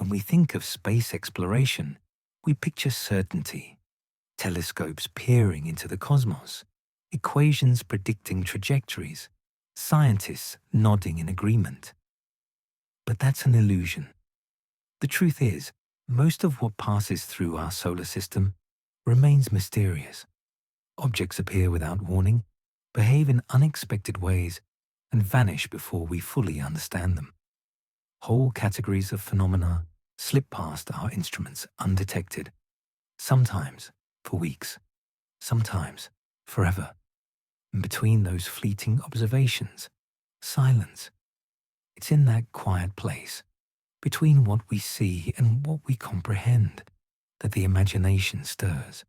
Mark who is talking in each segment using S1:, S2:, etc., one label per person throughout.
S1: When we think of space exploration, we picture certainty, telescopes peering into the cosmos, equations predicting trajectories, scientists nodding in agreement. But that's an illusion. The truth is, most of what passes through our solar system remains mysterious. Objects appear without warning, behave in unexpected ways, and vanish before we fully understand them. Whole categories of phenomena slip past our instruments undetected, sometimes for weeks, sometimes forever. And between those fleeting observations, silence. It's in that quiet place, between what we see and what we comprehend, that the imagination stirs.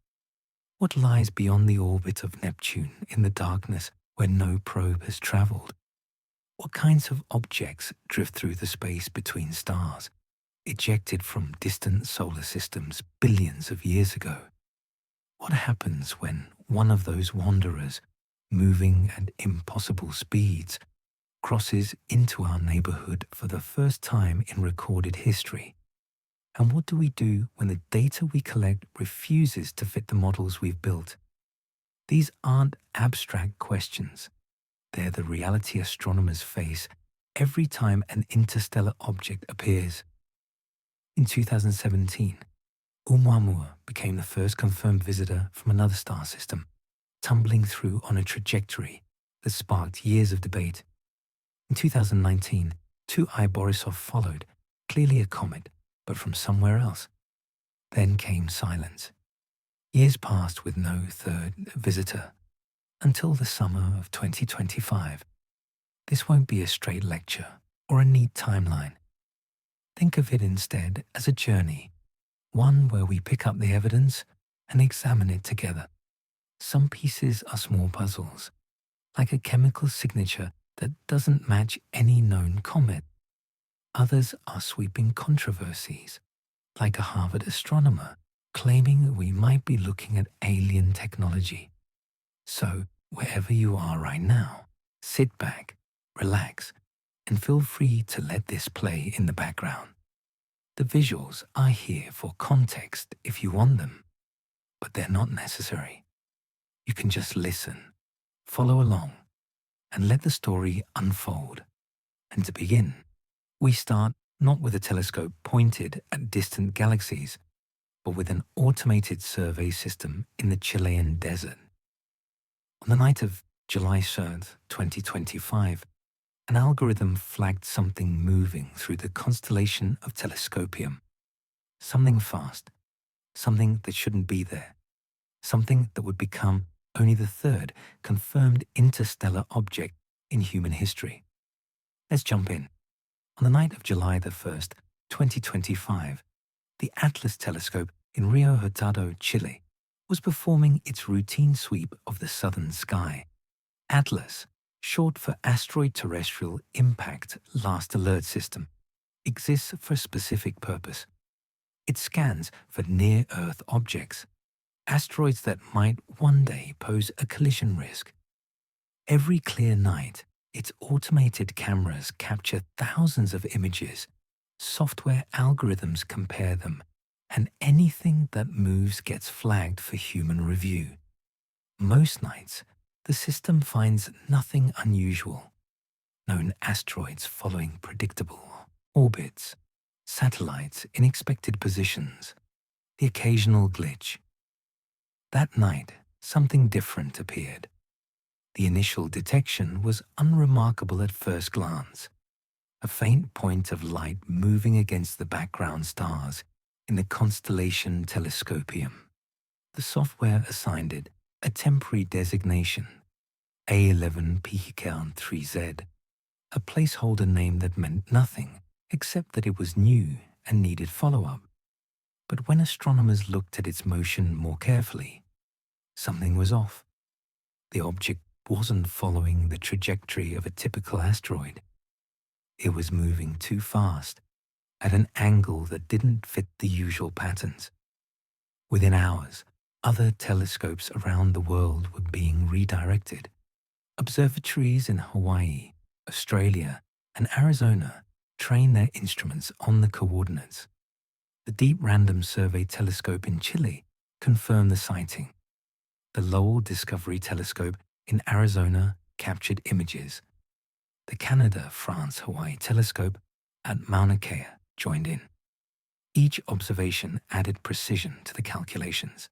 S1: What lies beyond the orbit of Neptune in the darkness where no probe has traveled? What kinds of objects drift through the space between stars, ejected from distant solar systems billions of years ago? What happens when one of those wanderers, moving at impossible speeds, crosses into our neighborhood for the first time in recorded history? And what do we do when the data we collect refuses to fit the models we've built? These aren't abstract questions. They're the reality astronomers face every time an interstellar object appears. In 2017, Oumuamua became the first confirmed visitor from another star system, tumbling through on a trajectory that sparked years of debate. In 2019, 2I Borisov followed, clearly a comet, but from somewhere else. Then came silence. Years passed with no third visitor, until the summer of 2025. This won't be a straight lecture or a neat timeline. Think of it instead as a journey, one where we pick up the evidence and examine it together. Some pieces are small puzzles, like a chemical signature that doesn't match any known comet. Others are sweeping controversies, like a Harvard astronomer claiming that we might be looking at alien technology. So, wherever you are right now, sit back, relax, and feel free to let this play in the background. The visuals are here for context if you want them, but they're not necessary. You can just listen, follow along, and let the story unfold. And to begin, we start not with a telescope pointed at distant galaxies, but with an automated survey system in the Chilean desert. On the night of July 3rd, 2025, an algorithm flagged something moving through the constellation of Telescopium. Something fast, something that shouldn't be there, something that would become only the third confirmed interstellar object in human history. Let's jump in. On the night of July the 1st, 2025, the Atlas telescope in Rio Hurtado, Chile, was performing its routine sweep of the southern sky. Atlas, short for Asteroid Terrestrial Impact Last Alert System, exists for a specific purpose. It scans for near-Earth objects, asteroids that might one day pose a collision risk. Every clear night, its automated cameras capture thousands of images, software algorithms compare them, and anything that moves gets flagged for human review. Most nights, the system finds nothing unusual. Known asteroids following predictable orbits, satellites in expected positions, the occasional glitch. That night, something different appeared. The initial detection was unremarkable at first glance. A faint point of light moving against the background stars in the constellation Telescopium. The software assigned it a temporary designation, A11 Pihikern 3Z, a placeholder name that meant nothing except that it was new and needed follow-up. But when astronomers looked at its motion more carefully, something was off. The object wasn't following the trajectory of a typical asteroid. It was moving too fast, at an angle that didn't fit the usual patterns. Within hours, other telescopes around the world were being redirected. Observatories in Hawaii, Australia, and Arizona trained their instruments on the coordinates. The Deep Random Survey Telescope in Chile confirmed the sighting. The Lowell Discovery Telescope in Arizona captured images. The Canada-France-Hawaii Telescope at Mauna Kea joined in. Each observation added precision to the calculations,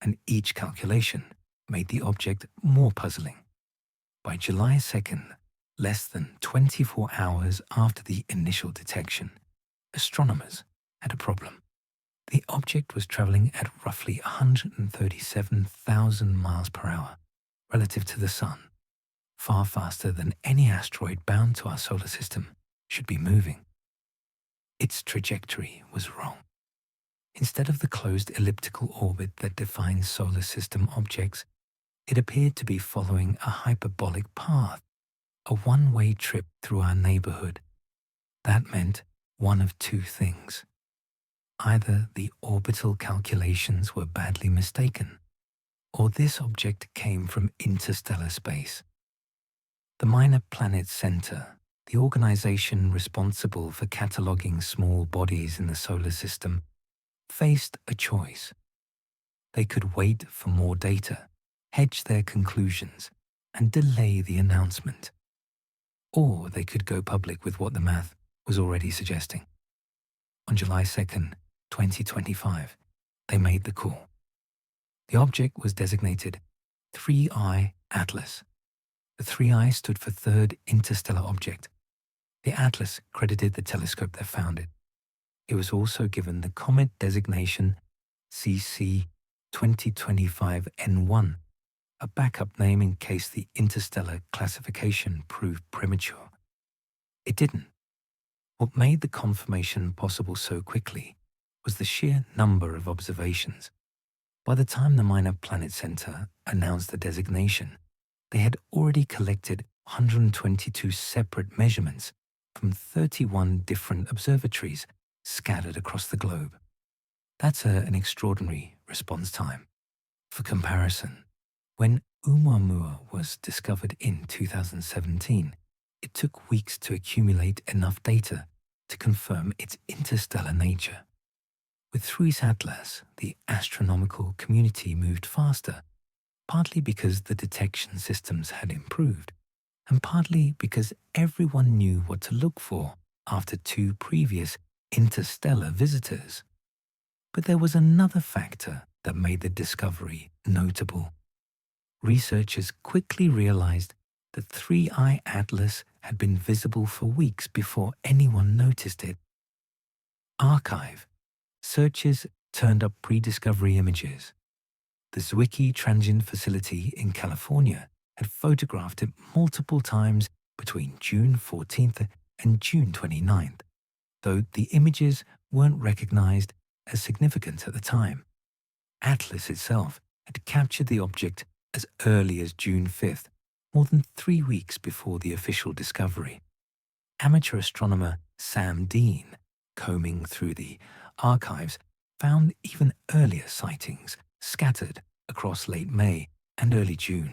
S1: and each calculation made the object more puzzling. By July 2nd, less than 24 hours after the initial detection, astronomers had a problem. The object was traveling at roughly 137,000 miles per hour relative to the Sun, far faster than any asteroid bound to our solar system should be moving. Its trajectory was wrong. Instead of the closed elliptical orbit that defines solar system objects, it appeared to be following a hyperbolic path, a one-way trip through our neighborhood. That meant one of two things. Either the orbital calculations were badly mistaken, or this object came from interstellar space. The Minor Planets Center, the organization responsible for cataloging small bodies in the solar system, faced a choice. They could wait for more data, hedge their conclusions, and delay the announcement. Or they could go public with what the math was already suggesting. On July 2nd, 2025, they made the call. The object was designated 3I Atlas. The 3I stood for Third Interstellar Object. The Atlas credited the telescope that found it. It was also given the comet designation CC 2025N1, a backup name in case the interstellar classification proved premature. It didn't. What made the confirmation possible so quickly was the sheer number of observations. By the time the Minor Planet Center announced the designation, they had already collected 122 separate measurements from 31 different observatories scattered across the globe. That's an extraordinary response time. For comparison, when Oumuamua was discovered in 2017, it took weeks to accumulate enough data to confirm its interstellar nature. With 3's Atlas, the astronomical community moved faster, partly because the detection systems had improved, and partly because everyone knew what to look for after 2 previous interstellar visitors. But there was another factor that made the discovery notable. Researchers quickly realized that 3I Atlas had been visible for weeks before anyone noticed it. Archive searches turned up pre-discovery images. The Zwicky Transient Facility in California had photographed it multiple times between June 14th and June 29th, though the images weren't recognized as significant at the time. Atlas itself had captured the object as early as June 5th, more than 3 weeks before the official discovery. Amateur astronomer Sam Dean, combing through the archives, found even earlier sightings scattered across late May and early June.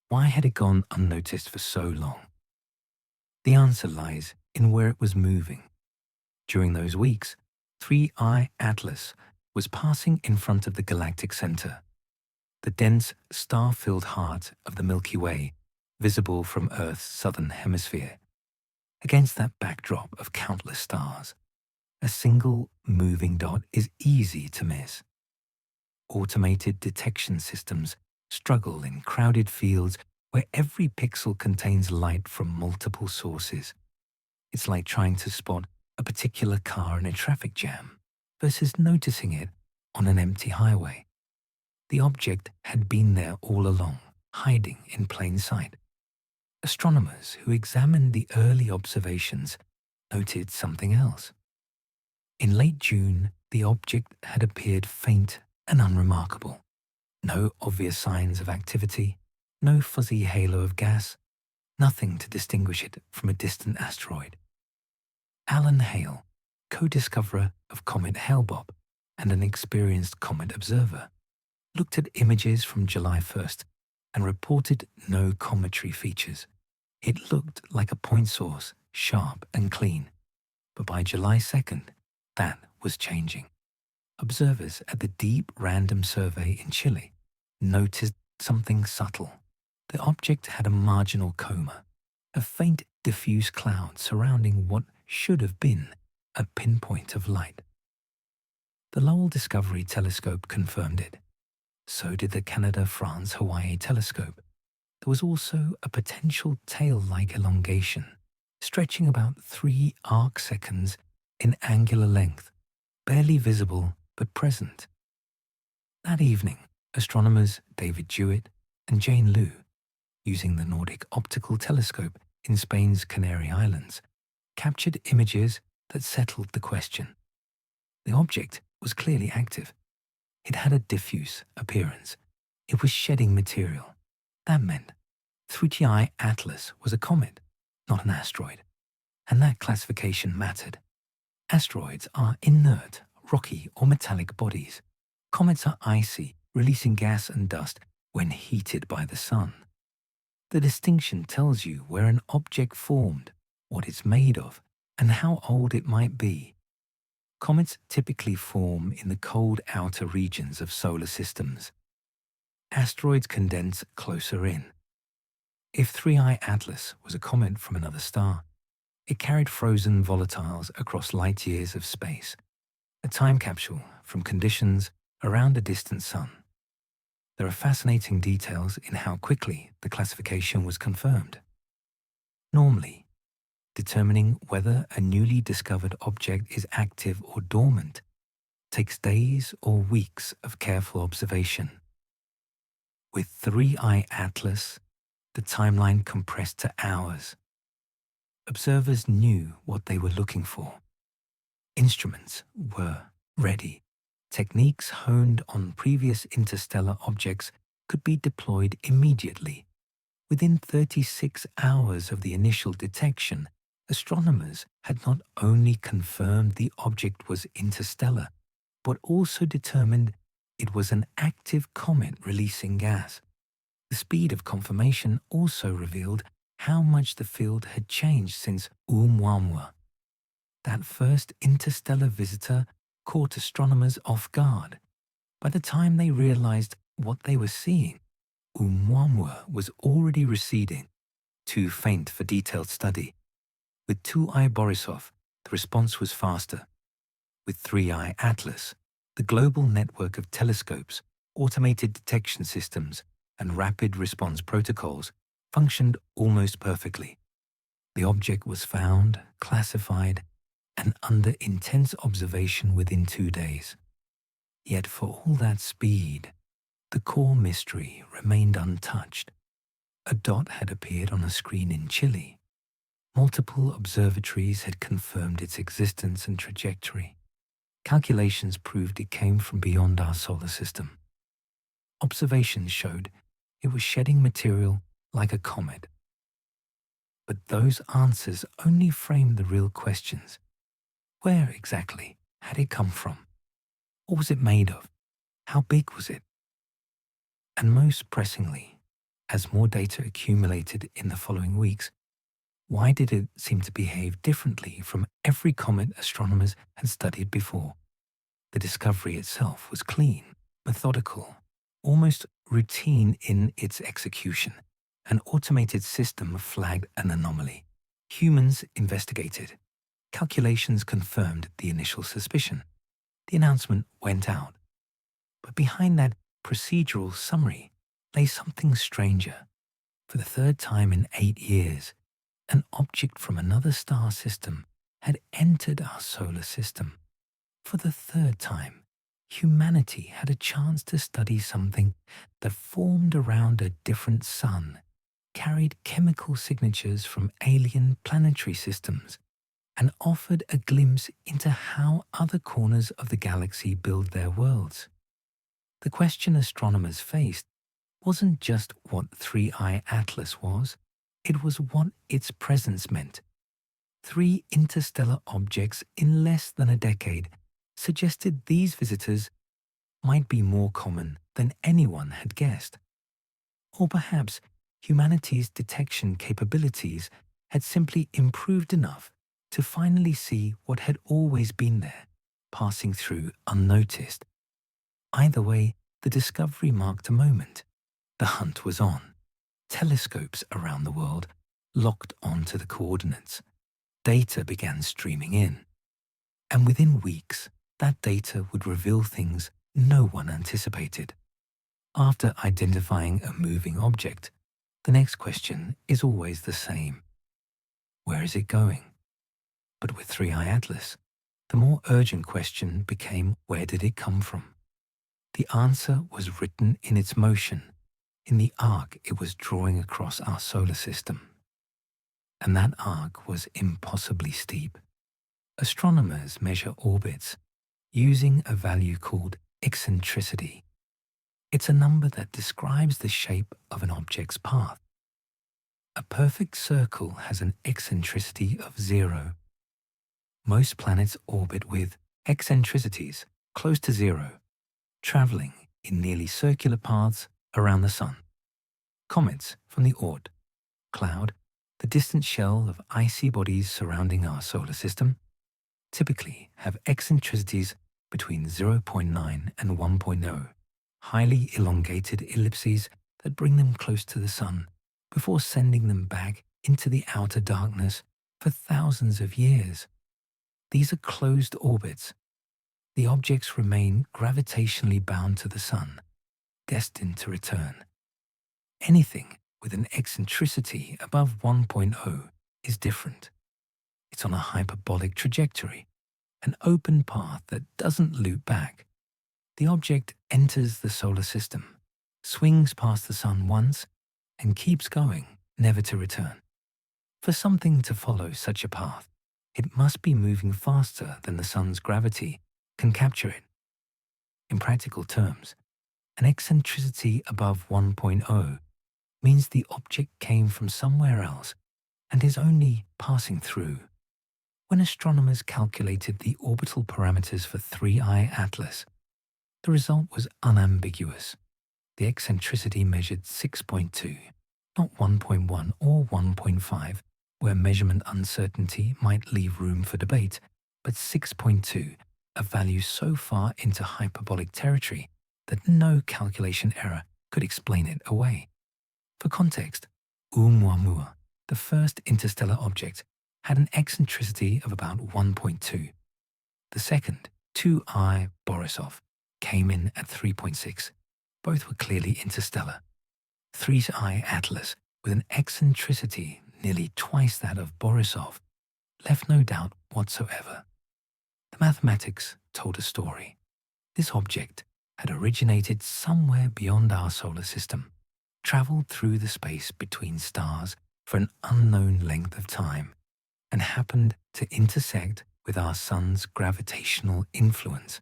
S1: Why had it gone unnoticed for so long? The answer lies in where it was moving. During those weeks, 3I Atlas was passing in front of the galactic center, the dense, star-filled heart of the Milky Way, visible from Earth's southern hemisphere. Against that backdrop of countless stars, a single moving dot is easy to miss. Automated detection systems struggle in crowded fields where every pixel contains light from multiple sources. It's like trying to spot a particular car in a traffic jam versus noticing it on an empty highway. The object had been there all along, hiding in plain sight. Astronomers who examined the early observations noted something else. In late June, the object had appeared faint and unremarkable. No obvious signs of activity, no fuzzy halo of gas, nothing to distinguish it from a distant asteroid. Alan Hale, co-discoverer of Comet Hale-Bopp and an experienced comet observer, looked at images from July 1st and reported no cometary features. It looked like a point source, sharp and clean. But by July 2nd, that was changing. Observers at the Deep Random Survey in Chile noticed something subtle. The object had a marginal coma, a faint diffuse cloud surrounding what should have been a pinpoint of light. The Lowell Discovery Telescope confirmed it. So did the Canada-France-Hawaii Telescope. There was also a potential tail-like elongation, stretching about 3 arcseconds in angular length, barely visible but present. That evening, astronomers David Jewitt and Jane Liu, using the Nordic Optical Telescope in Spain's Canary Islands, captured images that settled the question. The object was clearly active. It had a diffuse appearance. It was shedding material. That meant 3Ti Atlas was a comet, not an asteroid. And that classification mattered. Asteroids are inert, rocky or metallic bodies. Comets are icy, releasing gas and dust when heated by the sun. The distinction tells you where an object formed, what it's made of, and how old it might be. Comets typically form in the cold outer regions of solar systems. Asteroids condense closer in. If 3I Atlas was a comet from another star, it carried frozen volatiles across light years of space, a time capsule from conditions around a distant sun. There are fascinating details in how quickly the classification was confirmed. Normally, determining whether a newly discovered object is active or dormant takes days or weeks of careful observation. With 3I Atlas, the timeline compressed to hours. Observers knew what they were looking for. Instruments were ready. Techniques honed on previous interstellar objects could be deployed immediately. Within 36 hours of the initial detection, astronomers had not only confirmed the object was interstellar, but also determined it was an active comet releasing gas. The speed of confirmation also revealed how much the field had changed since Oumuamua. That first interstellar visitor caught astronomers off guard. By the time they realized what they were seeing, Oumuamua was already receding, too faint for detailed study. With 2I Borisov, the response was faster. With 3I Atlas, the global network of telescopes, automated detection systems, and rapid response protocols functioned almost perfectly. The object was found, classified, and under intense observation within 2 days. Yet for all that speed, the core mystery remained untouched. A dot had appeared on a screen in Chile. Multiple observatories had confirmed its existence and trajectory. Calculations proved it came from beyond our solar system. Observations showed it was shedding material like a comet. But those answers only framed the real questions. Where exactly had it come from? What was it made of? How big was it? And most pressingly, as more data accumulated in the following weeks, why did it seem to behave differently from every comet astronomers had studied before? The discovery itself was clean, methodical, almost routine in its execution. An automated system flagged an anomaly. Humans investigated. Calculations confirmed the initial suspicion. The announcement went out. But behind that procedural summary lay something stranger. For the third time in 8 years, an object from another star system had entered our solar system. For the third time, humanity had a chance to study something that formed around a different sun, carried chemical signatures from alien planetary systems, and offered a glimpse into how other corners of the galaxy build their worlds. The question astronomers faced wasn't just what 3I Atlas was, it was what its presence meant. 3 interstellar objects in less than a decade suggested these visitors might be more common than anyone had guessed. Or perhaps humanity's detection capabilities had simply improved enough to finally see what had always been there, passing through unnoticed. Either way, the discovery marked a moment. The hunt was on. Telescopes around the world locked onto the coordinates. Data began streaming in. And within weeks, that data would reveal things no one anticipated. After identifying a moving object, the next question is always the same. Where is it going? But with 3i Atlas, the more urgent question became, where did it come from? The answer was written in its motion, in the arc it was drawing across our solar system. And that arc was impossibly steep. Astronomers measure orbits using a value called eccentricity. It's a number that describes the shape of an object's path. A perfect circle has an eccentricity of 0. Most planets orbit with eccentricities close to 0, traveling in nearly circular paths around the Sun. Comets from the Oort cloud, the distant shell of icy bodies surrounding our solar system, typically have eccentricities between 0.9 and 1.0, highly elongated ellipses that bring them close to the Sun before sending them back into the outer darkness for thousands of years. These are closed orbits. The objects remain gravitationally bound to the Sun, destined to return. Anything with an eccentricity above 1.0 is different. It's on a hyperbolic trajectory, an open path that doesn't loop back. The object enters the solar system, swings past the Sun once, and keeps going, never to return. For something to follow such a path, it must be moving faster than the Sun's gravity can capture it. In practical terms, an eccentricity above 1.0 means the object came from somewhere else and is only passing through. When astronomers calculated the orbital parameters for 3i Atlas, the result was unambiguous. The eccentricity measured 6.2, not 1.1 or 1.5, where measurement uncertainty might leave room for debate, but 6.2, a value so far into hyperbolic territory that no calculation error could explain it away. For context, Oumuamua, the first interstellar object, had an eccentricity of about 1.2. The second, 2i Borisov, came in at 3.6. Both were clearly interstellar. 3i Atlas, with an eccentricity nearly twice that of Borisov, left no doubt whatsoever. The mathematics told a story. This object had originated somewhere beyond our solar system, traveled through the space between stars for an unknown length of time, and happened to intersect with our Sun's gravitational influence.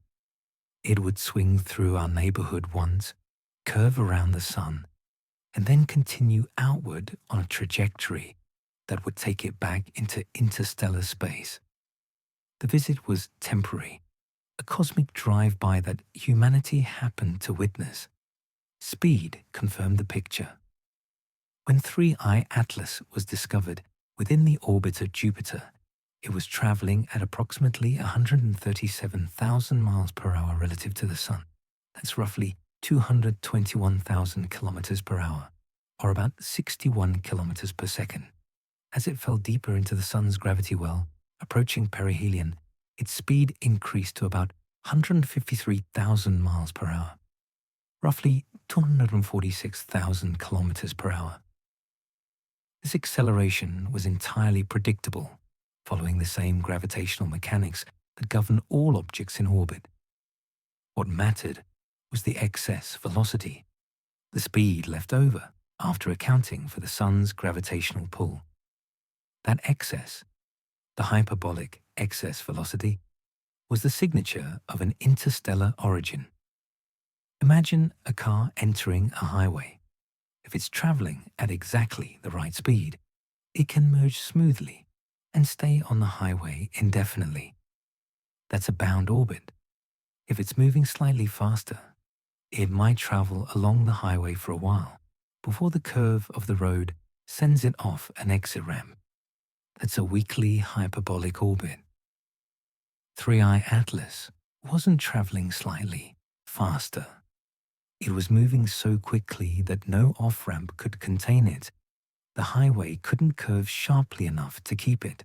S1: It would swing through our neighborhood once, curve around the Sun, and then continue outward on a trajectory that would take it back into interstellar space. The visit was temporary, a cosmic drive-by that humanity happened to witness. Speed confirmed the picture. When 3i Atlas was discovered within the orbit of Jupiter, it was traveling at approximately 137,000 miles per hour relative to the Sun. That's roughly 221,000 kilometers per hour, or about 61 kilometers per second. As it fell deeper into the Sun's gravity well, approaching perihelion, its speed increased to about 153,000 miles per hour, roughly 246,000 kilometers per hour. This acceleration was entirely predictable, following the same gravitational mechanics that govern all objects in orbit. What mattered was the excess velocity, the speed left over after accounting for the Sun's gravitational pull. That excess, the hyperbolic excess velocity, was the signature of an interstellar origin. Imagine a car entering a highway. If it's traveling at exactly the right speed, it can merge smoothly and stay on the highway indefinitely. That's a bound orbit. If it's moving slightly faster, it might travel along the highway for a while before the curve of the road sends it off an exit ramp. That's a weakly hyperbolic orbit. 3i Atlas wasn't traveling slightly faster. It was moving so quickly that no off-ramp could contain it. The highway couldn't curve sharply enough to keep it.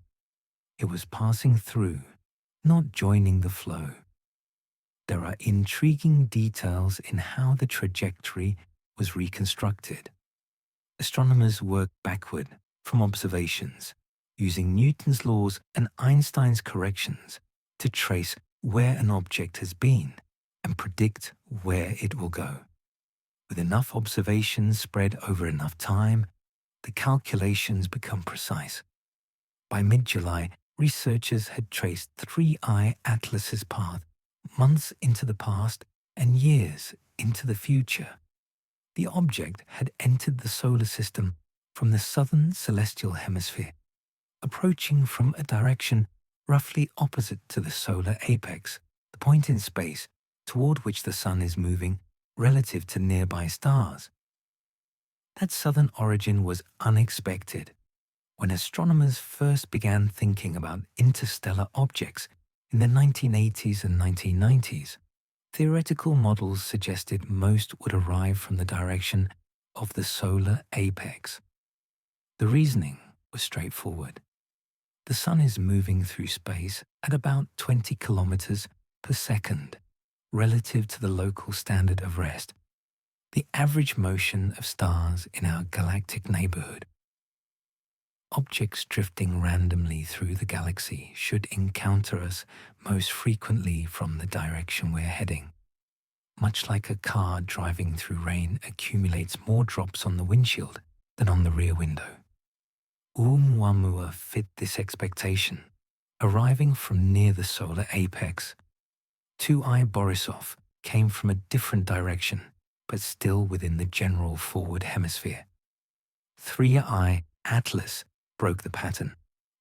S1: It was passing through, not joining the flow. There are intriguing details in how the trajectory was reconstructed. Astronomers worked backward from observations, using Newton's laws and Einstein's corrections to trace where an object has been and predict where it will go. With enough observations spread over enough time, the calculations become precise. By mid-July, researchers had traced 3I Atlas's path months into the past and years into the future. The object had entered the solar system from the southern celestial hemisphere, approaching from a direction roughly opposite to the solar apex, the point in space toward which the sun is moving relative to nearby stars. That southern origin was unexpected. When astronomers first began thinking about interstellar objects in the 1980s and 1990s, theoretical models suggested most would arrive from the direction of the solar apex. The reasoning was straightforward. The sun is moving through space at about 20 kilometers per second, relative to the local standard of rest, the average motion of stars in our galactic neighborhood. Objects drifting randomly through the galaxy should encounter us most frequently from the direction we're heading. Much like a car driving through rain accumulates more drops on the windshield than on the rear window. Oumuamua fit this expectation, arriving from near the solar apex. 2I Borisov came from a different direction, but still within the general forward hemisphere. 3I Atlas broke the pattern.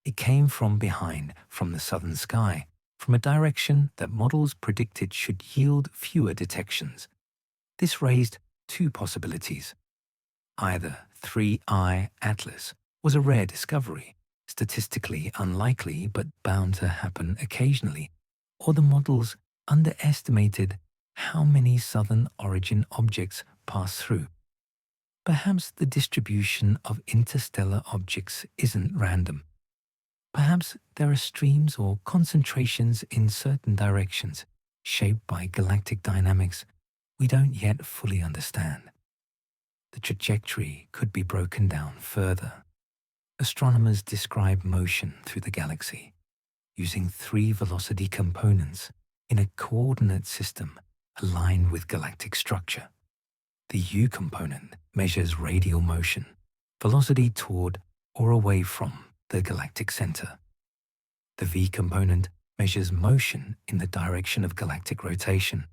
S1: It came from behind, from the southern sky, from a direction that models predicted should yield fewer detections. This raised two possibilities. Either 3I Atlas was a rare discovery, statistically unlikely but bound to happen occasionally, or the models underestimated how many southern origin objects pass through. Perhaps the distribution of interstellar objects isn't random. Perhaps there are streams or concentrations in certain directions, shaped by galactic dynamics we don't yet fully understand. The trajectory could be broken down further. Astronomers describe motion through the galaxy using 3 velocity components in a coordinate system aligned with galactic structure. The U component measures radial motion, velocity toward or away from the galactic center. The V component measures motion in the direction of galactic rotation.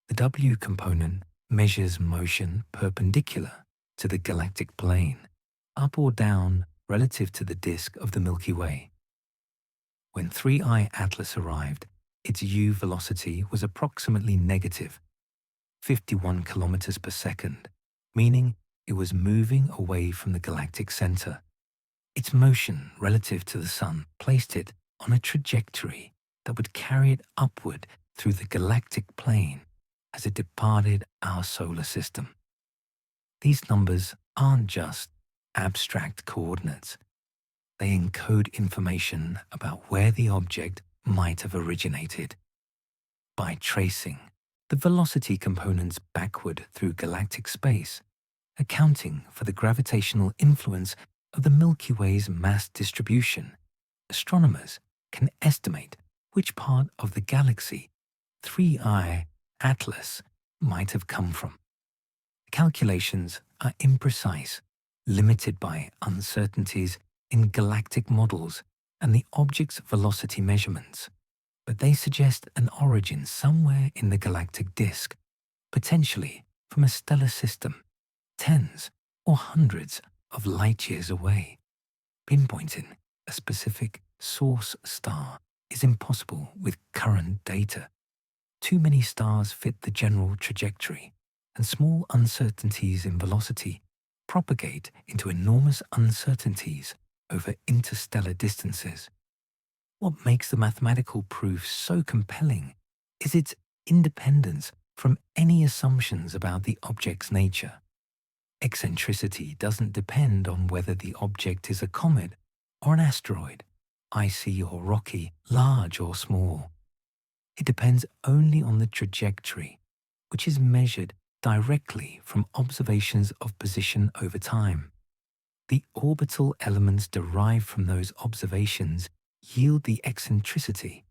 S1: The W component measures motion perpendicular to the galactic plane, up or down relative to the disk of the Milky Way. When 3I Atlas arrived, its U velocity was approximately negative 51 kilometers per second, meaning it was moving away from the galactic center. Its motion relative to the sun placed it on a trajectory that would carry it upward through the galactic plane as it departed our solar system. These numbers aren't just abstract coordinates. They encode information about where the object might have originated. By tracing the velocity components backward through galactic space, accounting for the gravitational influence of the Milky Way's mass distribution, astronomers can estimate which part of the galaxy 3I Atlas might have come from. Calculations are imprecise, limited by uncertainties in galactic models and the object's velocity measurements, but they suggest an origin somewhere in the galactic disk, potentially from a stellar system, tens or hundreds of light years away. Pinpointing a specific source star is impossible with current data. Too many stars fit the general trajectory, and small uncertainties in velocity propagate into enormous uncertainties over interstellar distances. What makes the mathematical proof so compelling is its independence from any assumptions about the object's nature. Eccentricity doesn't depend on whether the object is a comet or an asteroid, icy or rocky, large or small. It depends only on the trajectory, which is measured directly from observations of position over time. The orbital elements derived from those observations yield the eccentricity,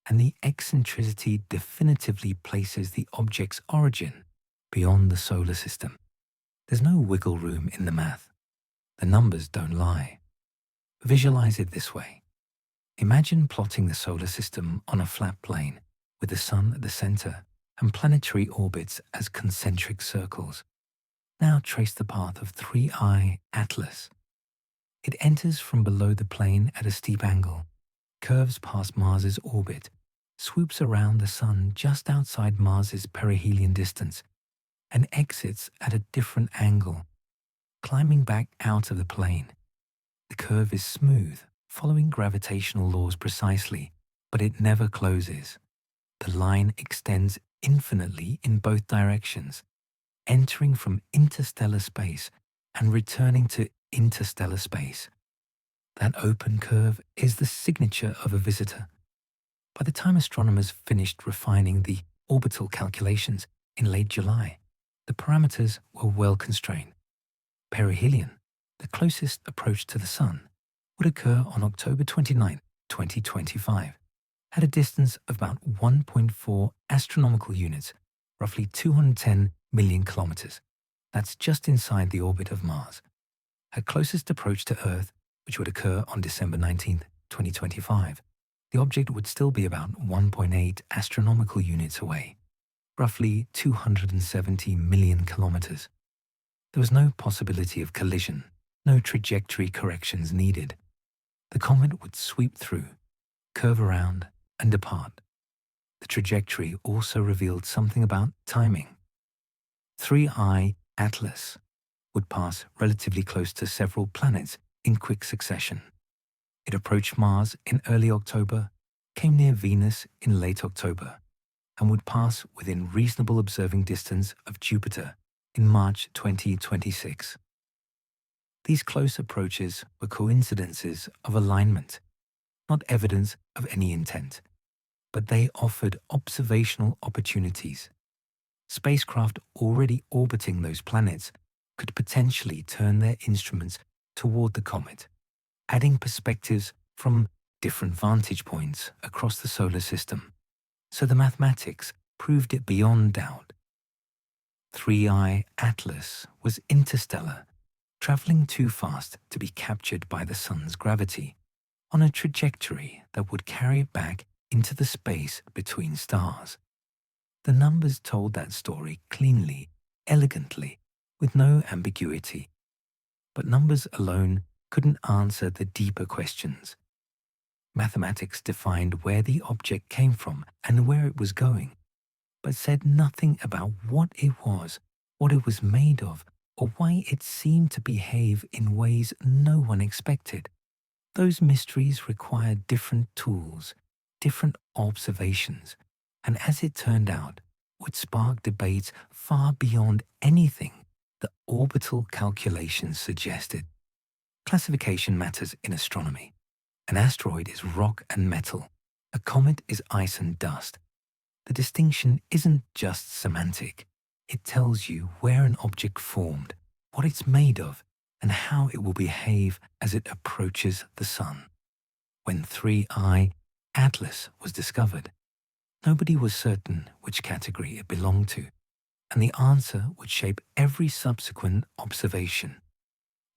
S1: and the eccentricity definitively places the object's origin beyond the solar system. There's no wiggle room in the math. The numbers don't lie. Visualize it this way. Imagine plotting the solar system on a flat plane with the sun at the center and planetary orbits as concentric circles. Now trace the path of 3I Atlas. It enters from below the plane at a steep angle, curves past Mars's orbit, swoops around the sun just outside Mars's perihelion distance, and exits at a different angle, climbing back out of the plane. The curve is smooth, following gravitational laws precisely, but it never closes. The line extends infinitely in both directions, entering from interstellar space and returning to interstellar space. That open curve is the signature of a visitor. By the time astronomers finished refining the orbital calculations in late July, the parameters were well constrained. Perihelion, the closest approach to the Sun, would occur on October 29, 2025, at a distance of about 1.4 astronomical units, roughly 210 million kilometers. That's just inside the orbit of Mars. At closest approach to Earth, which would occur on December 19, 2025, the object would still be about 1.8 astronomical units away, roughly 270 million kilometers. There was no possibility of collision, no trajectory corrections needed. The comet would sweep through, curve around, and depart. The trajectory also revealed something about timing. 3I Atlas would pass relatively close to several planets in quick succession. It approached Mars in early October, came near Venus in late October, and would pass within reasonable observing distance of Jupiter in March 2026. These close approaches were coincidences of alignment, not evidence of any intent, but they offered observational opportunities. Spacecraft already orbiting those planets could potentially turn their instruments toward the comet, adding perspectives from different vantage points across the solar system. So the mathematics proved it beyond doubt. 3I Atlas was interstellar, traveling too fast to be captured by the Sun's gravity, on a trajectory that would carry it back into the space between stars. The numbers told that story cleanly, elegantly, with no ambiguity. But numbers alone couldn't answer the deeper questions. Mathematics defined where the object came from and where it was going, but said nothing about what it was, what it was made of, or why it seemed to behave in ways no one expected. Those mysteries required different tools, different observations, and as it turned out, would spark debates far beyond anything the orbital calculations suggested. Classification matters in astronomy. An asteroid is rock and metal. A comet is ice and dust. The distinction isn't just semantic. It tells you where an object formed, what it's made of, and how it will behave as it approaches the Sun. When 3I Atlas was discovered, nobody was certain which category it belonged to, and the answer would shape every subsequent observation.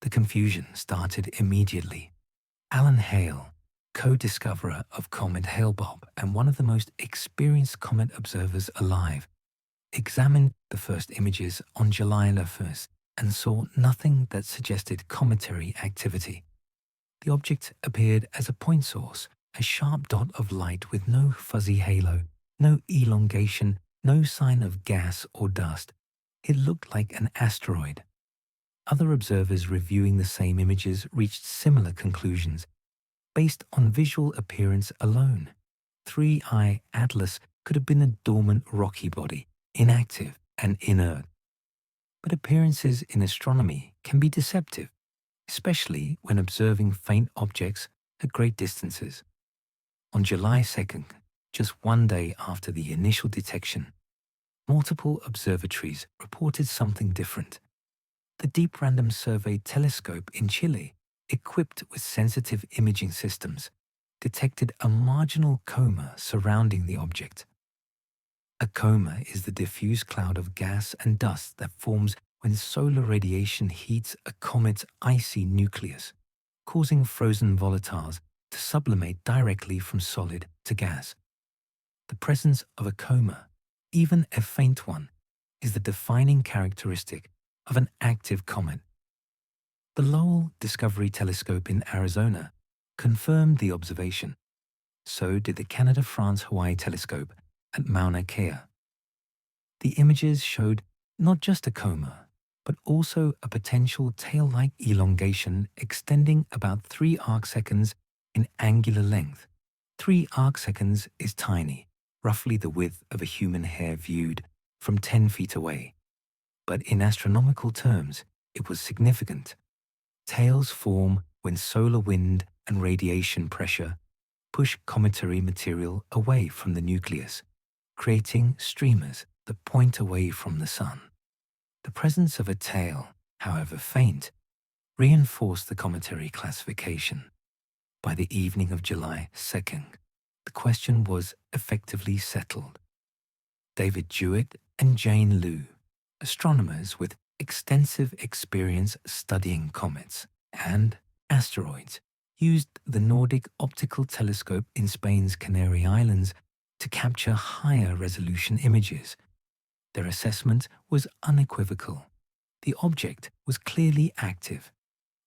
S1: The confusion started immediately. Alan Hale, co-discoverer of Comet Hale-Bopp and one of the most experienced comet observers alive, examined the first images on July 1st and saw nothing that suggested cometary activity. The object appeared as a point source, a sharp dot of light with no fuzzy halo, no elongation, no sign of gas or dust. It looked like an asteroid. Other observers reviewing the same images reached similar conclusions. Based on visual appearance alone, 3I Atlas could have been a dormant rocky body, inactive and inert. But appearances in astronomy can be deceptive, especially when observing faint objects at great distances. On July 2nd, just one day after the initial detection, multiple observatories reported something different. The Deep Random Survey telescope in Chile, equipped with sensitive imaging systems, detected a marginal coma surrounding the object. A coma is the diffuse cloud of gas and dust that forms when solar radiation heats a comet's icy nucleus, causing frozen volatiles to sublimate directly from solid to gas. The presence of a coma, even a faint one, is the defining characteristic of an active comet. The Lowell Discovery Telescope in Arizona confirmed the observation. So did the Canada-France-Hawaii Telescope at Mauna Kea. The images showed not just a coma, but also a potential tail-like elongation extending about 3 arcseconds in angular length. 3 arcseconds is tiny, roughly the width of a human hair viewed from 10 feet away. But in astronomical terms, it was significant. Tails form when solar wind and radiation pressure push cometary material away from the nucleus, creating streamers that point away from the sun. The presence of a tail, however faint, reinforced the cometary classification. By the evening of July 2nd, the question was effectively settled. David Jewett and Jane Liu, astronomers with extensive experience studying comets and asteroids, used the Nordic Optical Telescope in Spain's Canary Islands to capture higher resolution images. Their assessment was unequivocal. The object was clearly active.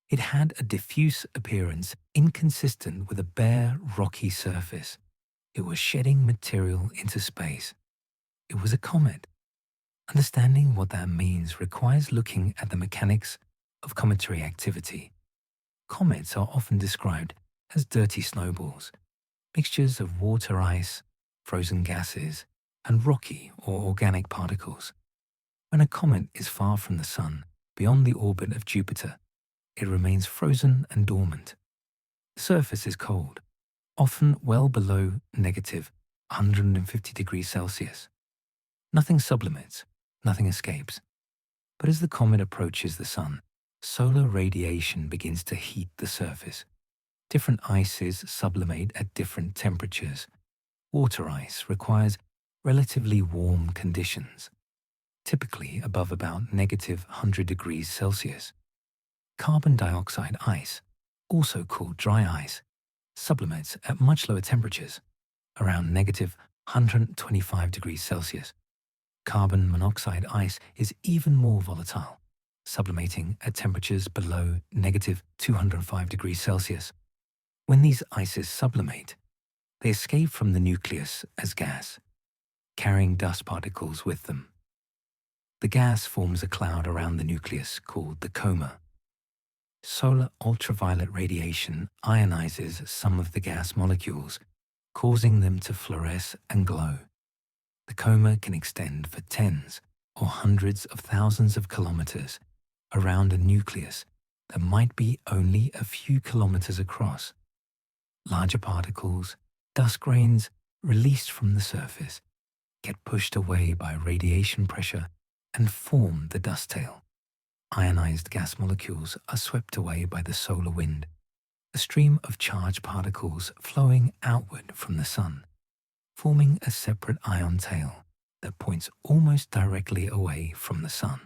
S1: It had a diffuse appearance inconsistent with a bare, rocky surface. It was shedding material into space. It was a comet. Understanding what that means requires looking at the mechanics of cometary activity. Comets are often described as dirty snowballs, mixtures of water ice, frozen gases, and rocky or organic particles. When a comet is far from the Sun, beyond the orbit of Jupiter, it remains frozen and dormant. The surface is cold, often well below negative 150 degrees Celsius. Nothing sublimates, nothing escapes. But as the comet approaches the Sun, solar radiation begins to heat the surface. Different ices sublimate at different temperatures. Water ice requires relatively warm conditions, typically above about negative 100 degrees Celsius. Carbon dioxide ice, also called dry ice, sublimates at much lower temperatures, around negative 125 degrees Celsius. Carbon monoxide ice is even more volatile, sublimating at temperatures below negative 205 degrees Celsius. When these ices sublimate, they escape from the nucleus as gas, carrying dust particles with them. The gas forms a cloud around the nucleus called the coma. Solar ultraviolet radiation ionizes some of the gas molecules, causing them to fluoresce and glow. The coma can extend for tens or hundreds of thousands of kilometers around a nucleus that might be only a few kilometers across. Larger particles, dust grains released from the surface, get pushed away by radiation pressure and form the dust tail. Ionized gas molecules are swept away by the solar wind, a stream of charged particles flowing outward from the Sun, forming a separate ion tail that points almost directly away from the Sun.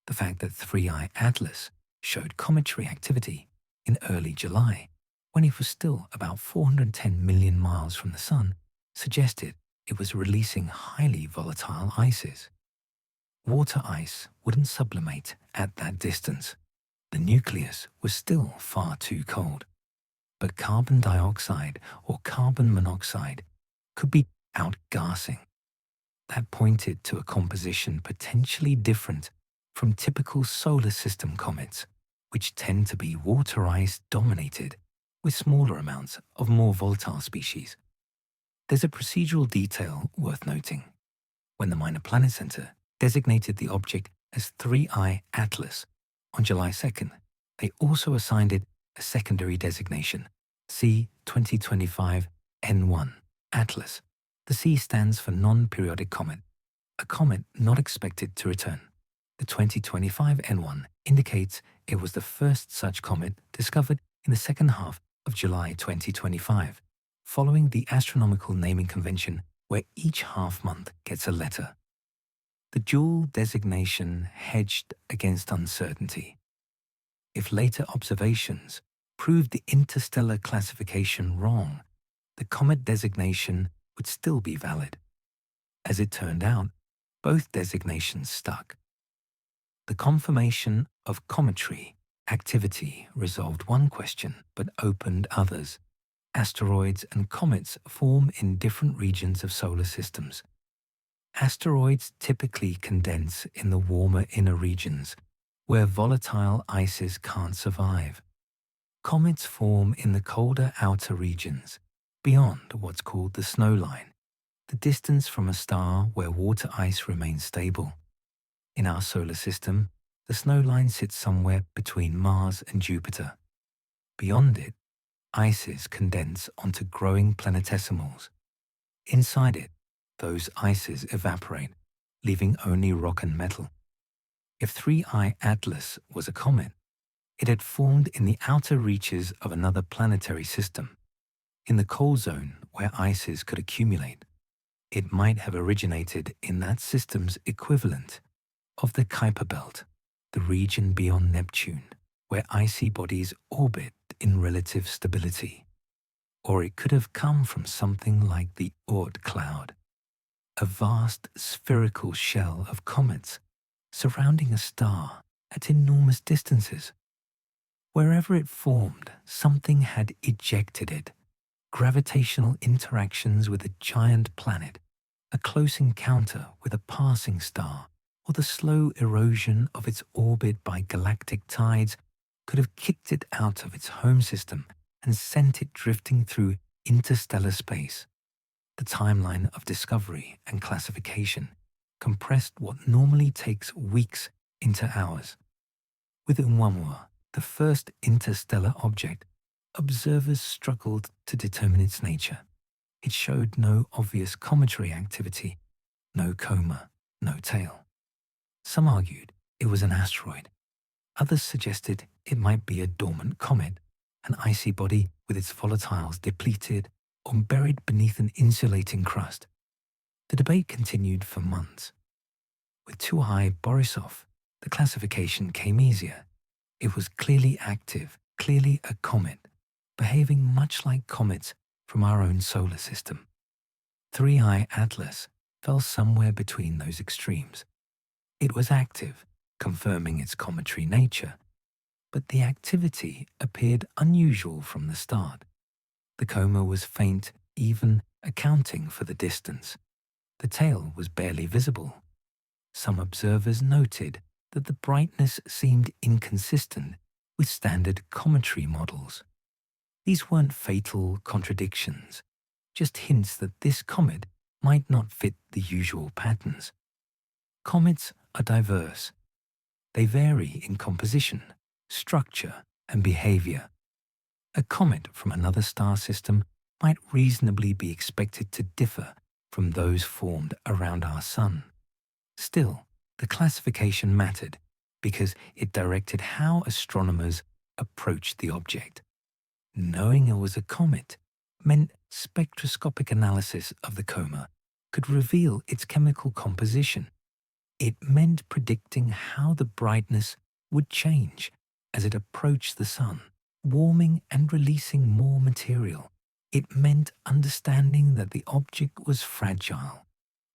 S1: The fact that 3I Atlas showed cometary activity in early July, when it was still about 410 million miles from the Sun, suggested it was releasing highly volatile ices. Water ice wouldn't sublimate at that distance. The nucleus was still far too cold. But carbon dioxide or carbon monoxide could be outgassing. That pointed to a composition potentially different from typical solar system comets, which tend to be water ice dominated with smaller amounts of more volatile species. There's a procedural detail worth noting. When the Minor Planet Center designated the object as 3I Atlas on July 2nd, they also assigned it a secondary designation, C 2025 N1 Atlas. The C stands for non-periodic comet, a comet not expected to return. The 2025 N1 indicates it was the first such comet discovered in the second half of July 2025, following the astronomical naming convention where each half-month gets a letter. The dual designation hedged against uncertainty. If later observations proved the interstellar classification wrong, the comet designation would still be valid. As it turned out, both designations stuck. The confirmation of cometary activity resolved one question but opened others. Asteroids and comets form in different regions of solar systems. Asteroids typically condense in the warmer inner regions, where volatile ices can't survive. Comets form in the colder outer regions, beyond what's called the snow line, the distance from a star where water ice remains stable. In our solar system, the snow line sits somewhere between Mars and Jupiter. Beyond it, ices condense onto growing planetesimals. Inside it, those ices evaporate, leaving only rock and metal. If 3I Atlas was a comet, it had formed in the outer reaches of another planetary system, in the cold zone where ices could accumulate. It might have originated in that system's equivalent of the Kuiper Belt, the region beyond Neptune, where icy bodies orbit in relative stability. Or it could have come from something like the Oort cloud, a vast spherical shell of comets surrounding a star at enormous distances. Wherever it formed, something had ejected it. Gravitational interactions with a giant planet, a close encounter with a passing star, or the slow erosion of its orbit by galactic tides could have kicked it out of its home system and sent it drifting through interstellar space. The timeline of discovery and classification compressed what normally takes weeks into hours. With Oumuamua, the first interstellar object, observers struggled to determine its nature. It showed no obvious cometary activity, no coma, no tail. Some argued it was an asteroid. Others suggested it might be a dormant comet, an icy body with its volatiles depleted or buried beneath an insulating crust. The debate continued for months. With 2I Borisov, the classification came easier. It was clearly active, clearly a comet, behaving much like comets from our own solar system. 3I Atlas fell somewhere between those extremes. It was active, confirming its cometary nature, but the activity appeared unusual from the start. The coma was faint, even accounting for the distance. The tail was barely visible. Some observers noted that the brightness seemed inconsistent with standard cometary models. These weren't fatal contradictions, just hints that this comet might not fit the usual patterns. Comets are diverse. They vary in composition, structure, and behavior. A comet from another star system might reasonably be expected to differ from those formed around our Sun. Still, the classification mattered because it directed how astronomers approached the object. Knowing it was a comet meant spectroscopic analysis of the coma could reveal its chemical composition. It meant predicting how the brightness would change as it approached the Sun, warming and releasing more material. It meant understanding that the object was fragile,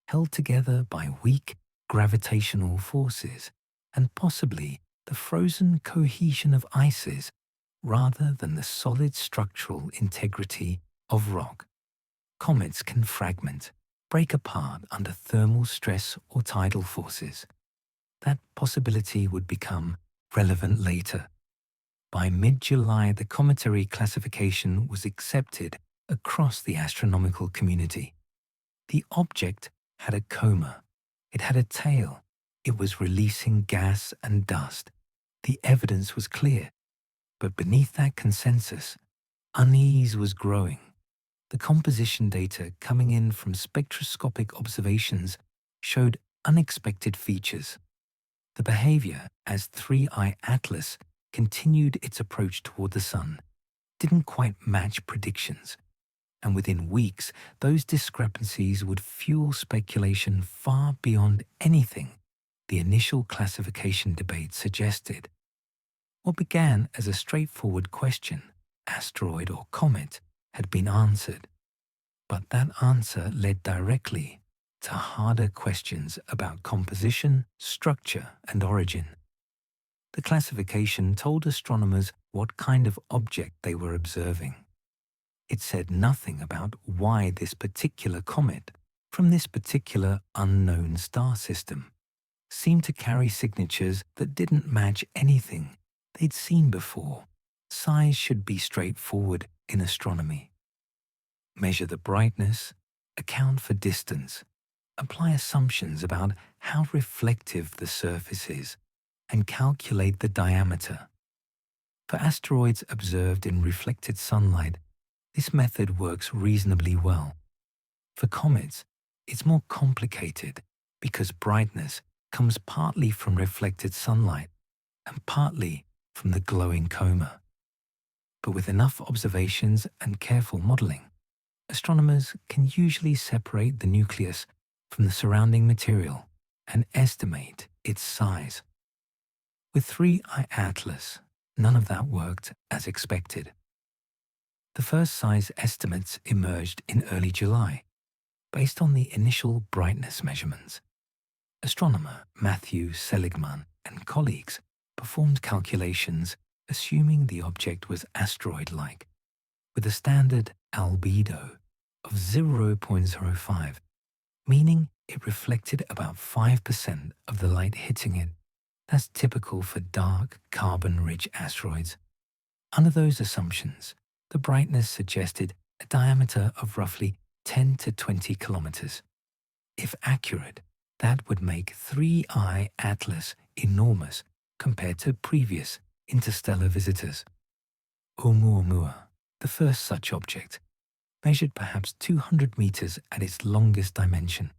S1: held together by weak gravitational forces and possibly the frozen cohesion of ices rather than the solid structural integrity of rock. Comets can fragment, break apart under thermal stress or tidal forces. That possibility would become relevant later. By mid-July, the cometary classification was accepted across the astronomical community. The object had a coma. It had a tail. It was releasing gas and dust. The evidence was clear. But beneath that consensus, unease was growing. The composition data coming in from spectroscopic observations showed unexpected features. The behavior as 3I Atlas continued its approach toward the Sun didn't quite match predictions, and within weeks those discrepancies would fuel speculation far beyond anything the initial classification debate suggested. What began as a straightforward question, asteroid or comet, had been answered, but that answer led directly to harder questions about composition, structure, and origin. The classification told astronomers what kind of object they were observing. It said nothing about why this particular comet, from this particular unknown star system, seemed to carry signatures that didn't match anything they'd seen before. Size should be straightforward in astronomy. Measure the brightness, account for distance, apply assumptions about how reflective the surface is, and calculate the diameter. For asteroids observed in reflected sunlight, this method works reasonably well. For comets, it's more complicated because brightness comes partly from reflected sunlight and partly from the glowing coma. But with enough observations and careful modeling, astronomers can usually separate the nucleus from the surrounding material and estimate its size. With 3I Atlas, none of that worked as expected. The first size estimates emerged in early July, based on the initial brightness measurements. Astronomer Matthew Seligman and colleagues performed calculations assuming the object was asteroid-like, with a standard albedo of 0.05, meaning it reflected about 5% of the light hitting it. That's typical for dark, carbon-rich asteroids. Under those assumptions, the brightness suggested a diameter of roughly 10 to 20 kilometers. If accurate, that would make 3I Atlas enormous compared to previous interstellar visitors. Oumuamua, the first such object, measured perhaps 200 meters at its longest dimension.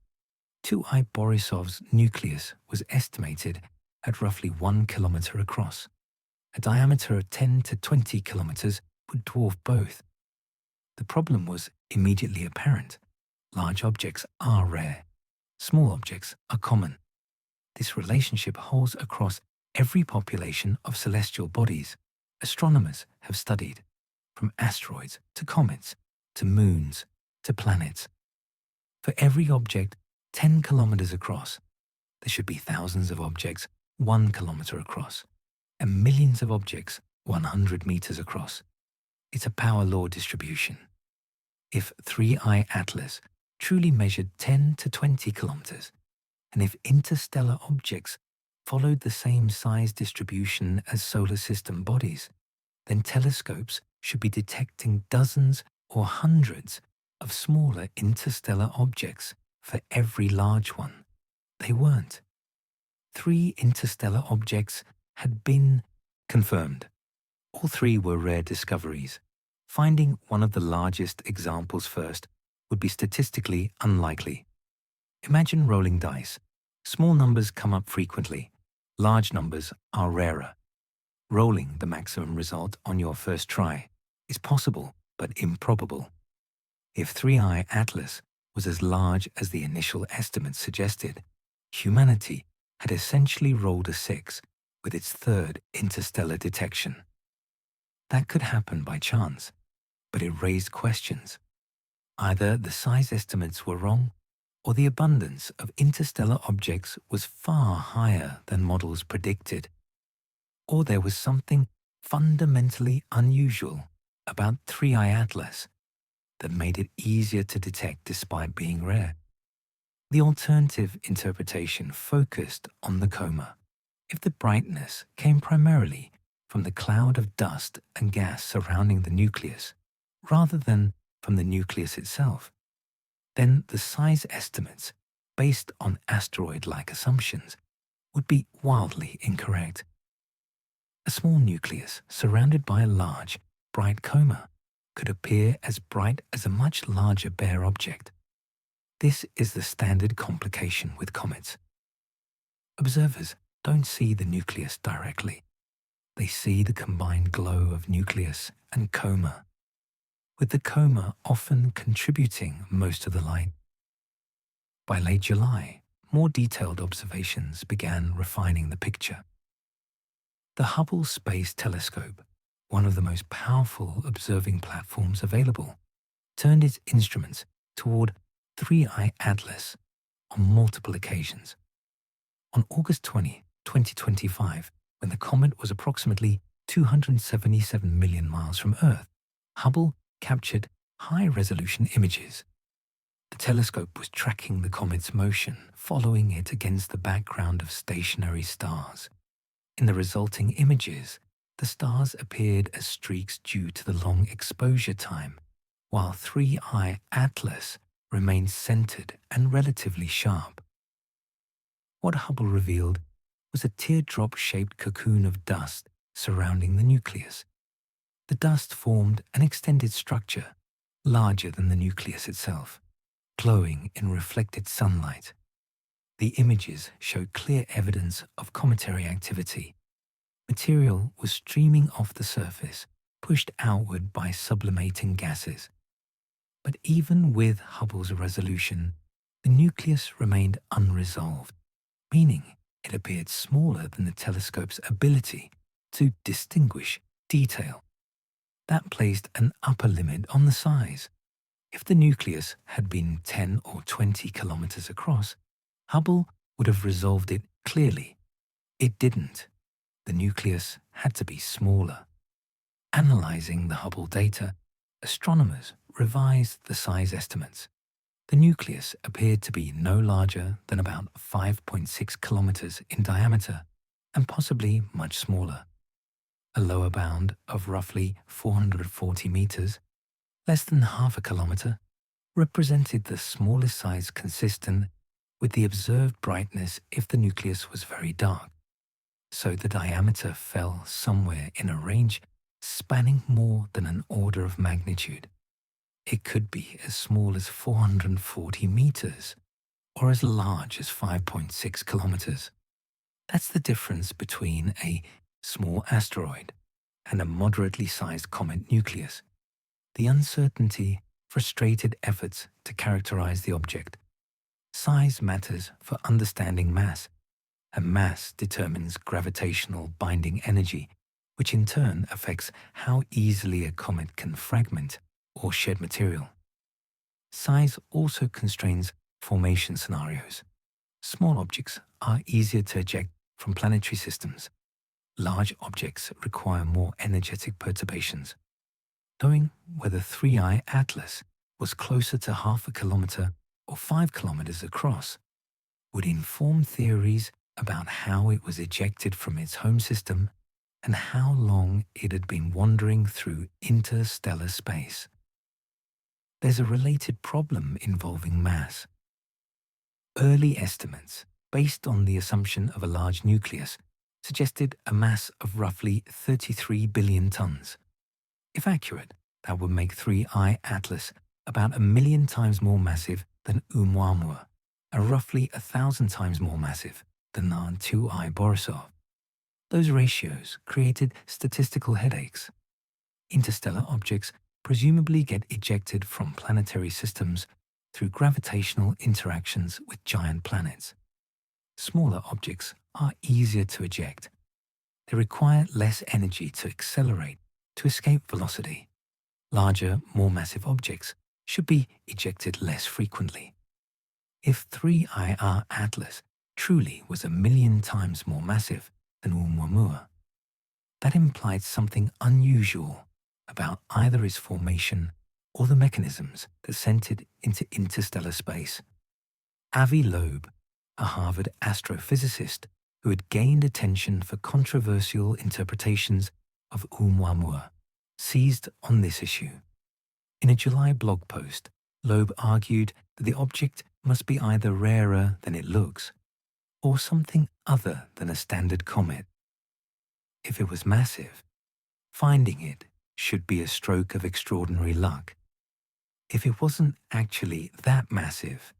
S1: 2I Borisov's nucleus was estimated at roughly 1 kilometer across. A diameter of 10 to 20 kilometers would dwarf both. The problem was immediately apparent. Large objects are rare. Small objects are common. This relationship holds across every population of celestial bodies astronomers have studied, from asteroids to comets to moons to planets. For every object 10 kilometers across, there should be thousands of objects 1 kilometer across, and millions of objects 100 meters across. It's a power law distribution. If 3I Atlas truly measured 10 to 20 kilometers, and if interstellar objects followed the same size distribution as solar system bodies, then telescopes should be detecting dozens or hundreds of smaller interstellar objects for every large one. They weren't. 3 interstellar objects had been confirmed. All 3 were rare discoveries. Finding one of the largest examples first would be statistically unlikely. Imagine rolling dice. Small numbers come up frequently. Large numbers are rarer. Rolling the maximum result on your first try is possible but improbable. If 3I Atlas was as large as the initial estimates suggested, humanity had essentially rolled a 6 with its third interstellar detection. That could happen by chance, but it raised questions. Either the size estimates were wrong, or the abundance of interstellar objects was far higher than models predicted, or there was something fundamentally unusual about 3I Atlas that made it easier to detect despite being rare. The alternative interpretation focused on the coma. If the brightness came primarily from the cloud of dust and gas surrounding the nucleus, rather than from the nucleus itself, then the size estimates, based on asteroid-like assumptions, would be wildly incorrect. A small nucleus surrounded by a large, bright coma could appear as bright as a much larger bare object. This is the standard complication with comets. Observers don't see the nucleus directly. They see the combined glow of nucleus and coma, with the coma often contributing most of the light. By late July, more detailed observations began refining the picture. The Hubble Space Telescope, one of the most powerful observing platforms available, turned its instruments toward 3I Atlas on multiple occasions. On August 20, 2025, when the comet was approximately 277 million miles from Earth, Hubble captured high-resolution images. The telescope was tracking the comet's motion, following it against the background of stationary stars. In the resulting images, the stars appeared as streaks due to the long exposure time, while 3I Atlas remained centered and relatively sharp. What Hubble revealed was a teardrop-shaped cocoon of dust surrounding the nucleus. The dust formed an extended structure, larger than the nucleus itself, glowing in reflected sunlight. The images showed clear evidence of cometary activity. Material was streaming off the surface, pushed outward by sublimating gases. But even with Hubble's resolution, the nucleus remained unresolved, meaning it appeared smaller than the telescope's ability to distinguish detail. That placed an upper limit on the size. If the nucleus had been 10 or 20 kilometers across, Hubble would have resolved it clearly. It didn't. The nucleus had to be smaller. Analyzing the Hubble data, astronomers revised the size estimates. The nucleus appeared to be no larger than about 5.6 kilometers in diameter and possibly much smaller. A lower bound of roughly 440 meters, less than half a kilometer, represented the smallest size consistent with the observed brightness if the nucleus was very dark. So the diameter fell somewhere in a range spanning more than an order of magnitude. It could be as small as 440 meters or as large as 5.6 kilometers. That's the difference between a small asteroid and a moderately sized comet nucleus. The uncertainty frustrated efforts to characterize the object. Size matters for understanding mass, and mass determines gravitational binding energy, which in turn affects how easily a comet can fragment or shed material. Size also constrains formation scenarios. Small objects are easier to eject from planetary systems. Large objects require more energetic perturbations. Knowing whether 3I Atlas was closer to half a kilometer or 5 kilometers across would inform theories about how it was ejected from its home system and how long it had been wandering through interstellar space. There's a related problem involving mass. Early estimates, based on the assumption of a large nucleus, suggested a mass of roughly 33 billion tons. If accurate, that would make 3I Atlas about 1 million times more massive than Oumuamua, and roughly 1,000 times more massive than Narn 2I Borisov. Those ratios created statistical headaches. Interstellar objects presumably get ejected from planetary systems through gravitational interactions with giant planets. Smaller objects are easier to eject. They require less energy to accelerate to escape velocity. Larger, more massive objects should be ejected less frequently. If 3IR Atlas truly was 1 million times more massive than Oumuamua, that implied something unusual about either its formation or the mechanisms that sent it into interstellar space. Avi Loeb, a Harvard astrophysicist who had gained attention for controversial interpretations of Oumuamua, seized on this issue. In a July blog post, Loeb argued that the object must be either rarer than it looks or something other than a standard comet. If it was massive, finding it should be a stroke of extraordinary luck. If it wasn't actually that massive,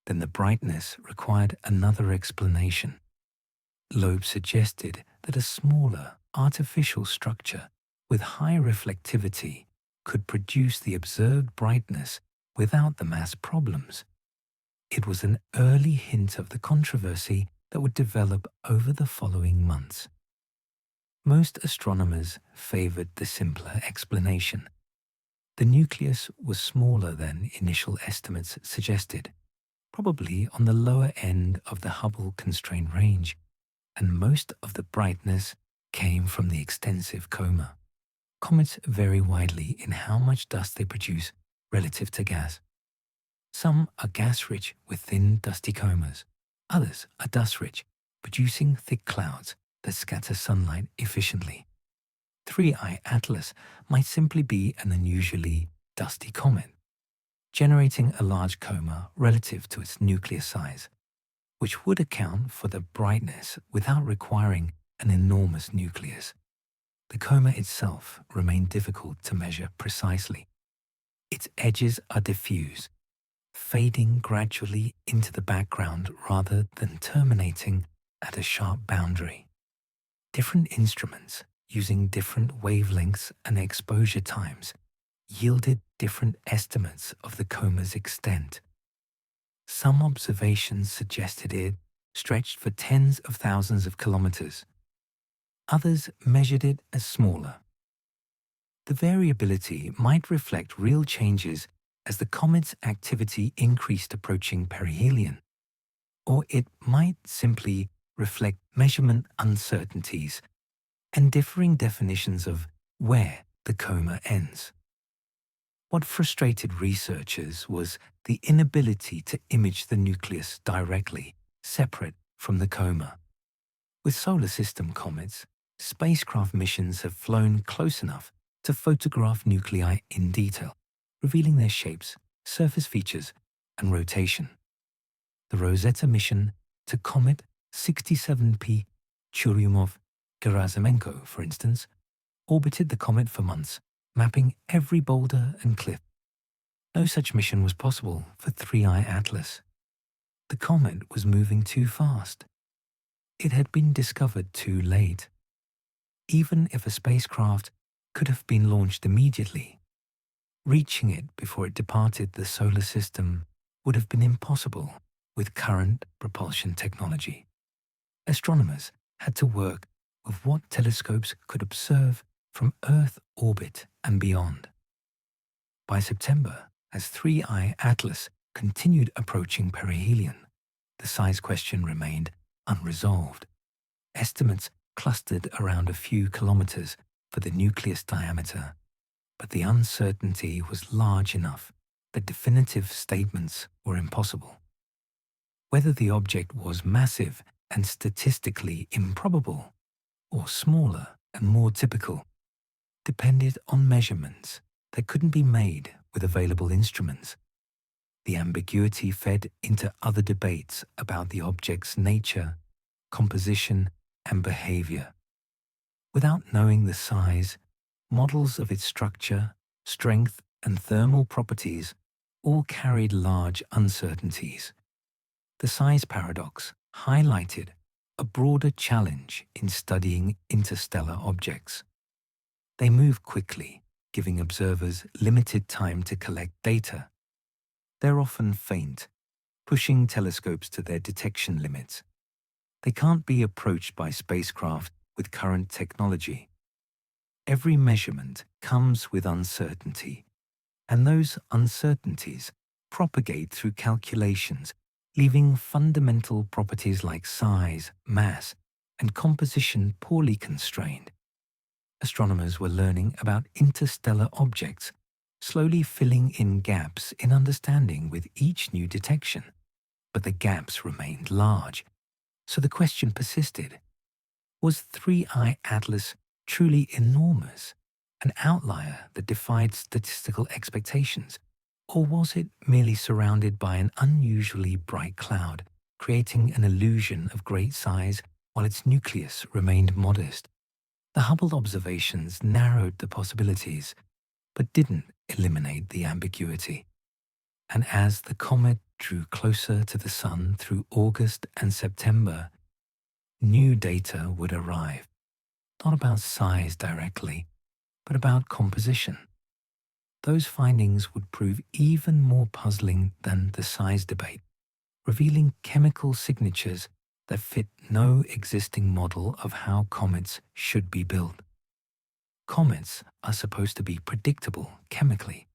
S1: then the brightness required another explanation. Loeb suggested that a smaller, artificial structure with high reflectivity could produce the observed brightness without the mass problems. It was an early hint of the controversy that would develop over the following months. Most astronomers favored the simpler explanation. The nucleus was smaller than initial estimates suggested, probably on the lower end of the Hubble constraint range, and most of the brightness came from the extensive coma. Comets vary widely in how much dust they produce relative to gas. Some are gas-rich with thin, dusty comas. Others are dust-rich, producing thick clouds that scatter sunlight efficiently. 3I Atlas might simply be an unusually dusty comet, generating a large coma relative to its nucleus size, which would account for the brightness without requiring an enormous nucleus. The coma itself remained difficult to measure precisely. Its edges are diffuse, fading gradually into the background rather than terminating at a sharp boundary. Different instruments, using different wavelengths and exposure times, yielded different estimates of the coma's extent. Some observations suggested it stretched for tens of thousands of kilometers. Others measured it as smaller. The variability might reflect real changes as the comet's activity increased approaching perihelion, or it might simply reflect measurement uncertainties and differing definitions of where the coma ends. What frustrated researchers was the inability to image the nucleus directly, separate from the coma. With solar system comets, spacecraft missions have flown close enough to photograph nuclei in detail, revealing their shapes, surface features, and rotation. The Rosetta mission to Comet 67P Churyumov-Gerasimenko, for instance, orbited the comet for months, mapping every boulder and cliff. No such mission was possible for 3I Atlas. The comet was moving too fast. It had been discovered too late. Even if a spacecraft could have been launched immediately, reaching it before it departed the solar system would have been impossible with current propulsion technology. Astronomers had to work with what telescopes could observe from Earth orbit and beyond. By September, as 3I Atlas continued approaching perihelion, the size question remained unresolved. Estimates clustered around a few kilometers for the nucleus diameter, but the uncertainty was large enough that definitive statements were impossible. Whether the object was massive and statistically improbable, or smaller and more typical, depended on measurements that couldn't be made with available instruments. The ambiguity fed into other debates about the object's nature, composition, and behavior. Without knowing the size, models of its structure, strength, and thermal properties all carried large uncertainties. The size paradox highlighted a broader challenge in studying interstellar objects. They move quickly, giving observers limited time to collect data. They're often faint, pushing telescopes to their detection limits. They can't be approached by spacecraft with current technology. Every measurement comes with uncertainty, and those uncertainties propagate through calculations, leaving fundamental properties like size, mass, and composition poorly constrained. Astronomers were learning about interstellar objects, slowly filling in gaps in understanding with each new detection. But the gaps remained large, so the question persisted. Was 3I Atlas truly enormous, an outlier that defied statistical expectations? Or was it merely surrounded by an unusually bright cloud, creating an illusion of great size while its nucleus remained modest? The Hubble observations narrowed the possibilities, but didn't eliminate the ambiguity. And as the comet drew closer to the Sun through August and September, new data would arrive, not about size directly, but about composition. Those findings would prove even more puzzling than the size debate, revealing chemical signatures that fit no existing model of how comets should be built. Comets are supposed to be predictable chemically.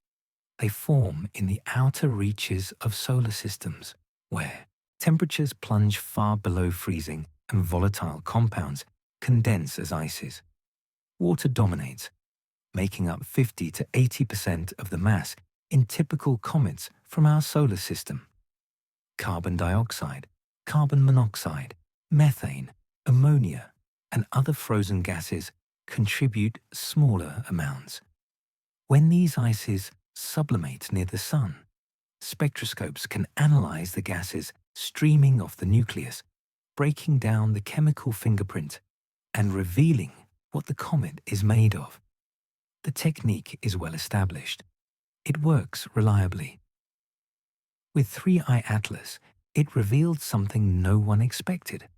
S1: They form in the outer reaches of solar systems, where temperatures plunge far below freezing and volatile compounds condense as ices. Water dominates, making up 50 to 80% of the mass in typical comets from our solar system. Carbon dioxide, carbon monoxide, methane, ammonia, and other frozen gases contribute smaller amounts. When these ices sublimate near the Sun, spectroscopes can analyze the gases streaming off the nucleus, breaking down the chemical fingerprint and revealing what the comet is made of. The technique is well established. It works reliably. With 3I Atlas, it revealed something no one expected.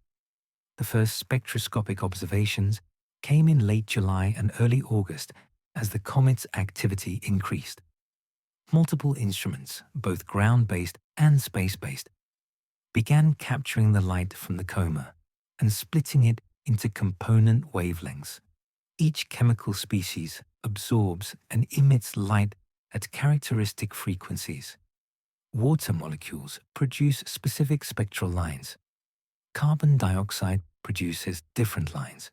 S1: The first spectroscopic observations came in late July and early August as the comet's activity increased. Multiple instruments, both ground-based and space-based, began capturing the light from the coma and splitting it into component wavelengths. Each chemical species absorbs and emits light at characteristic frequencies. Water molecules produce specific spectral lines. Carbon dioxide produces different lines.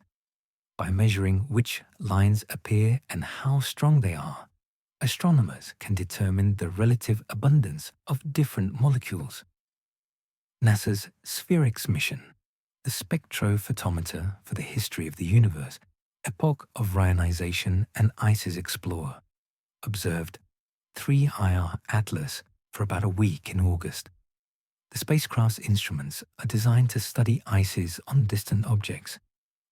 S1: By measuring which lines appear and how strong they are, astronomers can determine the relative abundance of different molecules. NASA's SPHERICS mission, the spectrophotometer for the history of the universe, epoch of ionization and ICES Explorer, observed 3IR Atlas for about a week in August. The spacecraft's instruments are designed to study ICES on distant objects,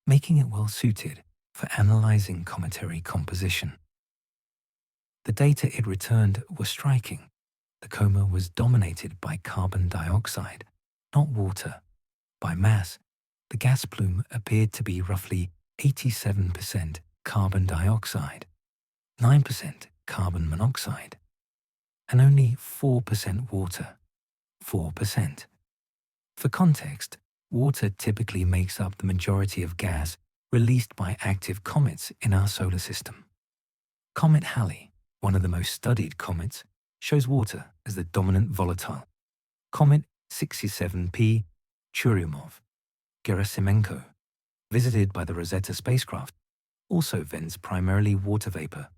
S1: making it well suited for analyzing cometary composition. The data it returned was striking. The coma was dominated by carbon dioxide, not water. By mass, the gas plume appeared to be roughly 87% carbon dioxide, 9% carbon monoxide, and only 4% water, 4%. For context, water typically makes up the majority of gas released by active comets in our solar system. Comet Halley, one of the most studied comets, shows water as the dominant volatile. Comet 67P Churyumov-Gerasimenko, visited by the Rosetta spacecraft, also vents primarily water vapor.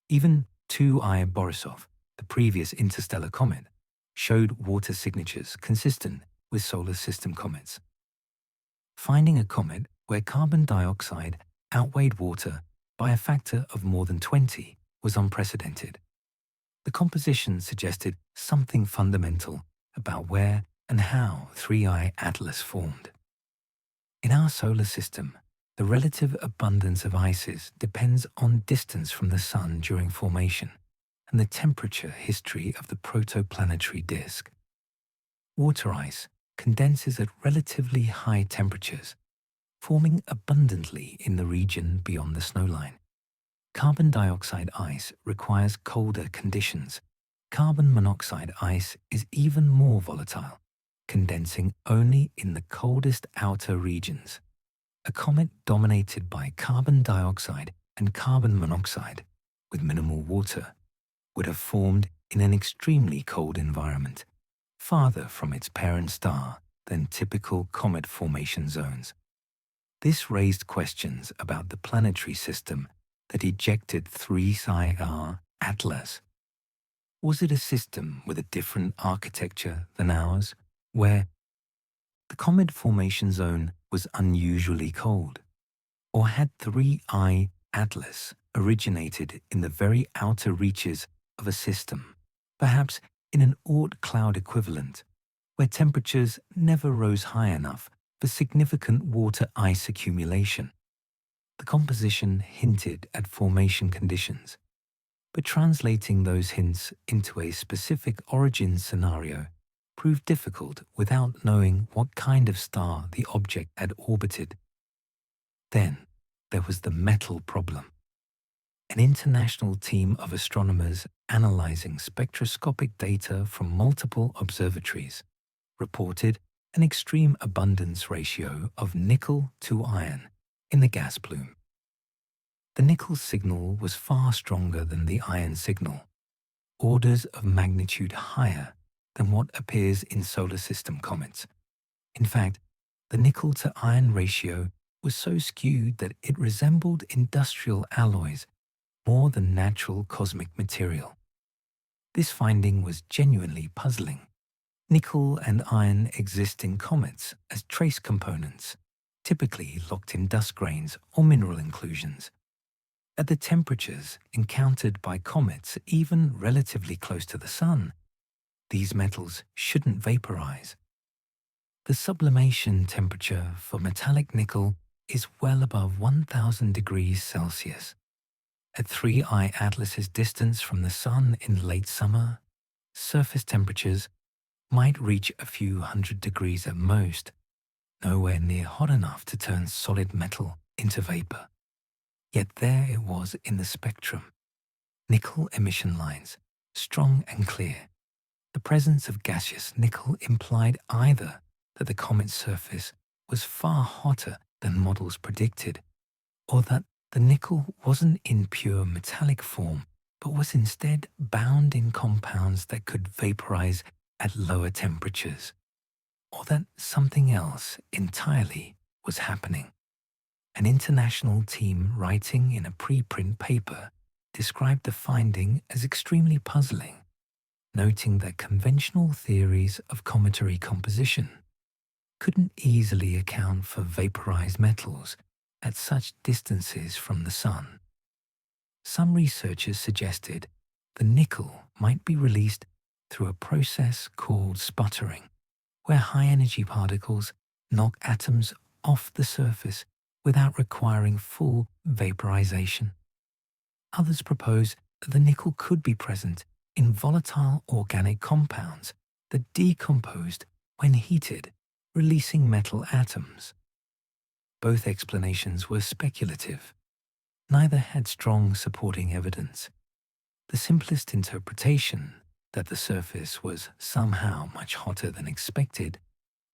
S1: Even 2I Borisov, the previous interstellar comet, showed water signatures consistent with solar system comets. Finding a comet where carbon dioxide outweighed water by a factor of more than 20 was unprecedented. The composition suggested something fundamental about where and how 3I Atlas formed. In our solar system, the relative abundance of ices depends on distance from the Sun during formation and the temperature history of the protoplanetary disk. Water ice condenses at relatively high temperatures, forming abundantly in the region beyond the snowline. Carbon dioxide ice requires colder conditions. Carbon monoxide ice is even more volatile, condensing only in the coldest outer regions. A comet dominated by carbon dioxide and carbon monoxide, with minimal water, would have formed in an extremely cold environment, farther from its parent star than typical comet formation zones. This raised questions about the planetary system that ejected 3IR Atlas. Was it a system with a different architecture than ours, where the comet formation zone was unusually cold? Or had 3I Atlas originated in the very outer reaches of a system, perhaps in an Oort cloud equivalent, where temperatures never rose high enough for significant water ice accumulation. The composition hinted at formation conditions, but translating those hints into a specific origin scenario proved difficult without knowing what kind of star the object had orbited. Then there was the metal problem. An international team of astronomers analyzing spectroscopic data from multiple observatories reported an extreme abundance ratio of nickel to iron in the gas plume. The nickel signal was far stronger than the iron signal, orders of magnitude higher than what appears in solar system comets. In fact, the nickel to iron ratio was so skewed that it resembled industrial alloys more than natural cosmic material. This finding was genuinely puzzling. Nickel and iron exist in comets as trace components, typically locked in dust grains or mineral inclusions. At the temperatures encountered by comets even relatively close to the Sun, these metals shouldn't vaporize. The sublimation temperature for metallic nickel is well above 1000 degrees Celsius. At 3I Atlas's distance from the Sun in late summer, surface temperatures might reach a few hundred degrees at most, nowhere near hot enough to turn solid metal into vapor. Yet there it was in the spectrum. Nickel emission lines, strong and clear. The presence of gaseous nickel implied either that the comet's surface was far hotter than models predicted, or that the nickel wasn't in pure metallic form, but was instead bound in compounds that could vaporize at lower temperatures, or that something else entirely was happening. An international team writing in a preprint paper described the finding as extremely puzzling, noting that conventional theories of cometary composition couldn't easily account for vaporized metals at such distances from the Sun. Some researchers suggested the nickel might be released through a process called sputtering, where high-energy particles knock atoms off the surface without requiring full vaporization. Others propose that the nickel could be present in volatile organic compounds that decomposed when heated, releasing metal atoms. Both explanations were speculative. Neither had strong supporting evidence. The simplest interpretation, that the surface was somehow much hotter than expected,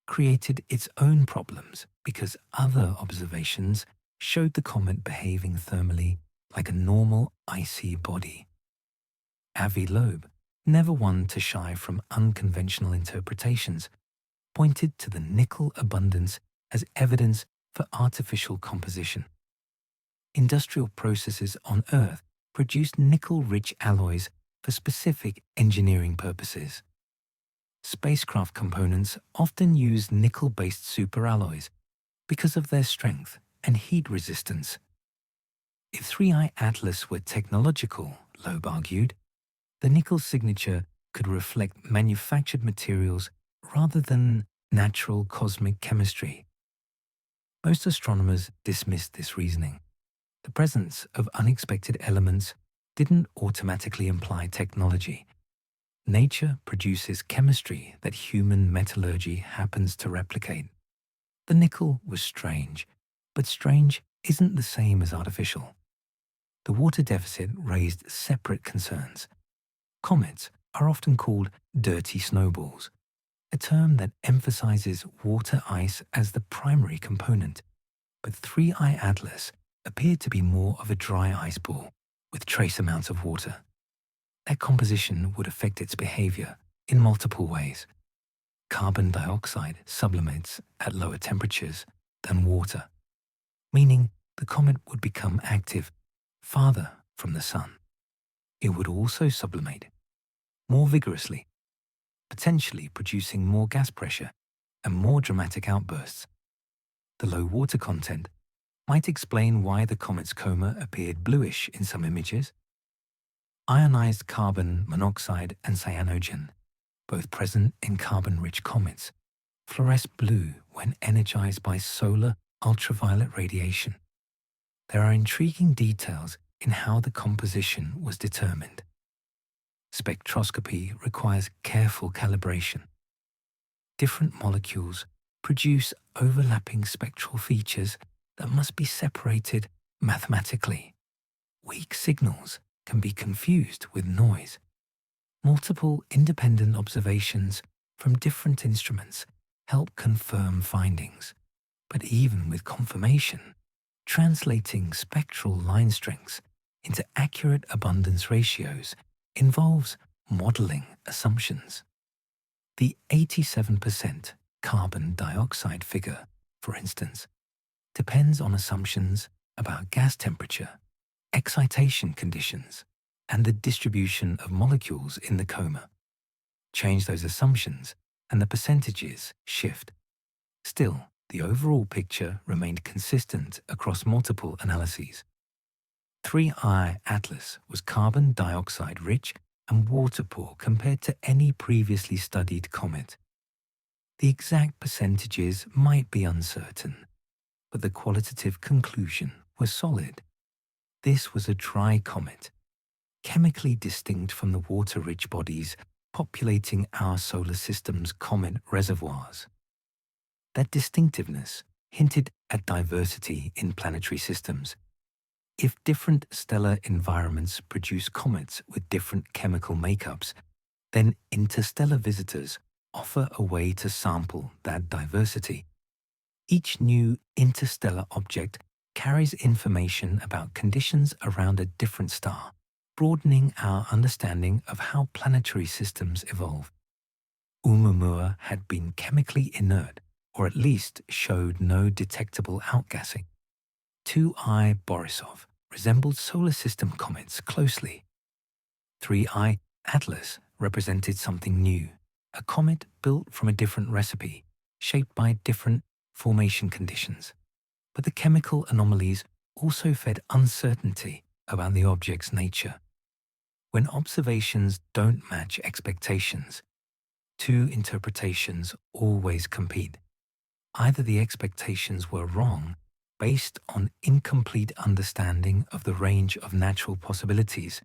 S1: created its own problems because other observations showed the comet behaving thermally like a normal icy body. Avi Loeb, never one to shy from unconventional interpretations, pointed to the nickel abundance as evidence for artificial composition. Industrial processes on Earth produced nickel-rich alloys for specific engineering purposes. Spacecraft components often use nickel-based superalloys because of their strength and heat resistance. If 3I Atlas were technological, Loeb argued, the nickel signature could reflect manufactured materials rather than natural cosmic chemistry. Most astronomers dismissed this reasoning. The presence of unexpected elements didn't automatically imply technology. Nature produces chemistry that human metallurgy happens to replicate. The nickel was strange, but strange isn't the same as artificial. The water deficit raised separate concerns. Comets are often called dirty snowballs, a term that emphasizes water ice as the primary component, but 3I Atlas appeared to be more of a dry ice ball with trace amounts of water. That composition would affect its behavior in multiple ways. Carbon dioxide sublimates at lower temperatures than water, meaning the comet would become active farther from the Sun. It would also sublimate more vigorously, potentially producing more gas pressure and more dramatic outbursts. The low water content might explain why the comet's coma appeared bluish in some images. Ionized carbon monoxide and cyanogen, both present in carbon-rich comets, fluoresce blue when energized by solar ultraviolet radiation. There are intriguing details in how the composition was determined. Spectroscopy requires careful calibration. Different molecules produce overlapping spectral features that must be separated mathematically. Weak signals can be confused with noise. Multiple independent observations from different instruments help confirm findings. But even with confirmation, translating spectral line strengths into accurate abundance ratios involves modeling assumptions. The 87% carbon dioxide figure, for instance, depends on assumptions about gas temperature, excitation conditions, and the distribution of molecules in the coma. Change those assumptions and the percentages shift. Still, the overall picture remained consistent across multiple analyses. 3I Atlas was carbon dioxide rich and water poor compared to any previously studied comet. The exact percentages might be uncertain, but the qualitative conclusion was solid. This was a dry comet, chemically distinct from the water-rich bodies populating our solar system's comet reservoirs. That distinctiveness hinted at diversity in planetary systems. If different stellar environments produce comets with different chemical makeups, then interstellar visitors offer a way to sample that diversity. Each new interstellar object carries information about conditions around a different star, broadening our understanding of how planetary systems evolve. Oumuamua had been chemically inert, or at least showed no detectable outgassing. 2I Borisov resembled solar system comets closely. 3I Atlas represented something new, a comet built from a different recipe, shaped by different formation conditions. But the chemical anomalies also fed uncertainty about the object's nature. When observations don't match expectations, two interpretations always compete. Either the expectations were wrong, based on incomplete understanding of the range of natural possibilities,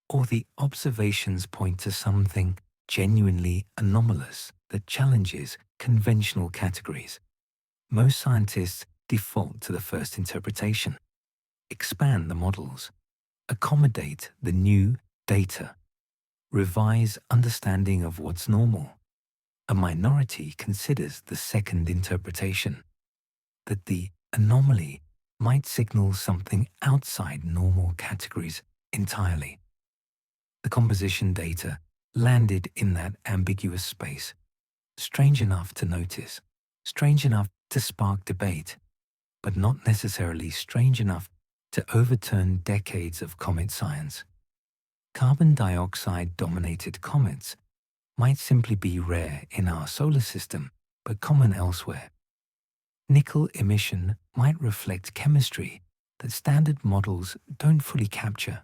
S1: or the observations point to something genuinely anomalous that challenges conventional categories. Most scientists default to the first interpretation, expand the models, accommodate the new data, revise understanding of what's normal. A minority considers the second interpretation, that the anomaly might signal something outside normal categories entirely. The composition data landed in that ambiguous space, strange enough to notice, strange enough to spark debate, but not necessarily strange enough to overturn decades of comet science. Carbon dioxide-dominated comets might simply be rare in our solar system, but common elsewhere. Nickel emission might reflect chemistry that standard models don't fully capture.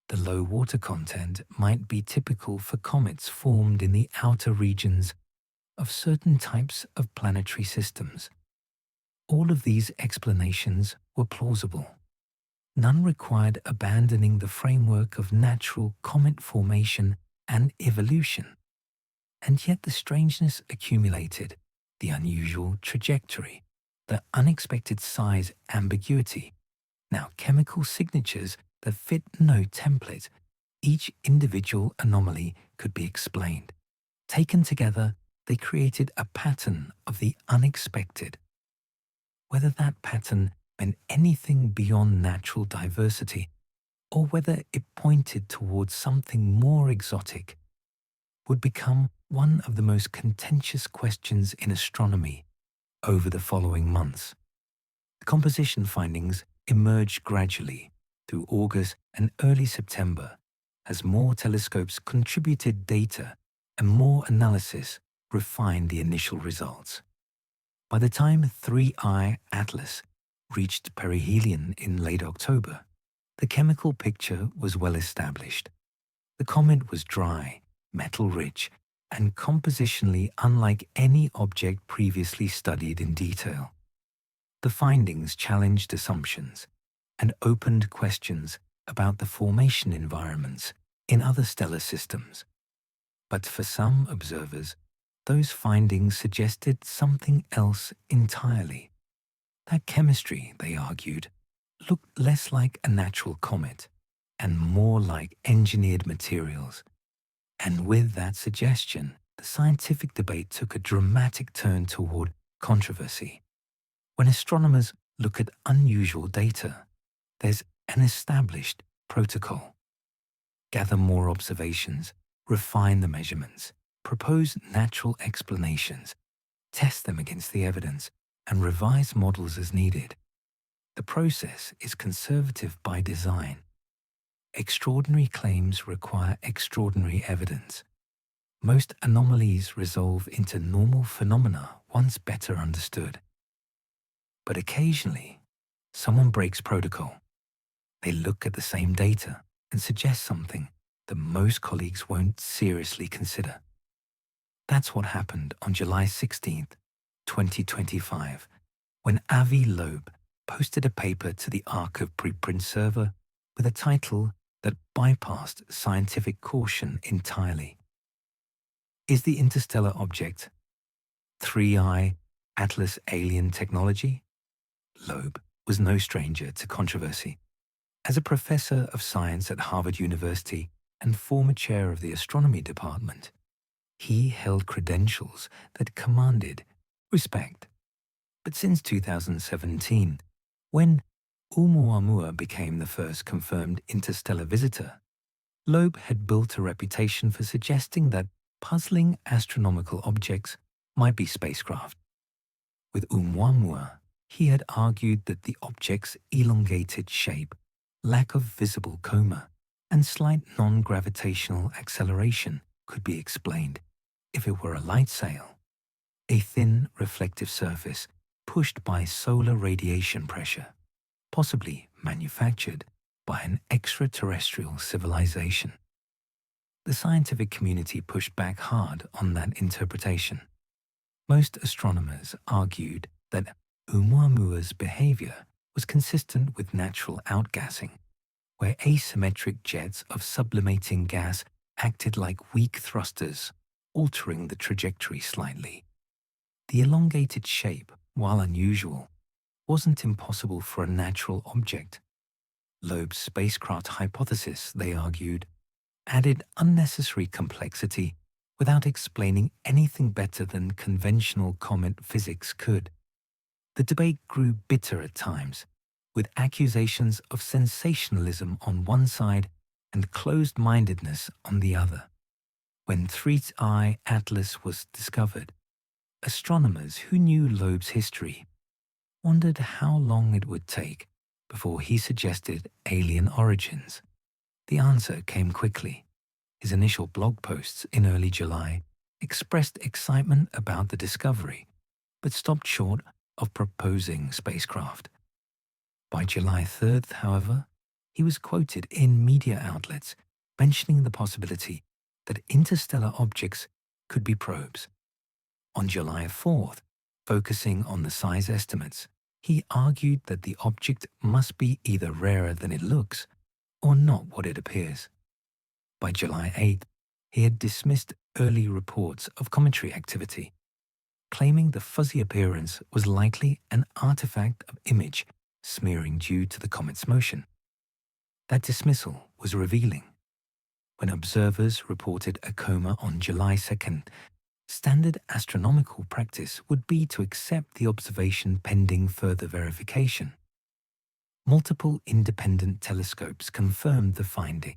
S1: The low water content might be typical for comets formed in the outer regions of certain types of planetary systems. All of these explanations were plausible. None required abandoning the framework of natural comet formation and evolution. And yet the strangeness accumulated, the unusual trajectory, the unexpected size ambiguity, now chemical signatures that fit no template. Each individual anomaly could be explained. Taken together, they created a pattern of the unexpected. Whether that pattern meant anything beyond natural diversity, or whether it pointed towards something more exotic, would become one of the most contentious questions in astronomy over the following months. The composition findings emerged gradually through August and early September as more telescopes contributed data and more analysis refined the initial results. By the time 3I Atlas reached perihelion in late October, the chemical picture was well established. The comet was dry, metal-rich, and compositionally unlike any object previously studied in detail. The findings challenged assumptions and opened questions about the formation environments in other stellar systems. But for some observers, those findings suggested something else entirely. That chemistry, they argued, looked less like a natural comet and more like engineered materials. And with that suggestion, the scientific debate took a dramatic turn toward controversy. When astronomers look at unusual data, there's an established protocol. Gather more observations, refine the measurements, propose natural explanations, test them against the evidence, and revise models as needed. The process is conservative by design. Extraordinary claims require extraordinary evidence. Most anomalies resolve into normal phenomena once better understood. But occasionally, someone breaks protocol. They look at the same data and suggest something that most colleagues won't seriously consider. That's what happened on July 16, 2025, when Avi Loeb posted a paper to the arXiv preprint server with a title that bypassed scientific caution entirely. Is the interstellar object 3I Atlas alien technology? Loeb was no stranger to controversy. As a professor of science at Harvard University and former chair of the astronomy department, he held credentials that commanded respect. But since 2017, when Oumuamua became the first confirmed interstellar visitor, Loeb had built a reputation for suggesting that puzzling astronomical objects might be spacecraft. With Oumuamua, he had argued that the object's elongated shape, lack of visible coma, and slight non-gravitational acceleration could be explained if it were a light sail, a thin reflective surface pushed by solar radiation pressure, possibly manufactured by an extraterrestrial civilization. The scientific community pushed back hard on that interpretation. Most astronomers argued that Oumuamua's behavior was consistent with natural outgassing, where asymmetric jets of sublimating gas acted like weak thrusters, altering the trajectory slightly. The elongated shape, while unusual, wasn't impossible for a natural object. Loeb's spacecraft hypothesis, they argued, added unnecessary complexity without explaining anything better than conventional comet physics could. The debate grew bitter at times, with accusations of sensationalism on one side and closed-mindedness on the other. When 3I Atlas was discovered, astronomers who knew Loeb's history wondered how long it would take before he suggested alien origins. The answer came quickly. His initial blog posts in early July expressed excitement about the discovery, but stopped short of proposing spacecraft. By July 3rd, however, he was quoted in media outlets mentioning the possibility that interstellar objects could be probes. On July 4th, focusing on the size estimates, he argued that the object must be either rarer than it looks or not what it appears. By July 8th, he had dismissed early reports of cometary activity, claiming the fuzzy appearance was likely an artifact of image smearing due to the comet's motion. That dismissal was revealing. When observers reported a coma on July 2nd, standard astronomical practice would be to accept the observation pending further verification. Multiple independent telescopes confirmed the finding,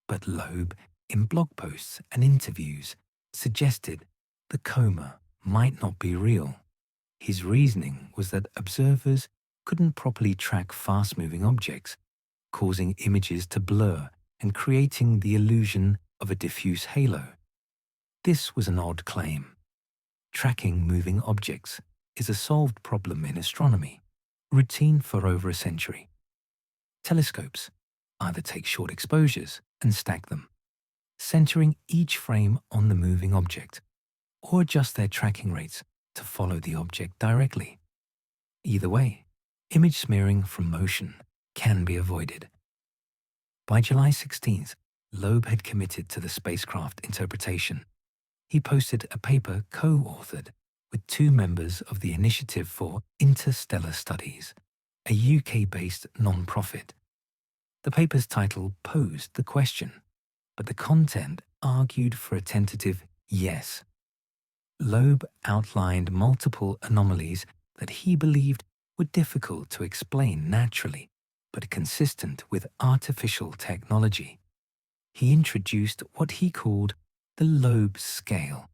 S1: but Loeb, in blog posts and interviews, suggested the coma might not be real. His reasoning was that observers couldn't properly track fast-moving objects, causing images to blur and creating the illusion of a diffuse halo. This was an odd claim. Tracking moving objects is a solved problem in astronomy. routine for over a century. Telescopes either take short exposures and stack them, centering each frame on the moving object, or adjust their tracking rates to follow the object directly. Either way, image smearing from motion can be avoided. By July 16th, Loeb had committed to the spacecraft interpretation. He posted a paper co-authored with two members of the Initiative for Interstellar Studies, a UK-based non-profit. The paper's title posed the question, but the content argued for a tentative yes. Loeb outlined multiple anomalies that he believed were difficult to explain naturally, but consistent with artificial technology. He introduced what he called the Loeb scale,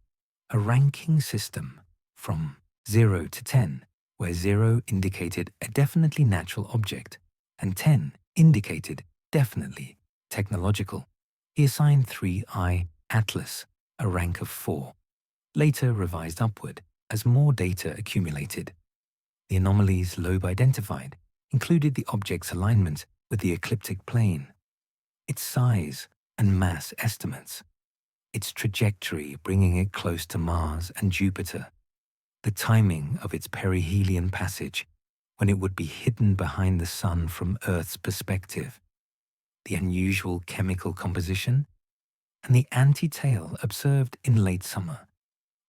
S1: a ranking system from 0 to 10, where 0 indicated a definitely natural object and 10 indicated definitely technological. He assigned 3I Atlas a rank of 4, later revised upward as more data accumulated. The anomalies Loeb identified included the object's alignment with the ecliptic plane, its size and mass estimates, its trajectory bringing it close to Mars and Jupiter, the timing of its perihelion passage when it would be hidden behind the Sun from Earth's perspective, the unusual chemical composition, and the anti-tail observed in late summer.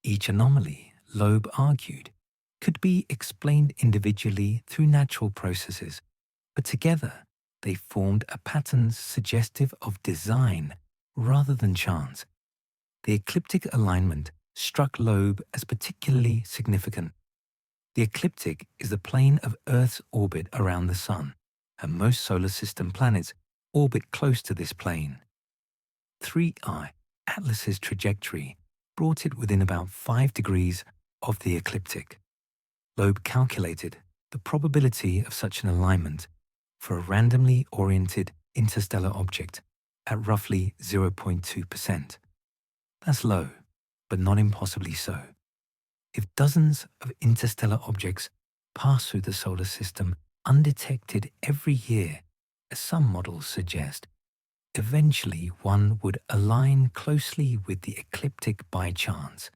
S1: Each anomaly, Loeb argued, could be explained individually through natural processes, but together they formed a pattern suggestive of design rather than chance. The ecliptic alignment struck Loeb as particularly significant. The ecliptic is the plane of Earth's orbit around the Sun, and most solar system planets orbit close to this plane. 3I Atlas's trajectory brought it within about 5 degrees of the ecliptic. Loeb calculated the probability of such an alignment for a randomly oriented interstellar object at roughly 0.2%. That's low, but not impossibly so. If dozens of interstellar objects pass through the solar system undetected every year, as some models suggest, eventually one would align closely with the ecliptic by chance.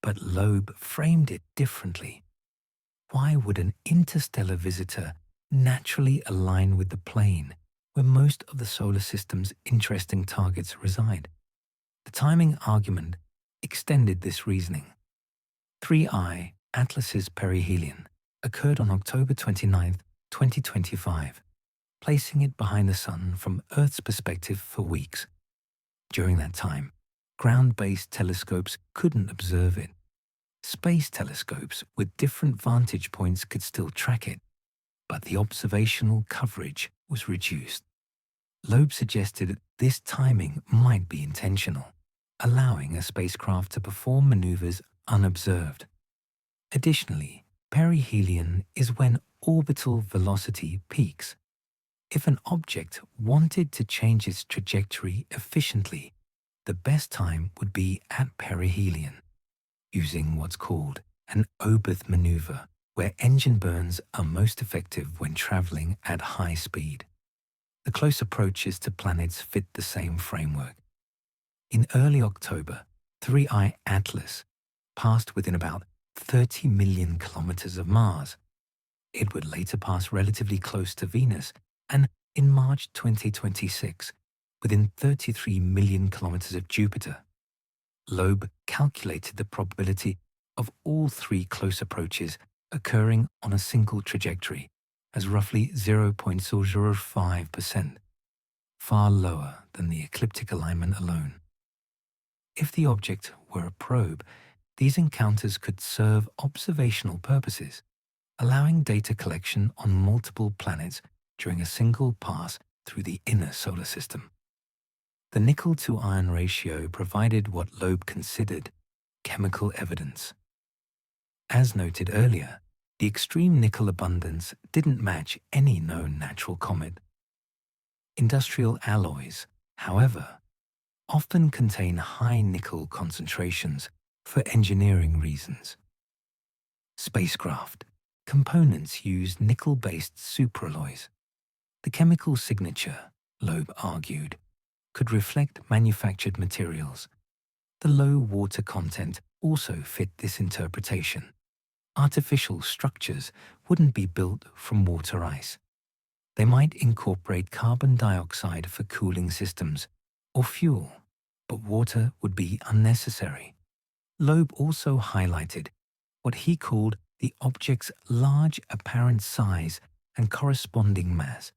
S1: But Loeb framed it differently. Why would an interstellar visitor naturally align with the plane where most of the solar system's interesting targets reside? The timing argument extended this reasoning. 3I Atlas's perihelion occurred on October 29, 2025, placing it behind the Sun from Earth's perspective for weeks. During that time, ground-based telescopes couldn't observe it. Space telescopes with different vantage points could still track it, but the observational coverage was reduced. Loeb suggested that this timing might be intentional, allowing a spacecraft to perform maneuvers unobserved. Additionally, perihelion is when orbital velocity peaks. If an object wanted to change its trajectory efficiently, the best time would be at perihelion, using what's called an Oberth maneuver, where engine burns are most effective when traveling at high speed. The close approaches to planets fit the same framework. In early October, 3I Atlas passed within about 30 million kilometers of Mars. It would later pass relatively close to Venus, and in March 2026, within 33 million kilometers of Jupiter. Loeb calculated the probability of all three close approaches occurring on a single trajectory as roughly 0.005%, far lower than the ecliptic alignment alone. If the object were a probe, these encounters could serve observational purposes, allowing data collection on multiple planets during a single pass through the inner solar system. The nickel-to-iron ratio provided what Loeb considered chemical evidence. As noted earlier, the extreme nickel abundance didn't match any known natural comet. Industrial alloys, however, often contain high nickel concentrations for engineering reasons. Spacecraft Components used nickel-based superalloys. The chemical signature, Loeb argued, could reflect manufactured materials. The low water content also fit this interpretation. Artificial structures wouldn't be built from water ice. They might incorporate carbon dioxide for cooling systems or fuel, but water would be unnecessary. Loeb also highlighted what he called the object's large apparent size and corresponding mass.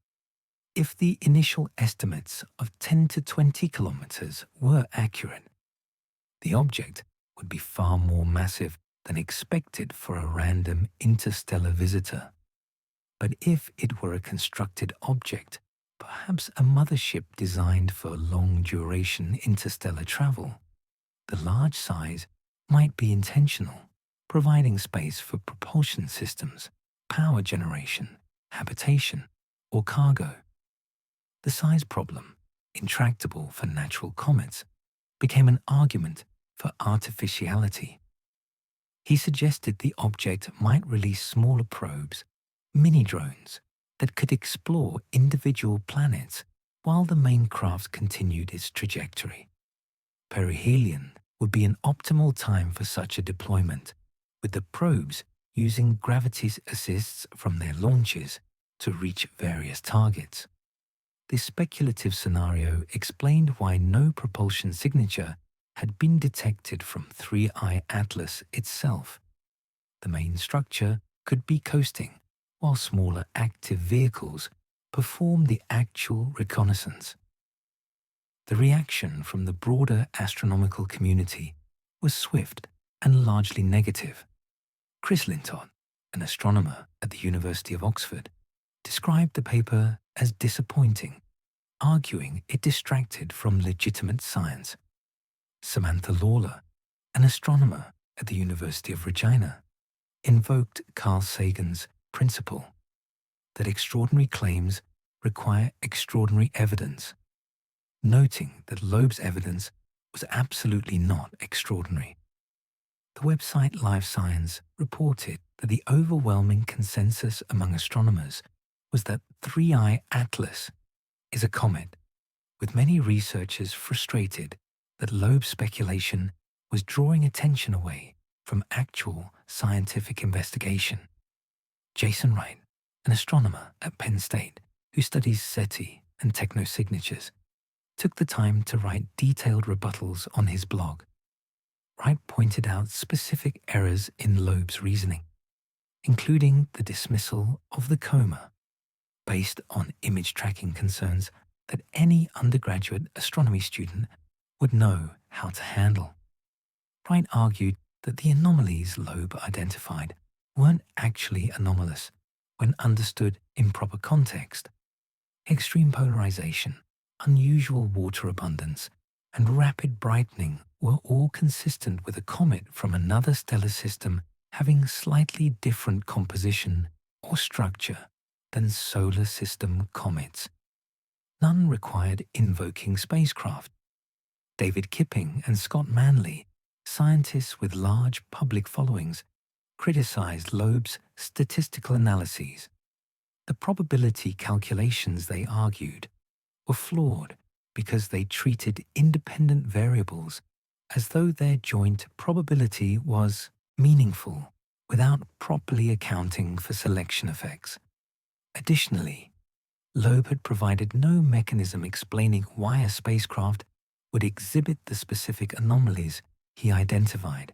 S1: If the initial estimates of 10 to 20 kilometers were accurate, the object would be far more massive than expected for a random interstellar visitor. But if it were a constructed object, perhaps a mothership designed for long-duration interstellar travel, the large size might be intentional, providing space for propulsion systems, power generation, habitation, or cargo. The size problem, intractable for natural comets, became an argument for artificiality. He suggested the object might release smaller probes, mini-drones, that could explore individual planets while the main craft continued its trajectory. Perihelion would be an optimal time for such a deployment, with the probes using gravity's assists from their launches to reach various targets. This speculative scenario explained why no propulsion signature had been detected from 3I Atlas itself. The main structure could be coasting, while smaller active vehicles performed the actual reconnaissance. The reaction from the broader astronomical community was swift and largely negative. Chris Lintott, an astronomer at the University of Oxford, described the paper as disappointing, arguing it distracted from legitimate science. Samantha Lawler, an astronomer at the University of Regina, invoked Carl Sagan's principle that extraordinary claims require extraordinary evidence, noting that Loeb's evidence was absolutely not extraordinary. The website Live Science reported that the overwhelming consensus among astronomers was that 3I Atlas is a comet, with many researchers frustrated that Loeb's speculation was drawing attention away from actual scientific investigation. Jason Wright, an astronomer at Penn State who studies SETI and technosignatures, took the time to write detailed rebuttals on his blog. Wright pointed out specific errors in Loeb's reasoning, including the dismissal of the coma based on image tracking concerns that any undergraduate astronomy student would know how to handle. Wright argued that the anomalies Loeb identified weren't actually anomalous when understood in proper context. Extreme polarization, unusual water abundance, and rapid brightening were all consistent with a comet from another stellar system having slightly different composition or structure than solar system comets. None required invoking spacecraft. David Kipping and Scott Manley, scientists with large public followings, criticized Loeb's statistical analyses. The probability calculations, they argued, were flawed because they treated independent variables as though their joint probability was meaningful without properly accounting for selection effects. Additionally, Loeb had provided no mechanism explaining why a spacecraft would exhibit the specific anomalies he identified.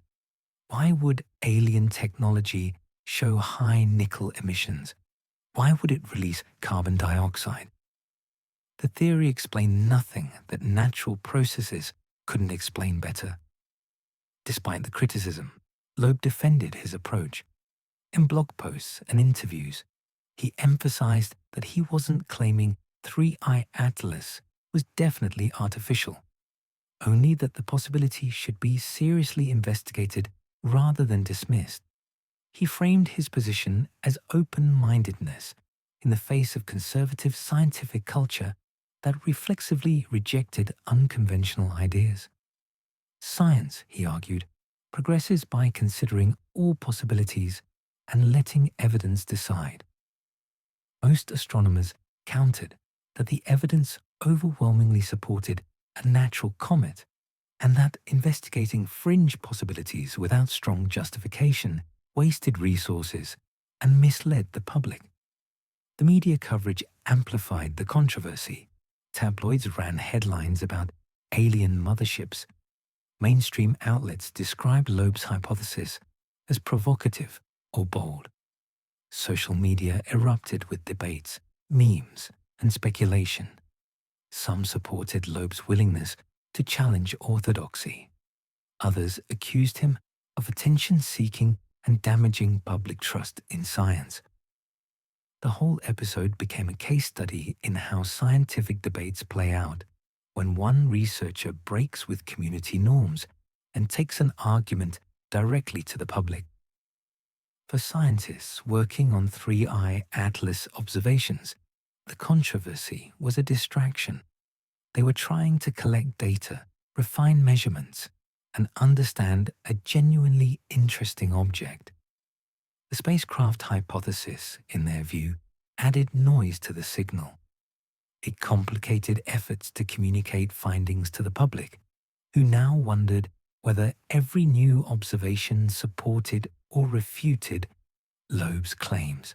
S1: Why would alien technology show high nickel emissions? Why would it release carbon dioxide? The theory explained nothing that natural processes couldn't explain better. Despite the criticism, Loeb defended his approach. In blog posts and interviews, he emphasized that he wasn't claiming 3I Atlas was definitely artificial, only that the possibility should be seriously investigated rather than dismissed. He framed his position as open-mindedness in the face of conservative scientific culture that reflexively rejected unconventional ideas. Science, he argued, progresses by considering all possibilities and letting evidence decide. Most astronomers countered that the evidence overwhelmingly supported a natural comet, and that investigating fringe possibilities without strong justification wasted resources and misled the public. The media coverage amplified the controversy. Tabloids ran headlines about alien motherships. Mainstream outlets described Loeb's hypothesis as provocative or bold. Social media erupted with debates, memes, and speculation. Some supported Loeb's willingness to challenge orthodoxy. Others accused him of attention-seeking and damaging public trust in science. The whole episode became a case study in how scientific debates play out when one researcher breaks with community norms and takes an argument directly to the public. For scientists working on 3I Atlas observations, the controversy was a distraction. They were trying to collect data, refine measurements, and understand a genuinely interesting object. The spacecraft hypothesis, in their view, added noise to the signal. It complicated efforts to communicate findings to the public, who now wondered whether every new observation supported or refuted Loeb's claims.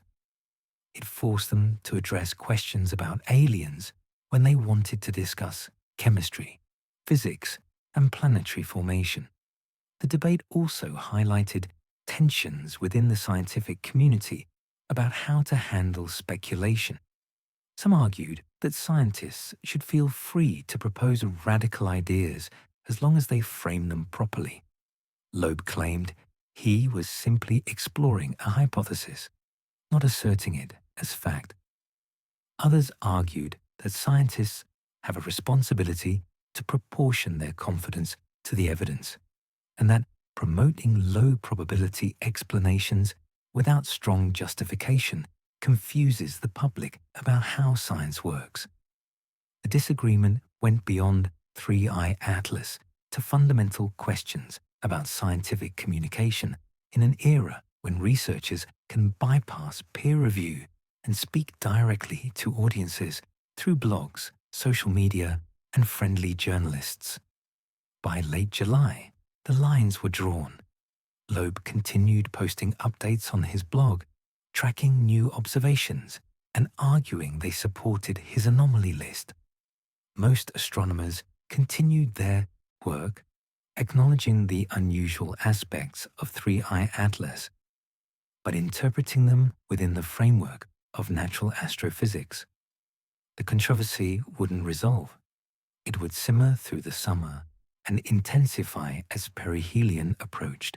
S1: It forced them to address questions about aliens when they wanted to discuss chemistry, physics, and planetary formation. The debate also highlighted tensions within the scientific community about how to handle speculation. Some argued that scientists should feel free to propose radical ideas as long as they frame them properly. Loeb claimed he was simply exploring a hypothesis, not asserting it as fact. Others argued that scientists have a responsibility to proportion their confidence to the evidence, and that promoting low probability explanations without strong justification confuses the public about how science works. The disagreement went beyond 3I Atlas to fundamental questions about scientific communication in an era when researchers can bypass peer review and speak directly to audiences through blogs, social media, and friendly journalists. By late July, the lines were drawn. Loeb continued posting updates on his blog, tracking new observations, and arguing they supported his anomaly list. Most astronomers continued their work, acknowledging the unusual aspects of 3I Atlas, but interpreting them within the framework of natural astrophysics. The controversy wouldn't resolve. It would simmer through the summer and intensify as perihelion approached,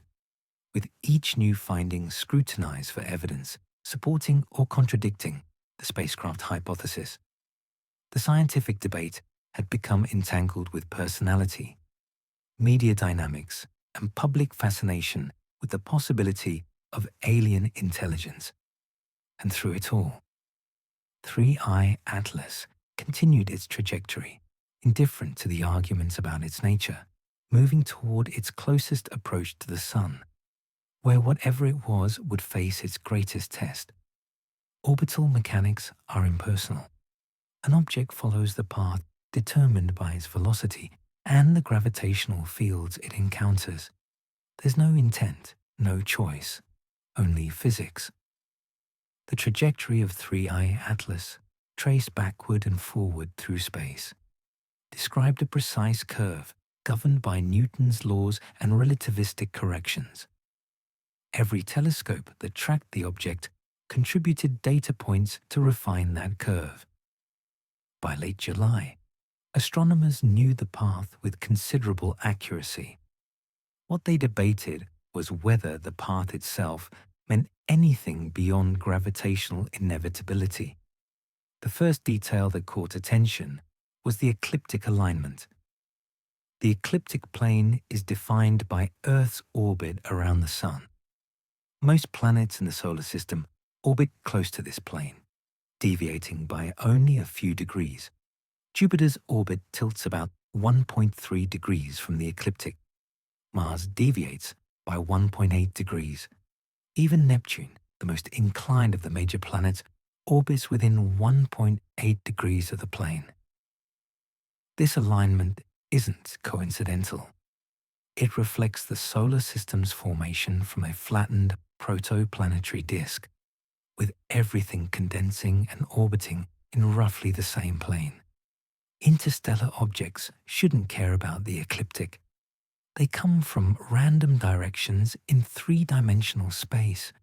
S1: with each new finding scrutinized for evidence supporting or contradicting the spacecraft hypothesis. The scientific debate had become entangled with personality, media dynamics, and public fascination with the possibility of alien intelligence. And through it all, 3I Atlas continued its trajectory, indifferent to the arguments about its nature, moving toward its closest approach to the Sun, where whatever it was would face its greatest test. Orbital mechanics are impersonal. An object follows the path determined by its velocity and the gravitational fields it encounters. There's no intent, no choice, only physics. The trajectory of 3I Atlas, traced backward and forward through space, described a precise curve governed by Newton's laws and relativistic corrections. Every telescope that tracked the object contributed data points to refine that curve. By late July, astronomers knew the path with considerable accuracy. What they debated was whether the path itself meant anything beyond gravitational inevitability. The first detail that caught attention was the ecliptic alignment. The ecliptic plane is defined by Earth's orbit around the Sun. Most planets in the solar system orbit close to this plane, deviating by only a few degrees. Jupiter's orbit tilts about 1.3 degrees from the ecliptic. Mars deviates by 1.8 degrees. Even Neptune, the most inclined of the major planets, orbits within 1.8 degrees of the plane. This alignment isn't coincidental. It reflects the solar system's formation from a flattened protoplanetary disk, with everything condensing and orbiting in roughly the same plane. Interstellar objects shouldn't care about the ecliptic. They come from random directions in three-dimensional space.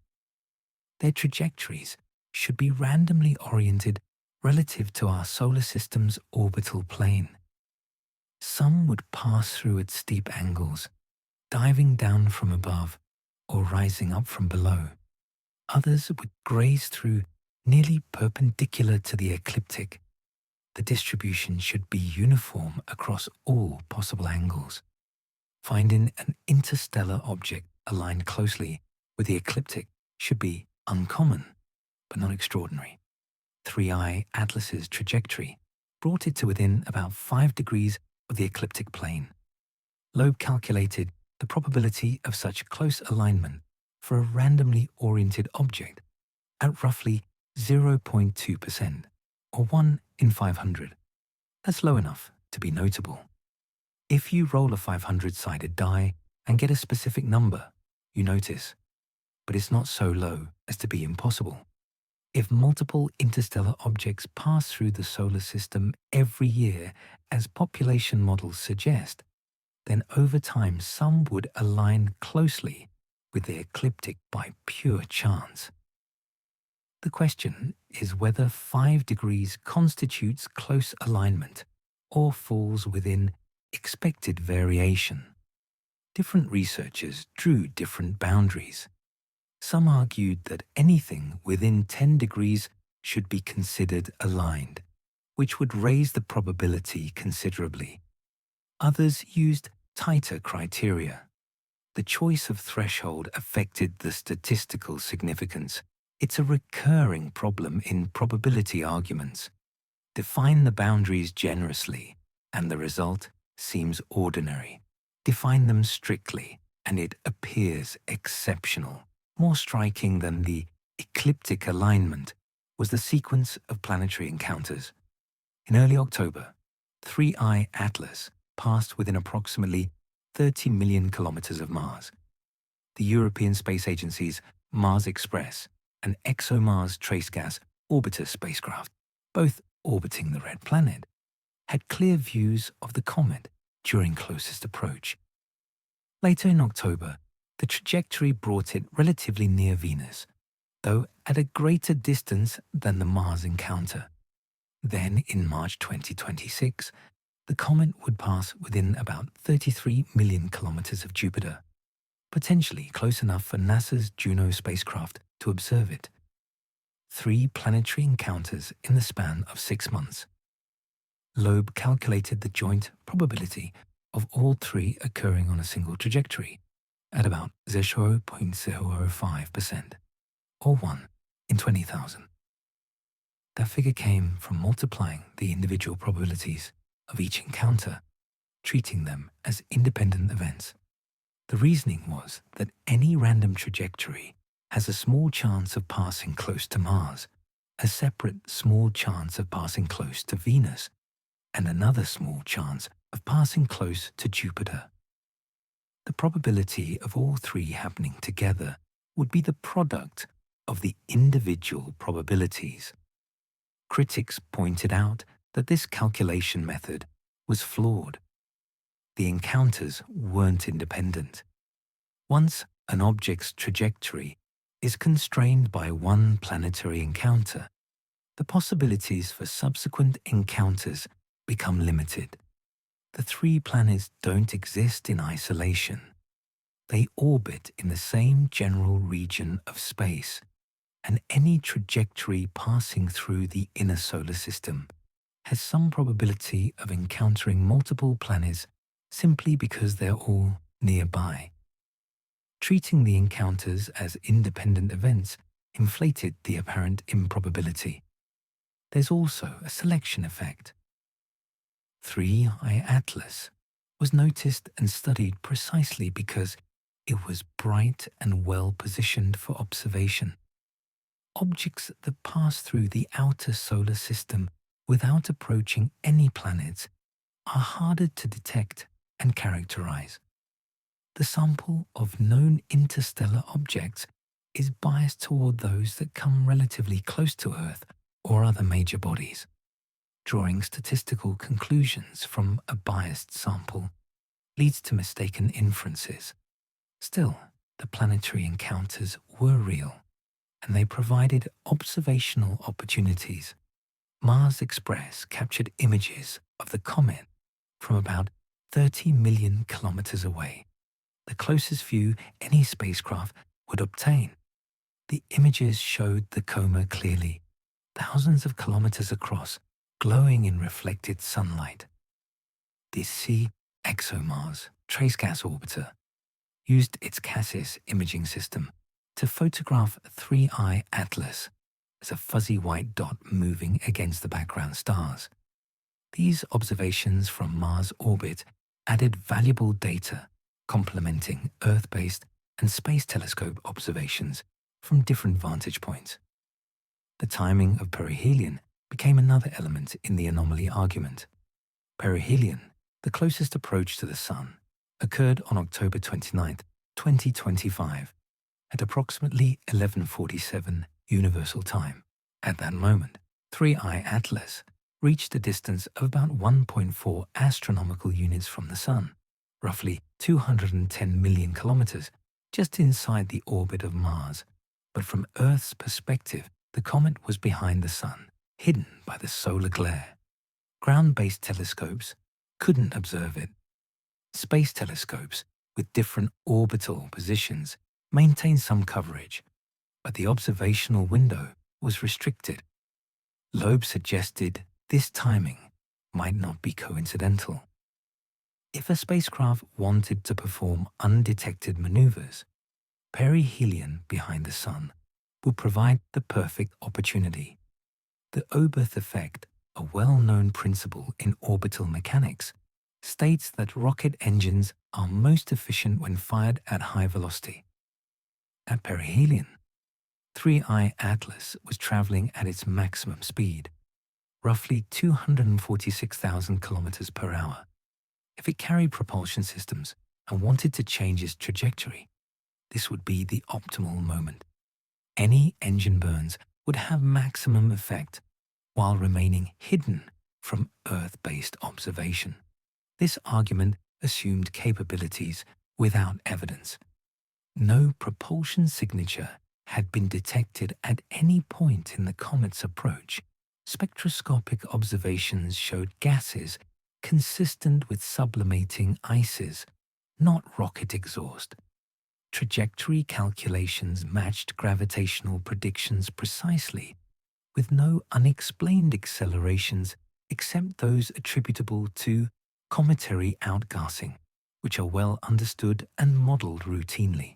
S1: Their trajectories should be randomly oriented relative to our solar system's orbital plane. Some would pass through at steep angles, diving down from above or rising up from below. Others would graze through nearly perpendicular to the ecliptic. The distribution should be uniform across all possible angles. Finding an interstellar object aligned closely with the ecliptic should be uncommon, but not extraordinary. 3I Atlas's trajectory brought it to within about 5 degrees of the ecliptic plane. Loeb calculated the probability of such close alignment for a randomly oriented object at roughly 0.2%, or 1 in 500. That's low enough to be notable. If you roll a 500-sided die and get a specific number, you notice, but it's not so low as to be impossible. If multiple interstellar objects pass through the solar system every year, as population models suggest, then over time some would align closely with the ecliptic by pure chance. The question is whether 5 degrees constitutes close alignment or falls within expected variation. Different researchers drew different boundaries. Some argued that anything within 10 degrees should be considered aligned, which would raise the probability considerably. Others used tighter criteria. The choice of threshold affected the statistical significance. It's a recurring problem in probability arguments. Define the boundaries generously, and the result seems ordinary. Define them strictly, and it appears exceptional. More striking than the ecliptic alignment was the sequence of planetary encounters. In early October, 3I Atlas passed within approximately 30 million kilometers of Mars. The European Space Agency's Mars Express and ExoMars Trace Gas Orbiter spacecraft, both orbiting the red planet, had clear views of the comet during closest approach. Later in October, the trajectory brought it relatively near Venus, though at a greater distance than the Mars encounter. Then, in March 2026, the comet would pass within about 33 million kilometers of Jupiter, potentially close enough for NASA's Juno spacecraft to observe it. 3 planetary encounters in the span of 6 months. Loeb calculated the joint probability of all 3 occurring on a single trajectory at about 0.005%, or 1 in 20,000. That figure came from multiplying the individual probabilities of each encounter, treating them as independent events. The reasoning was that any random trajectory has a small chance of passing close to Mars, a separate small chance of passing close to Venus, and another small chance of passing close to Jupiter. The probability of all 3 happening together would be the product of the individual probabilities. Critics pointed out that this calculation method was flawed. The encounters weren't independent. Once an object's trajectory is constrained by one planetary encounter, the possibilities for subsequent encounters become limited. The 3 planets don't exist in isolation. They orbit in the same general region of space, and any trajectory passing through the inner solar system has some probability of encountering multiple planets simply because they're all nearby. Treating the encounters as independent events inflated the apparent improbability. There's also a selection effect. 3I Atlas was noticed and studied precisely because it was bright and well positioned for observation. objects that pass through the outer solar system without approaching any planets are harder to detect and characterize. The sample of known interstellar objects is biased toward those that come relatively close to Earth or other major bodies. Drawing statistical conclusions from a biased sample leads to mistaken inferences. Still, the planetary encounters were real, and they provided observational opportunities. Mars Express captured images of the comet from about 30 million kilometers away, the closest view any spacecraft would obtain. The images showed the coma clearly, thousands of kilometers across, glowing in reflected sunlight. The C ExoMars Trace Gas Orbiter used its CASSIS imaging system to photograph 3I Atlas as a fuzzy white dot moving against the background stars. These observations from Mars orbit added valuable data, complementing Earth-based and Space Telescope observations from different vantage points. The timing of perihelion became another element in the anomaly argument. Perihelion, the closest approach to the Sun, occurred on October 29, 2025, at approximately 11:47 Universal Time. At that moment, 3I Atlas reached a distance of about 1.4 astronomical units from the Sun, roughly 210 million kilometers, just inside the orbit of Mars. But from Earth's perspective, the comet was behind the Sun, hidden by the solar glare. Ground-based telescopes couldn't observe it. Space telescopes with different orbital positions maintained some coverage, but the observational window was restricted. Loeb suggested this timing might not be coincidental. If a spacecraft wanted to perform undetected maneuvers, perihelion behind the Sun would provide the perfect opportunity. The Oberth effect, a well-known principle in orbital mechanics, states that rocket engines are most efficient when fired at high velocity. At perihelion, 3I Atlas was traveling at its maximum speed, roughly 246,000 kilometers per hour. If it carried propulsion systems and wanted to change its trajectory, this would be the optimal moment. Any engine burns would have maximum effect while remaining hidden from Earth-based observation. This argument assumed capabilities without evidence. No propulsion signature had been detected at any point in the comet's approach. Spectroscopic observations showed gases consistent with sublimating ices, not rocket exhaust. Trajectory calculations matched gravitational predictions precisely, with no unexplained accelerations except those attributable to cometary outgassing, which are well understood and modeled routinely.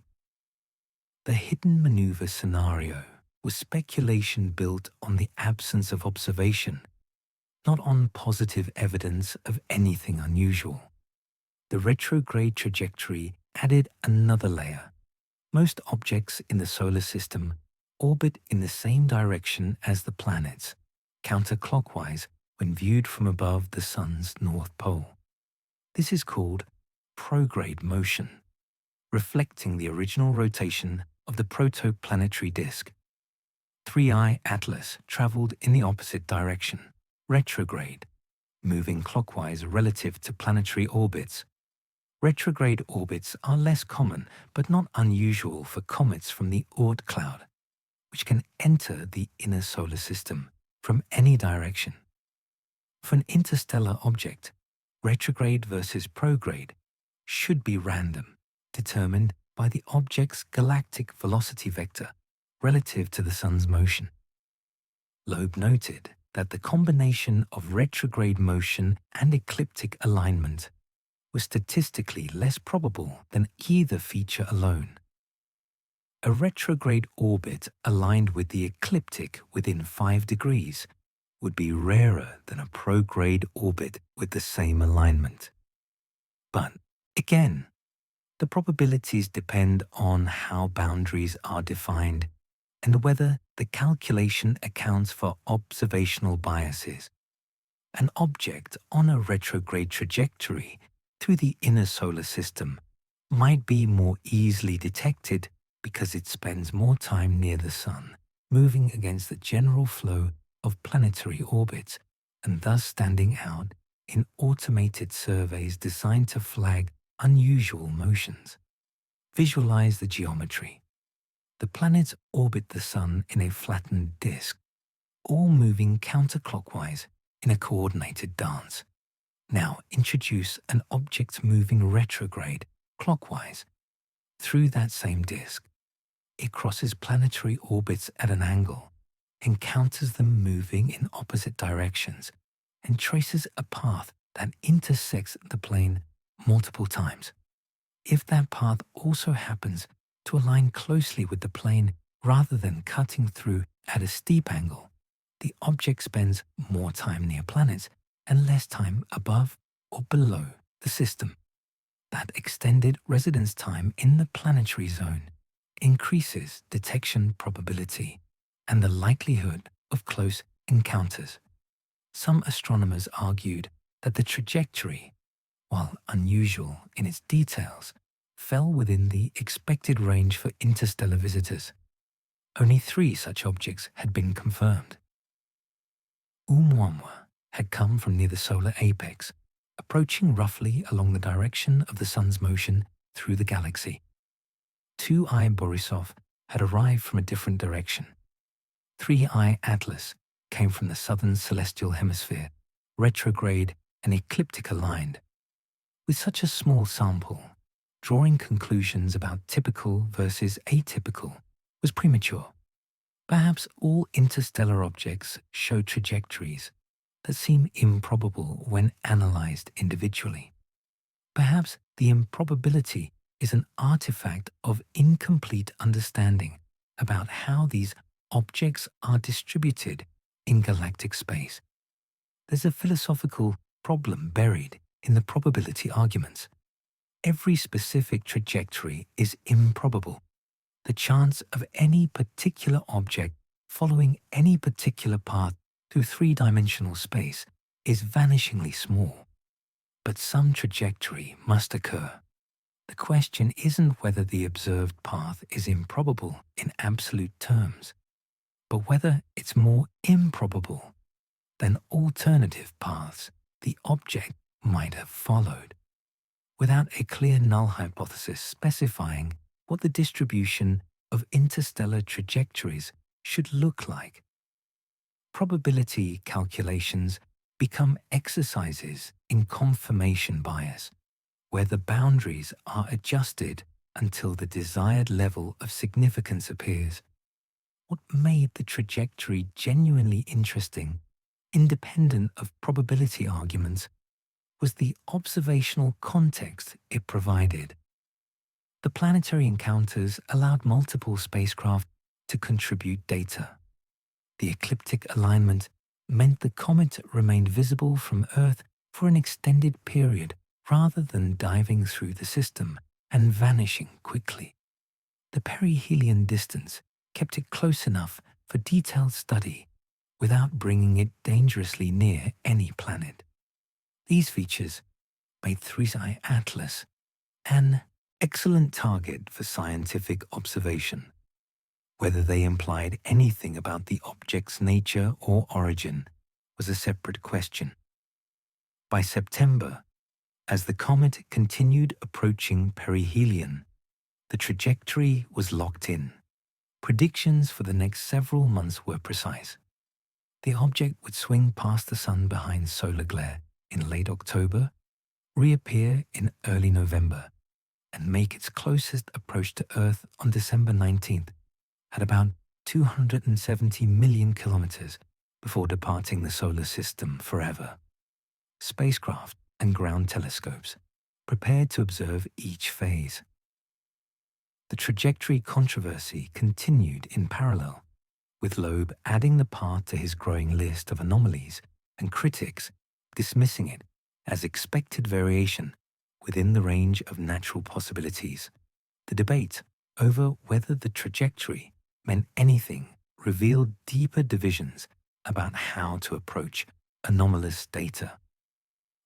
S1: The hidden maneuver scenario was speculation built on the absence of observation, not on positive evidence of anything unusual. The retrograde trajectory added another layer. Most objects in the solar system orbit in the same direction as the planets, counterclockwise when viewed from above the Sun's north pole. This is called prograde motion, reflecting the original rotation of the protoplanetary disk. 3I Atlas traveled in the opposite direction, retrograde, moving clockwise relative to planetary orbits. Retrograde orbits are less common but not unusual for comets from the Oort cloud, which can enter the inner solar system from any direction. For an interstellar object, retrograde versus prograde should be random, determined by the object's galactic velocity vector relative to the Sun's motion. Loeb noted that the combination of retrograde motion and ecliptic alignment was statistically less probable than either feature alone. A retrograde orbit aligned with the ecliptic within 5 degrees would be rarer than a prograde orbit with the same alignment. But, again, the probabilities depend on how boundaries are defined and whether the calculation accounts for observational biases. An object on a retrograde trajectory through the inner solar system might be more easily detected because it spends more time near the Sun, moving against the general flow of planetary orbits and thus standing out in automated surveys designed to flag unusual motions. Visualize the geometry. The planets orbit the Sun in a flattened disk, all moving counterclockwise in a coordinated dance. Now introduce an object moving retrograde, clockwise, through that same disk. It crosses planetary orbits at an angle, encounters them moving in opposite directions, and traces a path that intersects the plane multiple times. If that path also happens to align closely with the plane rather than cutting through at a steep angle, the object spends more time near planets and less time above or below the system. That extended residence time in the planetary zone increases detection probability and the likelihood of close encounters. Some astronomers argued that the trajectory, while unusual in its details, fell within the expected range for interstellar visitors. Only 3 such objects had been confirmed. Oumuamua had come from near the solar apex, approaching roughly along the direction of the Sun's motion through the galaxy. 2I Borisov had arrived from a different direction. 3I Atlas came from the southern celestial hemisphere, retrograde and ecliptic aligned. With such a small sample, drawing conclusions about typical versus atypical was premature. Perhaps all interstellar objects show trajectories that seem improbable when analyzed individually. Perhaps the improbability is an artifact of incomplete understanding about how these objects are distributed in galactic space. There's a philosophical problem buried in the probability arguments. Every specific trajectory is improbable. The chance of any particular object following any particular path through 3-dimensional space is vanishingly small. But some trajectory must occur. The question isn't whether the observed path is improbable in absolute terms, but whether it's more improbable than alternative paths the object might have followed. Without a clear null hypothesis specifying what the distribution of interstellar trajectories should look like, probability calculations become exercises in confirmation bias, where the boundaries are adjusted until the desired level of significance appears. What made the trajectory genuinely interesting, independent of probability arguments, was the observational context it provided. The planetary encounters allowed multiple spacecraft to contribute data. The ecliptic alignment meant the comet remained visible from Earth for an extended period rather than diving through the system and vanishing quickly. The perihelion distance kept it close enough for detailed study without bringing it dangerously near any planet. These features made 3I Atlas an excellent target for scientific observation. Whether they implied anything about the object's nature or origin was a separate question. By September, as the comet continued approaching perihelion, the trajectory was locked in. Predictions for the next several months were precise. The object would swing past the Sun behind solar glare in late October, reappear in early November, and make its closest approach to Earth on December 19th at about 270 million kilometers before departing the solar system forever. Spacecraft and ground telescopes prepared to observe each phase. The trajectory controversy continued in parallel, with Loeb adding the path to his growing list of anomalies and critics dismissing it as expected variation within the range of natural possibilities. The debate over whether the trajectory meant anything revealed deeper divisions about how to approach anomalous data.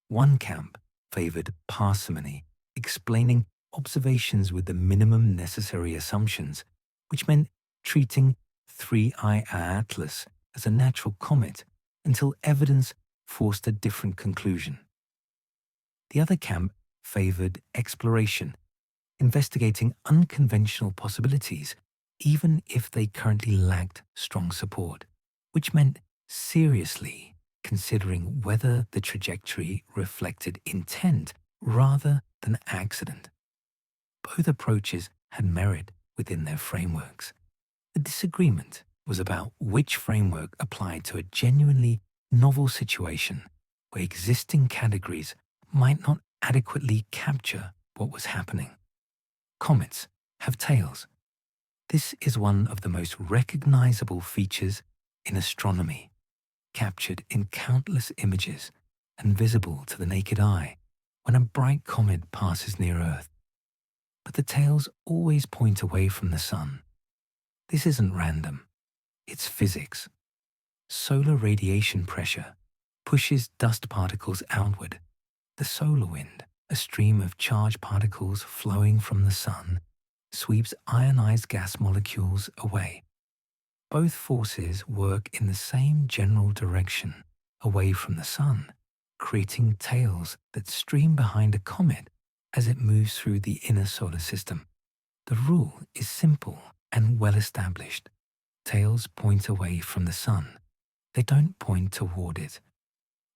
S1: One camp favored parsimony, explaining observations with the minimum necessary assumptions, which meant treating 3I Atlas as a natural comet until evidence forced a different conclusion. The other camp favored exploration, investigating unconventional possibilities even if they currently lacked strong support, which meant seriously considering whether the trajectory reflected intent rather than accident. Both approaches had merit within their frameworks. The disagreement was about which framework applied to a genuinely novel situation where existing categories might not adequately capture what was happening. Comets have tails. This is one of the most recognizable features in astronomy, captured in countless images and visible to the naked eye when a bright comet passes near Earth. But the tails always point away from the sun. This isn't random. It's physics. Solar radiation pressure pushes dust particles outward. The solar wind, a stream of charged particles flowing from the sun, sweeps ionized gas molecules away. Both forces work in the same general direction, away from the sun, creating tails that stream behind a comet as it moves through the inner solar system. The rule is simple and well established. Tails point away from the sun. They don't point toward it.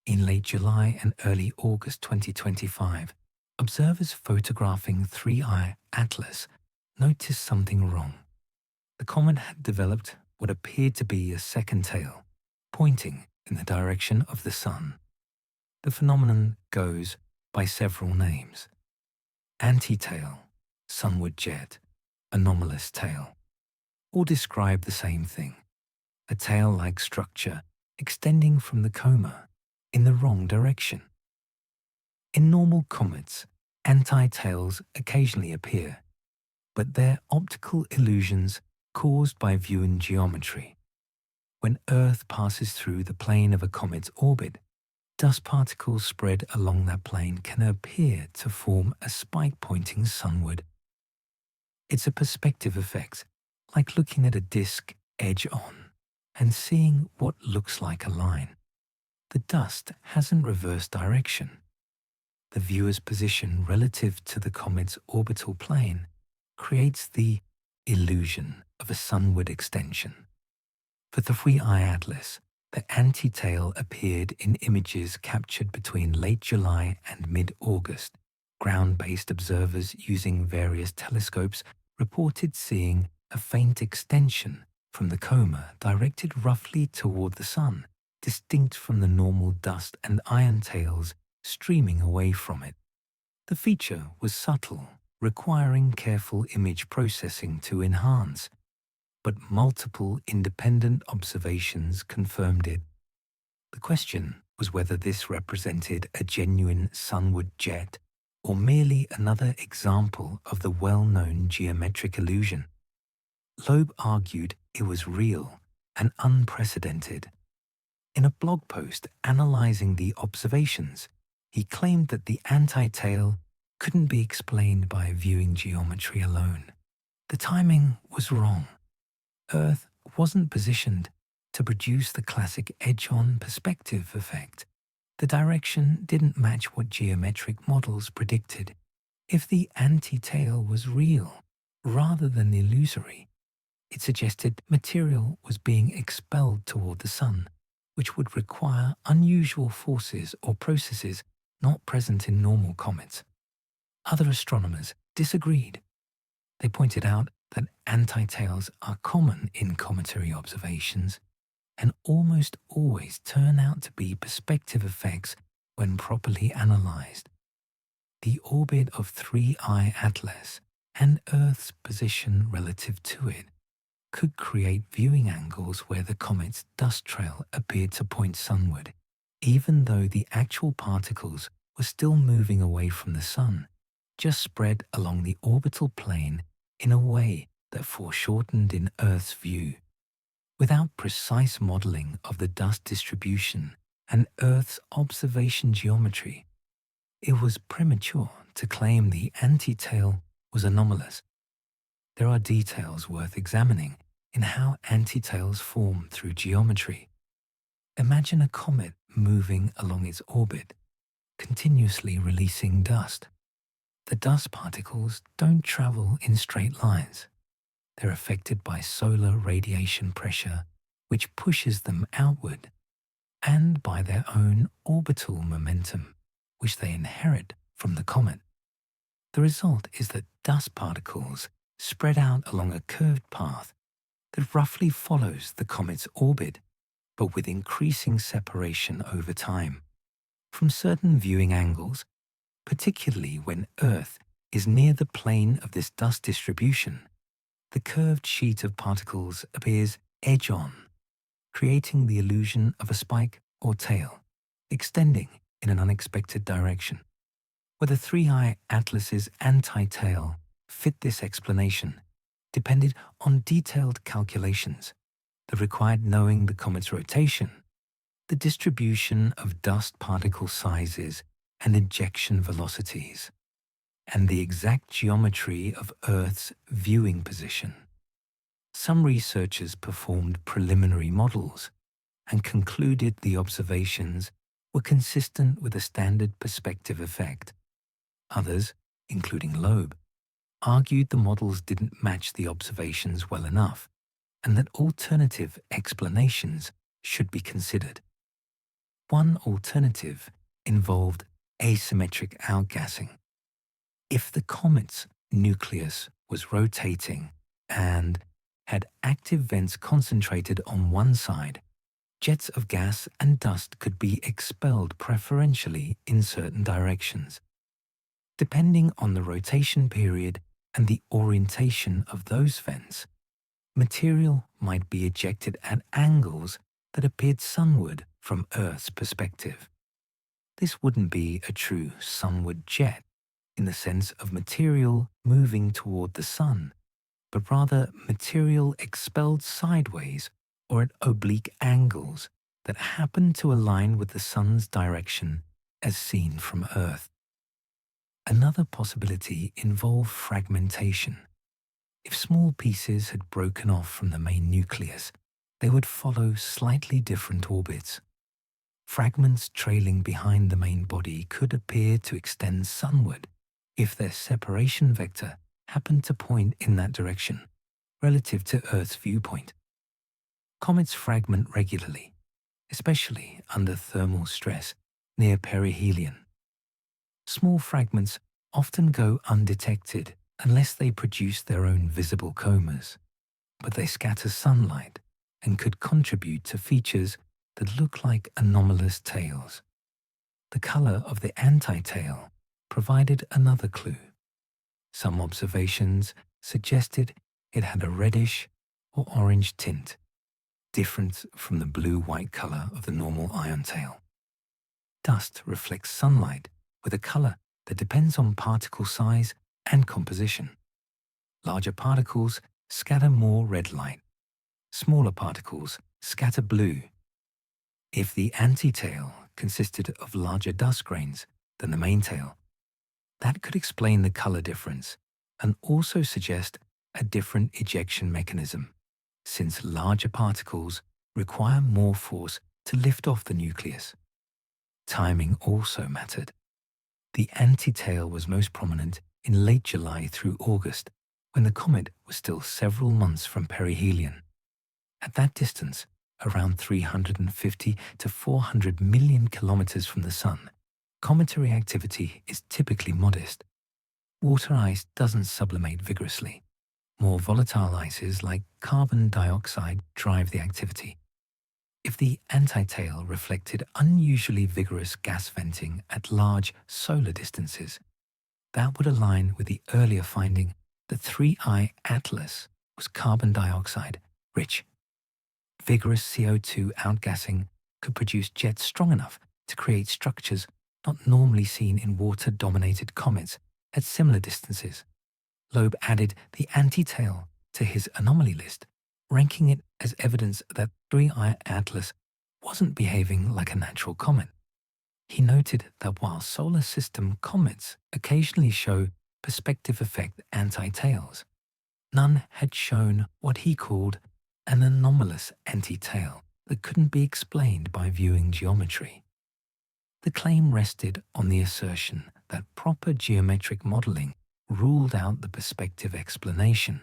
S1: In late July and early August 2025, observers photographing 3I Atlas noticed something wrong. The comet had developed what appeared to be a second tail, pointing in the direction of the sun. The phenomenon goes by several names: anti-tail, sunward jet, anomalous tail. All describe the same thing: a tail-like structure extending from the coma in the wrong direction. In normal comets, anti-tails occasionally appear, but they're optical illusions caused by viewing geometry. When Earth passes through the plane of a comet's orbit, dust particles spread along that plane can appear to form a spike pointing sunward. It's a perspective effect, like looking at a disk edge on and seeing what looks like a line. The dust hasn't reversed direction. The viewer's position relative to the comet's orbital plane creates the illusion of a sunward extension. For the 3I Atlas, the anti-tail appeared in images captured between late July and mid-August. Ground-based observers using various telescopes reported seeing a faint extension from the coma directed roughly toward the sun, distinct from the normal dust and iron tails streaming away from it. The feature was subtle, requiring careful image processing to enhance, but multiple independent observations confirmed it. The question was whether this represented a genuine sunward jet or merely another example of the well-known geometric illusion. Loeb argued it was real and unprecedented. In a blog post analyzing the observations, he claimed that the anti-tail couldn't be explained by viewing geometry alone. The timing was wrong. Earth wasn't positioned to produce the classic edge-on perspective effect. The direction didn't match what geometric models predicted. If the anti-tail was real rather than illusory, it suggested material was being expelled toward the sun, which would require unusual forces or processes not present in normal comets. Other astronomers disagreed. They pointed out that anti-tails are common in cometary observations and almost always turn out to be perspective effects when properly analyzed. The orbit of 3I Atlas and Earth's position relative to it could create viewing angles where the comet's dust trail appeared to point sunward, even though the actual particles were still moving away from the sun, just spread along the orbital plane in a way that foreshortened in Earth's view. Without precise modeling of the dust distribution and Earth's observation geometry, it was premature to claim the antitail was anomalous. There are details worth examining in how antitails form through geometry. Imagine a comet moving along its orbit, continuously releasing dust. The dust particles don't travel in straight lines. They're affected by solar radiation pressure, which pushes them outward, and by their own orbital momentum, which they inherit from the comet. The result is that dust particles spread out along a curved path that roughly follows the comet's orbit, but with increasing separation over time. From certain viewing angles, particularly when Earth is near the plane of this dust distribution, the curved sheet of particles appears edge-on, creating the illusion of a spike or tail, extending in an unexpected direction. Whether 3I Atlas's anti-tail fit this explanation depended on detailed calculations that required knowing the comet's rotation, the distribution of dust particle sizes and ejection velocities, and the exact geometry of Earth's viewing position. Some researchers performed preliminary models and concluded the observations were consistent with a standard perspective effect. Others, including Loeb, argued the models didn't match the observations well enough and that alternative explanations should be considered. One alternative involved asymmetric outgassing. If the comet's nucleus was rotating and had active vents concentrated on one side, jets of gas and dust could be expelled preferentially in certain directions. Depending on the rotation period and the orientation of those vents, material might be ejected at angles that appeared sunward from Earth's perspective. This wouldn't be a true sunward jet in the sense of material moving toward the sun, but rather material expelled sideways or at oblique angles that happen to align with the sun's direction as seen from Earth. Another possibility involved fragmentation. If small pieces had broken off from the main nucleus, they would follow slightly different orbits. Fragments trailing behind the main body could appear to extend sunward if their separation vector happened to point in that direction, relative to Earth's viewpoint. Comets fragment regularly, especially under thermal stress near perihelion. Small fragments often go undetected unless they produce their own visible comas, but they scatter sunlight and could contribute to features that look like anomalous tails. The color of the anti-tail provided another clue. Some observations suggested it had a reddish or orange tint, different from the blue-white color of the normal ion tail. Dust reflects sunlight with a color that depends on particle size and composition. Larger particles scatter more red light. Smaller particles scatter blue. If the anti-tail consisted of larger dust grains than the main tail, that could explain the color difference and also suggest a different ejection mechanism, since larger particles require more force to lift off the nucleus. Timing also mattered. The anti-tail was most prominent in late July through August, when the comet was still several months from perihelion. At that distance, around 350 to 400 million kilometers from the Sun, cometary activity is typically modest. Water ice doesn't sublimate vigorously. More volatile ices like carbon dioxide drive the activity. If the anti-tail reflected unusually vigorous gas venting at large solar distances, that would align with the earlier finding that 3I Atlas was carbon dioxide rich. Vigorous CO2 outgassing could produce jets strong enough to create structures not normally seen in water-dominated comets at similar distances. Loeb added the anti-tail to his anomaly list, ranking it as evidence that 3I Atlas wasn't behaving like a natural comet. He noted that while solar system comets occasionally show perspective effect anti-tails, none had shown what he called an anomalous anti-tail that couldn't be explained by viewing geometry. The claim rested on the assertion that proper geometric modeling ruled out the perspective explanation.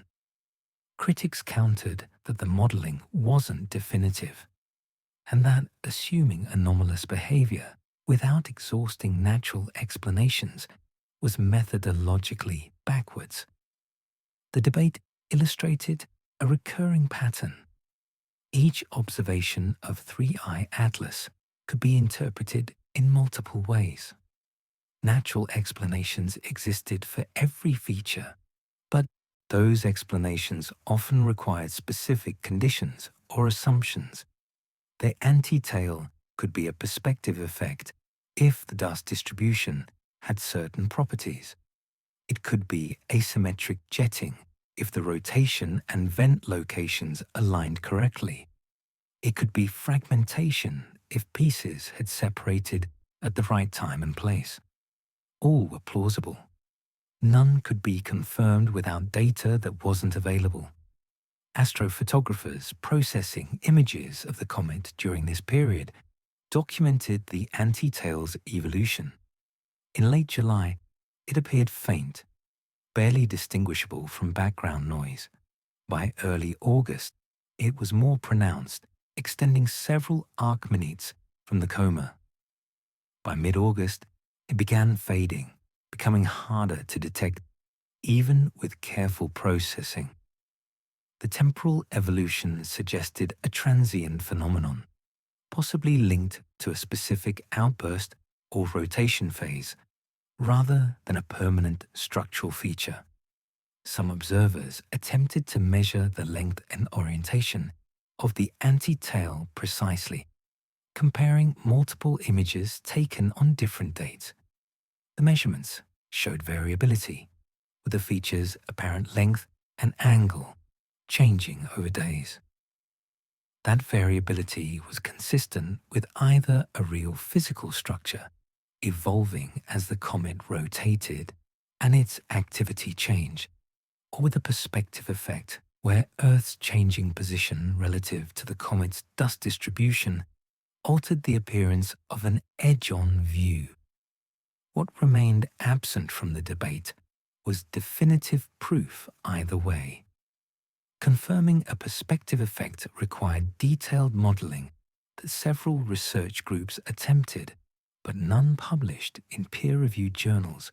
S1: Critics countered that the modeling wasn't definitive, and that assuming anomalous behavior without exhausting natural explanations was methodologically backwards. The debate illustrated a recurring pattern. Each observation of 3I Atlas could be interpreted in multiple ways. Natural explanations existed for every feature, but those explanations often required specific conditions or assumptions. The anti-tail could be a perspective effect if the dust distribution had certain properties. It could be asymmetric jetting if the rotation and vent locations aligned correctly. It could be fragmentation if pieces had separated at the right time and place. All were plausible. None could be confirmed without data that wasn't available. Astrophotographers processing images of the comet during this period documented the anti-tail's evolution. In late July, it appeared faint, barely distinguishable from background noise. By early August, it was more pronounced, extending several arc minutes from the coma. By mid-August, it began fading, becoming harder to detect even with careful processing. The temporal evolution suggested a transient phenomenon, possibly linked to a specific outburst or rotation phase, rather than a permanent structural feature. Some observers attempted to measure the length and orientation of the anti-tail precisely, comparing multiple images taken on different dates. The measurements showed variability, with the feature's apparent length and angle changing over days. That variability was consistent with either a real physical structure evolving as the comet rotated and its activity changed, or with a perspective effect where Earth's changing position relative to the comet's dust distribution altered the appearance of an edge-on view. What remained absent from the debate was definitive proof either way. Confirming a perspective effect required detailed modeling that several research groups attempted, but none published in peer-reviewed journals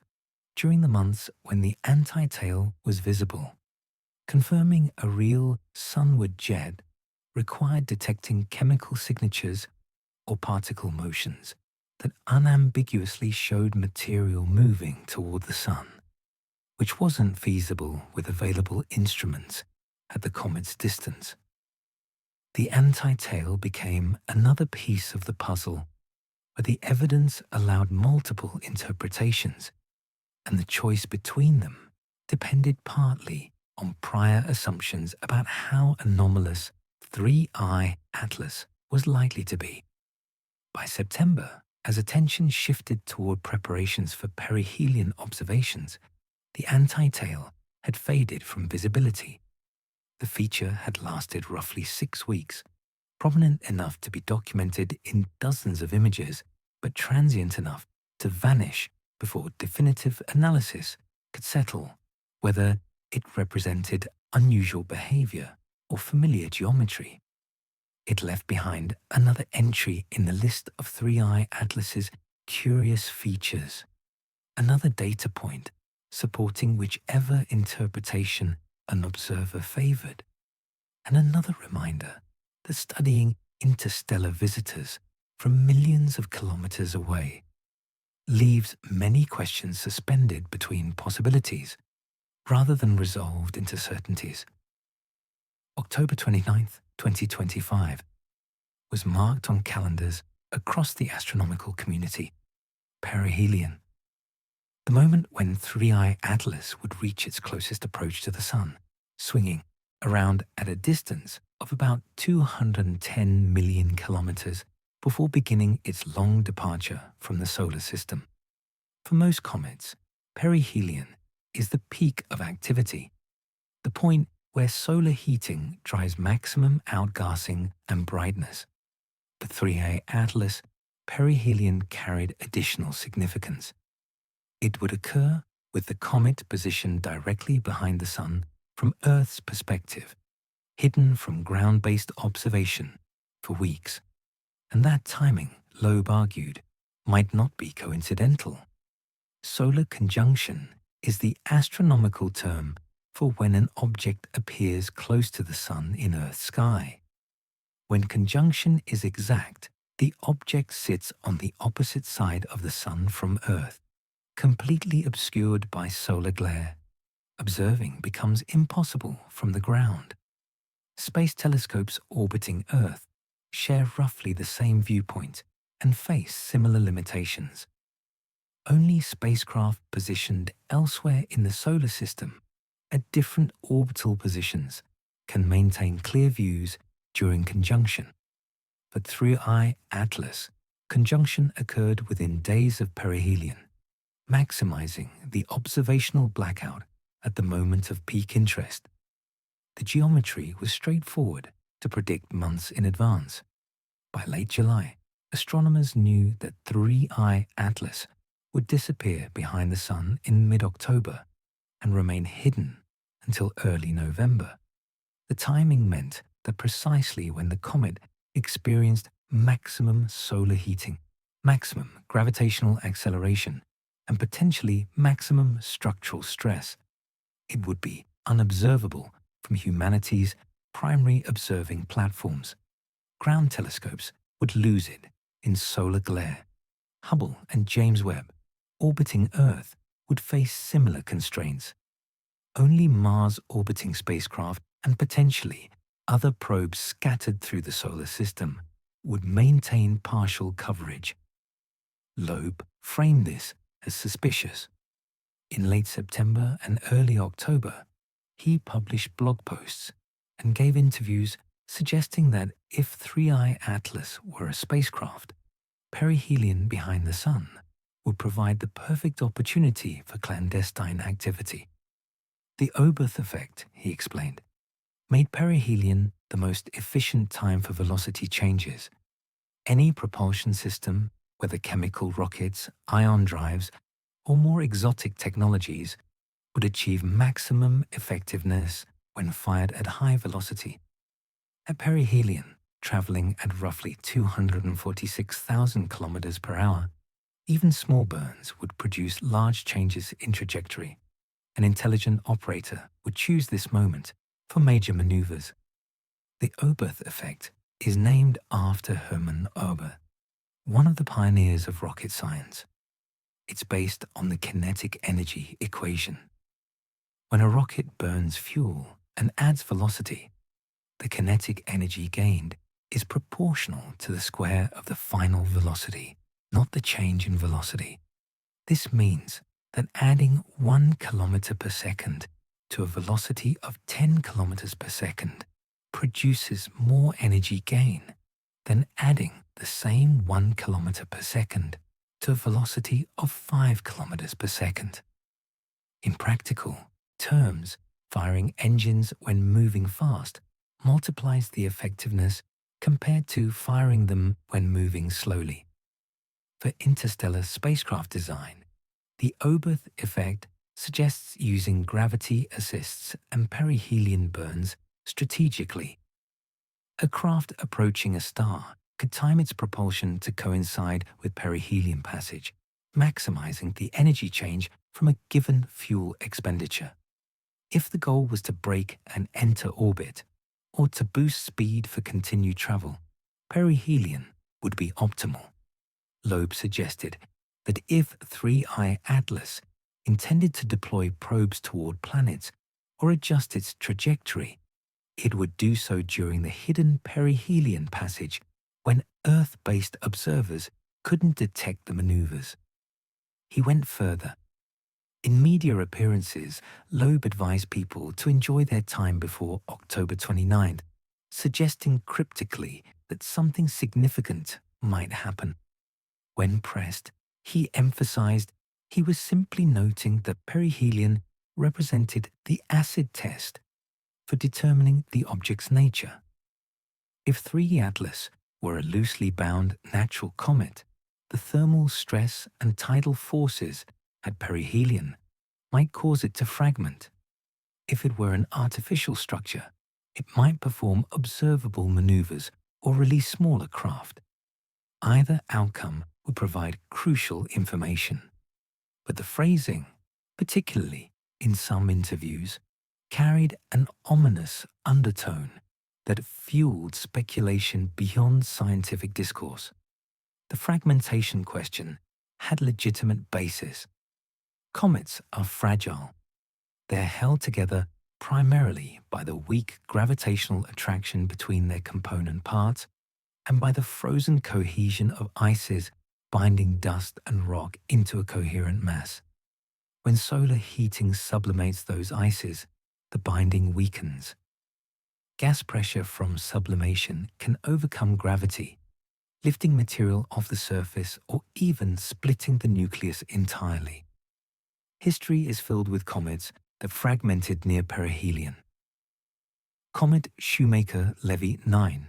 S1: during the months when the anti-tail was visible. Confirming a real sunward jet required detecting chemical signatures or particle motions that unambiguously showed material moving toward the sun, which wasn't feasible with available instruments at the comet's distance. The anti-tail became another piece of the puzzle where the evidence allowed multiple interpretations, and the choice between them depended partly on prior assumptions about how anomalous 3I Atlas was likely to be. By September, as attention shifted toward preparations for perihelion observations, the anti-tail had faded from visibility. The feature had lasted roughly 6 weeks, prominent enough to be documented in dozens of images, but transient enough to vanish before definitive analysis could settle whether it represented unusual behavior or familiar geometry. It left behind another entry in the list of 3I Atlas's curious features, another data point supporting whichever interpretation an observer favored, and another reminder that studying interstellar visitors from millions of kilometers away leaves many questions suspended between possibilities rather than resolved into certainties. October 29th, 2025 was marked on calendars across the astronomical community, perihelion, the moment when 3I Atlas would reach its closest approach to the Sun, swinging around at a distance of about 210 million kilometers before beginning its long departure from the solar system. For most comets, perihelion is the peak of activity, the point where solar heating drives maximum outgassing and brightness. For 3I Atlas, perihelion carried additional significance. It would occur with the comet positioned directly behind the Sun from Earth's perspective, hidden from ground-based observation for weeks. And that timing, Loeb argued, might not be coincidental. Solar conjunction is the astronomical term for when an object appears close to the Sun in Earth's sky. When conjunction is exact, the object sits on the opposite side of the Sun from Earth, completely obscured by solar glare. Observing becomes impossible from the ground. Space telescopes orbiting Earth share roughly the same viewpoint and face similar limitations. Only spacecraft positioned elsewhere in the solar system, at different orbital positions, can maintain clear views during conjunction. For 3I Atlas, conjunction occurred within days of perihelion, maximizing the observational blackout at the moment of peak interest. The geometry was straightforward to predict months in advance. By late July, astronomers knew that 3I Atlas would disappear behind the Sun in mid-October and remain hidden until early November. The timing meant that precisely when the comet experienced maximum solar heating, maximum gravitational acceleration, and potentially maximum structural stress, it would be unobservable from humanity's primary observing platforms. Ground telescopes would lose it in solar glare. Hubble and James Webb, orbiting Earth, would face similar constraints. Only Mars-orbiting spacecraft and potentially other probes scattered through the solar system would maintain partial coverage. Loeb framed this as suspicious. In late September and early October, he published blog posts and gave interviews suggesting that if 3I Atlas were a spacecraft, perihelion behind the Sun would provide the perfect opportunity for clandestine activity. The Oberth effect, he explained, made perihelion the most efficient time for velocity changes. Any propulsion system, whether chemical rockets, ion drives, or more exotic technologies, would achieve maximum effectiveness when fired at high velocity. At perihelion, traveling at roughly 246,000 kilometers per hour, even small burns would produce large changes in trajectory. An intelligent operator would choose this moment for major maneuvers. The Oberth effect is named after Hermann Ober, one of the pioneers of rocket science. It's based on the kinetic energy equation. When a rocket burns fuel and adds velocity, the kinetic energy gained is proportional to the square of the final velocity, not the change in velocity. This means that adding 1 kilometer per second to a velocity of 10 kilometers per second produces more energy gain than adding the same 1 kilometer per second to a velocity of 5 kilometers per second. In practical terms, firing engines when moving fast multiplies the effectiveness compared to firing them when moving slowly. For interstellar spacecraft design, the Oberth effect suggests using gravity assists and perihelion burns strategically. A craft approaching a star could time its propulsion to coincide with perihelion passage, maximizing the energy change from a given fuel expenditure. If the goal was to brake and enter orbit, or to boost speed for continued travel, perihelion would be optimal. Loeb suggested that if 3I Atlas intended to deploy probes toward planets or adjust its trajectory, it would do so during the hidden perihelion passage when Earth-based observers couldn't detect the maneuvers. He went further. In media appearances, Loeb advised people to enjoy their time before October 29th, suggesting cryptically that something significant might happen. When pressed, he emphasized he was simply noting that perihelion represented the acid test for determining the object's nature. If 3E Atlas were a loosely bound natural comet, the thermal stress and tidal forces at perihelion might cause it to fragment. If it were an artificial structure, it might perform observable maneuvers or release smaller craft. Either outcome would provide crucial information. But the phrasing, particularly in some interviews, carried an ominous undertone that fueled speculation beyond scientific discourse. The fragmentation question had legitimate basis. Comets are fragile. They're held together primarily by the weak gravitational attraction between their component parts and by the frozen cohesion of ices binding dust and rock into a coherent mass. When solar heating sublimates those ices, the binding weakens. Gas pressure from sublimation can overcome gravity, lifting material off the surface or even splitting the nucleus entirely. History is filled with comets that fragmented near perihelion. Comet Shoemaker-Levy 9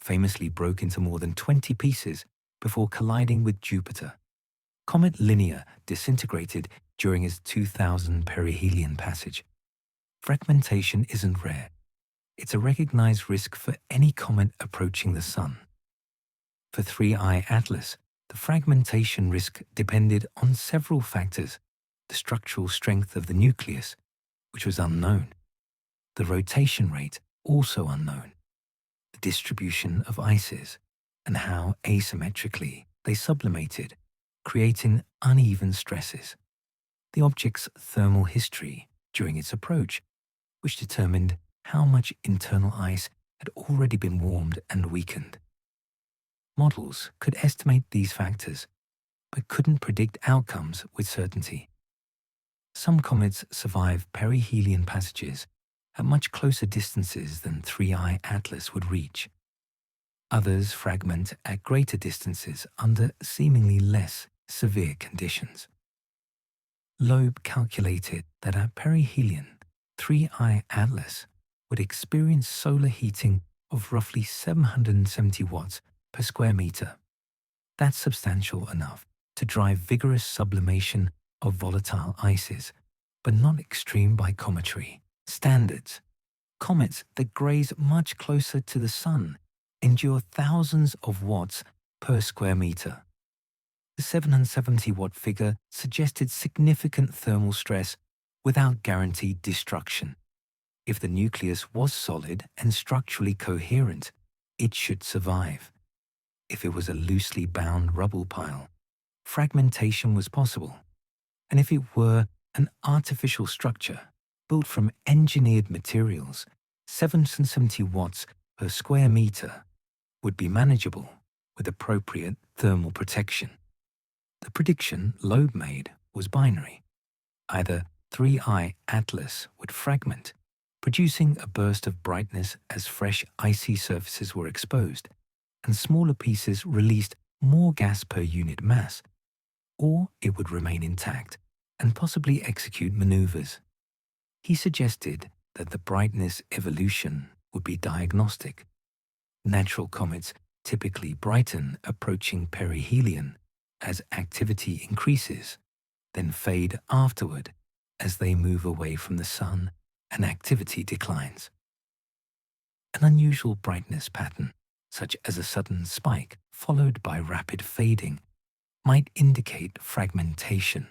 S1: famously broke into more than 20 pieces before colliding with Jupiter. Comet Linear disintegrated during its 2000 perihelion passage. Fragmentation isn't rare. It's a recognized risk for any comet approaching the Sun. For 3I Atlas, the fragmentation risk depended on several factors: the structural strength of the nucleus, which was unknown, the rotation rate, also unknown, the distribution of ices, and how asymmetrically they sublimated, creating uneven stresses, the object's thermal history during its approach, which determined how much internal ice had already been warmed and weakened. Models could estimate these factors, but couldn't predict outcomes with certainty. Some comets survive perihelion passages at much closer distances than 3I Atlas would reach. Others fragment at greater distances under seemingly less severe conditions. Loeb calculated that at perihelion, 3I Atlas would experience solar heating of roughly 770 watts per square meter. That's substantial enough to drive vigorous sublimation of volatile ices, but not extreme by cometry standards. Comets that graze much closer to the Sun endure thousands of watts per square meter. The 770-watt figure suggested significant thermal stress without guaranteed destruction. If the nucleus was solid and structurally coherent, it should survive. If it was a loosely bound rubble pile, fragmentation was possible. And if it were an artificial structure built from engineered materials, 770 watts per square meter would be manageable with appropriate thermal protection. The prediction Loeb made was binary. Either 3I Atlas would fragment, producing a burst of brightness as fresh icy surfaces were exposed, and smaller pieces released more gas per unit mass, or it would remain intact and possibly execute maneuvers. He suggested that the brightness evolution would be diagnostic. Natural comets typically brighten approaching perihelion as activity increases, then fade afterward as they move away from the Sun and activity declines. An unusual brightness pattern, such as a sudden spike followed by rapid fading, might indicate fragmentation.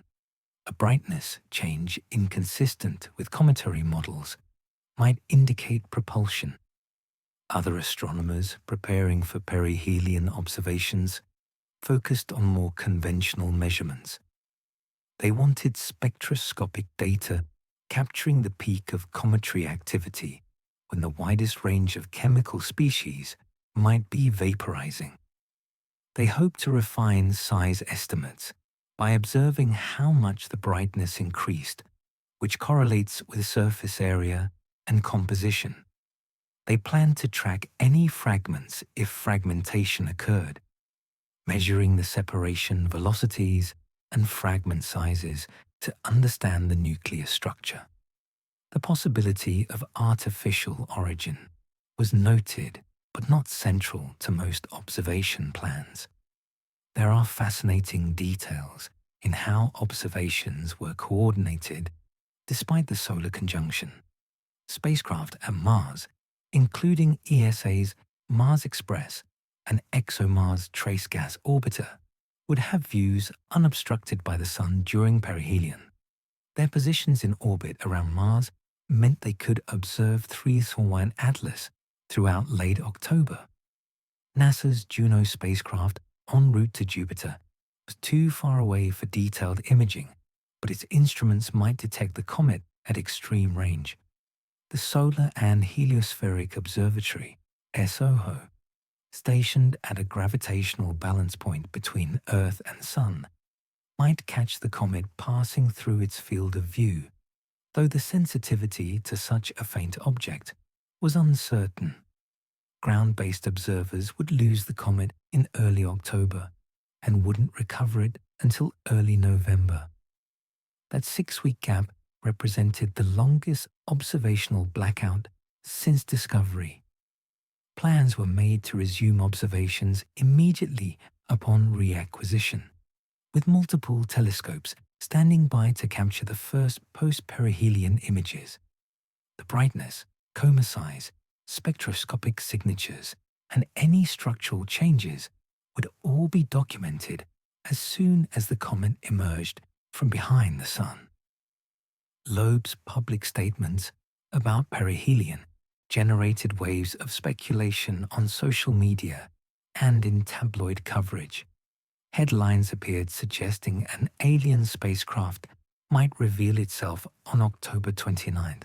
S1: A brightness change inconsistent with cometary models might indicate propulsion. Other astronomers preparing for perihelion observations focused on more conventional measurements. They wanted spectroscopic data capturing the peak of cometary activity when the widest range of chemical species might be vaporizing. They hoped to refine size estimates by observing how much the brightness increased, which correlates with surface area and composition. They planned to track any fragments if fragmentation occurred, measuring the separation velocities and fragment sizes to understand the nuclear structure. The possibility of artificial origin was noted but not central to most observation plans. There are fascinating details in how observations were coordinated despite the solar conjunction. Spacecraft at Mars, including ESA's Mars Express and ExoMars Trace Gas Orbiter, would have views unobstructed by the Sun during perihelion. Their positions in orbit around Mars meant they could observe 3-1 Atlas throughout late October. NASA's Juno spacecraft en route to Jupiter was too far away for detailed imaging, but its instruments might detect the comet at extreme range. The Solar and Heliospheric Observatory, SOHO, stationed at a gravitational balance point between Earth and Sun, might catch the comet passing through its field of view, though the sensitivity to such a faint object was uncertain. Ground-based observers would lose the comet in early October and wouldn't recover it until early November. That 6-week gap represented the longest observational blackout since discovery. Plans were made to resume observations immediately upon reacquisition, with multiple telescopes standing by to capture the first post-perihelion images. The brightness, coma size, spectroscopic signatures, and any structural changes would all be documented as soon as the comet emerged from behind the Sun. Loeb's public statements about perihelion generated waves of speculation on social media and in tabloid coverage. Headlines appeared suggesting an alien spacecraft might reveal itself on October 29th.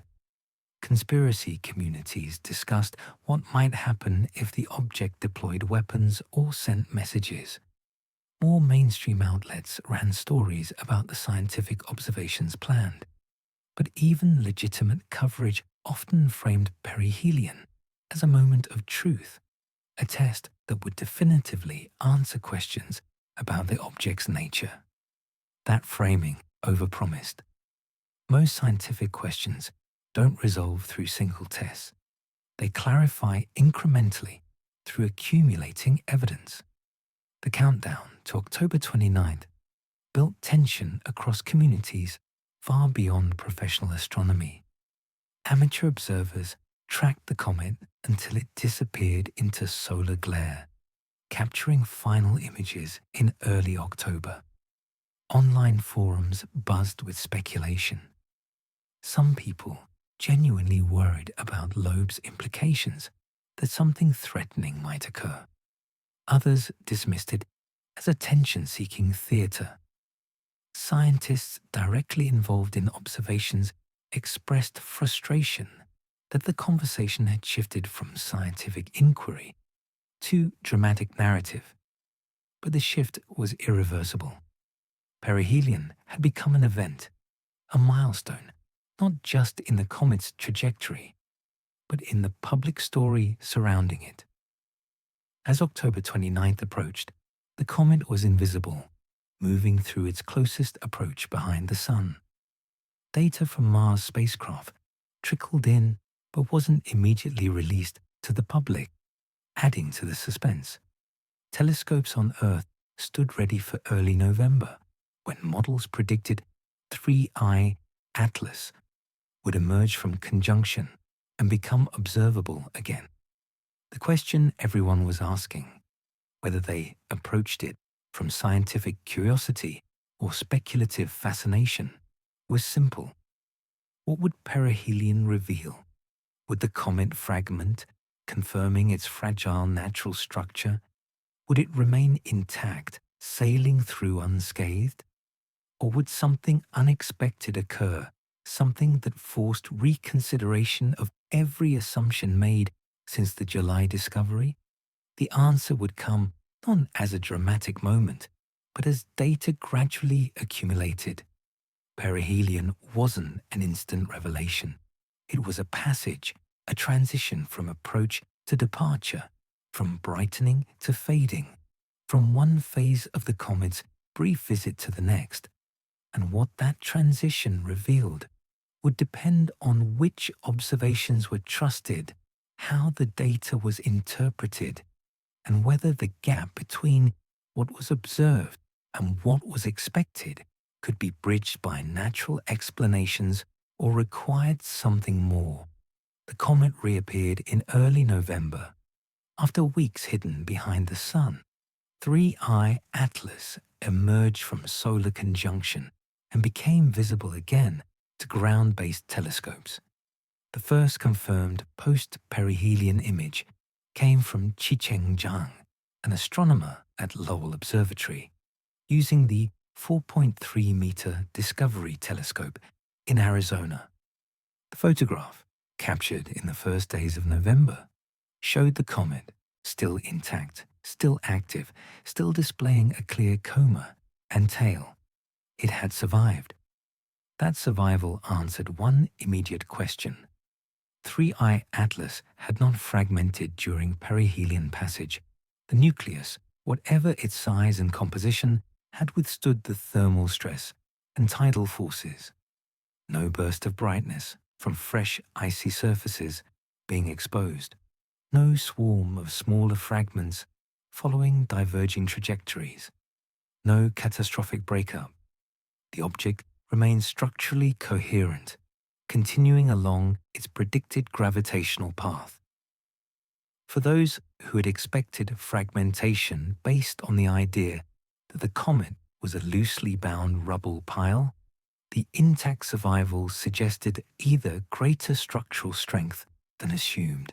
S1: Conspiracy communities discussed what might happen if the object deployed weapons or sent messages. More mainstream outlets ran stories about the scientific observations planned, but even legitimate coverage often framed perihelion as a moment of truth, a test that would definitively answer questions about the object's nature. That framing overpromised. Most scientific questions don't resolve through single tests. They clarify incrementally through accumulating evidence. The countdown to October 29th built tension across communities far beyond professional astronomy. Amateur observers tracked the comet until it disappeared into solar glare, capturing final images in early October. Online forums buzzed with speculation. Some people genuinely worried about Loeb's implications that something threatening might occur. Others dismissed it as attention-seeking theater. Scientists directly involved in observations expressed frustration that the conversation had shifted from scientific inquiry to dramatic narrative. But the shift was irreversible. Perihelion had become an event, a milestone, not just in the comet's trajectory, but in the public story surrounding it. As October 29th approached, the comet was invisible, moving through its closest approach behind the Sun. Data from Mars spacecraft trickled in but wasn't immediately released to the public, adding to the suspense. Telescopes on Earth stood ready for early November, when models predicted 3I Atlas would emerge from conjunction and become observable again. The question everyone was asking, whether they approached it from scientific curiosity or speculative fascination, was simple. What would perihelion reveal? Would the comet fragment, confirming its fragile natural structure? Would it remain intact, sailing through unscathed? Or would something unexpected occur, something that forced reconsideration of every assumption made since the July discovery? The answer would come not as a dramatic moment, but as data gradually accumulated. Perihelion wasn't an instant revelation. It was a passage, a transition from approach to departure, from brightening to fading, from one phase of the comet's brief visit to the next. And what that transition revealed would depend on which observations were trusted, how the data was interpreted, and whether the gap between what was observed and what was expected could be bridged by natural explanations or required something more. The comet reappeared in early November. After weeks hidden behind the Sun, 3I Atlas emerged from solar conjunction and became visible again to ground-based telescopes. The first confirmed post-perihelion image came from Qicheng Zhang, an astronomer at Lowell Observatory, using the 4.3-meter Discovery Telescope in Arizona. The photograph, captured in the first days of November, showed the comet still intact, still active, still displaying a clear coma and tail. It had survived. That survival answered one immediate question. 3I Atlas had not fragmented during perihelion passage. The nucleus, whatever its size and composition, had withstood the thermal stress and tidal forces. No burst of brightness from fresh icy surfaces being exposed. No swarm of smaller fragments following diverging trajectories. No catastrophic breakup. The object remained structurally coherent, continuing along its predicted gravitational path. For those who had expected fragmentation based on the idea that the comet was a loosely bound rubble pile, the intact survival suggested either greater structural strength than assumed,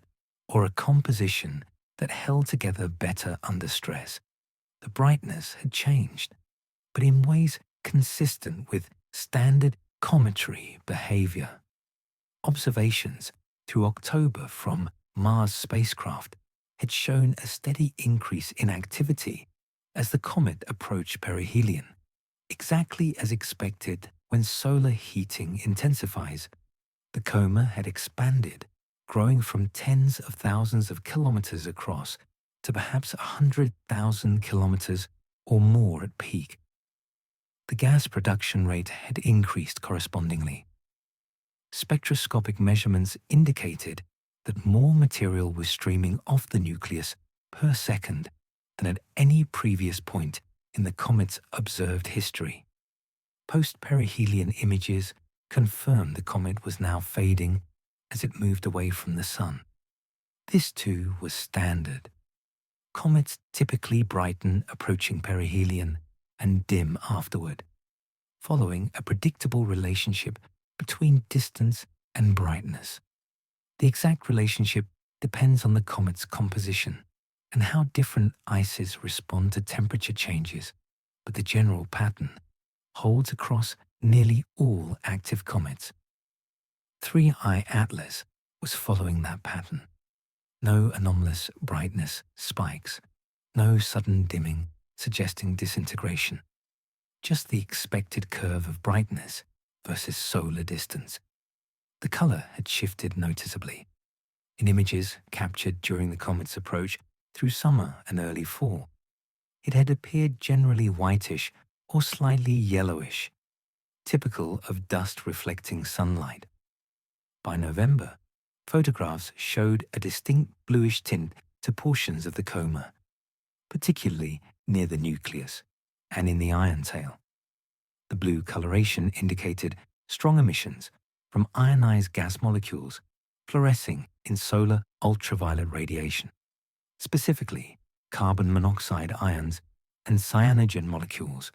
S1: or a composition that held together better under stress. The brightness had changed, but in ways consistent with standard cometary behavior. Observations through October from Mars spacecraft had shown a steady increase in activity as the comet approached perihelion, exactly as expected when solar heating intensifies. The coma had expanded, growing from tens of thousands of kilometers across to perhaps 100,000 kilometers or more at peak. The gas production rate had increased correspondingly. Spectroscopic measurements indicated that more material was streaming off the nucleus per second than at any previous point in the comet's observed history. Post-perihelion images confirmed the comet was now fading as it moved away from the Sun. This too was standard. Comets typically brighten approaching perihelion and dim afterward, following a predictable relationship between distance and brightness. The exact relationship depends on the comet's composition and how different ices respond to temperature changes, but the general pattern holds across nearly all active comets. 3I Atlas was following that pattern. No anomalous brightness spikes, no sudden dimming suggesting disintegration, just the expected curve of brightness versus solar distance. The color had shifted noticeably. In images captured during the comet's approach through summer and early fall, it had appeared generally whitish or slightly yellowish, typical of dust-reflecting sunlight. By November, photographs showed a distinct bluish tint to portions of the coma, particularly near the nucleus and in the ion tail. The blue coloration indicated strong emissions from ionized gas molecules fluorescing in solar ultraviolet radiation, specifically carbon monoxide ions and cyanogen molecules,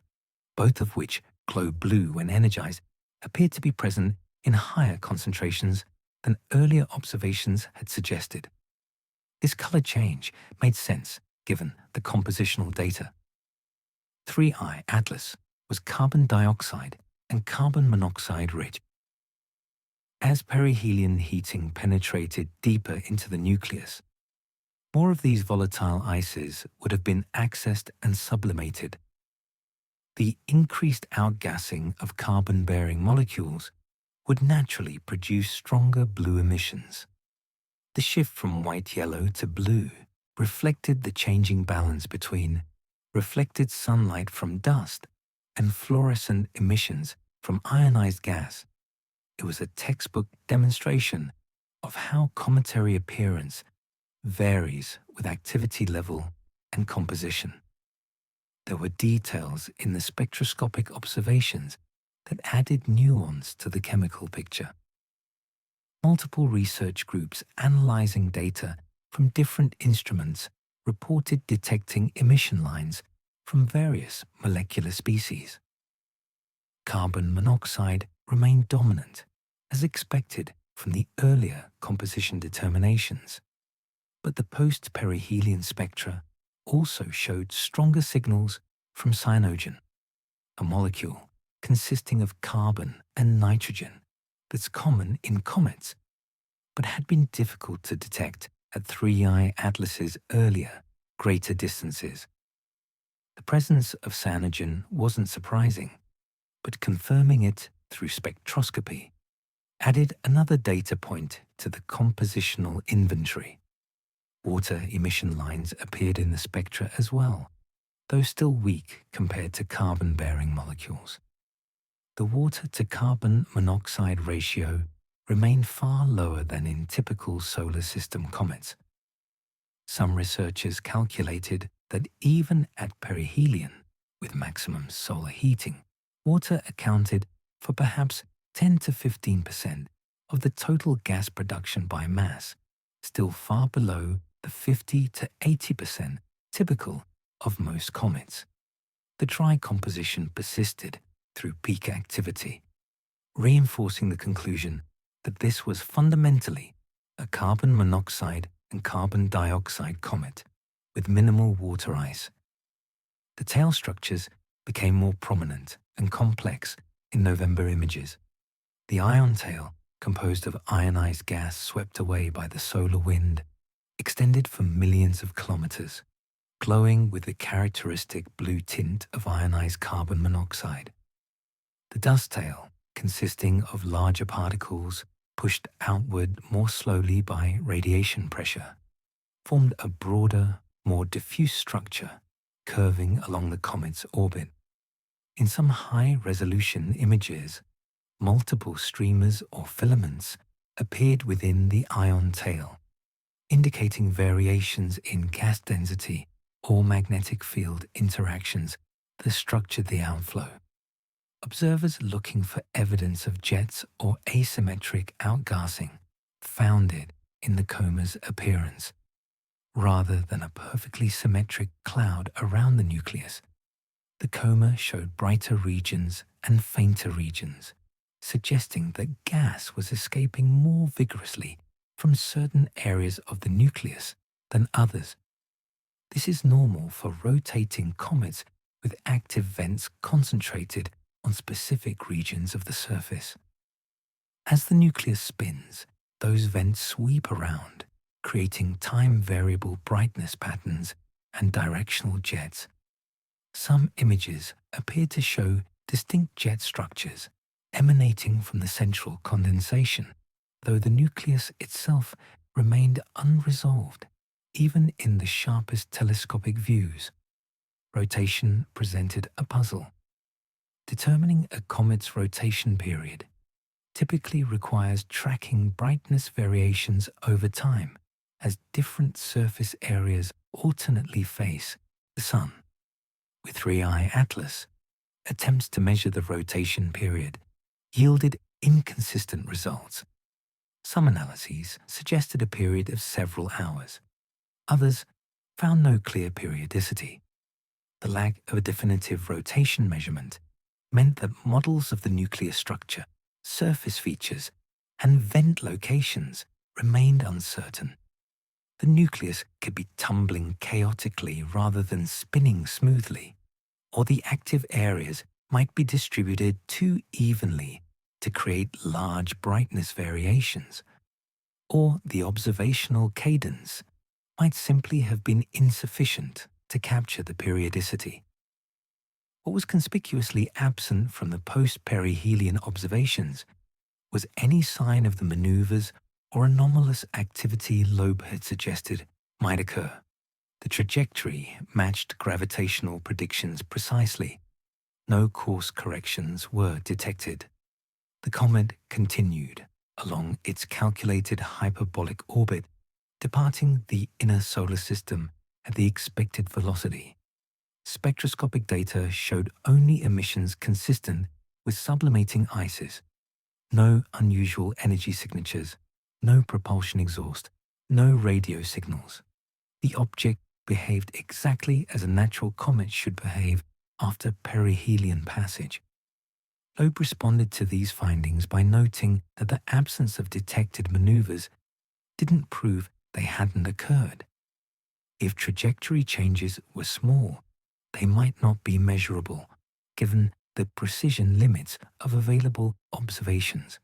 S1: both of which glow blue when energized, appeared to be present in higher concentrations than earlier observations had suggested. This color change made sense given the compositional data. 3I Atlas was carbon dioxide and carbon monoxide rich. As perihelion heating penetrated deeper into the nucleus, more of these volatile ices would have been accessed and sublimated. The increased outgassing of carbon-bearing molecules would naturally produce stronger blue emissions. The shift from white-yellow to blue reflected the changing balance between reflected sunlight from dust and fluorescent emissions from ionized gas. It was a textbook demonstration of how cometary appearance varies with activity level and composition. There were details in the spectroscopic observations that added nuance to the chemical picture. Multiple research groups analyzing data from different instruments reported detecting emission lines from various molecular species. Carbon monoxide remained dominant, as expected from the earlier composition determinations. But the post-perihelion spectra also showed stronger signals from cyanogen, a molecule consisting of carbon and nitrogen that's common in comets, but had been difficult to detect at 3I Atlas's earlier, greater distances. The presence of cyanogen wasn't surprising, but confirming it through spectroscopy added another data point to the compositional inventory. Water emission lines appeared in the spectra as well, though still weak compared to carbon-bearing molecules. The water-to-carbon monoxide ratio remained far lower than in typical solar system comets. Some researchers calculated that even at perihelion, with maximum solar heating, water accounted for perhaps 10 to 15% of the total gas production by mass, still far below the 50 to 80% typical of most comets. The dry composition persisted through peak activity, reinforcing the conclusion that this was fundamentally a carbon monoxide and carbon dioxide comet with minimal water ice. The tail structures became more prominent and complex in November images. The ion tail, composed of ionized gas swept away by the solar wind, extended for millions of kilometers, glowing with the characteristic blue tint of ionized carbon monoxide. The dust tail, consisting of larger particles pushed outward more slowly by radiation pressure, formed a broader, more diffuse structure curving along the comet's orbit. In some high-resolution images, multiple streamers or filaments appeared within the ion tail, indicating variations in gas density or magnetic field interactions that structured the outflow. Observers looking for evidence of jets or asymmetric outgassing found it in the coma's appearance, rather than a perfectly symmetric cloud around the nucleus. The coma showed brighter regions and fainter regions, suggesting that gas was escaping more vigorously from certain areas of the nucleus than others. This is normal for rotating comets with active vents concentrated on specific regions of the surface. As the nucleus spins, those vents sweep around, creating time-variable brightness patterns and directional jets. Some images appear to show distinct jet structures emanating from the central condensation, though the nucleus itself remained unresolved, even in the sharpest telescopic views. Rotation presented a puzzle. Determining a comet's rotation period typically requires tracking brightness variations over time as different surface areas alternately face the Sun. With 3I Atlas, attempts to measure the rotation period yielded inconsistent results. Some analyses suggested a period of several hours. Others found no clear periodicity. The lack of a definitive rotation measurement meant that models of the nuclear structure, surface features, and vent locations remained uncertain. The nucleus could be tumbling chaotically rather than spinning smoothly, or the active areas might be distributed too evenly to create large brightness variations, or the observational cadence might simply have been insufficient to capture the periodicity. What was conspicuously absent from the post-perihelion observations was any sign of the maneuvers or anomalous activity Loeb had suggested might occur. The trajectory matched gravitational predictions precisely. No course corrections were detected. The comet continued along its calculated hyperbolic orbit, departing the inner solar system at the expected velocity. Spectroscopic data showed only emissions consistent with sublimating ices. No unusual energy signatures, no propulsion exhaust, no radio signals. The object behaved exactly as a natural comet should behave after perihelion passage. Loeb responded to these findings by noting that the absence of detected maneuvers didn't prove they hadn't occurred. If trajectory changes were small, they might not be measurable, given the precision limits of available observations.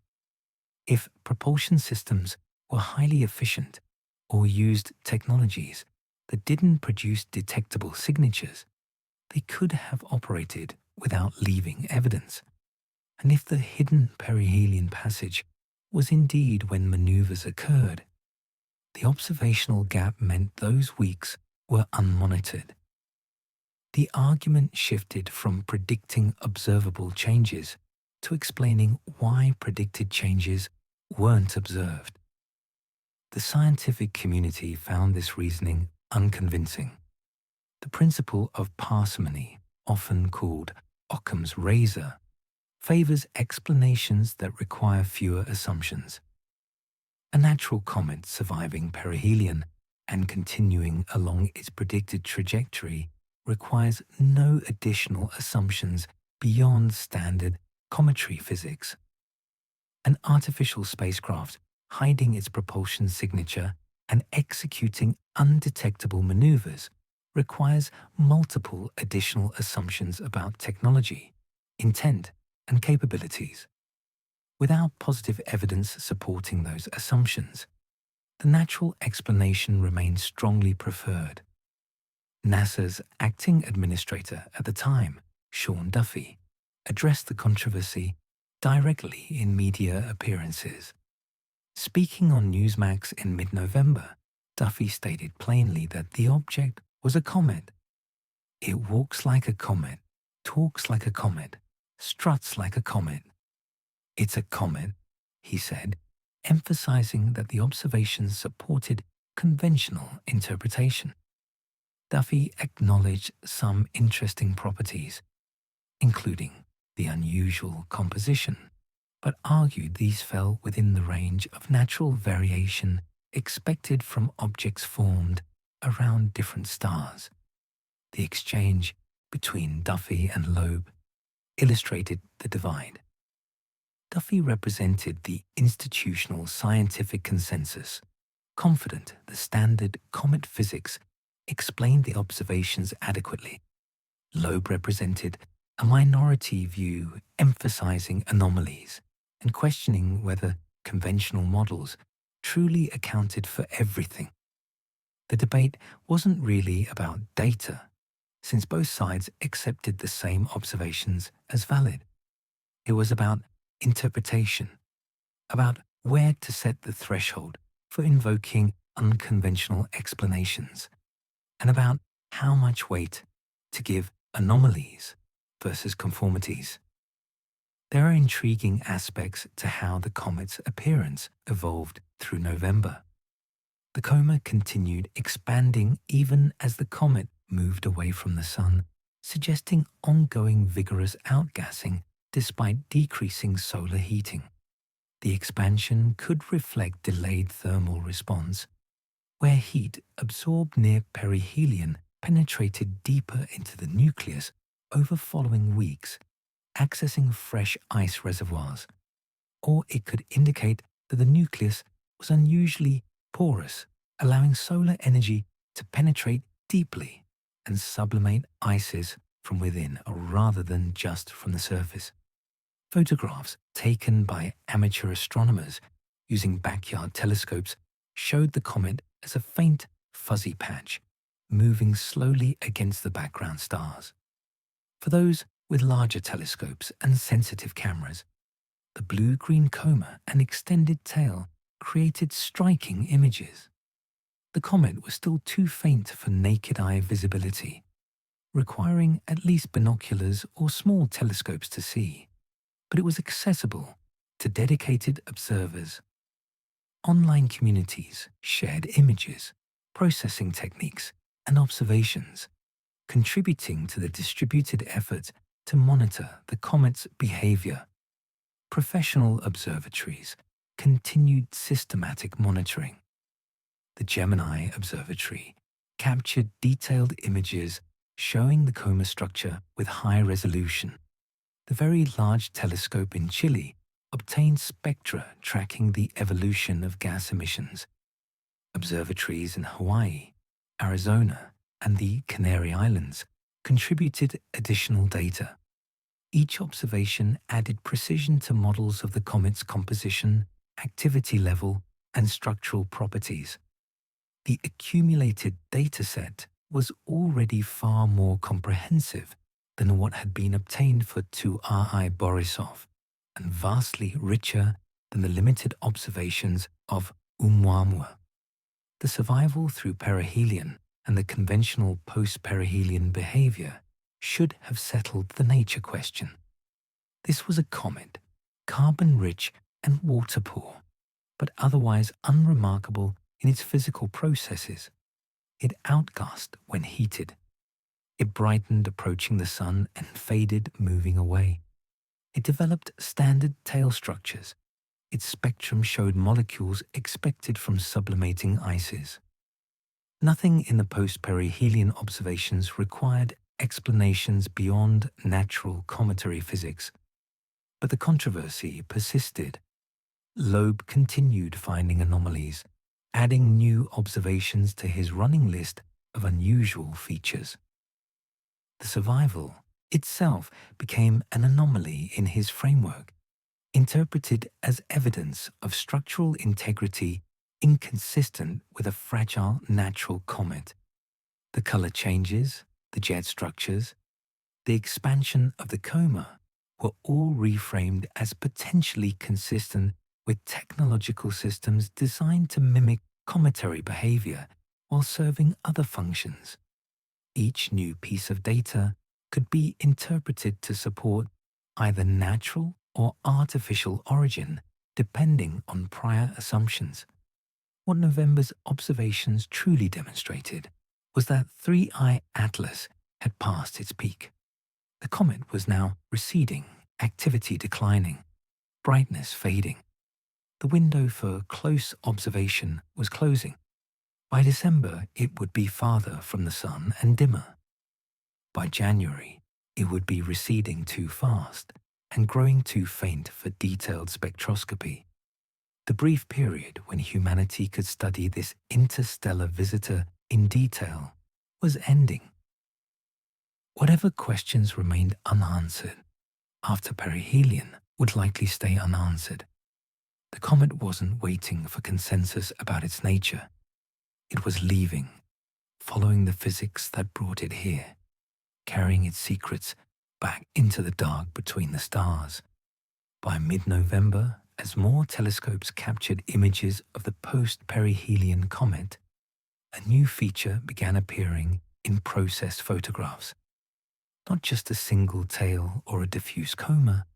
S1: If propulsion systems were highly efficient or used technologies that didn't produce detectable signatures, they could have operated without leaving evidence. And if the hidden perihelion passage was indeed when maneuvers occurred, the observational gap meant those weeks were unmonitored. The argument shifted from predicting observable changes to explaining why predicted changes weren't observed. The scientific community found this reasoning unconvincing. The principle of parsimony, often called Occam's razor, favors explanations that require fewer assumptions. A natural comet surviving perihelion and continuing along its predicted trajectory requires no additional assumptions beyond standard cometry physics. An artificial spacecraft hiding its propulsion signature and executing undetectable maneuvers requires multiple additional assumptions about technology, intent, and capabilities. Without positive evidence supporting those assumptions, the natural explanation remains strongly preferred. NASA's acting administrator at the time, Sean Duffy, addressed the controversy directly in media appearances. Speaking on Newsmax in mid-November, Duffy stated plainly that the object was a comet. It walks like a comet, talks like a comet, struts like a comet. It's a comet, he said, emphasizing that the observations supported conventional interpretation. Duffy acknowledged some interesting properties, including the unusual composition, but argued these fell within the range of natural variation expected from objects formed around different stars. The exchange between Duffy and Loeb illustrated the divide. Duffy represented the institutional scientific consensus, confident the standard comet physics explained the observations adequately. Loeb represented a minority view emphasizing anomalies and questioning whether conventional models truly accounted for everything. The debate wasn't really about data, since both sides accepted the same observations as valid. It was about interpretation, about where to set the threshold for invoking unconventional explanations, and about how much weight to give anomalies versus conformities. There are intriguing aspects to how the comet's appearance evolved through November. The coma continued expanding even as the comet moved away from the Sun, suggesting ongoing vigorous outgassing despite decreasing solar heating. The expansion could reflect delayed thermal response, where heat absorbed near perihelion penetrated deeper into the nucleus over following weeks, accessing fresh ice reservoirs. Or it could indicate that the nucleus was unusually porous, allowing solar energy to penetrate deeply and sublimate ices from within rather than just from the surface. Photographs taken by amateur astronomers using backyard telescopes showed the comet as a faint, fuzzy patch, moving slowly against the background stars. For those with larger telescopes and sensitive cameras, the blue-green coma and extended tail created striking images. The comet was still too faint for naked eye visibility, requiring at least binoculars or small telescopes to see, but it was accessible to dedicated observers. Online communities shared images, processing techniques, and observations, contributing to the distributed effort to monitor the comet's behavior. Professional observatories continued systematic monitoring. The Gemini Observatory captured detailed images showing the coma structure with high resolution. The Very Large Telescope in Chile obtained spectra tracking the evolution of gas emissions. Observatories in Hawaii, Arizona, and the Canary Islands contributed additional data. Each observation added precision to models of the comet's composition, activity level, and structural properties. The accumulated dataset was already far more comprehensive than what had been obtained for 2RI Borisov, and vastly richer than the limited observations of Oumuamua. The survival through perihelion and the conventional post-perihelion behavior should have settled the nature question. This was a comet, carbon-rich and water-poor, but otherwise unremarkable in its physical processes. It outgassed when heated. It brightened approaching the sun and faded moving away. It developed standard tail structures. Its spectrum showed molecules expected from sublimating ices. Nothing in the post-perihelion observations required explanations beyond natural cometary physics. But the controversy persisted. Loeb continued finding anomalies, adding new observations to his running list of unusual features. The survival itself became an anomaly in his framework, interpreted as evidence of structural integrity inconsistent with a fragile natural comet. The color changes, the jet structures, the expansion of the coma were all reframed as potentially consistent with technological systems designed to mimic cometary behavior while serving other functions. Each new piece of data could be interpreted to support either natural or artificial origin, depending on prior assumptions. What November's observations truly demonstrated was that 3I Atlas had passed its peak. The comet was now receding, activity declining, brightness fading. The window for close observation was closing. By December, it would be farther from the sun and dimmer. By January, it would be receding too fast and growing too faint for detailed spectroscopy. The brief period when humanity could study this interstellar visitor in detail was ending. Whatever questions remained unanswered after perihelion would likely stay unanswered. The comet wasn't waiting for consensus about its nature. It was leaving, following the physics that brought it here, carrying its secrets back into the dark between the stars. By mid-November, as more telescopes captured images of the post-perihelion comet, a new feature began appearing in processed photographs. Not just a single tail or a diffuse coma,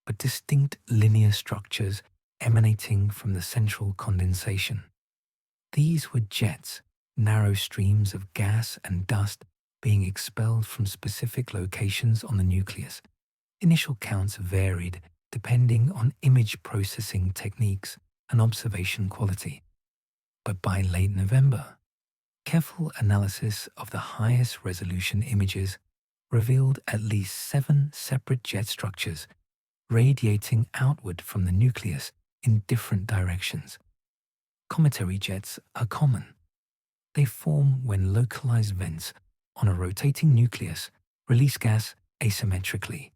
S1: but distinct linear structures emanating from the central condensation. These were jets, narrow streams of gas and dust being expelled from specific locations on the nucleus. Initial counts varied depending on image processing techniques and observation quality. But by late November, careful analysis of the highest resolution images revealed at least 7 separate jet structures radiating outward from the nucleus in different directions. Cometary jets are common. They form when localized vents on a rotating nucleus release gas asymmetrically,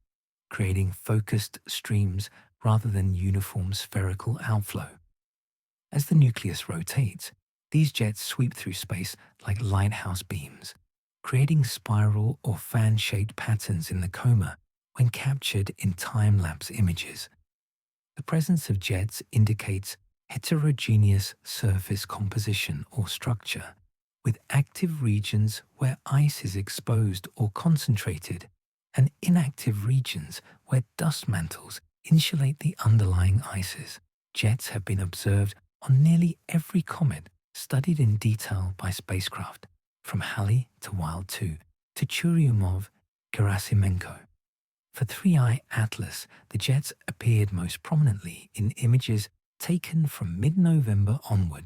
S1: creating focused streams rather than uniform spherical outflow. As the nucleus rotates, these jets sweep through space like lighthouse beams, creating spiral or fan-shaped patterns in the coma when captured in time-lapse images. The presence of jets indicates heterogeneous surface composition or structure, with active regions where ice is exposed or concentrated, and inactive regions where dust mantles insulate the underlying ices. Jets have been observed on nearly every comet studied in detail by spacecraft, from Halley to Wild 2 to Churyumov-Gerasimenko. For 3I Atlas, the jets appeared most prominently in images taken from mid-November onward,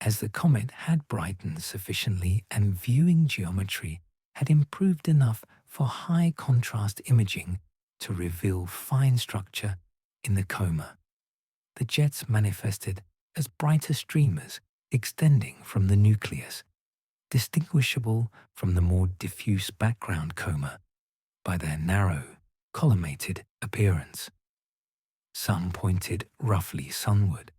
S1: as the comet had brightened sufficiently and viewing geometry had improved enough for high-contrast imaging to reveal fine structure in the coma. The jets manifested as brighter streamers extending from the nucleus, distinguishable from the more diffuse background coma by their narrow, collimated appearance. Some pointed roughly sunward,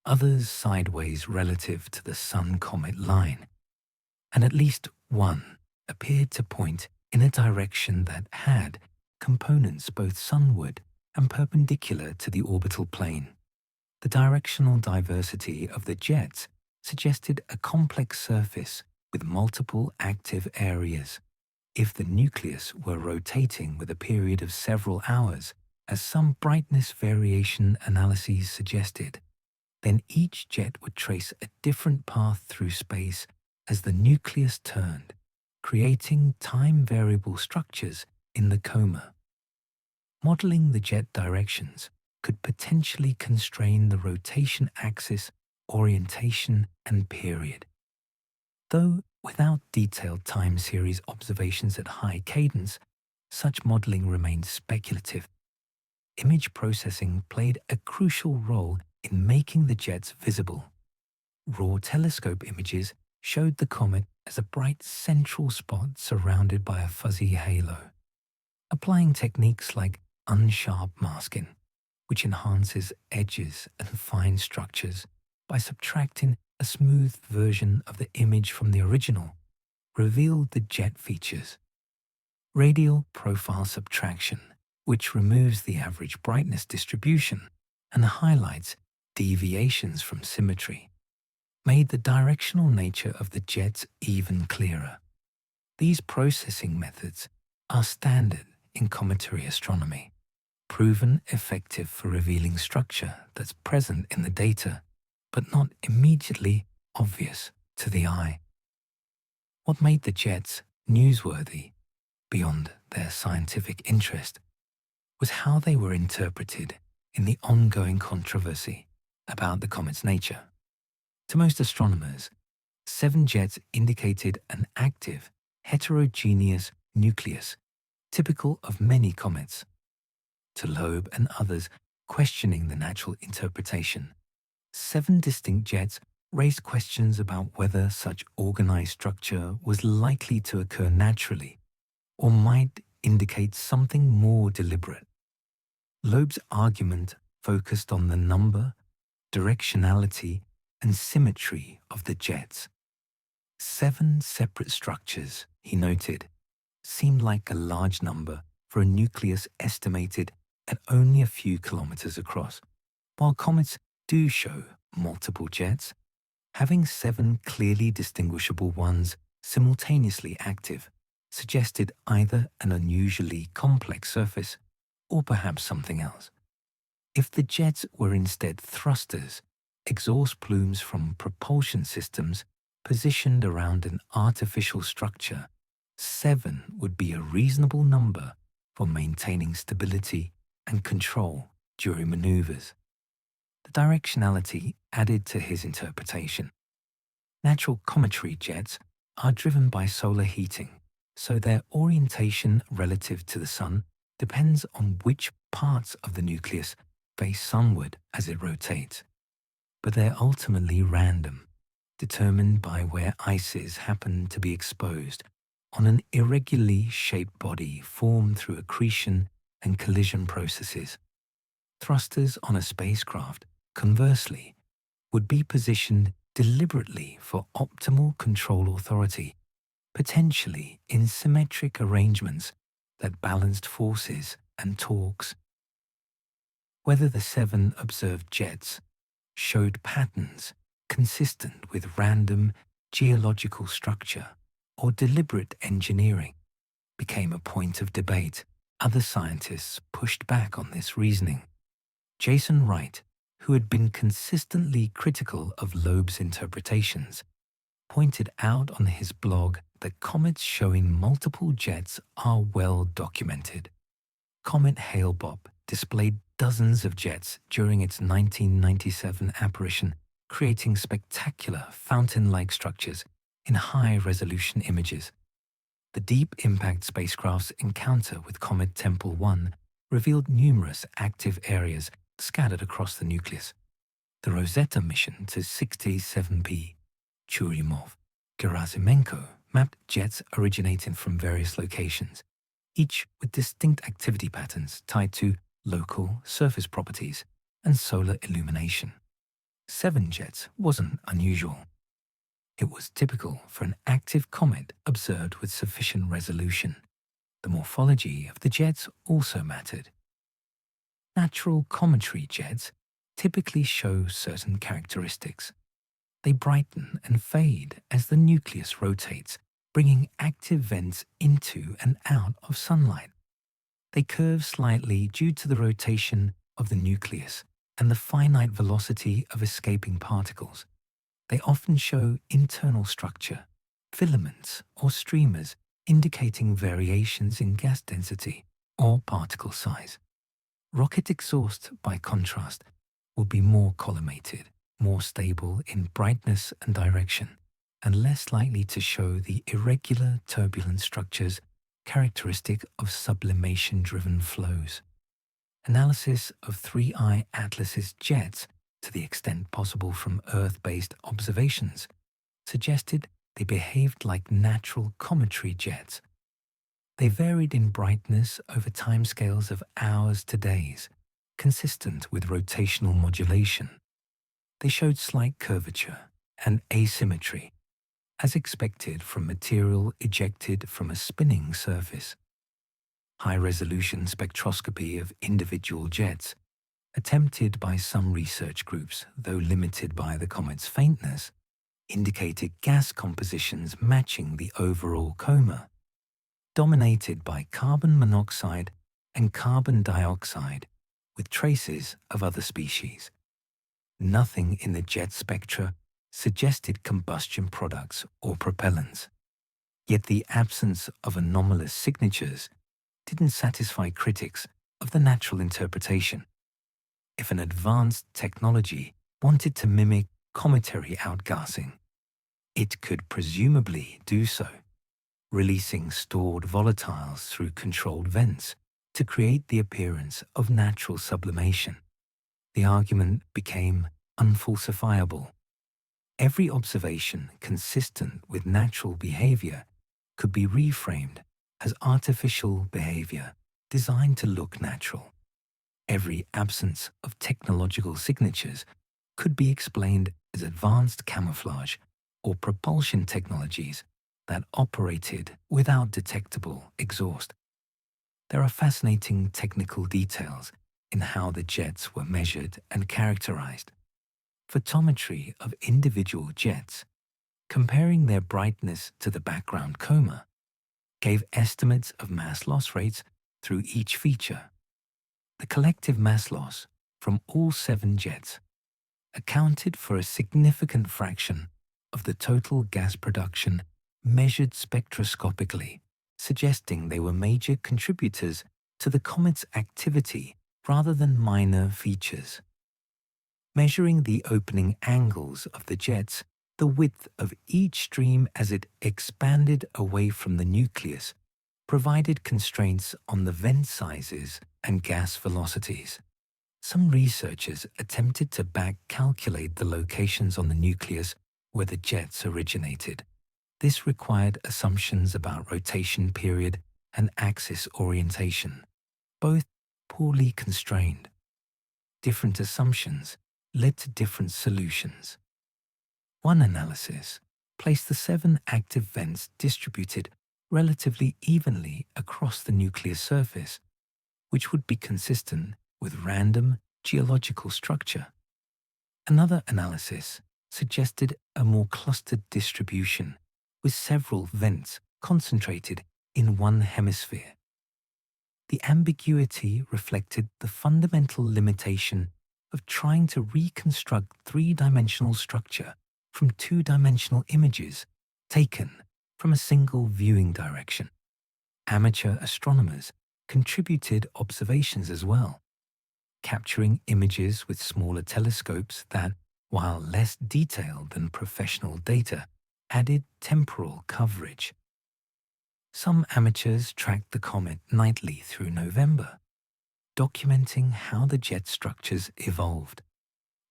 S1: others sideways relative to the Sun-comet line, and at least one appeared to point in a direction that had components both sunward and perpendicular to the orbital plane. The directional diversity of the jets suggested a complex surface with multiple active areas. If the nucleus were rotating with a period of several hours, as some brightness variation analyses suggested, then each jet would trace a different path through space as the nucleus turned, creating time-variable structures in the coma. Modeling the jet directions could potentially constrain the rotation axis, orientation, and period. Though without detailed time series observations at high cadence, such modeling remained speculative. Image processing played a crucial role in making the jets visible. Raw telescope images showed the comet as a bright central spot surrounded by a fuzzy halo. Applying techniques like unsharp masking, which enhances edges and fine structures by subtracting a smooth version of the image from the original, revealed the jet features. Radial profile subtraction, which removes the average brightness distribution and highlights deviations from symmetry, made the directional nature of the jets even clearer. These processing methods are standard in cometary astronomy, proven effective for revealing structure that's present in the data, but not immediately obvious to the eye. What made the jets newsworthy, beyond their scientific interest, was how they were interpreted in the ongoing controversy about the comet's nature. To most astronomers, 7 jets indicated an active, heterogeneous nucleus, typical of many comets. To Loeb and others questioning the natural interpretation, 7 distinct jets raised questions about whether such organized structure was likely to occur naturally or might indicate something more deliberate. Loeb's argument focused on the number, directionality, and symmetry of the jets. 7 separate structures, he noted, seemed like a large number for a nucleus estimated at only a few kilometers across. While comets do show multiple jets, having 7 clearly distinguishable ones simultaneously active suggested either an unusually complex surface or perhaps something else. If the jets were instead thrusters, exhaust plumes from propulsion systems positioned around an artificial structure, 7 would be a reasonable number for maintaining stability and control during maneuvers. The directionality added to his interpretation. Natural cometary jets are driven by solar heating, so their orientation relative to the Sun depends on which parts of the nucleus face sunward as it rotates. But they're ultimately random, determined by where ices happen to be exposed on an irregularly shaped body formed through accretion and collision processes. Thrusters on a spacecraft, conversely, would be positioned deliberately for optimal control authority, potentially in symmetric arrangements that balanced forces and torques. Whether the 7 observed jets showed patterns consistent with random geological structure or deliberate engineering became a point of debate. Other scientists pushed back on this reasoning. Jason Wright, who had been consistently critical of Loeb's interpretations, pointed out on his blog that comets showing multiple jets are well documented. Comet Hale-Bopp displayed dozens of jets during its 1997 apparition, creating spectacular fountain-like structures in high-resolution images. The Deep Impact spacecraft's encounter with Comet Tempel 1 revealed numerous active areas scattered across the nucleus. The Rosetta mission to 67P, Churyumov, Gerasimenko mapped jets originating from various locations, each with distinct activity patterns tied to local surface properties and solar illumination. 7 jets wasn't unusual. It was typical for an active comet observed with sufficient resolution. The morphology of the jets also mattered. Natural cometary jets typically show certain characteristics. They brighten and fade as the nucleus rotates, bringing active vents into and out of sunlight. They curve slightly due to the rotation of the nucleus and the finite velocity of escaping particles. They often show internal structure, filaments or streamers indicating variations in gas density or particle size. Rocket exhaust, by contrast, will be more collimated, more stable in brightness and direction, and less likely to show the irregular turbulent structures characteristic of sublimation-driven flows. Analysis of 3I Atlas's jets, to the extent possible from Earth-based observations, suggested they behaved like natural cometary jets. They varied in brightness over timescales of hours to days, consistent with rotational modulation. They showed slight curvature and asymmetry, as expected from material ejected from a spinning surface. High-resolution spectroscopy of individual jets, attempted by some research groups, though limited by the comet's faintness, indicated gas compositions matching the overall coma, dominated by carbon monoxide and carbon dioxide, with traces of other species. Nothing in the jet spectra suggested combustion products or propellants, yet the absence of anomalous signatures didn't satisfy critics of the natural interpretation. If an advanced technology wanted to mimic cometary outgassing, it could presumably do so, releasing stored volatiles through controlled vents to create the appearance of natural sublimation. The argument became unfalsifiable. Every observation consistent with natural behavior could be reframed as artificial behavior designed to look natural. Every absence of technological signatures could be explained as advanced camouflage or propulsion technologies that operated without detectable exhaust. There are fascinating technical details in how the jets were measured and characterized. Photometry of individual jets, comparing their brightness to the background coma, gave estimates of mass loss rates through each feature. The collective mass loss from all 7 jets accounted for a significant fraction of the total gas production measured spectroscopically, suggesting they were major contributors to the comet's activity rather than minor features. Measuring the opening angles of the jets, the width of each stream as it expanded away from the nucleus provided constraints on the vent sizes and gas velocities. Some researchers attempted to back-calculate the locations on the nucleus where the jets originated. This required assumptions about rotation period and axis orientation, both poorly constrained. Different assumptions led to different solutions. One analysis placed the 7 active vents distributed relatively evenly across the nuclear surface, which would be consistent with random geological structure. Another analysis suggested a more clustered distribution, with several vents concentrated in one hemisphere. The ambiguity reflected the fundamental limitation of trying to reconstruct three-dimensional structure from two-dimensional images taken from a single viewing direction. Amateur astronomers contributed observations as well, capturing images with smaller telescopes that, while less detailed than professional data, added temporal coverage. Some amateurs tracked the comet nightly through November, documenting how the jet structures evolved.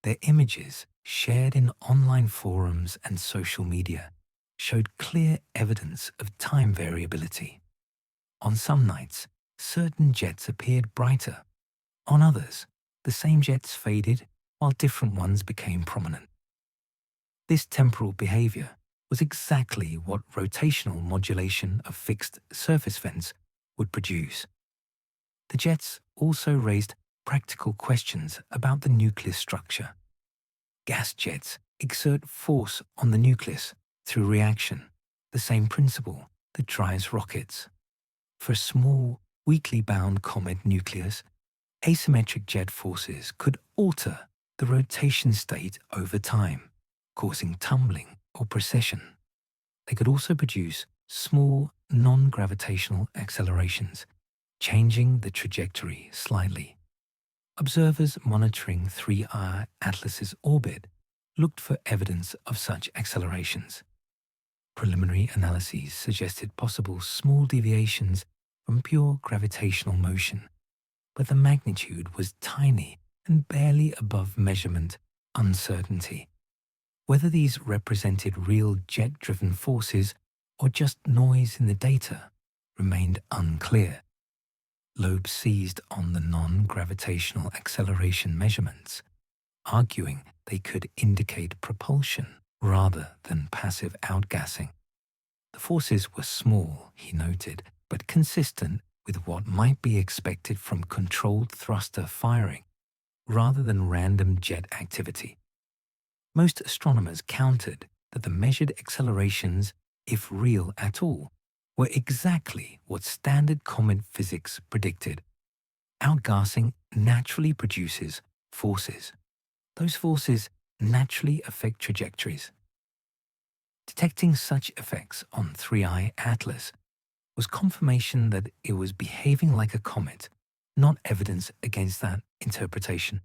S1: Their images, shared in online forums and social media, showed clear evidence of time variability. On some nights, certain jets appeared brighter. On others, the same jets faded while different ones became prominent. This temporal behavior was exactly what rotational modulation of fixed surface vents would produce. The jets also raised practical questions about the nucleus structure. Gas jets exert force on the nucleus through reaction, the same principle that drives rockets. For a small, weakly bound comet nucleus, asymmetric jet forces could alter the rotation state over time, causing tumbling or precession. They could also produce small, non-gravitational accelerations, changing the trajectory slightly. Observers monitoring 3I Atlas's orbit looked for evidence of such accelerations. Preliminary analyses suggested possible small deviations from pure gravitational motion, but the magnitude was tiny and barely above measurement uncertainty. Whether these represented real jet-driven forces or just noise in the data remained unclear. Loeb seized on the non-gravitational acceleration measurements, arguing they could indicate propulsion rather than passive outgassing. The forces were small, he noted, but consistent with what might be expected from controlled thruster firing rather than random jet activity. Most astronomers countered that the measured accelerations, if real at all, were exactly what standard comet physics predicted. Outgassing naturally produces forces. Those forces naturally affect trajectories. Detecting such effects on 3I Atlas was confirmation that it was behaving like a comet, not evidence against that interpretation.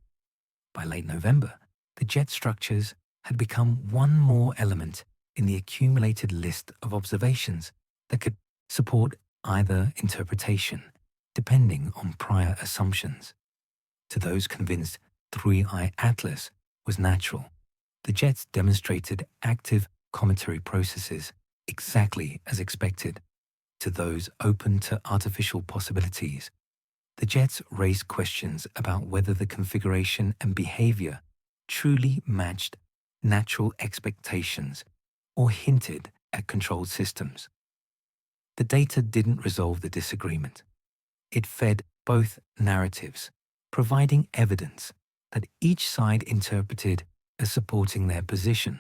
S1: By late November, the jet structures had become one more element in the accumulated list of observations that could support either interpretation, depending on prior assumptions. To those convinced 3I Atlas was natural, the jets demonstrated active cometary processes exactly as expected. To those open to artificial possibilities, the jets raised questions about whether the configuration and behavior truly matched natural expectations or hinted at controlled systems. The data didn't resolve the disagreement. It fed both narratives, providing evidence that each side interpreted as supporting their position.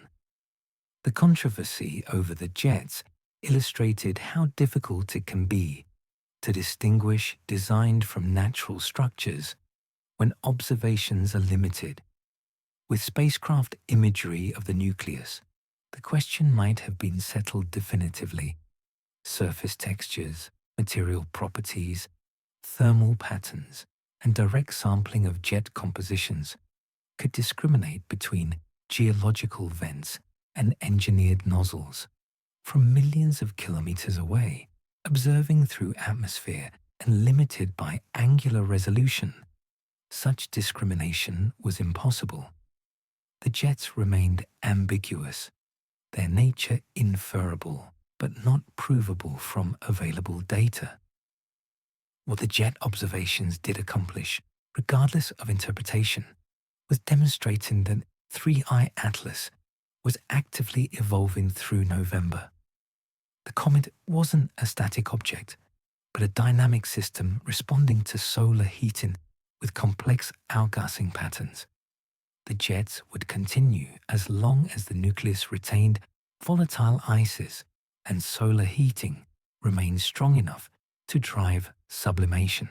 S1: The controversy over the jets illustrated how difficult it can be to distinguish designed from natural structures when observations are limited. With spacecraft imagery of the nucleus, the question might have been settled definitively. Surface textures, material properties, thermal patterns, and direct sampling of jet compositions could discriminate between geological vents and engineered nozzles. From millions of kilometers away, observing through atmosphere and limited by angular resolution, such discrimination was impossible. The jets remained ambiguous, their nature inferable, but not provable from available data. What the jet observations did accomplish, regardless of interpretation, was demonstrating that 3I Atlas was actively evolving through November. The comet wasn't a static object, but a dynamic system responding to solar heating with complex outgassing patterns. The jets would continue as long as the nucleus retained volatile ices and solar heating remained strong enough to drive sublimation.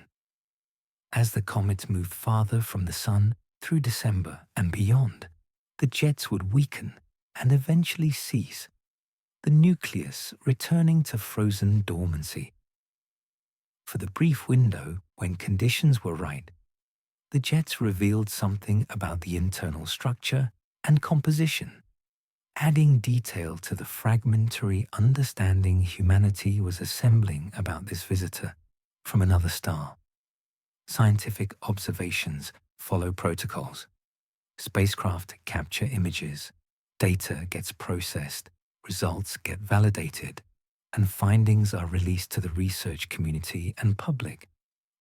S1: As the comet moved farther from the Sun through December and beyond, the jets would weaken and eventually cease, the nucleus returning to frozen dormancy. For the brief window when conditions were right, the jets revealed something about the internal structure and composition, adding detail to the fragmentary understanding humanity was assembling about this visitor from another star. Scientific observations follow protocols. Spacecraft capture images, data gets processed, results get validated, and findings are released to the research community and public.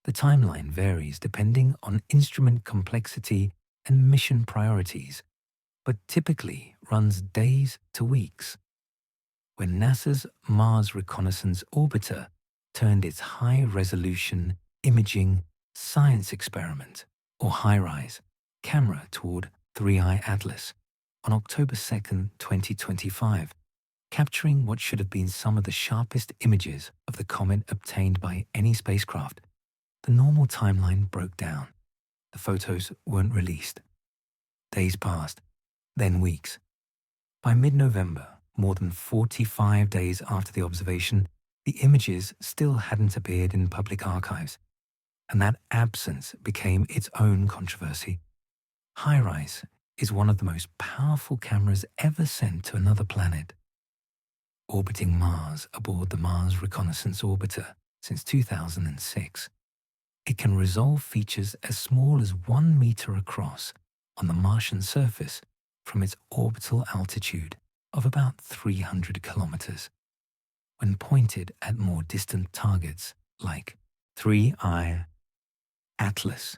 S1: The timeline varies depending on instrument complexity and mission priorities, but typically runs days to weeks. When NASA's Mars Reconnaissance Orbiter turned its high-resolution imaging science experiment, or HiRISE, camera toward 3I Atlas on October 2, 2025, capturing what should have been some of the sharpest images of the comet obtained by any spacecraft, the normal timeline broke down. The photos weren't released. Days passed, then weeks. By mid-November, more than 45 days after the observation, the images still hadn't appeared in public archives, and that absence became its own controversy. HiRISE is one of the most powerful cameras ever sent to another planet. Orbiting Mars aboard the Mars Reconnaissance Orbiter since 2006, it can resolve features as small as 1 meter across on the Martian surface from its orbital altitude of about 300 kilometers. When pointed at more distant targets like 3I Atlas,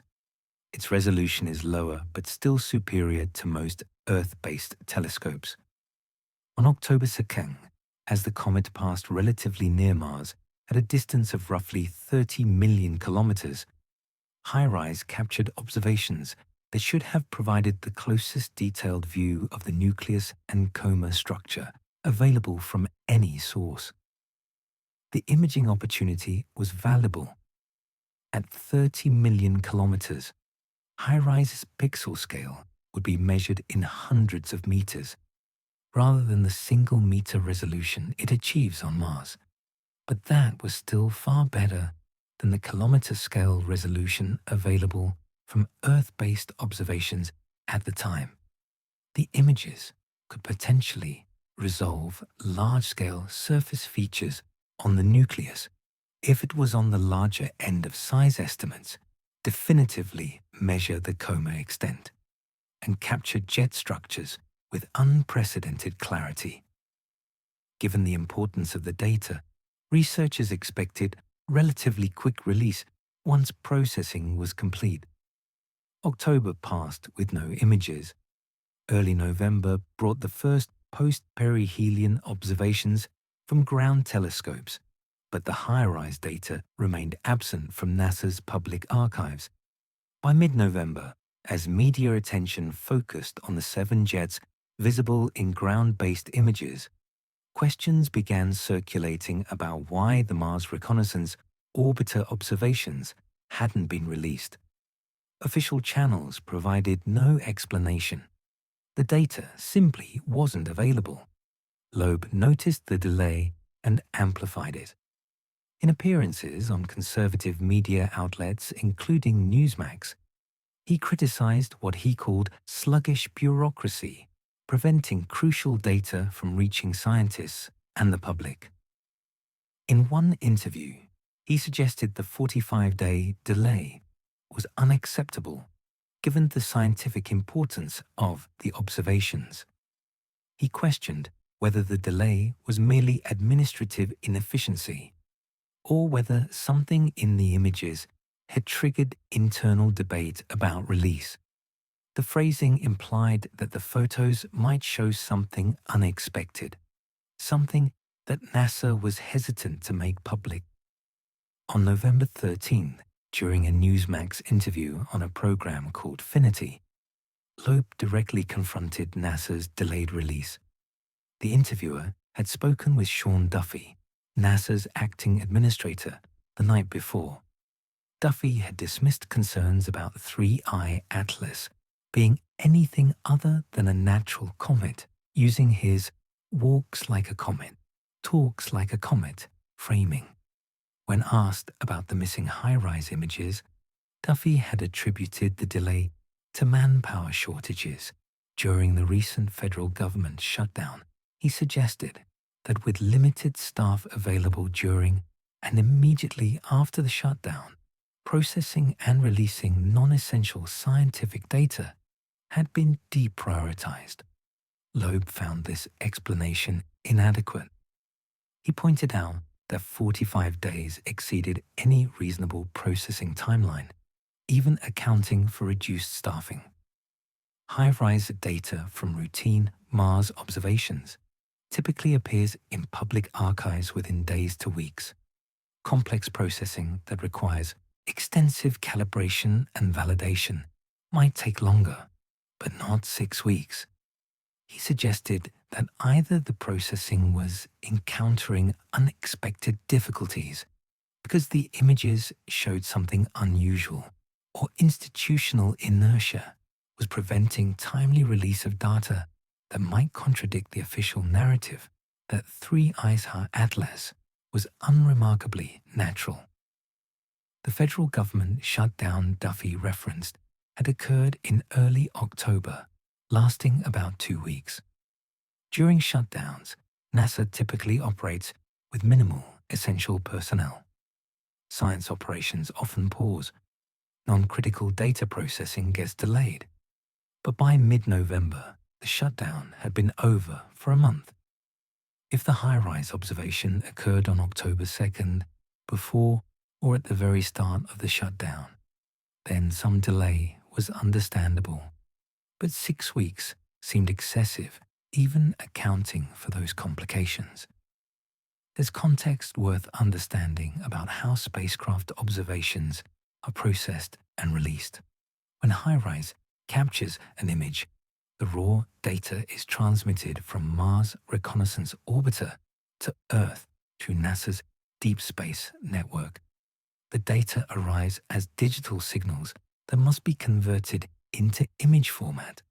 S1: its resolution is lower but still superior to most Earth-based telescopes. On October 2nd, as the comet passed relatively near Mars at a distance of roughly 30 million kilometers, HiRISE captured observations that should have provided the closest detailed view of the nucleus and coma structure available from any source. The imaging opportunity was valuable. At 30 million kilometers, HiRISE's pixel scale would be measured in hundreds of meters, rather than the single-meter resolution it achieves on Mars. But that was still far better than the kilometer-scale resolution available from Earth-based observations at the time. The images could potentially resolve large-scale surface features on the nucleus if it was on the larger end of size estimates, definitively measure the coma extent, and capture jet structures with unprecedented clarity. Given the importance of the data, researchers expected relatively quick release once processing was complete. October passed with no images. Early November brought the first post-perihelion observations from ground telescopes, but the HiRISE data remained absent from NASA's public archives. By mid-November, as media attention focused on the 7 jets visible in ground-based images, questions began circulating about why the Mars Reconnaissance Orbiter observations hadn't been released. Official channels provided no explanation. The data simply wasn't available. Loeb noticed the delay and amplified it. In appearances on conservative media outlets, including Newsmax, he criticized what he called sluggish bureaucracy, preventing crucial data from reaching scientists and the public. In one interview, he suggested the 45-day delay was unacceptable given the scientific importance of the observations. He questioned whether the delay was merely administrative inefficiency or whether something in the images had triggered internal debate about release. The phrasing implied that the photos might show something unexpected, something that NASA was hesitant to make public. On November 13th, during a Newsmax interview on a program called Finity, Loeb directly confronted NASA's delayed release. The interviewer had spoken with Sean Duffy, NASA's acting administrator, the night before. Duffy had dismissed concerns about 3I Atlas being anything other than a natural comet, using his walks like a comet, talks like a comet framing. When asked about the missing HiRISE images, Duffy had attributed the delay to manpower shortages during the recent federal government shutdown. He suggested that with limited staff available during and immediately after the shutdown, processing and releasing non-essential scientific data had been deprioritized. Loeb found this explanation inadequate. He pointed out that 45 days exceeded any reasonable processing timeline, even accounting for reduced staffing. HiRISE data from routine Mars observations typically appears in public archives within days to weeks. Complex processing that requires extensive calibration and validation might take longer, but not 6 weeks. He suggested that either the processing was encountering unexpected difficulties because the images showed something unusual, or institutional inertia was preventing timely release of data that might contradict the official narrative that 3I Atlas was unremarkably natural. The federal government shutdown Duffy referenced had occurred in early October, lasting about 2 weeks. During shutdowns, NASA typically operates with minimal essential personnel. Science operations often pause. Non-critical data processing gets delayed. But by mid-November, the shutdown had been over for a month. If the HiRISE observation occurred on October 2nd, before or at the very start of the shutdown, then some delay was understandable. But 6 weeks seemed excessive, even accounting for those complications. There's context worth understanding about how spacecraft observations are processed and released. When HiRISE captures an image, the raw data is transmitted from Mars Reconnaissance Orbiter to Earth through NASA's Deep Space Network. The data arrives as digital signals that must be converted into image format,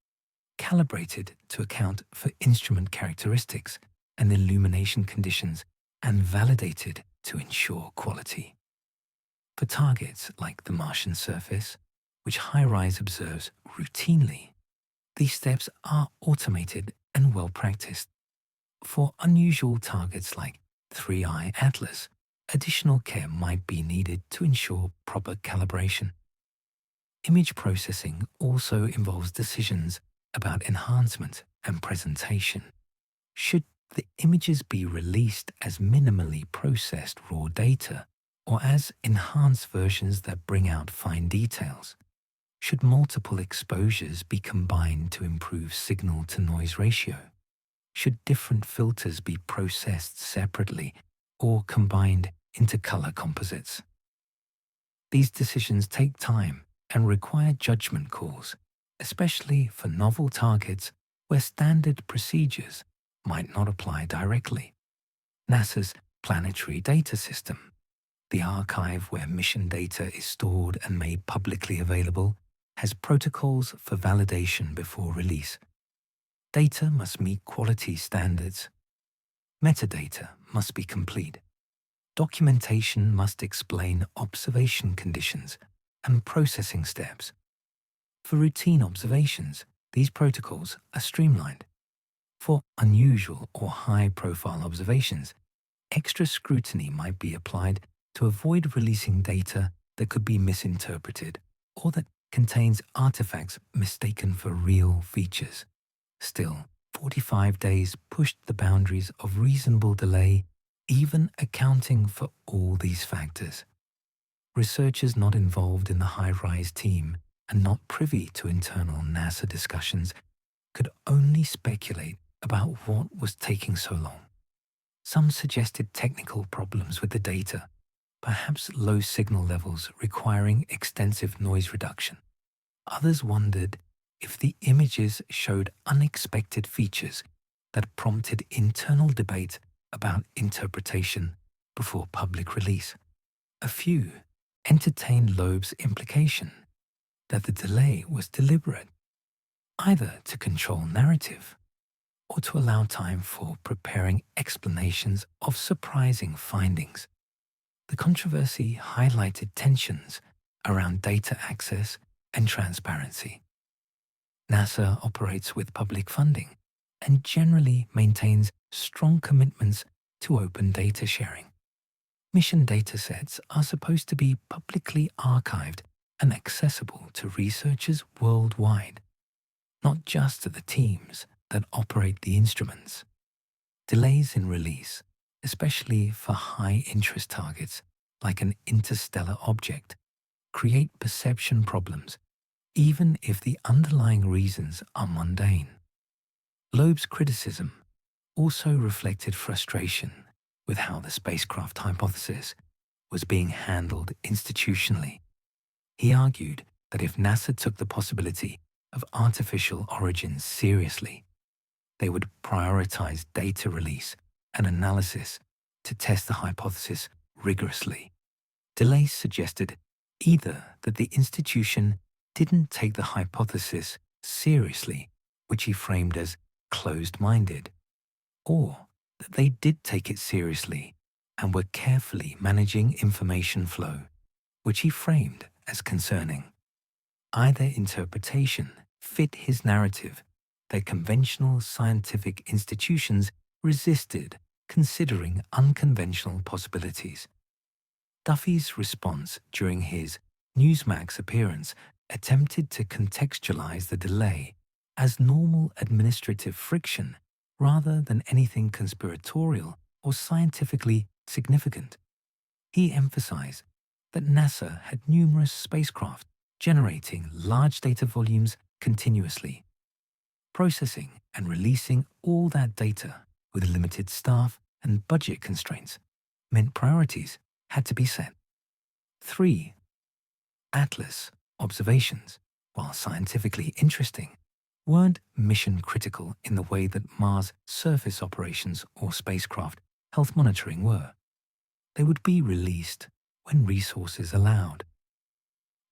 S1: calibrated to account for instrument characteristics and illumination conditions, and validated to ensure quality. For targets like the Martian surface, which HiRISE observes routinely, these steps are automated and well practiced. For unusual targets like 3I Atlas, additional care might be needed to ensure proper calibration. Image processing also involves decisions about enhancement and presentation. Should the images be released as minimally processed raw data or as enhanced versions that bring out fine details? Should multiple exposures be combined to improve signal-to-noise ratio? Should different filters be processed separately or combined into color composites? These decisions take time and require judgment calls, especially for novel targets where standard procedures might not apply directly. NASA's Planetary Data System, the archive where mission data is stored and made publicly available, has protocols for validation before release. Data must meet quality standards. Metadata must be complete. Documentation must explain observation conditions and processing steps. For routine observations, these protocols are streamlined. For unusual or high-profile observations, extra scrutiny might be applied to avoid releasing data that could be misinterpreted or that contains artifacts mistaken for real features. Still, 45 days pushed the boundaries of reasonable delay, even accounting for all these factors. Researchers not involved in the HiRISE team and not privy to internal NASA discussions could only speculate about what was taking so long. Some suggested technical problems with the data, perhaps low signal levels requiring extensive noise reduction. Others wondered if the images showed unexpected features that prompted internal debate about interpretation before public release. A few entertained Loeb's implication that the delay was deliberate, either to control narrative or to allow time for preparing explanations of surprising findings. The controversy highlighted tensions around data access and transparency. NASA operates with public funding and generally maintains strong commitments to open data sharing. Mission datasets are supposed to be publicly archived and accessible to researchers worldwide, not just to the teams that operate the instruments. Delays in release, especially for high-interest targets like an interstellar object, create perception problems, even if the underlying reasons are mundane. Loeb's criticism also reflected frustration with how the spacecraft hypothesis was being handled institutionally. He argued that if NASA took the possibility of artificial origins seriously, they would prioritize data release and analysis to test the hypothesis rigorously. Delays suggested either that the institution didn't take the hypothesis seriously, which he framed as closed-minded, or that they did take it seriously and were carefully managing information flow, which he framed as concerning. Either interpretation fit his narrative that conventional scientific institutions resisted considering unconventional possibilities. Duffy's response during his Newsmax appearance attempted to contextualize the delay as normal administrative friction rather than anything conspiratorial or scientifically significant. He emphasized that NASA had numerous spacecraft generating large data volumes continuously. Processing and releasing all that data with limited staff and budget constraints meant priorities had to be set. 3. Atlas observations, while scientifically interesting, weren't mission-critical in the way that Mars surface operations or spacecraft health monitoring were. They would be released when resources allowed.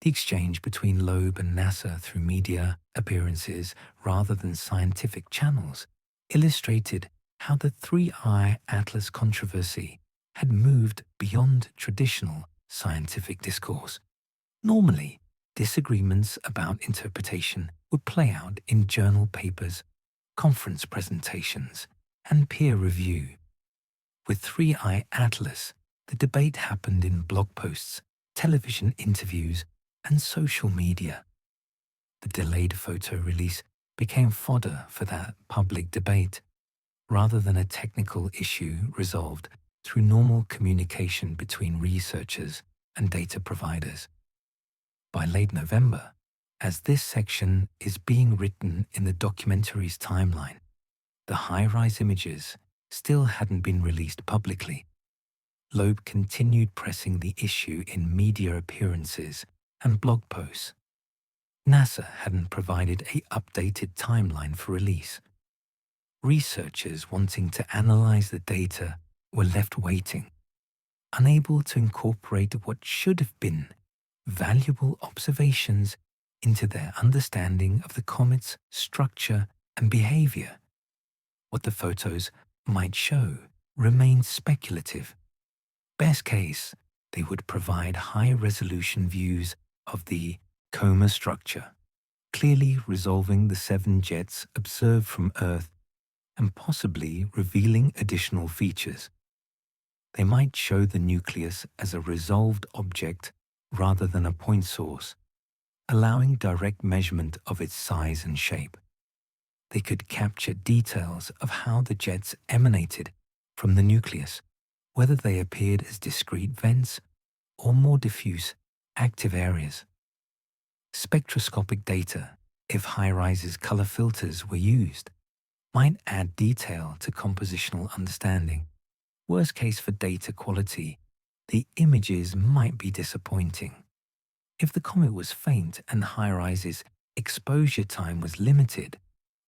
S1: The exchange between Loeb and NASA through media appearances rather than scientific channels illustrated how the 3I Atlas controversy had moved beyond traditional scientific discourse. Normally, disagreements about interpretation would play out in journal papers, conference presentations, and peer review. With 3I Atlas, the debate happened in blog posts, television interviews, and social media. The delayed photo release became fodder for that public debate, rather than a technical issue resolved through normal communication between researchers and data providers. By late November, as this section is being written in the documentary's timeline, the high-rise images still hadn't been released publicly. Loeb continued pressing the issue in media appearances and blog posts. NASA hadn't provided an updated timeline for release. Researchers wanting to analyze the data were left waiting, unable to incorporate what should have been valuable observations into their understanding of the comet's structure and behavior. What the photos might show remained speculative. Best case, they would provide high-resolution views of the coma structure, clearly resolving the 7 jets observed from Earth and possibly revealing additional features. They might show the nucleus as a resolved object rather than a point source, allowing direct measurement of its size and shape. They could capture details of how the jets emanated from the nucleus, whether they appeared as discrete vents or more diffuse, active areas. Spectroscopic data, if high-rises color filters were used, might add detail to compositional understanding. Worst case for data quality, the images might be disappointing. If the comet was faint and high-rises exposure time was limited,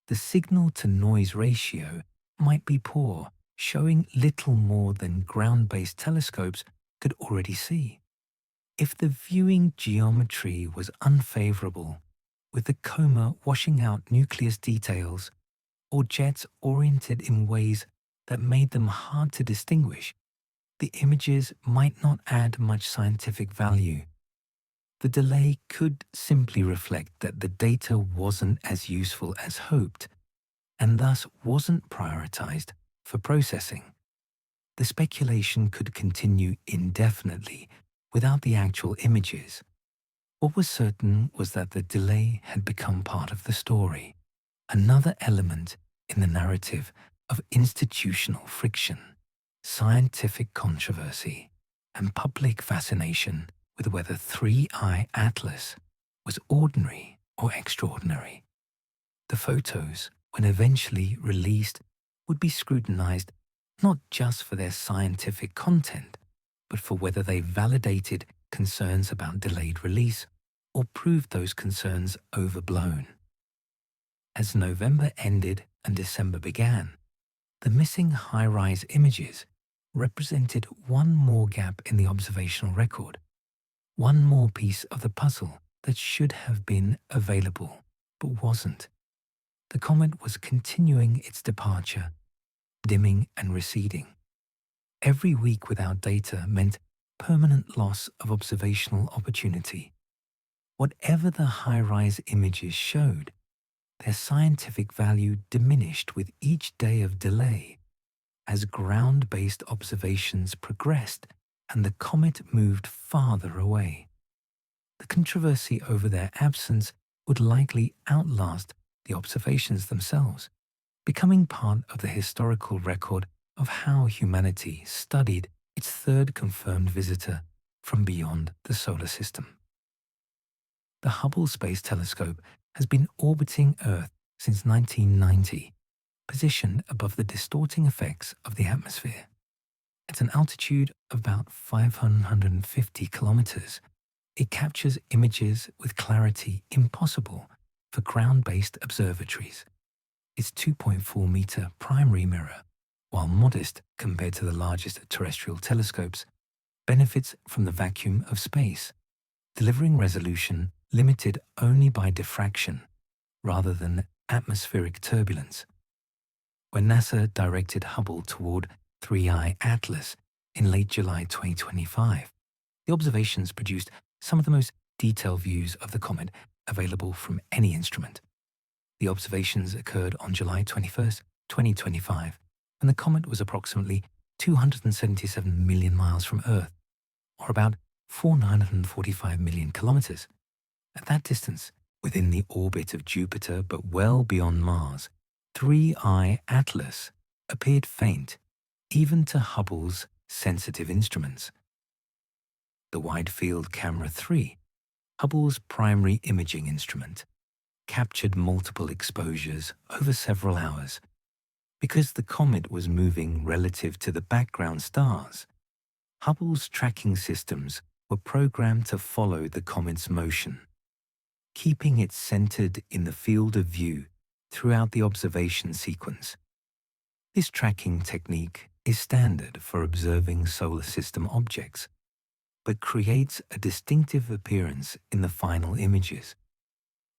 S1: the signal-to-noise ratio might be poor, showing little more than ground-based telescopes could already see. If the viewing geometry was unfavorable, with the coma washing out nucleus details or jets oriented in ways that made them hard to distinguish, the images might not add much scientific value. The delay could simply reflect that the data wasn't as useful as hoped, and thus wasn't prioritized for processing. The speculation could continue indefinitely without the actual images. What was certain was that the delay had become part of the story, another element in the narrative of institutional friction, scientific controversy, and public fascination with whether 3I Atlas was ordinary or extraordinary. The photos, when eventually released, would be scrutinized not just for their scientific content, but for whether they validated concerns about delayed release or proved those concerns overblown. As November ended and December began, the missing high-rise images represented one more gap in the observational record, one more piece of the puzzle that should have been available but wasn't. The comet was continuing its departure, dimming and receding. Every week without data meant permanent loss of observational opportunity. Whatever the high-rise images showed, their scientific value diminished with each day of delay as ground-based observations progressed and the comet moved farther away. The controversy over their absence would likely outlast the observations themselves, becoming part of the historical record of how humanity studied its third confirmed visitor from beyond the solar system. The Hubble Space Telescope has been orbiting Earth since 1990, positioned above the distorting effects of the atmosphere. At an altitude of about 550 kilometers, it captures images with clarity impossible for ground-based observatories. Its 2.4-meter primary mirror, while modest compared to the largest terrestrial telescopes, benefits from the vacuum of space, delivering resolution limited only by diffraction rather than atmospheric turbulence. When NASA directed Hubble toward 3I Atlas in late July 2025, the observations produced some of the most detailed views of the comet available from any instrument. The observations occurred on July 21, 2025, when the comet was approximately 277 million miles from Earth, or about 445 million kilometers. At that distance, within the orbit of Jupiter but well beyond Mars, 3I Atlas appeared faint, even to Hubble's sensitive instruments. The Wide Field Camera 3, Hubble's primary imaging instrument, captured multiple exposures over several hours. Because the comet was moving relative to the background stars, Hubble's tracking systems were programmed to follow the comet's motion, keeping it centered in the field of view throughout the observation sequence. This tracking technique is standard for observing solar system objects, but creates a distinctive appearance in the final images.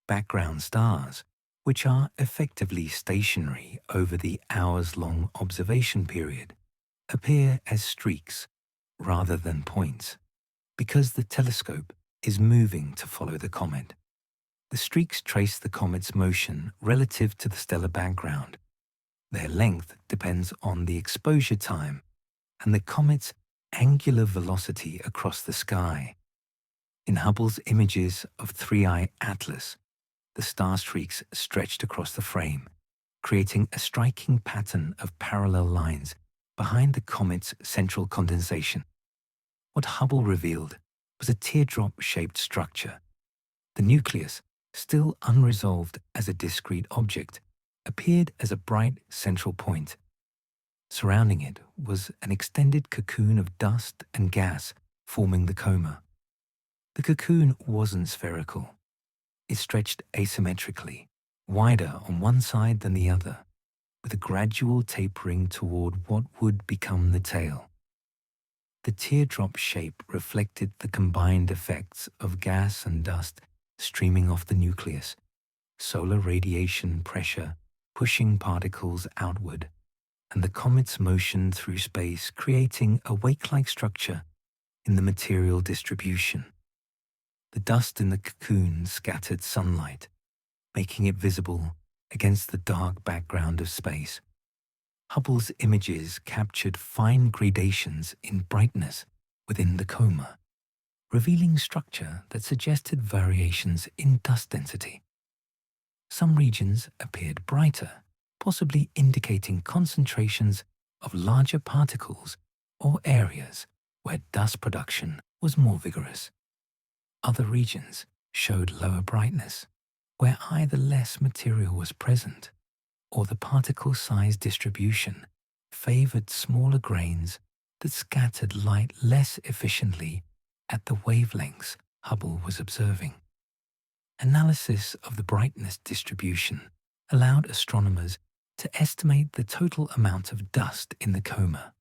S1: Background stars, which are effectively stationary over the hours-long observation period, appear as streaks rather than points, because the telescope is moving to follow the comet. The streaks trace the comet's motion relative to the stellar background. Their length depends on the exposure time and the comet's angular velocity across the sky. In Hubble's images of 3I Atlas, the star streaks stretched across the frame, creating a striking pattern of parallel lines behind the comet's central condensation. What Hubble revealed was a teardrop-shaped structure. The nucleus, still unresolved as a discrete object, appeared as a bright central point. Surrounding it was an extended cocoon of dust and gas forming the coma. The cocoon wasn't spherical. It stretched asymmetrically, wider on one side than the other, with a gradual tapering toward what would become the tail. The teardrop shape reflected the combined effects of gas and dust streaming off the nucleus, solar radiation pressure pushing particles outward, and the comet's motion through space creating a wake-like structure in the material distribution. The dust in the cocoon scattered sunlight, making it visible against the dark background of space. Hubble's images captured fine gradations in brightness within the coma, revealing structure that suggested variations in dust density. Some regions appeared brighter, possibly indicating concentrations of larger particles or areas where dust production was more vigorous. Other regions showed lower brightness, where either less material was present or the particle size distribution favored smaller grains that scattered light less efficiently at the wavelengths Hubble was observing. Analysis of the brightness distribution allowed astronomers to estimate the total amount of dust in the coma.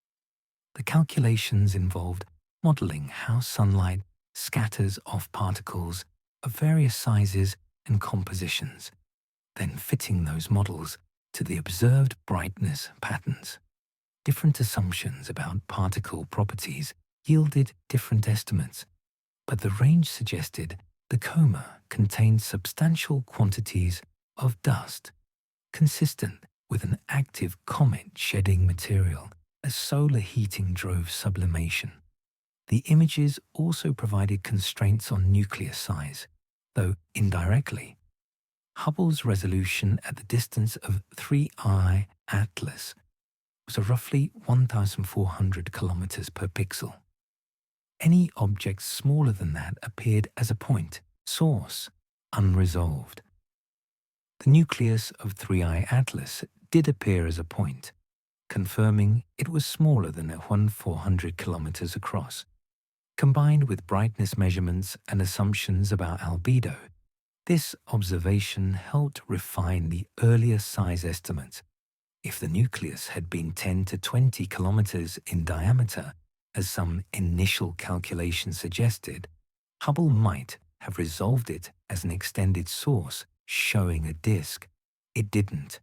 S1: The calculations involved modeling how sunlight scatters off particles of various sizes and compositions, then fitting those models to the observed brightness patterns. Different assumptions about particle properties yielded different estimates, but the range suggested the coma contained substantial quantities of dust, consistent with an active comet shedding material as solar heating drove sublimation. The images also provided constraints on nucleus size, though indirectly. Hubble's resolution at the distance of 3I Atlas was a roughly 1,400 kilometers per pixel. Any object smaller than that appeared as a point, source, unresolved. The nucleus of 3I Atlas did appear as a point, confirming it was smaller than 1,400 kilometers across. Combined with brightness measurements and assumptions about albedo, this observation helped refine the earlier size estimates. If the nucleus had been 10 to 20 kilometers in diameter, as some initial calculations suggested, Hubble might have resolved it as an extended source showing a disk. It didn't.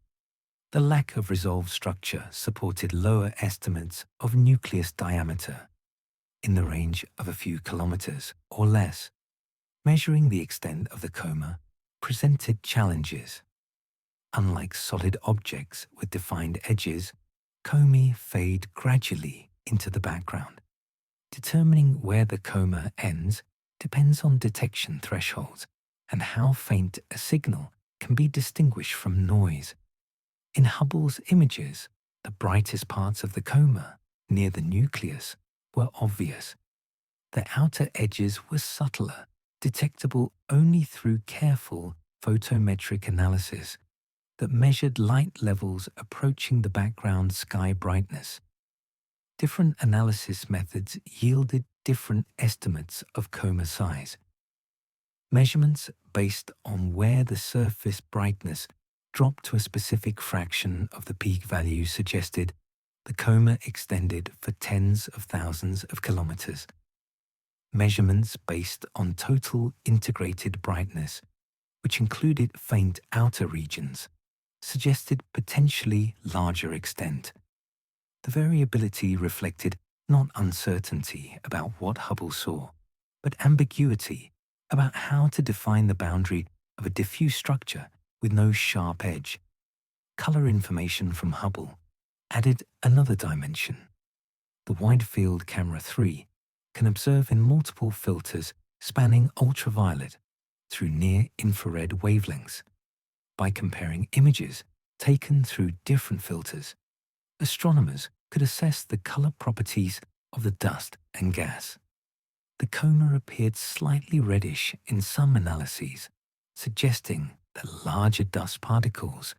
S1: The lack of resolved structure supported lower estimates of nucleus diameter, in the range of a few kilometers or less. Measuring the extent of the coma presented challenges. Unlike solid objects with defined edges, comae fade gradually into the background. Determining where the coma ends depends on detection thresholds and how faint a signal can be distinguished from noise. In Hubble's images, the brightest parts of the coma, near the nucleus, were obvious. The outer edges were subtler, detectable only through careful photometric analysis that measured light levels approaching the background sky brightness. Different analysis methods yielded different estimates of coma size. Measurements based on where the surface brightness dropped to a specific fraction of the peak value suggested the coma extended for tens of thousands of kilometers. Measurements based on total integrated brightness, which included faint outer regions, suggested potentially larger extent. The variability reflected not uncertainty about what Hubble saw, but ambiguity about how to define the boundary of a diffuse structure with no sharp edge. Color information from Hubble added another dimension. The Wide Field Camera 3 can observe in multiple filters spanning ultraviolet through near-infrared wavelengths. By comparing images taken through different filters, astronomers could assess the color properties of the dust and gas. The coma appeared slightly reddish in some analyses, suggesting that larger dust particles,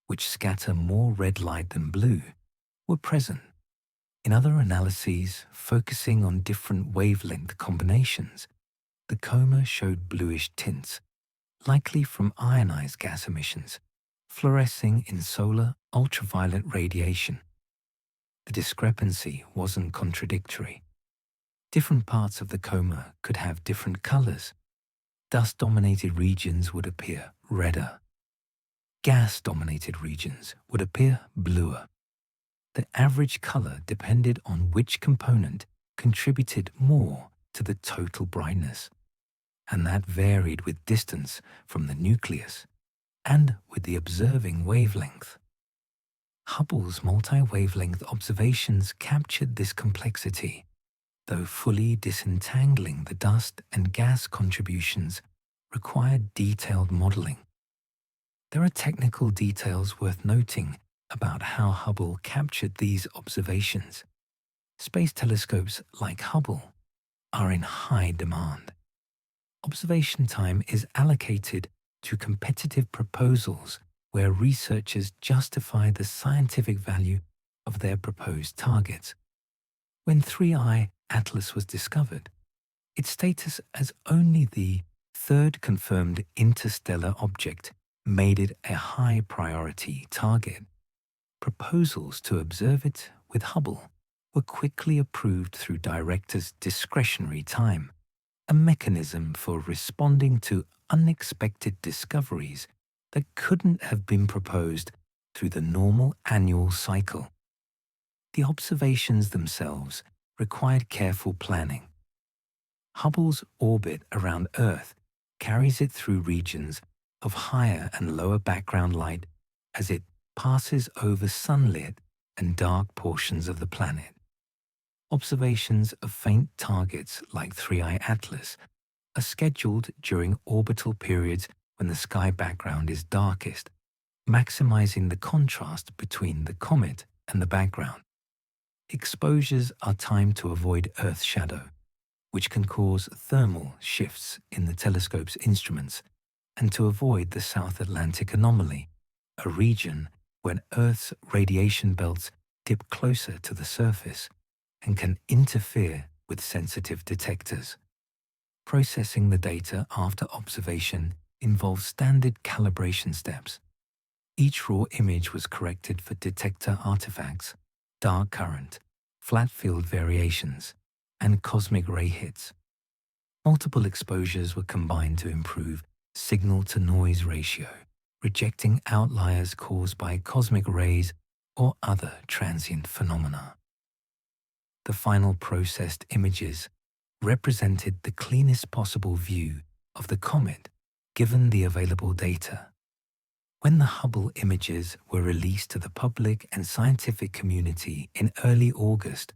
S1: which scatter more red light than blue, were present. In other analyses focusing on different wavelength combinations, the coma showed bluish tints, likely from ionized gas emissions, fluorescing in solar ultraviolet radiation. The discrepancy wasn't contradictory. Different parts of the coma could have different colors. Dust-dominated regions would appear redder. Gas-dominated regions would appear bluer. The average color depended on which component contributed more to the total brightness, and that varied with distance from the nucleus and with the observing wavelength. Hubble's multi-wavelength observations captured this complexity, though fully disentangling the dust and gas contributions required detailed modeling. There are technical details worth noting about how Hubble captured these observations. Space telescopes like Hubble are in high demand. Observation time is allocated to competitive proposals where researchers justify the scientific value of their proposed targets. When 3I Atlas was discovered, its status as only the third confirmed interstellar object made it a high priority target. Proposals to observe it with Hubble were quickly approved through directors' discretionary time, a mechanism for responding to unexpected discoveries that couldn't have been proposed through the normal annual cycle. The observations themselves required careful planning. Hubble's orbit around Earth carries it through regions of higher and lower background light as it passes over sunlit and dark portions of the planet. Observations of faint targets like 3I Atlas are scheduled during orbital periods when the sky background is darkest, maximizing the contrast between the comet and the background. Exposures are timed to avoid Earth shadow, which can cause thermal shifts in the telescope's instruments, and to avoid the South Atlantic anomaly, a region when Earth's radiation belts dip closer to the surface and can interfere with sensitive detectors. Processing the data after observation involves standard calibration steps. Each raw image was corrected for detector artifacts, dark current, flat field variations, and cosmic ray hits. Multiple exposures were combined to improve signal-to-noise ratio, rejecting outliers caused by cosmic rays or other transient phenomena. The final processed images represented the cleanest possible view of the comet given the available data. When the Hubble images were released to the public and scientific community in early August,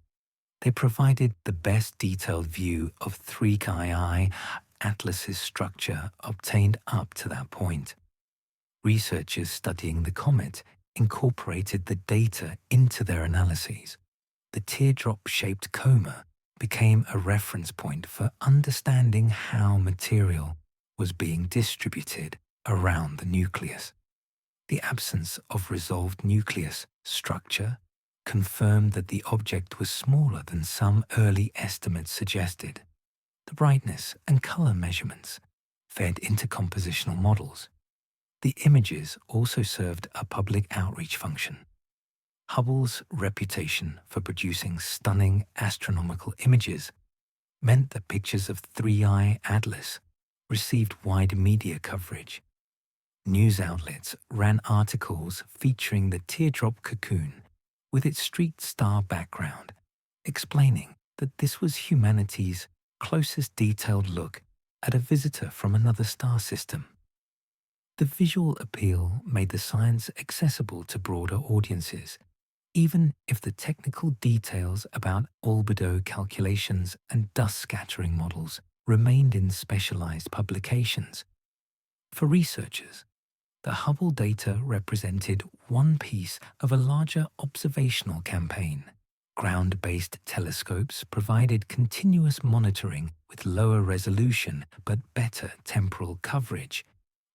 S1: they provided the best detailed view of 3I Atlas's structure obtained up to that point. Researchers studying the comet incorporated the data into their analyses. The teardrop-shaped coma became a reference point for understanding how material was being distributed around the nucleus. The absence of resolved nucleus structure confirmed that the object was smaller than some early estimates suggested. The brightness and color measurements fed into compositional models. The images also served a public outreach function. Hubble's reputation for producing stunning astronomical images meant that pictures of 3I Atlas received wide media coverage. News outlets ran articles featuring the teardrop cocoon with its streaked star background, explaining that this was humanity's closest detailed look at a visitor from another star system. The visual appeal made the science accessible to broader audiences, even if the technical details about albedo calculations and dust scattering models remained in specialized publications. For researchers, the Hubble data represented one piece of a larger observational campaign. Ground-based telescopes provided continuous monitoring with lower resolution but better temporal coverage.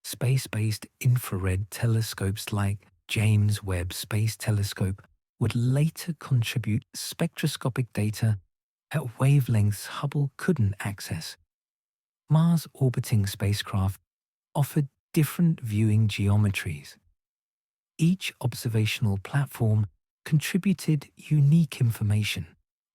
S1: Space-based infrared telescopes like James Webb Space Telescope would later contribute spectroscopic data at wavelengths Hubble couldn't access. Mars-orbiting spacecraft offered different viewing geometries. Each observational platform contributed unique information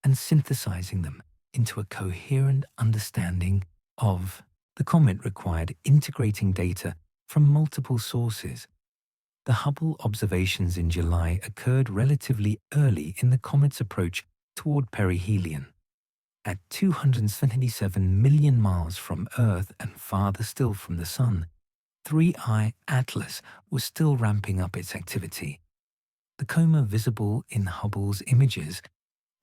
S1: and synthesizing them into a coherent understanding of the comet required integrating data from multiple sources. The Hubble observations in July occurred relatively early in the comet's approach toward perihelion. At 277 million miles from Earth and farther still from the Sun, 3I Atlas was still ramping up its activity. The coma visible in Hubble's images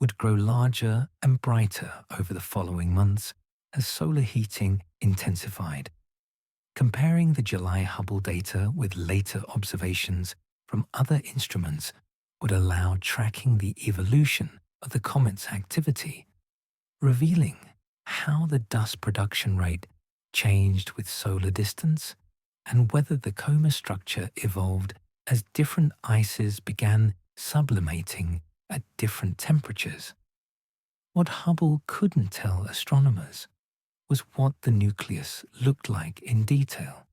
S1: would grow larger and brighter over the following months as solar heating intensified. Comparing the July Hubble data with later observations from other instruments would allow tracking the evolution of the comet's activity, revealing how the dust production rate changed with solar distance and whether the coma structure evolved as different ices began sublimating at different temperatures. What Hubble couldn't tell astronomers was what the nucleus looked like in detail.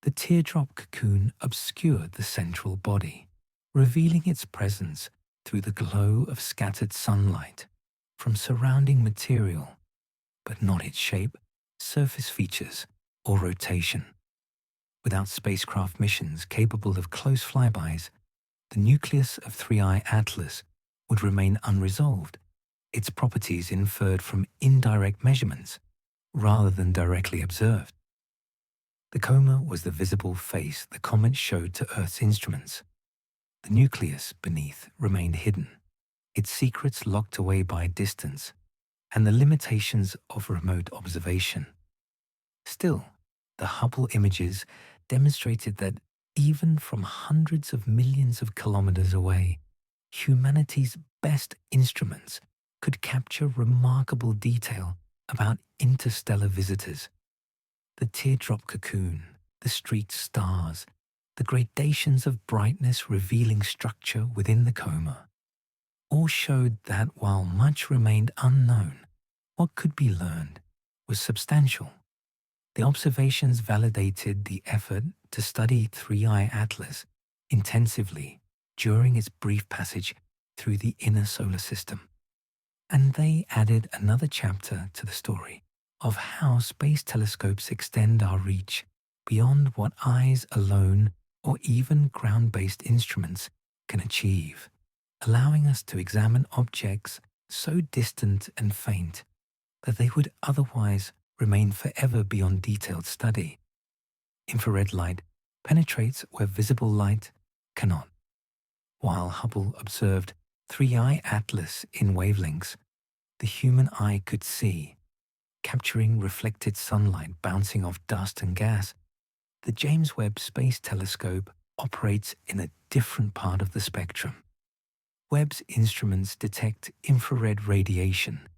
S1: The teardrop cocoon obscured the central body, revealing its presence through the glow of scattered sunlight from surrounding material, but not its shape, surface features, or rotation. Without spacecraft missions capable of close flybys, the nucleus of 3I Atlas would remain unresolved, its properties inferred from indirect measurements rather than directly observed. The coma was the visible face the comet showed to Earth's instruments. The nucleus beneath remained hidden, its secrets locked away by distance and the limitations of remote observation. Still, the Hubble images demonstrated that even from hundreds of millions of kilometers away, humanity's best instruments could capture remarkable detail about interstellar visitors. The teardrop cocoon, the streaked stars, the gradations of brightness revealing structure within the coma, all showed that while much remained unknown, what could be learned was substantial. The observations validated the effort to study 3I Atlas intensively during its brief passage through the inner solar system. And they added another chapter to the story of how space telescopes extend our reach beyond what eyes alone or even ground-based instruments can achieve, allowing us to examine objects so distant and faint that they would otherwise remain forever beyond detailed study. Infrared light penetrates where visible light cannot. While Hubble observed 3I Atlas in wavelengths, the human eye could see, capturing reflected sunlight bouncing off dust and gas. The James Webb Space Telescope operates in a different part of the spectrum. Webb's instruments detect infrared radiation,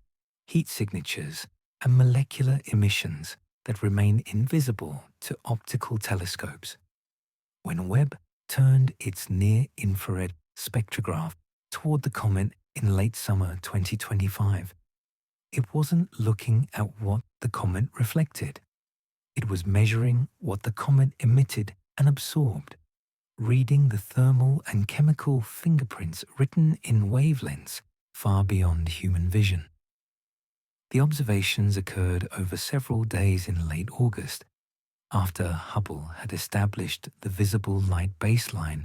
S1: heat signatures, and molecular emissions that remain invisible to optical telescopes. When Webb turned its near-infrared spectrograph toward the comet in late summer 2025, it wasn't looking at what the comet reflected. It was measuring what the comet emitted and absorbed, reading the thermal and chemical fingerprints written in wavelengths far beyond human vision. The observations occurred over several days in late August, after Hubble had established the visible light baseline,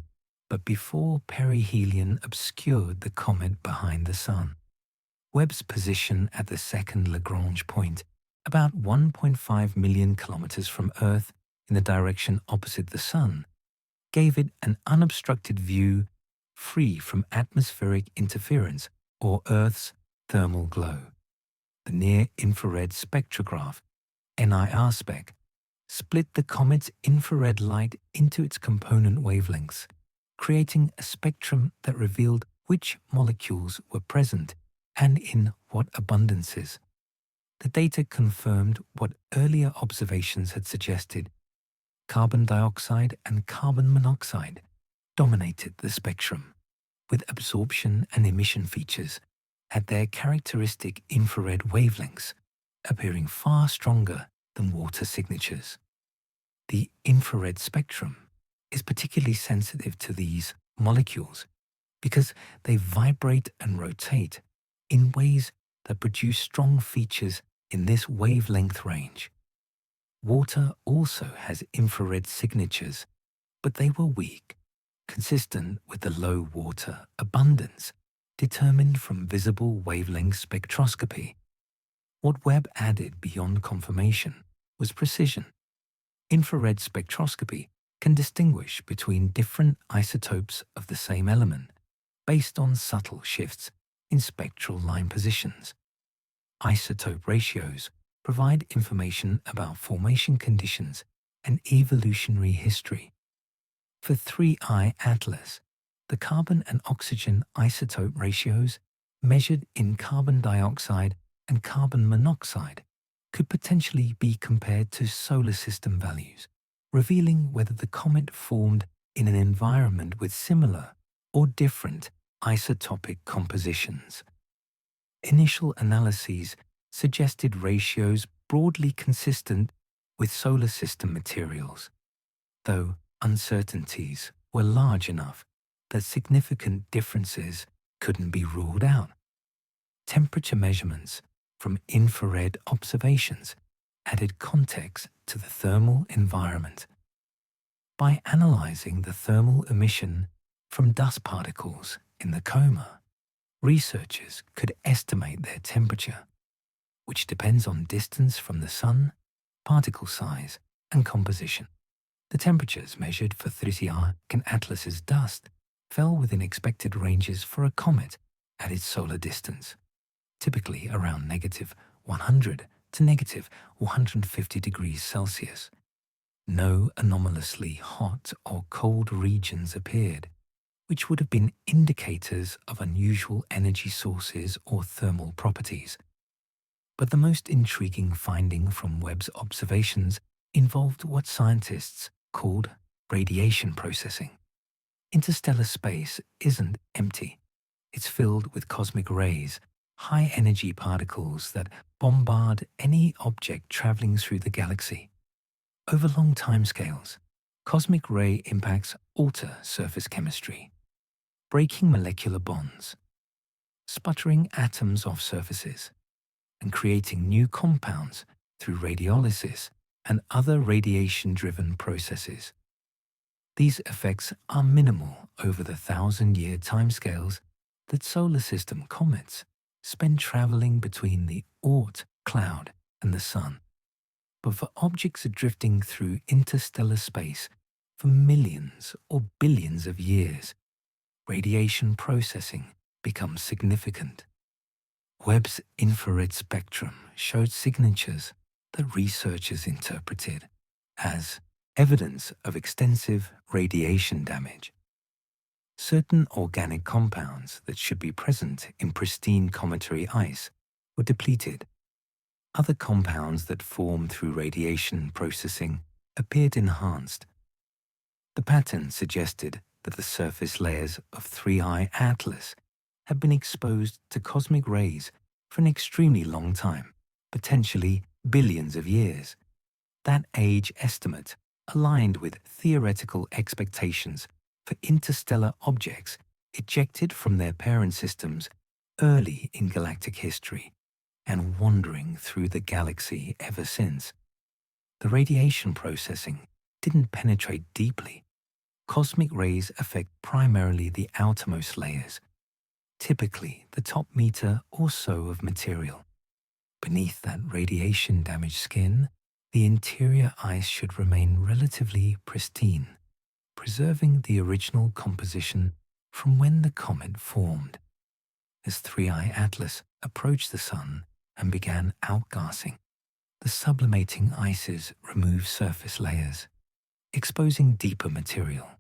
S1: but before perihelion obscured the comet behind the Sun. Webb's position at the second Lagrange point, about 1.5 million kilometers from Earth in the direction opposite the Sun, gave it an unobstructed view free from atmospheric interference or Earth's thermal glow. The near-infrared spectrograph, NIR-SPEC, split the comet's infrared light into its component wavelengths, creating a spectrum that revealed which molecules were present and in what abundances. The data confirmed what earlier observations had suggested. Carbon dioxide and carbon monoxide dominated the spectrum, with absorption and emission features at their characteristic infrared wavelengths, appearing far stronger than water signatures. The infrared spectrum is particularly sensitive to these molecules because they vibrate and rotate in ways that produce strong features in this wavelength range. Water also has infrared signatures, but they were weak, consistent with the low water abundance determined from visible wavelength spectroscopy. What Webb added beyond confirmation was precision. Infrared spectroscopy can distinguish between different isotopes of the same element based on subtle shifts in spectral line positions. Isotope ratios provide information about formation conditions and evolutionary history. For 3I Atlas, the carbon and oxygen isotope ratios measured in carbon dioxide and carbon monoxide could potentially be compared to solar system values, revealing whether the comet formed in an environment with similar or different isotopic compositions. Initial analyses suggested ratios broadly consistent with solar system materials, though uncertainties were large enough that significant differences couldn't be ruled out. Temperature measurements from infrared observations added context to the thermal environment. By analyzing the thermal emission from dust particles in the coma, researchers could estimate their temperature, which depends on distance from the sun, particle size, and composition. The temperatures measured for 3I and Atlas's dust fell within expected ranges for a comet at its solar distance, typically around -100 to -150 degrees Celsius. No anomalously hot or cold regions appeared, which would have been indicators of unusual energy sources or thermal properties. But the most intriguing finding from Webb's observations involved what scientists called radiation processing. Interstellar space isn't empty. It's filled with cosmic rays, high-energy particles that bombard any object traveling through the galaxy. Over long timescales, cosmic ray impacts alter surface chemistry, breaking molecular bonds, sputtering atoms off surfaces, and creating new compounds through radiolysis and other radiation-driven processes. These effects are minimal over the 1,000-year timescales that solar system comets spend traveling between the Oort cloud and the Sun. But for objects drifting through interstellar space for millions or billions of years, radiation processing becomes significant. Webb's infrared spectrum showed signatures that researchers interpreted as evidence of extensive radiation damage. Certain organic compounds that should be present in pristine cometary ice were depleted. Other compounds that form through radiation processing appeared enhanced. The pattern suggested that the surface layers of 3I Atlas had been exposed to cosmic rays for an extremely long time, potentially billions of years. That age estimate aligned with theoretical expectations for interstellar objects ejected from their parent systems early in galactic history and wandering through the galaxy ever since. The radiation processing didn't penetrate deeply. Cosmic rays affect primarily the outermost layers, typically the top meter or so of material. Beneath that radiation-damaged skin, the interior ice should remain relatively pristine, preserving the original composition from when the comet formed. As 3I Atlas approached the Sun and began outgassing, the sublimating ices removed surface layers, exposing deeper material.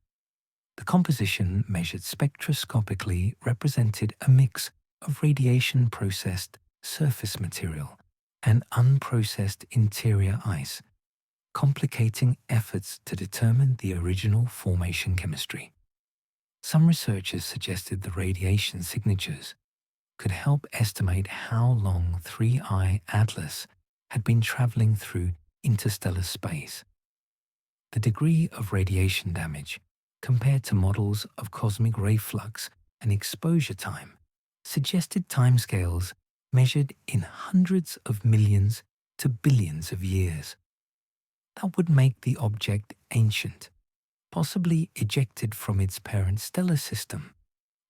S1: The composition measured spectroscopically represented a mix of radiation-processed surface material and unprocessed interior ice, complicating efforts to determine the original formation chemistry. Some researchers suggested the radiation signatures could help estimate how long 3I Atlas had been traveling through interstellar space. The degree of radiation damage, compared to models of cosmic ray flux and exposure time, suggested timescales measured in hundreds of millions to billions of years. That would make the object ancient, possibly ejected from its parent stellar system,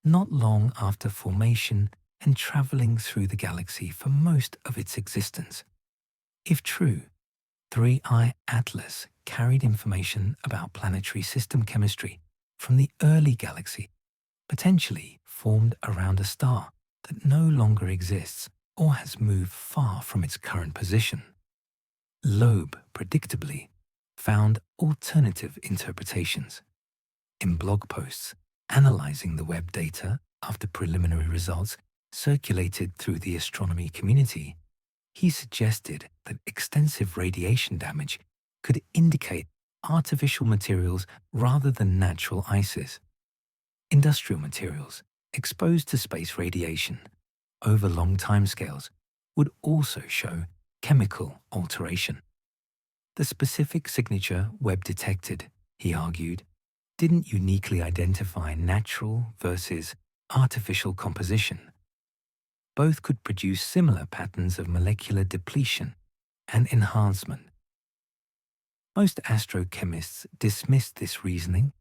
S1: not long after formation and traveling through the galaxy for most of its existence. If true, 3I Atlas carried information about planetary system chemistry from the early galaxy, potentially formed around a star that no longer exists or has moved far from its current position. Loeb, predictably, found alternative interpretations. In blog posts analyzing the Webb data after preliminary results circulated through the astronomy community, he suggested that extensive radiation damage could indicate artificial materials rather than natural ices. Industrial materials exposed to space radiation over long timescales would also show chemical alteration. The specific signature Webb detected, he argued, didn't uniquely identify natural versus artificial composition. Both could produce similar patterns of molecular depletion and enhancement. Most astrochemists dismissed this reasoning.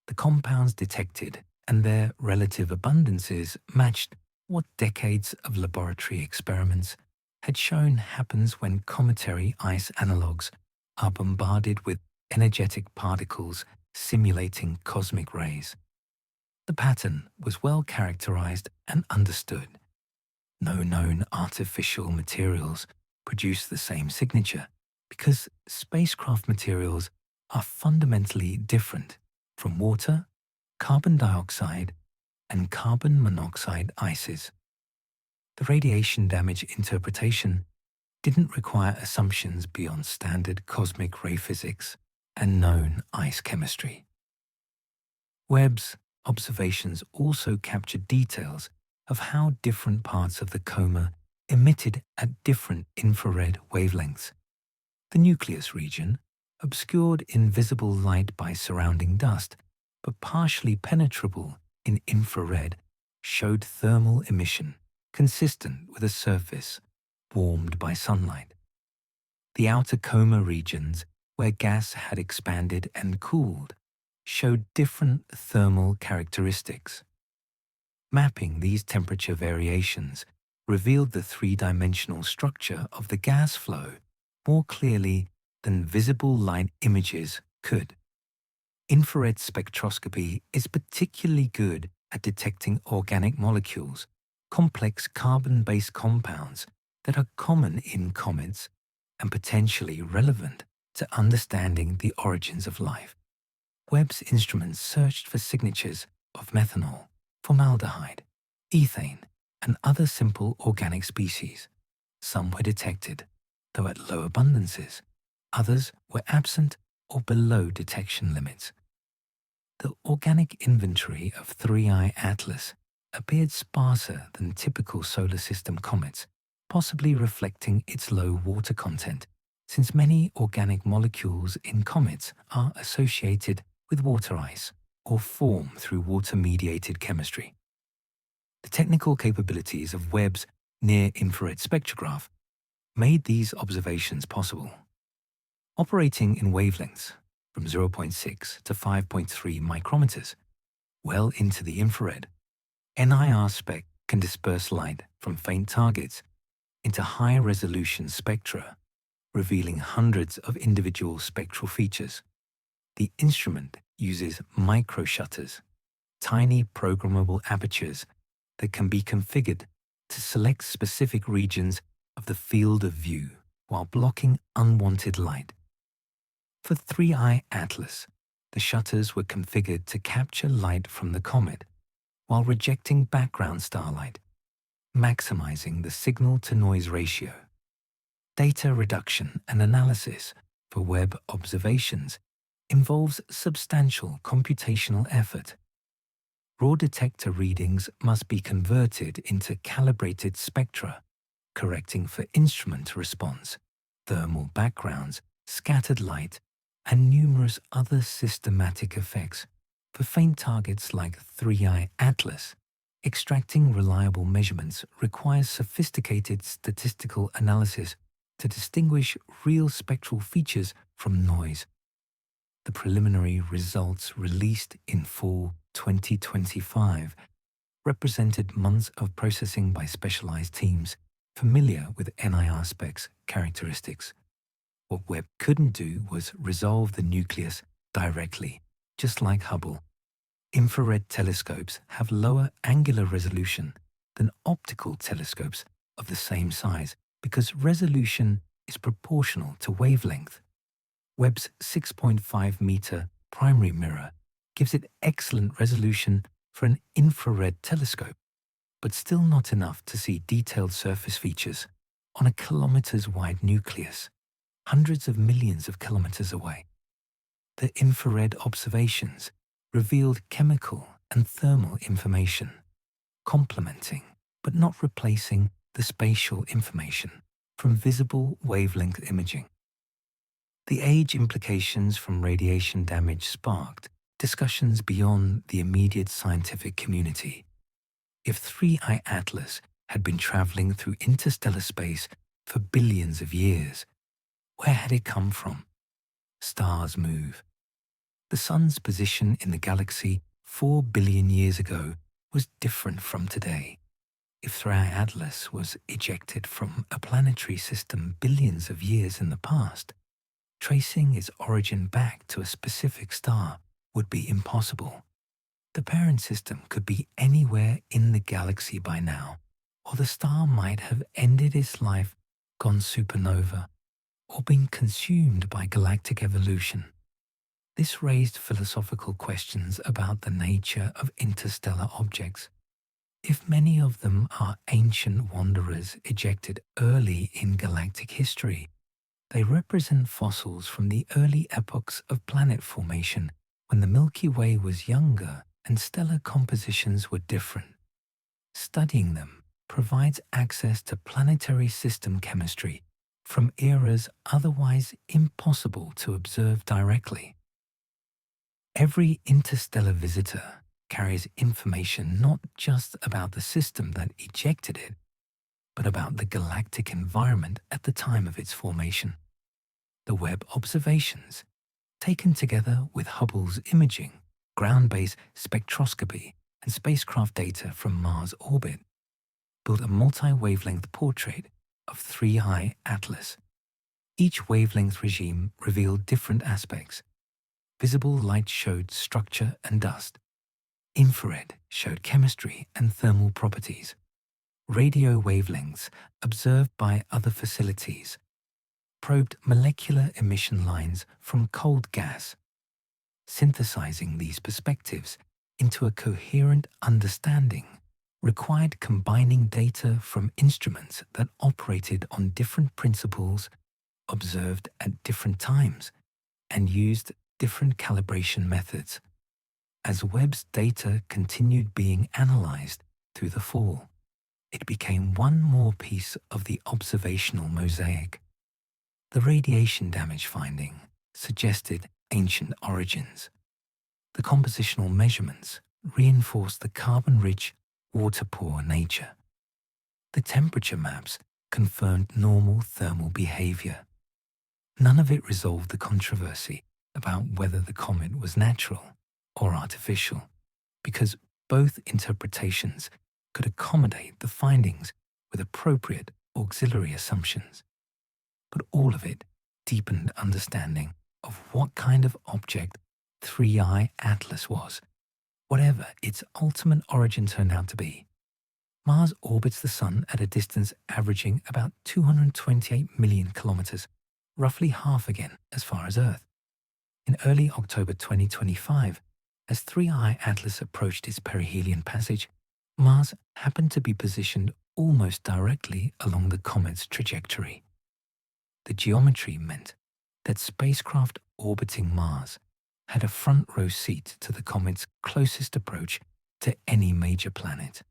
S1: The compounds detected and their relative abundances matched what decades of laboratory experiments had shown happens when cometary ice analogues are bombarded with energetic particles simulating cosmic rays. The pattern was well characterized and understood. No known artificial materials produce the same signature because spacecraft materials are fundamentally different from water, carbon dioxide, and carbon monoxide ices. The radiation damage interpretation didn't require assumptions beyond standard cosmic ray physics and known ice chemistry. Webb's observations also captured details of how different parts of the coma emitted at different infrared wavelengths. The nucleus region, obscured in visible light by surrounding dust, but partially penetrable in infrared, showed thermal emission consistent with a surface warmed by sunlight. The outer coma regions, where gas had expanded and cooled, showed different thermal characteristics. Mapping these temperature variations revealed the three-dimensional structure of the gas flow more clearly than visible light images could. Infrared spectroscopy is particularly good at detecting organic molecules, complex carbon-based compounds that are common in comets and potentially relevant to understanding the origins of life. Webb's instruments searched for signatures of methanol, formaldehyde, ethane, and other simple organic species. Some were detected, though at low abundances. Others were absent or below detection limits. The organic inventory of 3I Atlas appeared sparser than typical solar system comets, possibly reflecting its low water content, since many organic molecules in comets are associated with water ice or form through water-mediated chemistry. The technical capabilities of Webb's near-infrared spectrograph made these observations possible. Operating in wavelengths from 0.6 to 5.3 micrometers, well into the infrared, NIR spec can disperse light from faint targets into high-resolution spectra, revealing hundreds of individual spectral features. The instrument uses microshutters, tiny programmable apertures that can be configured to select specific regions of the field of view while blocking unwanted light. For 3I Atlas, the shutters were configured to capture light from the comet while rejecting background starlight, maximizing the signal-to-noise ratio. Data reduction and analysis for Webb observations involves substantial computational effort. Raw detector readings must be converted into calibrated spectra, correcting for instrument response, thermal backgrounds, scattered light, and numerous other systematic effects. For faint targets like 3I Atlas, extracting reliable measurements requires sophisticated statistical analysis to distinguish real spectral features from noise. The preliminary results released in fall 2025 represented months of processing by specialized teams familiar with NIR specs characteristics. What Webb couldn't do was resolve the nucleus directly, just like Hubble. Infrared telescopes have lower angular resolution than optical telescopes of the same size because resolution is proportional to wavelength. Webb's 6.5-meter primary mirror gives it excellent resolution for an infrared telescope, but still not enough to see detailed surface features on a kilometers-wide nucleus, hundreds of millions of kilometers away. The infrared observations revealed chemical and thermal information, complementing but not replacing the spatial information from visible wavelength imaging. The age implications from radiation damage sparked discussions beyond the immediate scientific community. If 3I Atlas had been traveling through interstellar space for billions of years, where had it come from? Stars move. The Sun's position in the galaxy 4 billion years ago was different from today. If 3I Atlas was ejected from a planetary system billions of years in the past, tracing its origin back to a specific star would be impossible. The parent system could be anywhere in the galaxy by now, or the star might have ended its life, gone supernova, or been consumed by galactic evolution. This raised philosophical questions about the nature of interstellar objects. If many of them are ancient wanderers ejected early in galactic history, they represent fossils from the early epochs of planet formation when the Milky Way was younger and stellar compositions were different. Studying them provides access to planetary system chemistry from eras otherwise impossible to observe directly. Every interstellar visitor carries information not just about the system that ejected it, but about the galactic environment at the time of its formation. The Webb observations, taken together with Hubble's imaging, ground-based spectroscopy, and spacecraft data from Mars orbit, built a multi-wavelength portrait of 3I Atlas. Each wavelength regime revealed different aspects. Visible light showed structure and dust. Infrared showed chemistry and thermal properties. Radio wavelengths, observed by other facilities, probed molecular emission lines from cold gas. Synthesizing these perspectives into a coherent understanding required combining data from instruments that operated on different principles, observed at different times, and used different calibration methods. As Webb's data continued being analyzed through the fall, it became one more piece of the observational mosaic. The radiation damage finding suggested ancient origins. The compositional measurements reinforced the carbon-rich, water-poor nature. The temperature maps confirmed normal thermal behavior. None of it resolved the controversy about whether the comet was natural or artificial, because both interpretations could accommodate the findings with appropriate auxiliary assumptions. But all of it deepened understanding of what kind of object 3I Atlas was, whatever its ultimate origin turned out to be. Mars orbits the Sun at a distance averaging about 228 million kilometers, roughly half again as far as Earth. In early October 2025, as 3I Atlas approached its perihelion passage, Mars happened to be positioned almost directly along the comet's trajectory. The geometry meant that spacecraft orbiting Mars had a front row seat to the comet's closest approach to any major planet,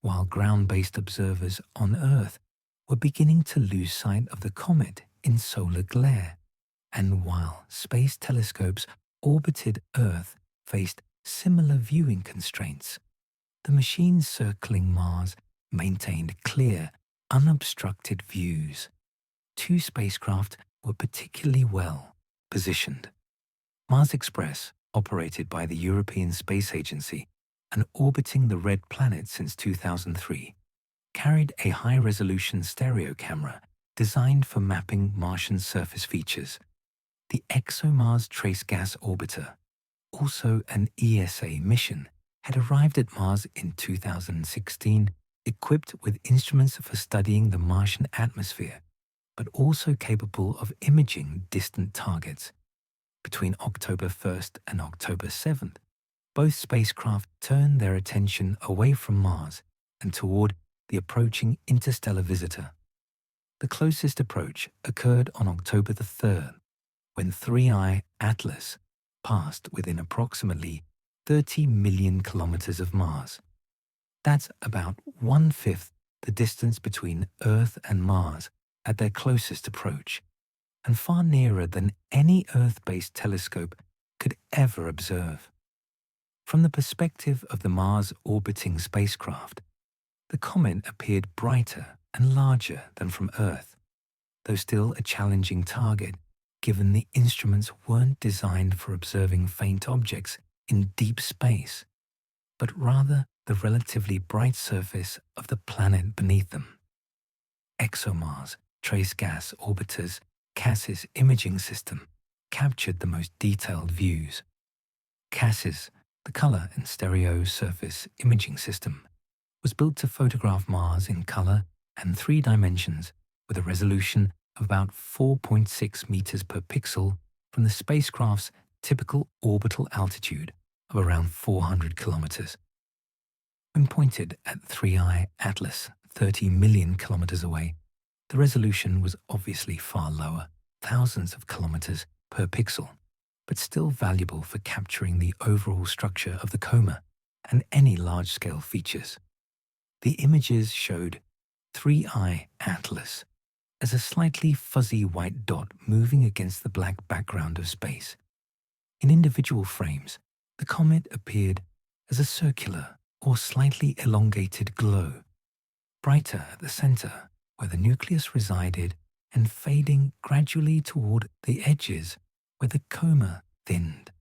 S1: while ground-based observers on Earth were beginning to lose sight of the comet in solar glare. And while space telescopes orbited Earth faced similar viewing constraints, the machines circling Mars maintained clear, unobstructed views. Two spacecraft were particularly well positioned. Mars Express, operated by the European Space Agency and orbiting the Red Planet since 2003, carried a high-resolution stereo camera designed for mapping Martian surface features. The ExoMars Trace Gas Orbiter, also an ESA mission, had arrived at Mars in 2016, equipped with instruments for studying the Martian atmosphere, but also capable of imaging distant targets. Between October 1st and October 7th, both spacecraft turned their attention away from Mars and toward the approaching interstellar visitor. The closest approach occurred on October the 3rd, when 3I Atlas passed within approximately 30 million kilometers of Mars. That's about 1/5 the distance between Earth and Mars at their closest approach, and far nearer than any Earth-based telescope could ever observe. From the perspective of the Mars-orbiting spacecraft, the comet appeared brighter and larger than from Earth, though still a challenging target given the instruments weren't designed for observing faint objects in deep space, but rather the relatively bright surface of the planet beneath them. ExoMars Trace Gas Orbiter's CASSIS imaging system captured the most detailed views. CASSIS, the color and stereo surface imaging system, was built to photograph Mars in color and 3 dimensions with a resolution of about 4.6 meters per pixel from the spacecraft's typical orbital altitude of around 400 kilometers. When pointed at 3I Atlas 30 million kilometers away, the resolution was obviously far lower, thousands of kilometers per pixel, but still valuable for capturing the overall structure of the coma and any large-scale features. The images showed 3I Atlas as a slightly fuzzy white dot moving against the black background of space. In individual frames, the comet appeared as a circular or slightly elongated glow, brighter at the center where the nucleus resided and fading gradually toward the edges where the coma thinned.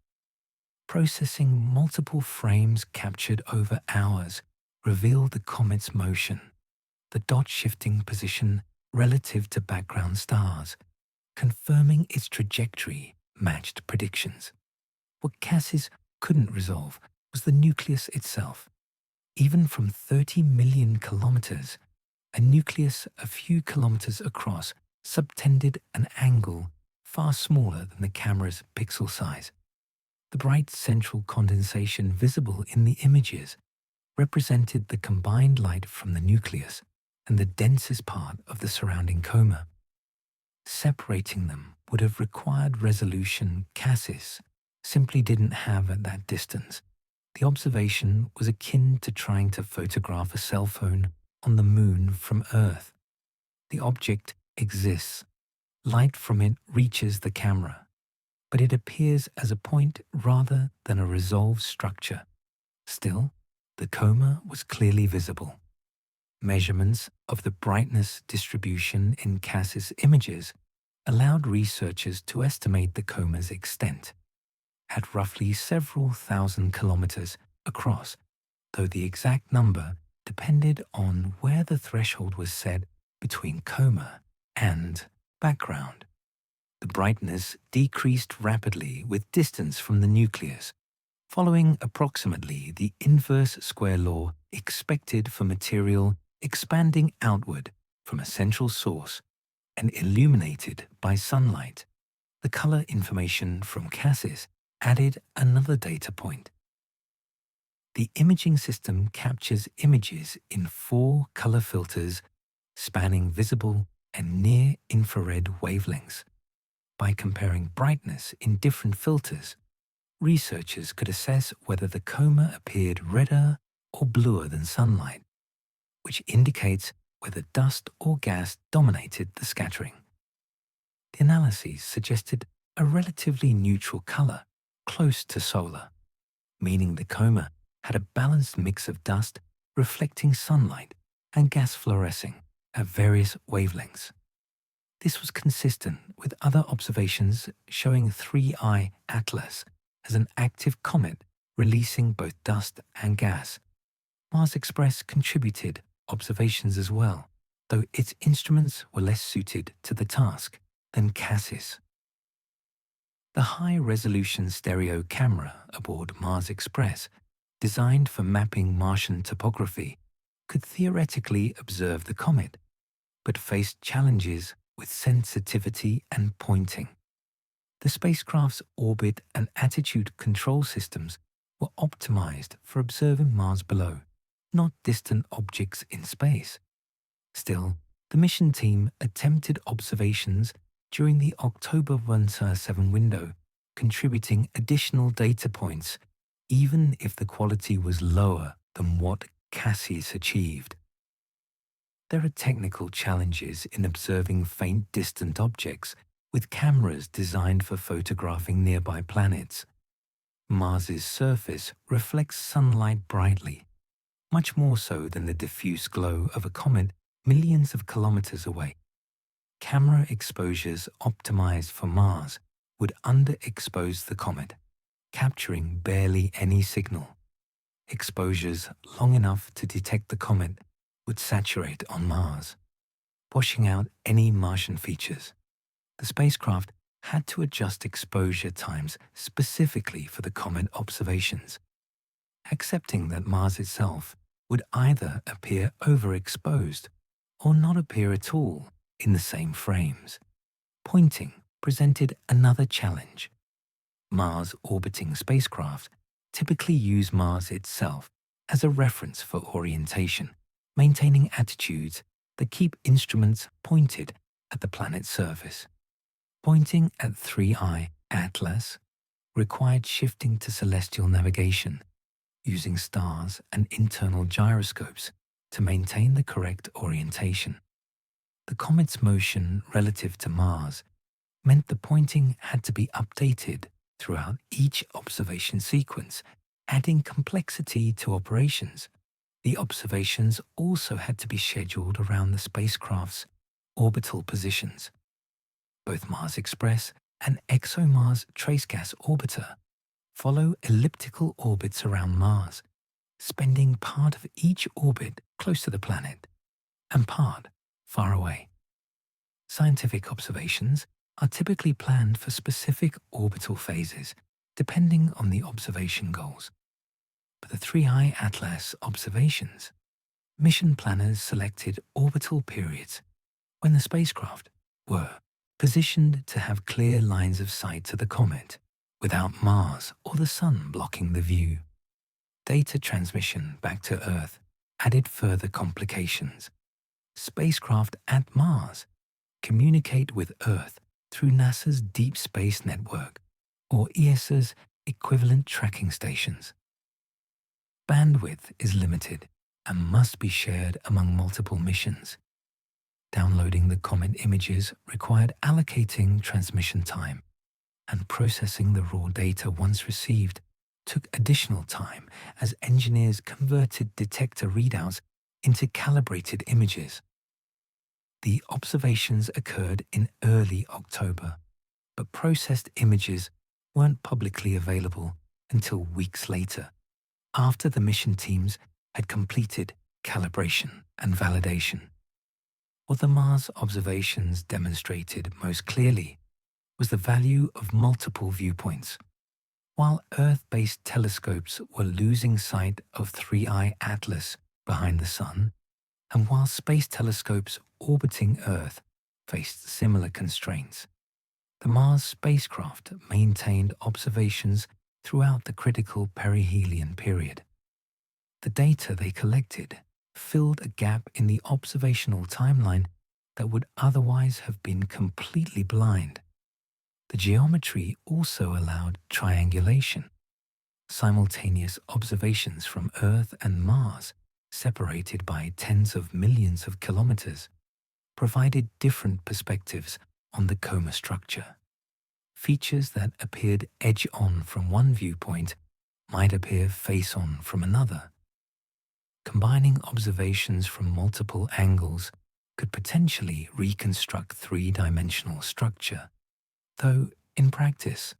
S1: Processing multiple frames captured over hours revealed the comet's motion, the dot shifting position relative to background stars, confirming its trajectory matched predictions. What CASSIS couldn't resolve was the nucleus itself. Even from 30 million kilometers, a nucleus a few kilometers across subtended an angle far smaller than the camera's pixel size. The bright central condensation visible in the images represented the combined light from the nucleus and the densest part of the surrounding coma. Separating them would have required resolution CASSIS simply didn't have at that distance. The observation was akin to trying to photograph a cell phone on the moon from Earth. The object exists. Light from it reaches the camera, but it appears as a point rather than a resolved structure. Still, the coma was clearly visible. Measurements of the brightness distribution in CASSIS images allowed researchers to estimate the coma's extent at roughly several thousand kilometers across, though the exact number depended on where the threshold was set between coma and background. The brightness decreased rapidly with distance from the nucleus, following approximately the inverse square law expected for material expanding outward from a central source and illuminated by sunlight. The color information from CASSIS added another data point. The imaging system captures images in 4 color filters spanning visible and near-infrared wavelengths. By comparing brightness in different filters, researchers could assess whether the coma appeared redder or bluer than sunlight, which indicates whether dust or gas dominated the scattering. The analyses suggested a relatively neutral color close to solar, meaning the coma had a balanced mix of dust reflecting sunlight and gas fluorescing at various wavelengths. This was consistent with other observations showing 3I Atlas as an active comet releasing both dust and gas. Mars Express contributed observations as well, though its instruments were less suited to the task than CASSIS. The high-resolution stereo camera aboard Mars Express, designed for mapping Martian topography, could theoretically observe the comet, but faced challenges with sensitivity and pointing. The spacecraft's orbit and attitude control systems were optimized for observing Mars below, not distant objects in space. Still, the mission team attempted observations during the October 1-7 window, contributing additional data points, even if the quality was lower than what CASSIS achieved. There are technical challenges in observing faint distant objects with cameras designed for photographing nearby planets. Mars's surface reflects sunlight brightly, much more so than the diffuse glow of a comet millions of kilometers away. Camera exposures optimized for Mars would underexpose the comet, capturing barely any signal. Exposures long enough to detect the comet would saturate on Mars, washing out any Martian features. The spacecraft had to adjust exposure times specifically for the comet observations, accepting that Mars itself would either appear overexposed or not appear at all in the same frames. Pointing presented another challenge. Mars-orbiting spacecraft typically use Mars itself as a reference for orientation, maintaining attitudes that keep instruments pointed at the planet's surface. Pointing at 3I Atlas required shifting to celestial navigation, using stars and internal gyroscopes to maintain the correct orientation. The comet's motion relative to Mars meant the pointing had to be updated throughout each observation sequence, adding complexity to operations. The observations also had to be scheduled around the spacecraft's orbital positions. Both Mars Express and ExoMars Tracegas Orbiter follow elliptical orbits around Mars, spending part of each orbit close to the planet and part far away. Scientific observations are typically planned for specific orbital phases, depending on the observation goals. For the 3I Atlas observations, mission planners selected orbital periods when the spacecraft were positioned to have clear lines of sight to the comet, without Mars or the Sun blocking the view. Data transmission back to Earth added further complications. Spacecraft at Mars communicate with Earth through NASA's Deep Space Network, or ESA's equivalent tracking stations. Bandwidth is limited and must be shared among multiple missions. Downloading the comet images required allocating transmission time, and processing the raw data once received took additional time as engineers converted detector readouts into calibrated images. The observations occurred in early October, but processed images weren't publicly available until weeks later, after the mission teams had completed calibration and validation. What the Mars observations demonstrated most clearly was the value of multiple viewpoints. While Earth-based telescopes were losing sight of 3I Atlas behind the Sun, and while space telescopes orbiting Earth faced similar constraints, the Mars spacecraft maintained observations throughout the critical perihelion period. The data they collected filled a gap in the observational timeline that would otherwise have been completely blind. The geometry also allowed triangulation. Simultaneous observations from Earth and Mars, separated by tens of millions of kilometers, provided different perspectives on the coma structure. Features that appeared edge-on from one viewpoint might appear face-on from another. Combining observations from multiple angles could potentially reconstruct three-dimensional structure, though in practice,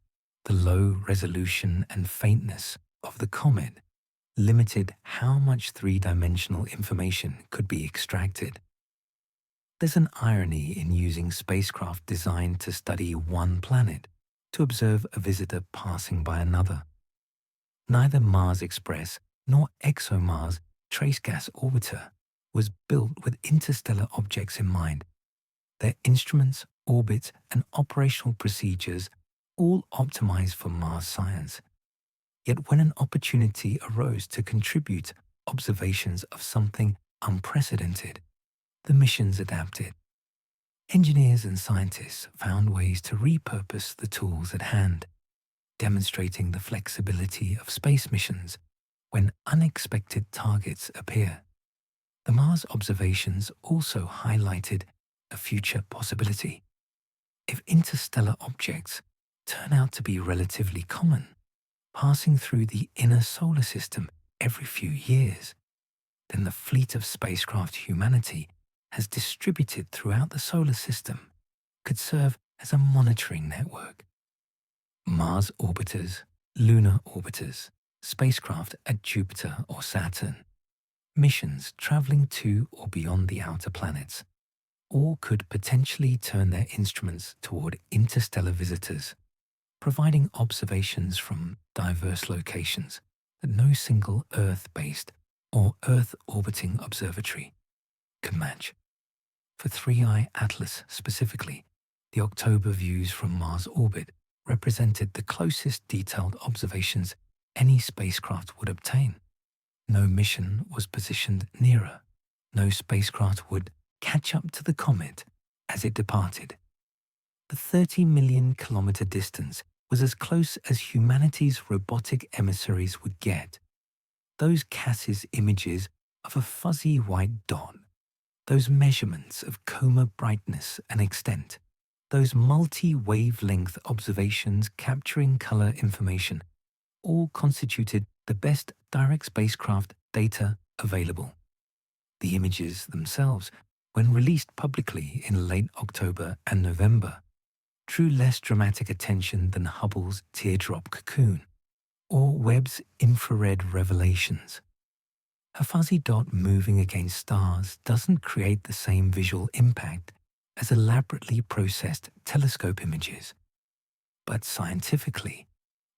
S1: the low resolution and faintness of the comet limited how much three-dimensional information could be extracted. There's an irony in using spacecraft designed to study one planet to observe a visitor passing by another. Neither Mars Express nor ExoMars Trace Gas Orbiter was built with interstellar objects in mind. Their instruments, orbits, and operational procedures all optimized for Mars science. Yet when an opportunity arose to contribute observations of something unprecedented, the missions adapted. Engineers and scientists found ways to repurpose the tools at hand, demonstrating the flexibility of space missions when unexpected targets appear. The Mars observations also highlighted a future possibility. If interstellar objects turn out to be relatively common, passing through the inner solar system every few years, then the fleet of spacecraft humanity has distributed throughout the solar system could serve as a monitoring network. Mars orbiters, lunar orbiters, spacecraft at Jupiter or Saturn, missions traveling to or beyond the outer planets, all could potentially turn their instruments toward interstellar visitors, providing observations from diverse locations that no single Earth-based or Earth-orbiting observatory could match. For 3I Atlas specifically, the October views from Mars orbit represented the closest detailed observations any spacecraft would obtain. No mission was positioned nearer. No spacecraft would catch up to the comet as it departed. The 30 million kilometer distance was as close as humanity's robotic emissaries would get. Those Cass's images of a fuzzy white dot, those measurements of coma brightness and extent, those multi-wavelength observations capturing color information, all constituted the best direct spacecraft data available. The images themselves, when released publicly in late October and November, drew less dramatic attention than Hubble's teardrop cocoon or Webb's infrared revelations. A fuzzy dot moving against stars doesn't create the same visual impact as elaborately processed telescope images. But scientifically,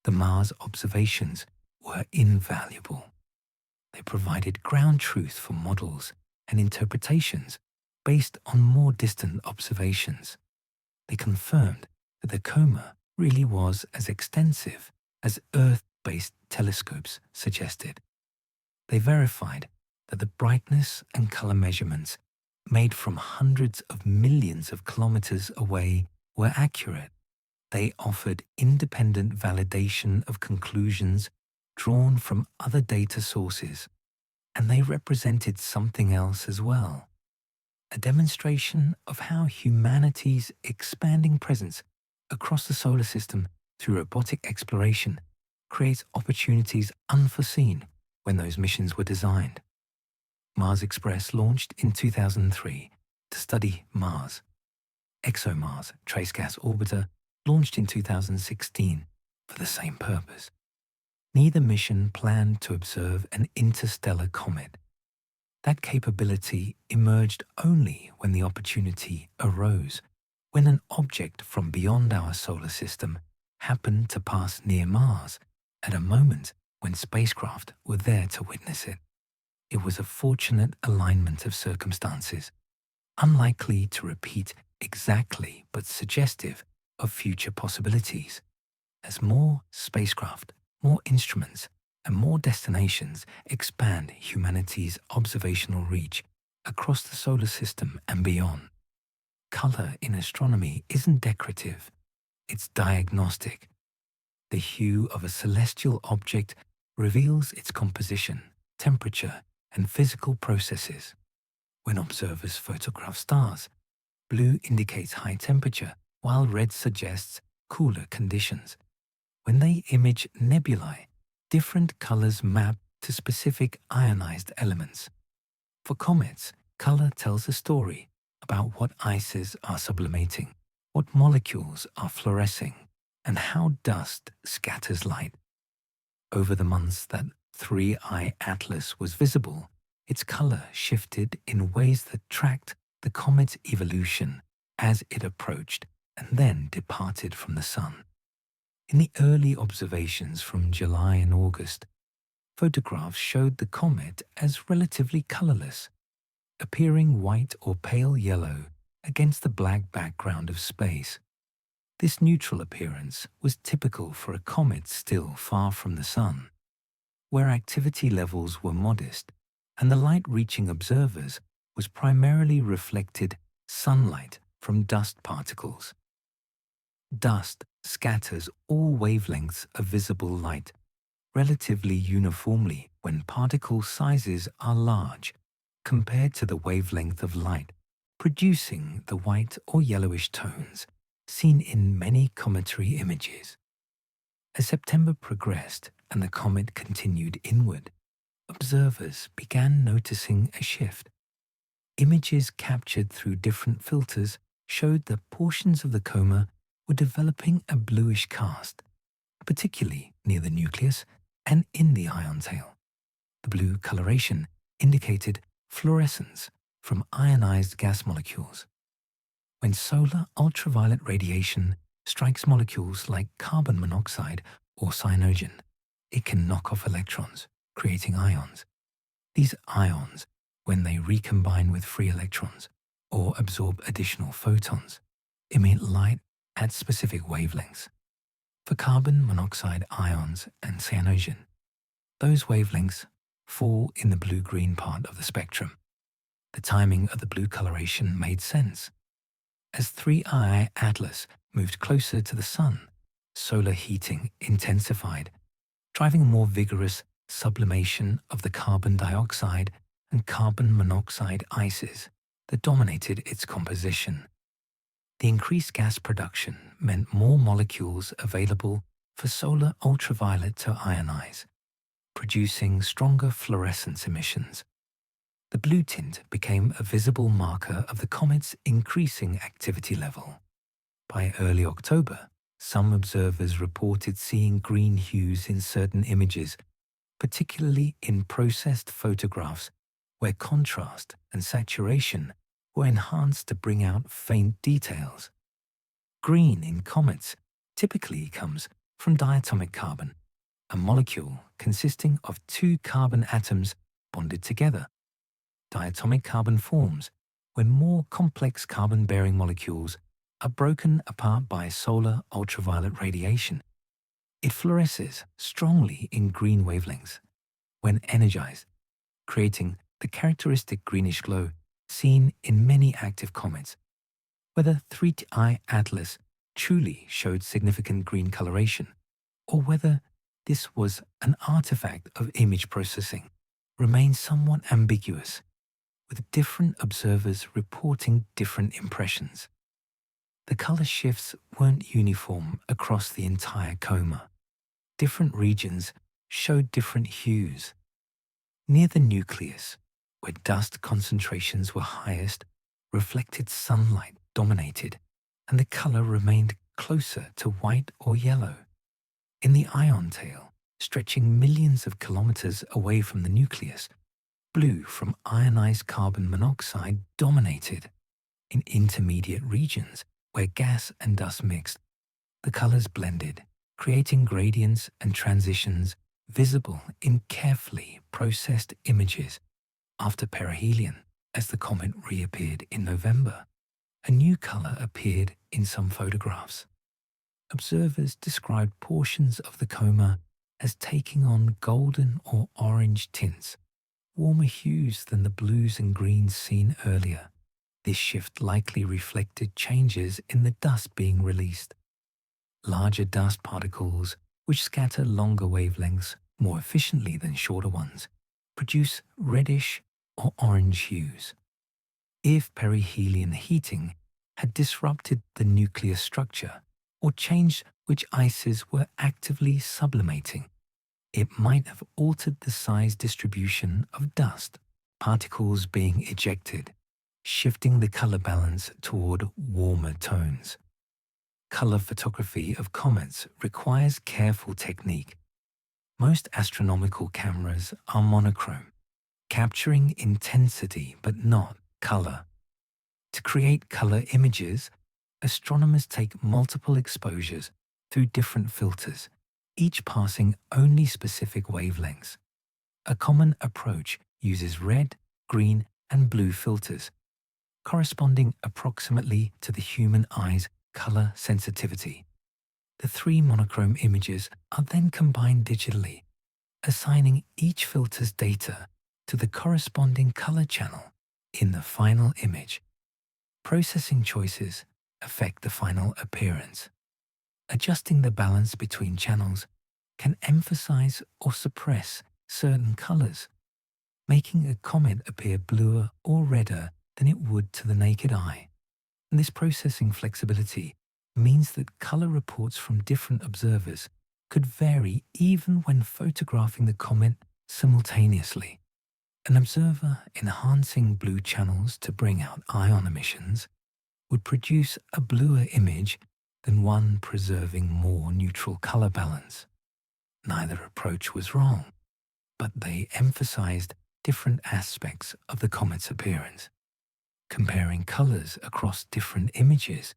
S1: the Mars observations were invaluable. They provided ground truth for models and interpretations based on more distant observations. They confirmed that the coma really was as extensive as Earth-based telescopes suggested. They verified that the brightness and color measurements made from hundreds of millions of kilometers away were accurate. They offered independent validation of conclusions drawn from other data sources, and they represented something else as well, a demonstration of how humanity's expanding presence across the solar system through robotic exploration creates opportunities unforeseen when those missions were designed. Mars Express launched in 2003 to study Mars. ExoMars Trace Gas Orbiter launched in 2016 for the same purpose. Neither mission planned to observe an interstellar comet. That capability emerged only when the opportunity arose, when an object from beyond our solar system happened to pass near Mars at a moment when spacecraft were there to witness it. It was a fortunate alignment of circumstances, unlikely to repeat exactly but suggestive of future possibilities. As more spacecraft, more instruments, and more destinations expand humanity's observational reach across the solar system and beyond. Color in astronomy isn't decorative, it's diagnostic. The hue of a celestial object reveals its composition, temperature, and physical processes. When observers photograph stars, blue indicates high temperature, while red suggests cooler conditions. When they image nebulae, different colors map to specific ionized elements. For comets, color tells a story about what ices are sublimating, what molecules are fluorescing, and how dust scatters light. Over the months that 3I Atlas was visible, its color shifted in ways that tracked the comet's evolution as it approached and then departed from the Sun. In the early observations from July and August, photographs showed the comet as relatively colorless, appearing white or pale yellow against the black background of space. This neutral appearance was typical for a comet still far from the Sun, where activity levels were modest and the light reaching observers was primarily reflected sunlight from dust particles. Dust scatters all wavelengths of visible light relatively uniformly when particle sizes are large compared to the wavelength of light, producing the white or yellowish tones seen in many cometary images. As September progressed and the comet continued inward, observers began noticing a shift. Images captured through different filters showed that portions of the coma were developing a bluish cast, particularly near the nucleus and in the ion tail. The blue coloration indicated fluorescence from ionized gas molecules. When solar ultraviolet radiation strikes molecules like carbon monoxide or cyanogen, it can knock off electrons, creating ions. These ions, when they recombine with free electrons or absorb additional photons, emit light at specific wavelengths. For carbon monoxide ions and cyanogen, those wavelengths fall in the blue-green part of the spectrum. The timing of the blue coloration made sense. As 3I Atlas moved closer to the Sun, solar heating intensified, driving a more vigorous sublimation of the carbon dioxide and carbon monoxide ices that dominated its composition. The increased gas production meant more molecules available for solar ultraviolet to ionize, producing stronger fluorescence emissions. The blue tint became a visible marker of the comet's increasing activity level. By early October, some observers reported seeing green hues in certain images, particularly in processed photographs where contrast and saturation were enhanced to bring out faint details. Green in comets typically comes from diatomic carbon, a molecule consisting of two carbon atoms bonded together. Diatomic carbon forms when more complex carbon-bearing molecules are broken apart by solar ultraviolet radiation. It fluoresces strongly in green wavelengths when energized, creating the characteristic greenish glow seen in many active comets. Whether 3I Atlas truly showed significant green coloration, or whether this was an artifact of image processing, remains somewhat ambiguous, with different observers reporting different impressions. The color shifts weren't uniform across the entire coma. Different regions showed different hues. Near the nucleus, where dust concentrations were highest, reflected sunlight dominated, and the color remained closer to white or yellow. In the ion tail, stretching millions of kilometers away from the nucleus, blue from ionized carbon monoxide dominated. In intermediate regions, where gas and dust mixed, the colors blended, creating gradients and transitions visible in carefully processed images. After perihelion, as the comet reappeared in November, a new color appeared in some photographs. Observers described portions of the coma as taking on golden or orange tints, warmer hues than the blues and greens seen earlier. This shift likely reflected changes in the dust being released. Larger dust particles, which scatter longer wavelengths more efficiently than shorter ones, produce reddish or orange hues. If perihelion heating had disrupted the nucleus structure or changed which ices were actively sublimating. It might have altered the size distribution of dust, particles being ejected, shifting the color balance toward warmer tones. Color photography of comets requires careful technique. Most astronomical cameras are monochrome, capturing intensity but not color. To create color images, astronomers take multiple exposures through different filters, each passing only specific wavelengths. A common approach uses red, green, and blue filters, corresponding approximately to the human eye's color sensitivity. The three monochrome images are then combined digitally, assigning each filter's data to the corresponding color channel in the final image. Processing choices affect the final appearance. Adjusting the balance between channels can emphasize or suppress certain colors, making a comet appear bluer or redder than it would to the naked eye. And this processing flexibility means that color reports from different observers could vary even when photographing the comet simultaneously. An observer enhancing blue channels to bring out ion emissions would produce a bluer image than one preserving more neutral color balance. Neither approach was wrong, but they emphasized different aspects of the comet's appearance. Comparing colors across different images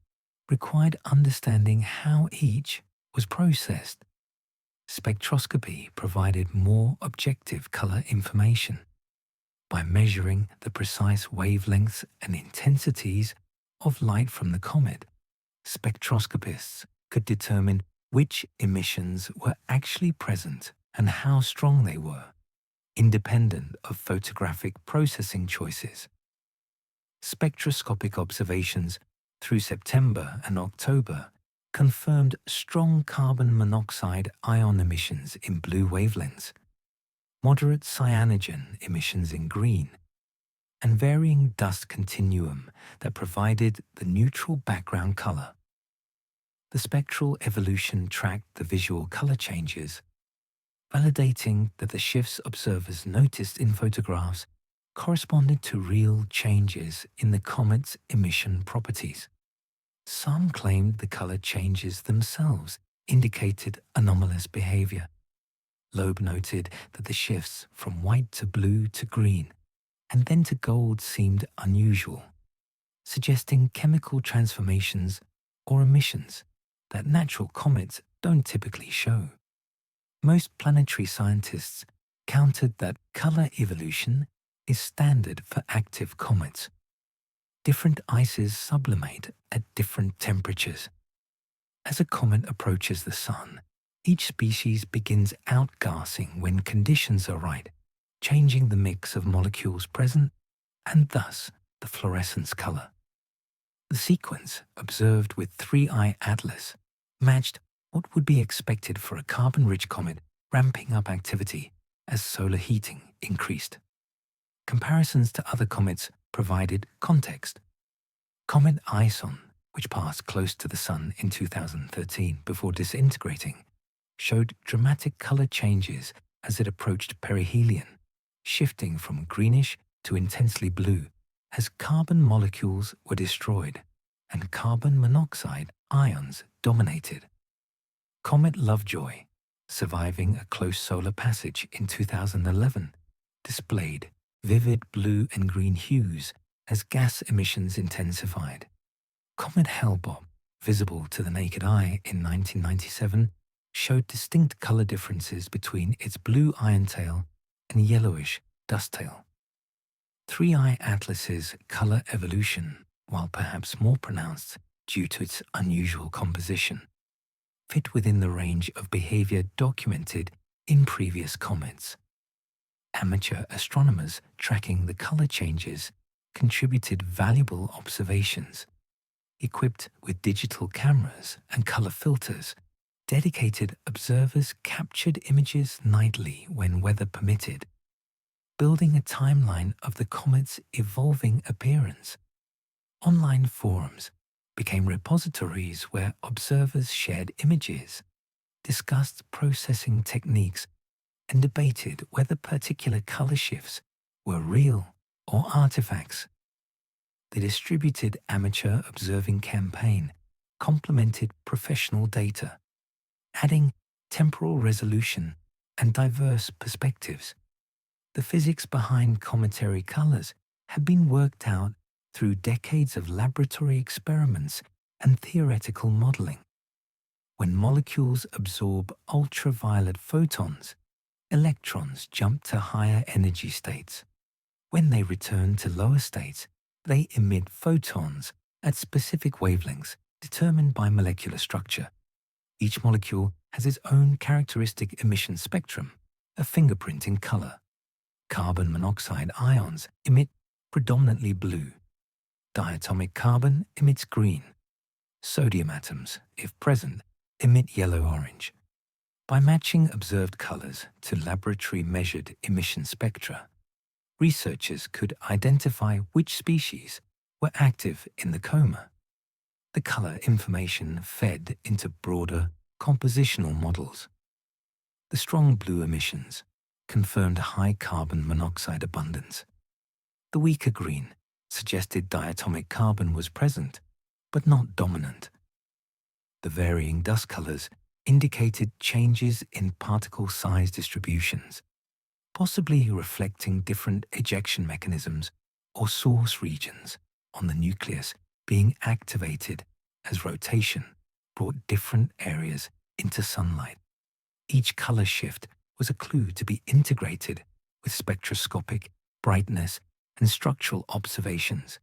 S1: required understanding how each was processed. Spectroscopy provided more objective color information. By measuring the precise wavelengths and intensities of light from the comet, spectroscopists could determine which emissions were actually present and how strong they were, independent of photographic processing choices. Spectroscopic observations through September and October confirmed strong carbon monoxide ion emissions in blue wavelengths, moderate cyanogen emissions in green, and varying dust continuum that provided the neutral background color. The spectral evolution tracked the visual color changes, validating that the shifts observers noticed in photographs corresponded to real changes in the comet's emission properties. Some claimed the color changes themselves indicated anomalous behavior. Loeb noted that the shifts from white to blue to green and then to gold seemed unusual, suggesting chemical transformations or emissions that natural comets don't typically show. Most planetary scientists countered that color evolution is standard for active comets. Different ices sublimate at different temperatures. As a comet approaches the Sun, each species begins outgassing when conditions are right, changing the mix of molecules present and thus the fluorescence color. The sequence observed with 3I Atlas matched what would be expected for a carbon-rich comet ramping up activity as solar heating increased. Comparisons to other comets provided context. Comet Ison, which passed close to the Sun in 2013 before disintegrating, showed dramatic color changes as it approached perihelion, shifting from greenish to intensely blue as carbon molecules were destroyed and carbon monoxide ions dominated. Comet Lovejoy, surviving a close solar passage in 2011, displayed vivid blue and green hues as gas emissions intensified. Comet Hale-Bopp, visible to the naked eye in 1997, showed distinct color differences between its blue iron tail and yellowish dust tail. 3I Atlas's color evolution, while perhaps more pronounced due to its unusual composition, fit within the range of behavior documented in previous comets. Amateur astronomers tracking the color changes contributed valuable observations. Equipped with digital cameras and color filters, dedicated observers captured images nightly when weather permitted, building a timeline of the comet's evolving appearance. Online forums became repositories where observers shared images, discussed processing techniques, and debated whether particular color shifts were real or artifacts. The distributed amateur observing campaign complemented professional data, adding temporal resolution and diverse perspectives. The physics behind cometary colors had been worked out through decades of laboratory experiments and theoretical modeling. When molecules absorb ultraviolet photons, electrons jump to higher energy states. When they return to lower states, they emit photons at specific wavelengths determined by molecular structure. Each molecule has its own characteristic emission spectrum, a fingerprint in color. Carbon monoxide ions emit predominantly blue. Diatomic carbon emits green. Sodium atoms, if present, emit yellow-orange. By matching observed colors to laboratory-measured emission spectra, researchers could identify which species were active in the coma. The color information fed into broader compositional models. The strong blue emissions confirmed high carbon monoxide abundance. The weaker green suggested diatomic carbon was present, but not dominant. The varying dust colors indicated changes in particle size distributions, possibly reflecting different ejection mechanisms or source regions on the nucleus being activated as rotation brought different areas into sunlight. Each color shift was a clue to be integrated with spectroscopic, brightness, and structural observations.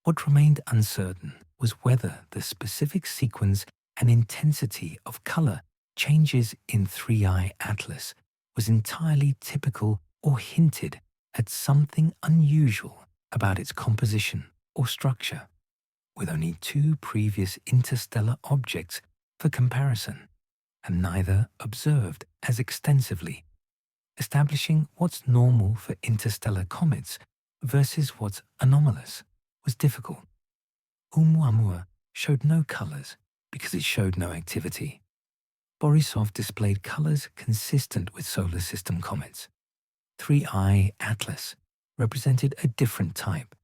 S1: What remained uncertain was whether the specific sequence and intensity of color changes in 3I Atlas was entirely typical or hinted at something unusual about its composition or structure, with only 2 previous interstellar objects for comparison, and neither observed as extensively, establishing what's normal for interstellar comets versus what's anomalous was difficult. Oumuamua showed no colors because it showed no activity. Borisov displayed colors consistent with solar system comets. 3I Atlas represented a different type,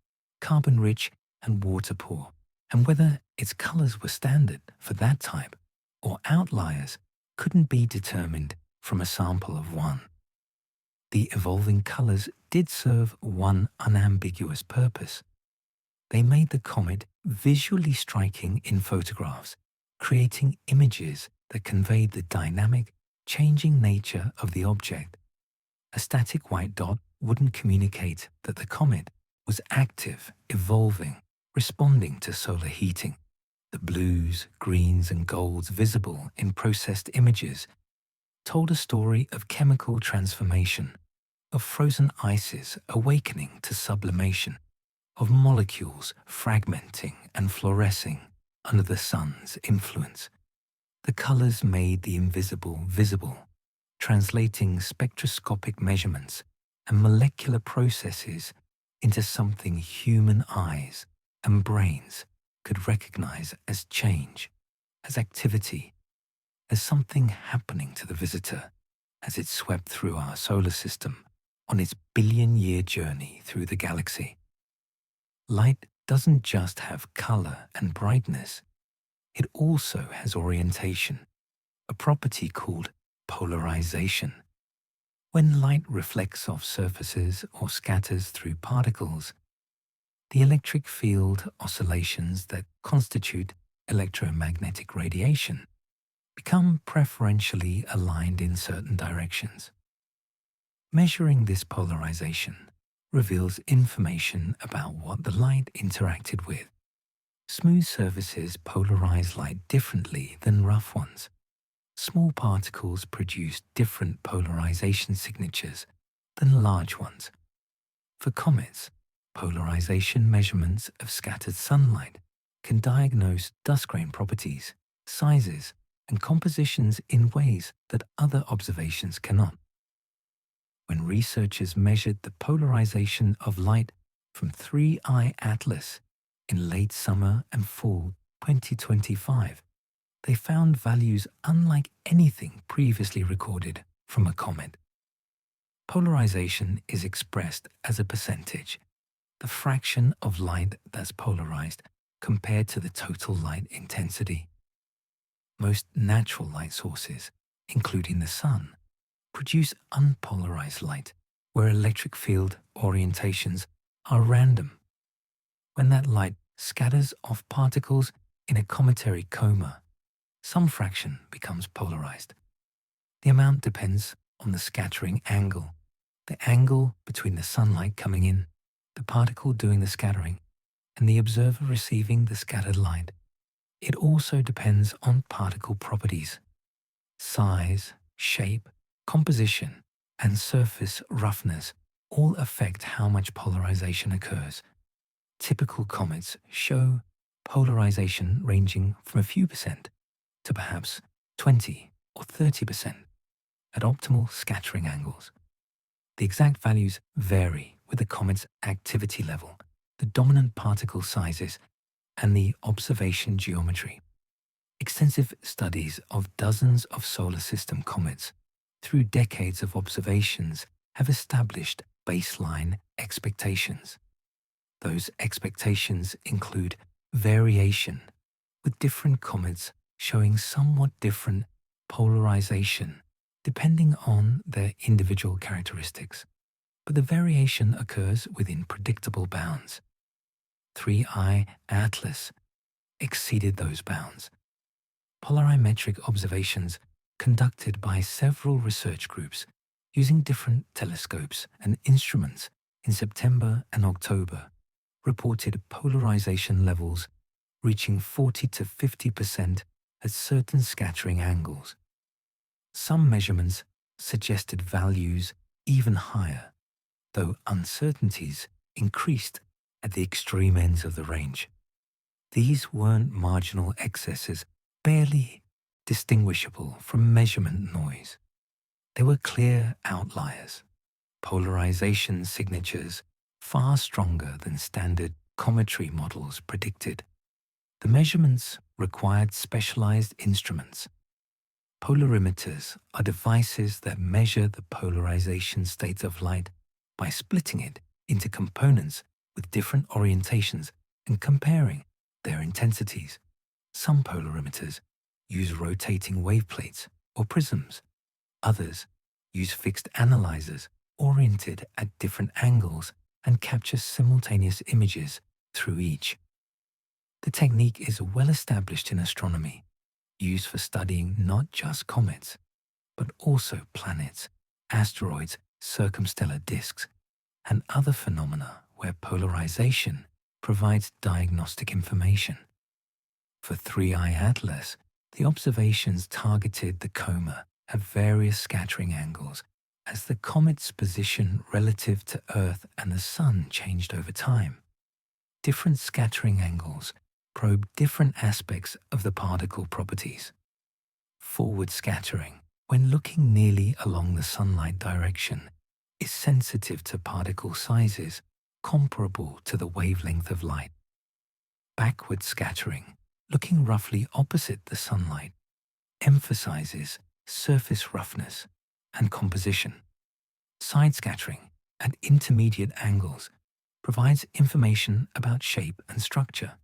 S1: carbon-rich and water-poor, and whether its colors were standard for that type or outliers couldn't be determined from a sample of one. The evolving colors did serve one unambiguous purpose. They made the comet visually striking in photographs, creating images that conveyed the dynamic, changing nature of the object. A static white dot wouldn't communicate that the comet was active, evolving, responding to solar heating. The blues, greens, and golds visible in processed images told a story of chemical transformation, of frozen ices awakening to sublimation, of molecules fragmenting and fluorescing under the sun's influence. The colors made the invisible visible, translating spectroscopic measurements and molecular processes into something human eyes and brains could recognize as change, as activity, as something happening to the visitor as it swept through our solar system on its billion-year journey through the galaxy. Light doesn't just have color and brightness, it also has orientation, a property called polarization. When light reflects off surfaces or scatters through particles, the electric field oscillations that constitute electromagnetic radiation become preferentially aligned in certain directions. Measuring this polarization reveals information about what the light interacted with. Smooth surfaces polarize light differently than rough ones. Small particles produce different polarization signatures than large ones. For comets, polarization measurements of scattered sunlight can diagnose dust grain properties, sizes, and compositions in ways that other observations cannot. When researchers measured the polarization of light from 3I Atlas in late summer and fall 2025, they found values unlike anything previously recorded from a comet. Polarization is expressed as a percentage, the fraction of light that's polarized compared to the total light intensity. Most natural light sources, including the sun, produce unpolarized light, where electric field orientations are random. When that light scatters off particles in a cometary coma, some fraction becomes polarized. The amount depends on the scattering angle, the angle between the sunlight coming in, the particle doing the scattering, and the observer receiving the scattered light. It also depends on particle properties. Size, shape, composition, and surface roughness all affect how much polarization occurs. Typical comets show polarization ranging from a few percent to perhaps 20 or 30% at optimal scattering angles. The exact values vary with the comet's activity level, the dominant particle sizes, and the observation geometry. Extensive studies of dozens of solar system comets through decades of observations have established baseline expectations. Those expectations include variation, with different comets showing somewhat different polarization depending on their individual characteristics. But the variation occurs within predictable bounds. 3I Atlas exceeded those bounds. Polarimetric observations conducted by several research groups using different telescopes and instruments in September and October reported polarization levels reaching 40 to 50% at certain scattering angles. Some measurements suggested values even higher, though uncertainties increased at the extreme ends of the range. These weren't marginal excesses, barely distinguishable from measurement noise. They were clear outliers, polarization signatures far stronger than standard cometry models predicted. The measurements required specialized instruments. Polarimeters are devices that measure the polarization state of light by splitting it into components with different orientations and comparing their intensities. Some polarimeters use rotating wave plates or prisms. Others use fixed analyzers oriented at different angles and capture simultaneous images through each. The technique is well established in astronomy, used for studying not just comets, but also planets, asteroids, circumstellar disks, and other phenomena where polarization provides diagnostic information. For 3I Atlas, the observations targeted the coma at various scattering angles as the comet's position relative to Earth and the Sun changed over time. Different scattering angles probe different aspects of the particle properties. Forward scattering, when looking nearly along the sunlight direction, is sensitive to particle sizes comparable to the wavelength of light. Backward scattering, looking roughly opposite the sunlight, emphasizes surface roughness and composition. Side scattering at intermediate angles provides information about shape and structure.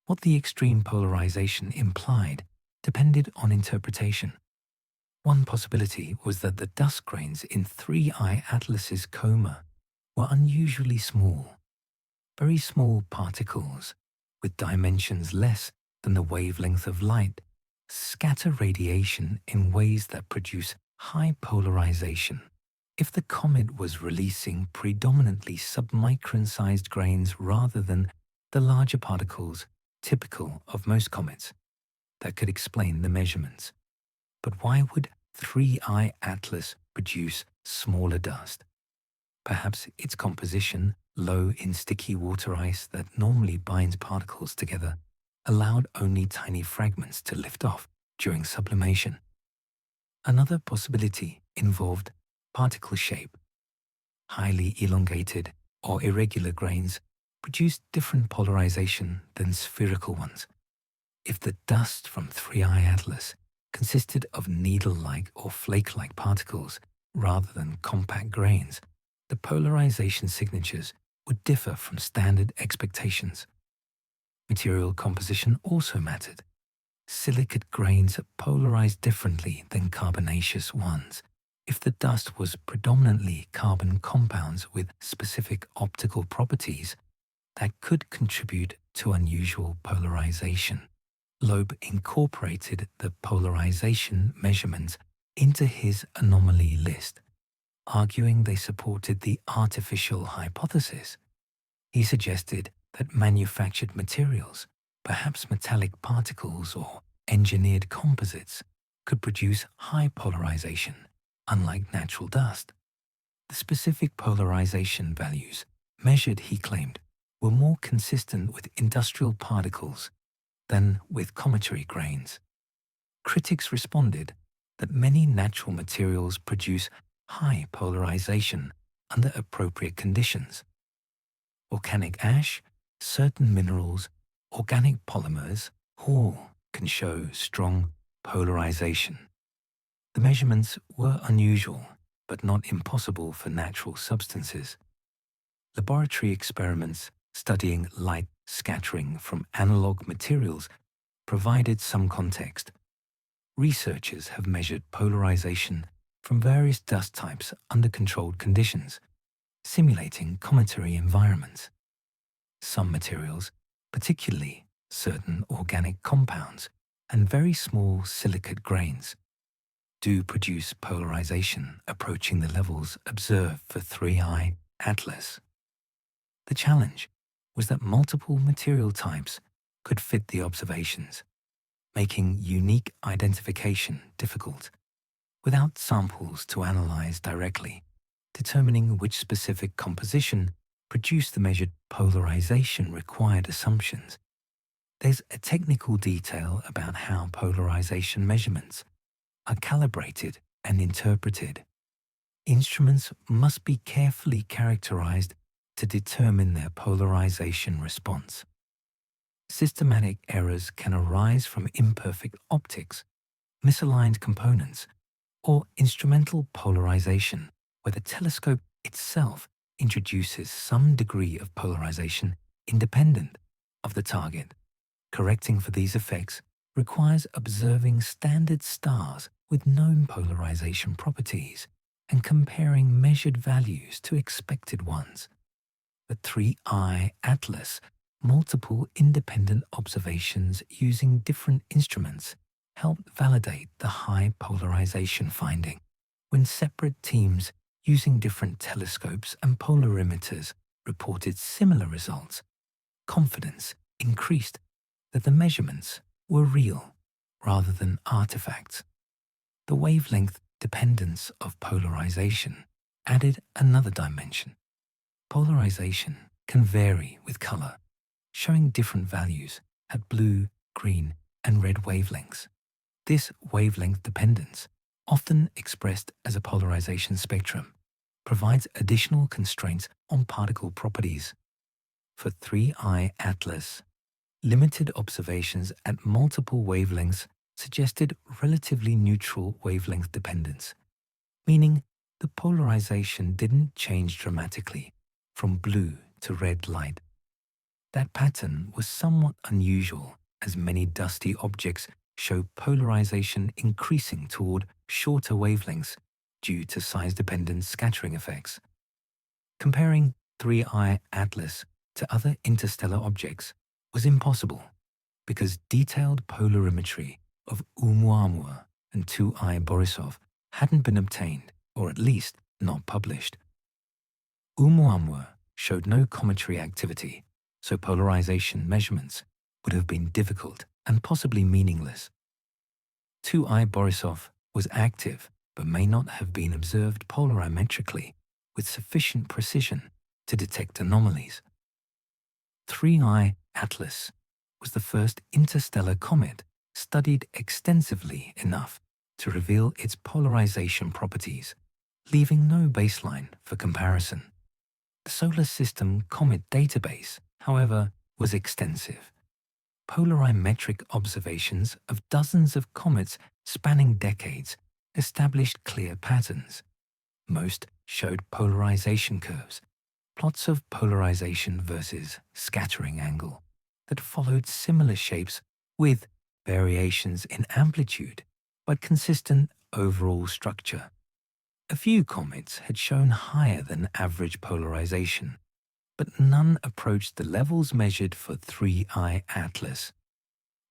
S1: What the extreme polarization implied depended on interpretation. One possibility was that the dust grains in 3I Atlas's coma were unusually small, very small particles with dimensions less than the wavelength of light scatter radiation in ways that produce high polarization. If the comet was releasing predominantly submicron-sized grains rather than the larger particles typical of most comets, that could explain the measurements. But why would 3I Atlas produce smaller dust? Perhaps its composition, low in sticky water ice that normally binds particles together, allowed only tiny fragments to lift off during sublimation. Another possibility involved particle shape. Highly elongated or irregular grains produce different polarization than spherical ones. If the dust from 3I Atlas consisted of needle-like or flake-like particles rather than compact grains, the polarization signatures would differ from standard expectations. Material composition also mattered. Silicate grains polarized differently than carbonaceous ones. If the dust was predominantly carbon compounds with specific optical properties, that could contribute to unusual polarization. Loeb incorporated the polarization measurements into his anomaly list, arguing they supported the artificial hypothesis. He suggested that manufactured materials, perhaps metallic particles or engineered composites, could produce high polarization, unlike natural dust. The specific polarization values measured, he claimed, were more consistent with industrial particles than with cometary grains. Critics responded that many natural materials produce high polarization under appropriate conditions. Volcanic ash, certain minerals, organic polymers all can show strong polarization. The measurements were unusual, but not impossible for natural substances. Laboratory experiments studying light scattering from analog materials provided some context. Researchers have measured polarization from various dust types under controlled conditions, simulating cometary environments. Some materials, particularly certain organic compounds and very small silicate grains, do produce polarization approaching the levels observed for 3I Atlas. The challenge was that multiple material types could fit the observations, making unique identification difficult. Without samples to analyze directly, determining which specific composition produced the measured polarization required assumptions. There's a technical detail about how polarization measurements are calibrated and interpreted. Instruments must be carefully characterized to determine their polarization response. Systematic errors can arise from imperfect optics, misaligned components, or instrumental polarization, where the telescope itself introduces some degree of polarization independent of the target. Correcting for these effects requires observing standard stars with known polarization properties and comparing measured values to expected ones. The 3I Atlas, multiple independent observations using different instruments, helped validate the high polarization finding. When separate teams using different telescopes and polarimeters reported similar results, confidence increased that the measurements were real rather than artifacts. The wavelength dependence of polarization added another dimension. Polarization can vary with color, showing different values at blue, green, and red wavelengths. This wavelength dependence, often expressed as a polarization spectrum, provides additional constraints on particle properties. For 3I Atlas, limited observations at multiple wavelengths suggested relatively neutral wavelength dependence, meaning the polarization didn't change dramatically from blue to red light. That pattern was somewhat unusual, as many dusty objects show polarization increasing toward shorter wavelengths due to size-dependent scattering effects. Comparing 3I Atlas to other interstellar objects was impossible because detailed polarimetry of Oumuamua and 2I Borisov hadn't been obtained, or at least not published. Oumuamua showed no cometary activity, so polarization measurements would have been difficult and possibly meaningless. 2I Borisov was active but may not have been observed polarimetrically with sufficient precision to detect anomalies. 3I Atlas was the first interstellar comet studied extensively enough to reveal its polarization properties, leaving no baseline for comparison. The Solar System Comet Database, however, was extensive. polarimetric observations of dozens of comets spanning decades established clear patterns. Most showed polarization curves, plots of polarization versus scattering angle, that followed similar shapes with variations in amplitude, but consistent overall structure. A few comets had shown higher than average polarization, but none approached the levels measured for 3I Atlas.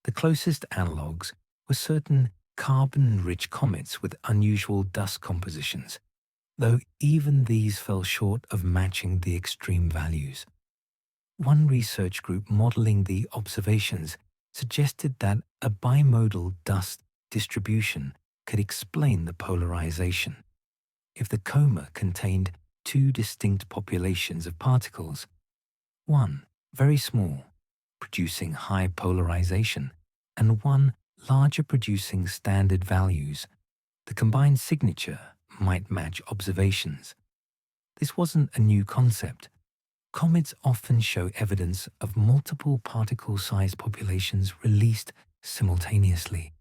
S1: The closest analogues were certain carbon-rich comets with unusual dust compositions, though even these fell short of matching the extreme values. One research group modeling the observations suggested that a bimodal dust distribution could explain the polarization. If the coma contained two distinct populations of particles, one very small, producing high polarization, and one larger producing standard values, the combined signature might match observations. This wasn't a new concept. Comets often show evidence of multiple particle-sized populations released simultaneously.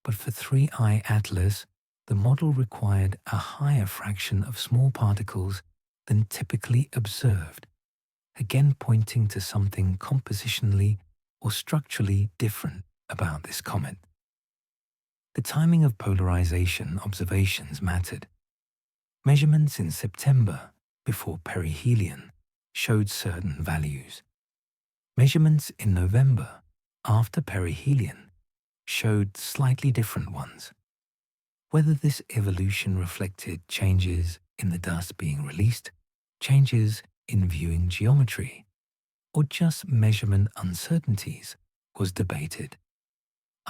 S1: But for 3I Atlas, the model required a higher fraction of small particles than typically observed, again pointing to something compositionally or structurally different about this comet. The timing of polarization observations mattered. Measurements in September, before perihelion, showed certain values. Measurements in November, after perihelion, showed slightly different ones. Whether this evolution reflected changes in the dust being released, changes in viewing geometry, or just measurement uncertainties was debated.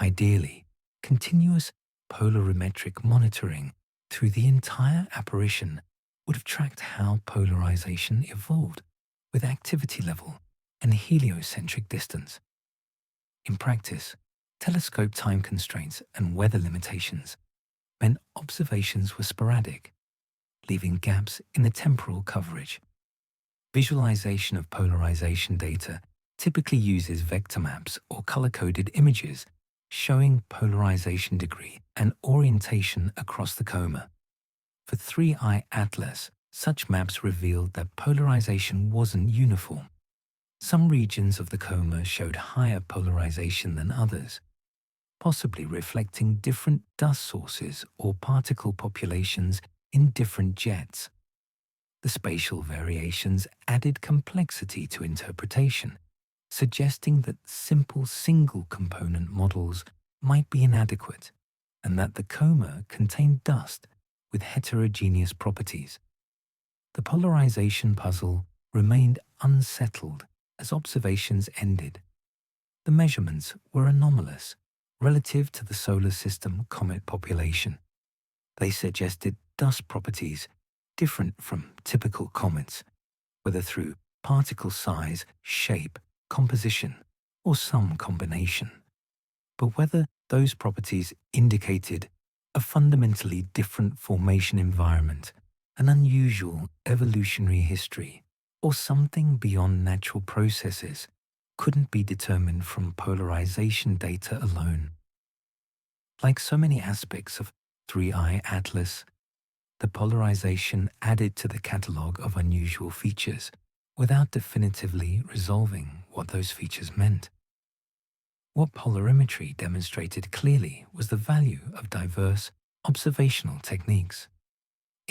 S1: Ideally, continuous polarimetric monitoring through the entire apparition would have tracked how polarization evolved with activity level and heliocentric distance. In practice, telescope time constraints and weather limitations meant observations were sporadic, leaving gaps in the temporal coverage. Visualization of polarization data typically uses vector maps or color-coded images showing polarization degree and orientation across the coma. For 3I Atlas, such maps revealed that polarization wasn't uniform. Some regions of the coma showed higher polarization than others, possibly reflecting different dust sources or particle populations in different jets. The spatial variations added complexity to interpretation, suggesting that simple single-component models might be inadequate, and that the coma contained dust with heterogeneous properties. The polarization puzzle remained unsettled as observations ended. The measurements were anomalous relative to the solar system comet population. They suggested dust properties different from typical comets, whether through particle size, shape, composition, or some combination. But whether those properties indicated a fundamentally different formation environment, an unusual evolutionary history, or something beyond natural processes couldn't be determined from polarization data alone. Like so many aspects of 3I Atlas, the polarization added to the catalogue of unusual features without definitively resolving what those features meant. What polarimetry demonstrated clearly was the value of diverse observational techniques.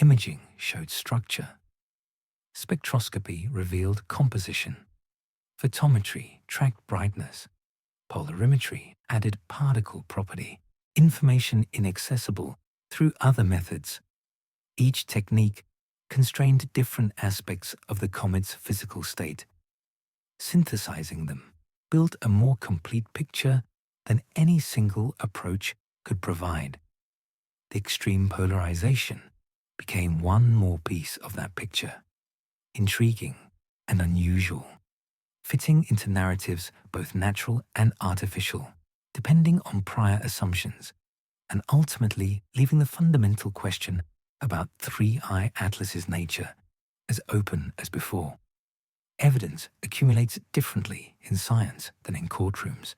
S1: Imaging showed structure. Spectroscopy revealed composition. Photometry tracked brightness. Polarimetry added particle property, information inaccessible through other methods. Each technique constrained different aspects of the comet's physical state. Synthesizing them built a more complete picture than any single approach could provide. The extreme polarization became one more piece of that picture, intriguing and unusual, fitting into narratives both natural and artificial, depending on prior assumptions, and ultimately leaving the fundamental question about 3I Atlas's nature as open as before. Evidence accumulates differently in science than in courtrooms.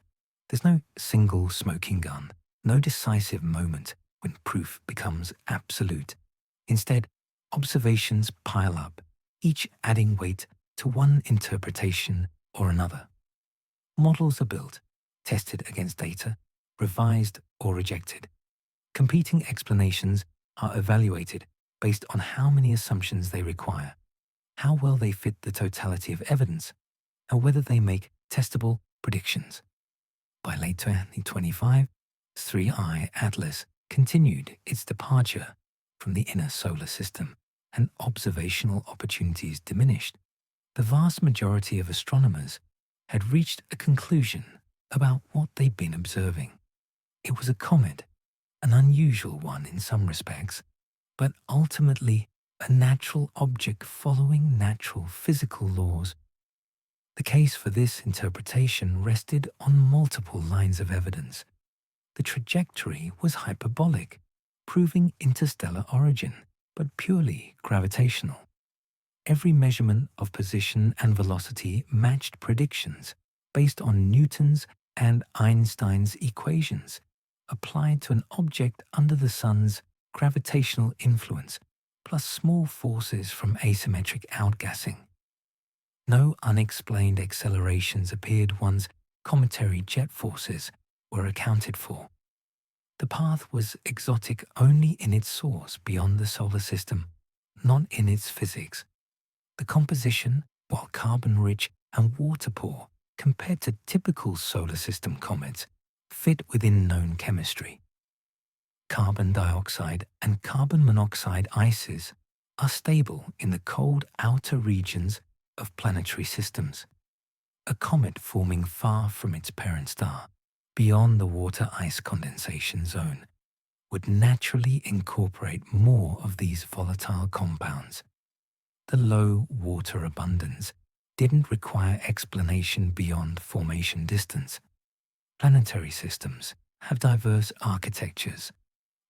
S1: There's no single smoking gun, no decisive moment when proof becomes absolute. Instead, observations pile up, each adding weight to one interpretation or another. Models are built, tested against data, revised or rejected. Competing explanations are evaluated based on how many assumptions they require, how well they fit the totality of evidence, and whether they make testable predictions. By late 2025, 3I Atlas continued its departure from the inner solar system, and observational opportunities diminished. The vast majority of astronomers had reached a conclusion about what they'd been observing. It was a comet, an unusual one in some respects, but ultimately a natural object following natural physical laws. The case for this interpretation rested on multiple lines of evidence. The trajectory was hyperbolic, proving interstellar origin, but purely gravitational. Every measurement of position and velocity matched predictions based on Newton's and Einstein's equations applied to an object under the sun's gravitational influence, plus small forces from asymmetric outgassing. No unexplained accelerations appeared once cometary jet forces were accounted for. The path was exotic only in its source beyond the solar system, not in its physics. The composition, while carbon-rich and water-poor compared to typical solar system comets, fit within known chemistry. Carbon dioxide and carbon monoxide ices are stable in the cold outer regions of planetary systems. A comet forming far from its parent star, beyond the water ice condensation zone, would naturally incorporate more of these volatile compounds. The low water abundance didn't require explanation beyond formation distance. Planetary systems have diverse architectures.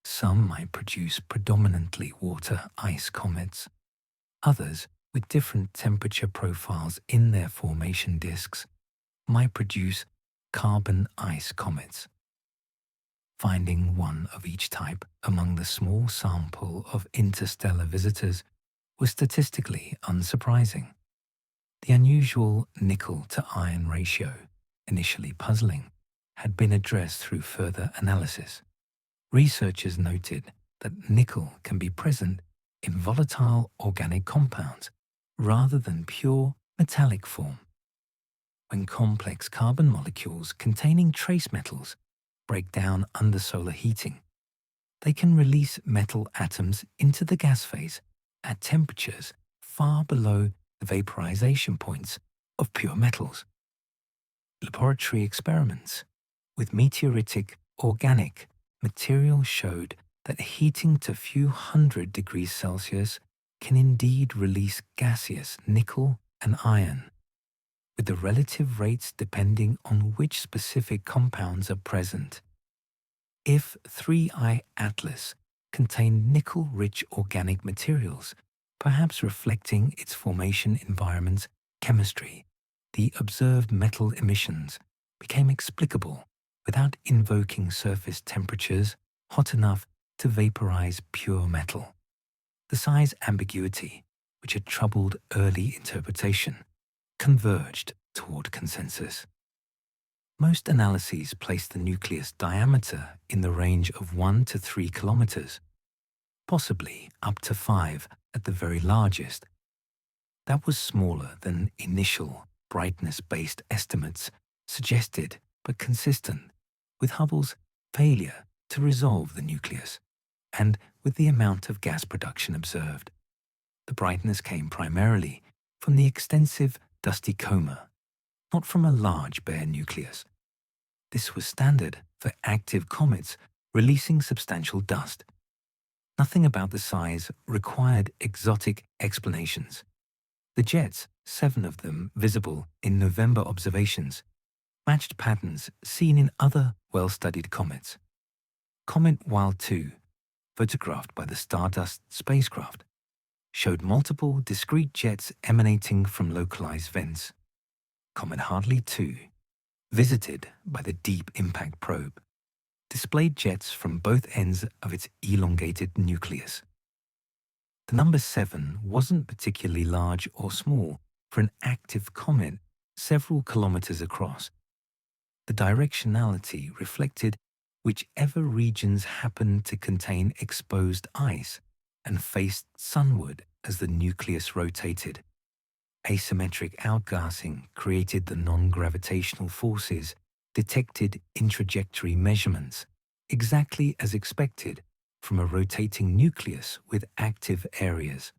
S1: Some might produce predominantly water-ice comets. Others, with different temperature profiles in their formation disks, might produce carbon-ice comets. Finding one of each type among the small sample of interstellar visitors was statistically unsurprising. The unusual nickel-to-iron ratio, initially puzzling, had been addressed through further analysis. Researchers noted that nickel can be present in volatile organic compounds rather than pure metallic form. When complex carbon molecules containing trace metals break down under solar heating, they can release metal atoms into the gas phase at temperatures far below the vaporization points of pure metals. Laboratory experiments with meteoritic organic material showed that heating to few hundred degrees Celsius can indeed release gaseous nickel and iron, with the relative rates depending on which specific compounds are present. If 3I Atlas contained nickel-rich organic materials, perhaps reflecting its formation environment's chemistry, the observed metal emissions became explicable without invoking surface temperatures hot enough to vaporize pure metal. The size ambiguity, which had troubled early interpretation, converged toward consensus. Most analyses placed the nucleus diameter in the range of 1 to 3 kilometers, possibly up to 5 at the very largest. That was smaller than initial brightness-based estimates suggested, but consistent with Hubble's failure to resolve the nucleus and with the amount of gas production observed. The brightness came primarily from the extensive dusty coma, not from a large bare nucleus. This was standard for active comets releasing substantial dust. Nothing about the size required exotic explanations. The jets, 7 of them visible in November observations, matched patterns seen in other well-studied comets. Comet Wild 2, photographed by the Stardust spacecraft, showed multiple discrete jets emanating from localized vents. Comet Hartley 2, visited by the Deep Impact Probe, displayed jets from both ends of its elongated nucleus. The number 7 wasn't particularly large or small for an active comet several kilometers across. The directionality reflected whichever regions happened to contain exposed ice and faced sunward as the nucleus rotated. Asymmetric outgassing created the non-gravitational forces detected in trajectory measurements, exactly as expected from a rotating nucleus with active areas.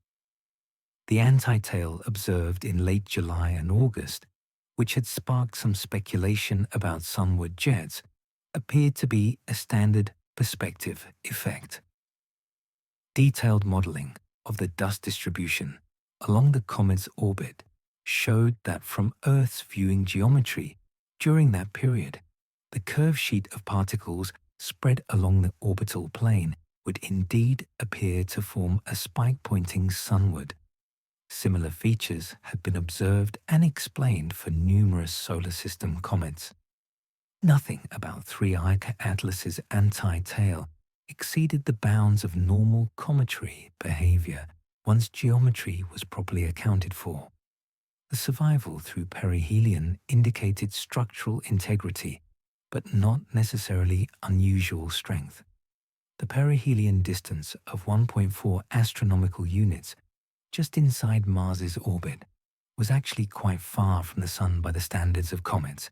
S1: The anti-tail observed in late July and August, which had sparked some speculation about sunward jets, appeared to be a standard perspective effect. Detailed modeling of the dust distribution along the comet's orbit showed that from Earth's viewing geometry during that period, the curved sheet of particles spread along the orbital plane would indeed appear to form a spike pointing sunward. Similar features had been observed and explained for numerous solar system comets. Nothing about 3i Atlas's anti-tail exceeded the bounds of normal cometary behavior once geometry was properly accounted for. The survival through perihelion indicated structural integrity, but not necessarily unusual strength. The perihelion distance of 1.4 astronomical units just inside Mars's orbit was actually quite far from the Sun by the standards of comets.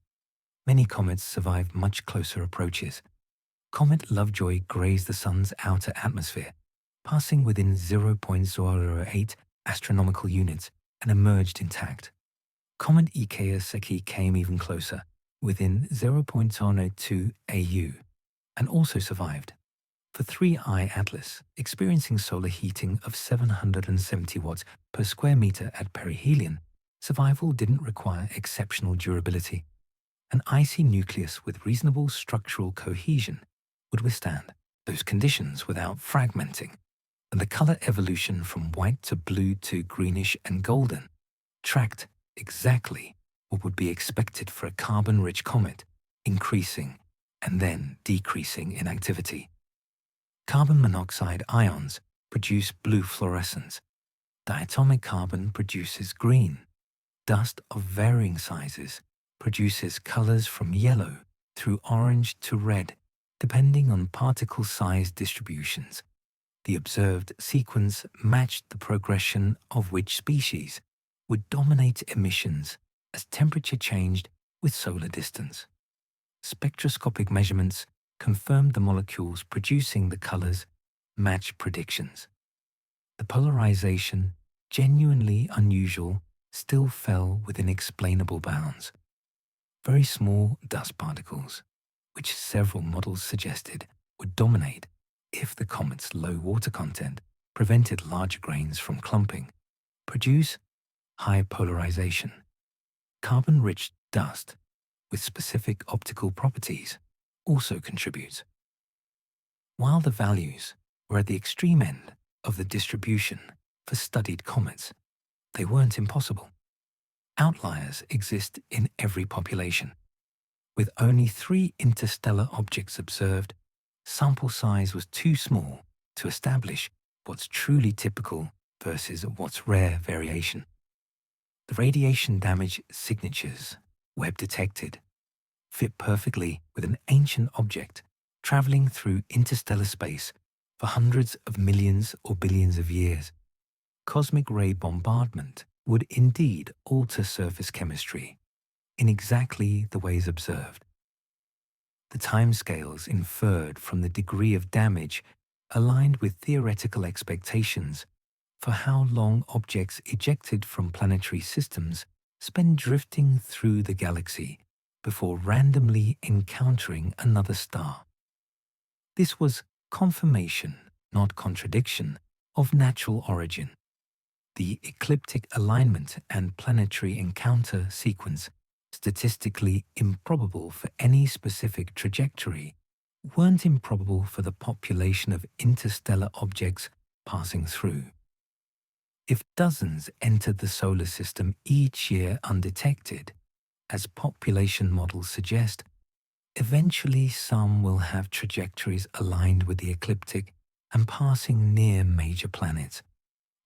S1: Many comets survived much closer approaches. Comet Lovejoy grazed the Sun's outer atmosphere, passing within 0.008 astronomical units and emerged intact. Comet Ikeya-Seki came even closer, within 0.002 AU, and also survived. For 3I Atlas, experiencing solar heating of 770 watts per square meter at perihelion, survival didn't require exceptional durability. An icy nucleus with reasonable structural cohesion would withstand those conditions without fragmenting, and the color evolution from white to blue to greenish and golden tracked exactly what would be expected for a carbon-rich comet, increasing and then decreasing in activity. Carbon monoxide ions produce blue fluorescence. Diatomic carbon produces green. Dust of varying sizes produces colors from yellow through orange to red, depending on particle size distributions. The observed sequence matched the progression of which species would dominate emissions as temperature changed with solar distance. Spectroscopic measurements confirmed the molecules producing the colors match predictions. The polarization, genuinely unusual, still fell within explainable bounds. Very small dust particles, which several models suggested would dominate if the comet's low water content prevented larger grains from clumping, produce high polarization. Carbon-rich dust with specific optical properties also contributes. While the values were at the extreme end of the distribution for studied comets, they weren't impossible. Outliers exist in every population. With only 3 interstellar objects observed, sample size was too small to establish what's truly typical versus what's rare variation. The radiation damage signatures Webb detected fit perfectly with an ancient object traveling through interstellar space for hundreds of millions or billions of years. Cosmic ray bombardment would indeed alter surface chemistry in exactly the ways observed. The timescales inferred from the degree of damage aligned with theoretical expectations for how long objects ejected from planetary systems spend drifting through the galaxy before randomly encountering another star. This was confirmation, not contradiction, of natural origin. The ecliptic alignment and planetary encounter sequence, statistically improbable for any specific trajectory, weren't improbable for the population of interstellar objects passing through. If dozens entered the solar system each year undetected, as population models suggest, eventually some will have trajectories aligned with the ecliptic and passing near major planets.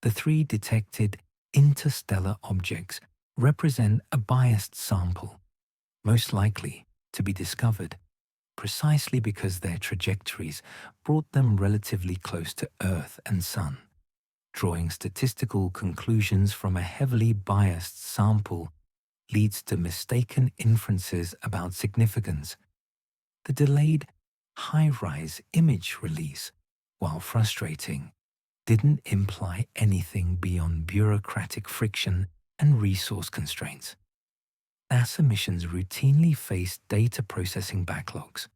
S1: The 3 detected interstellar objects represent a biased sample, most likely to be discovered precisely because their trajectories brought them relatively close to Earth and Sun. Drawing statistical conclusions from a heavily biased sample leads to mistaken inferences about significance. The delayed HiRISE image release, while frustrating, didn't imply anything beyond bureaucratic friction and resource constraints. NASA missions routinely face data processing backlogs.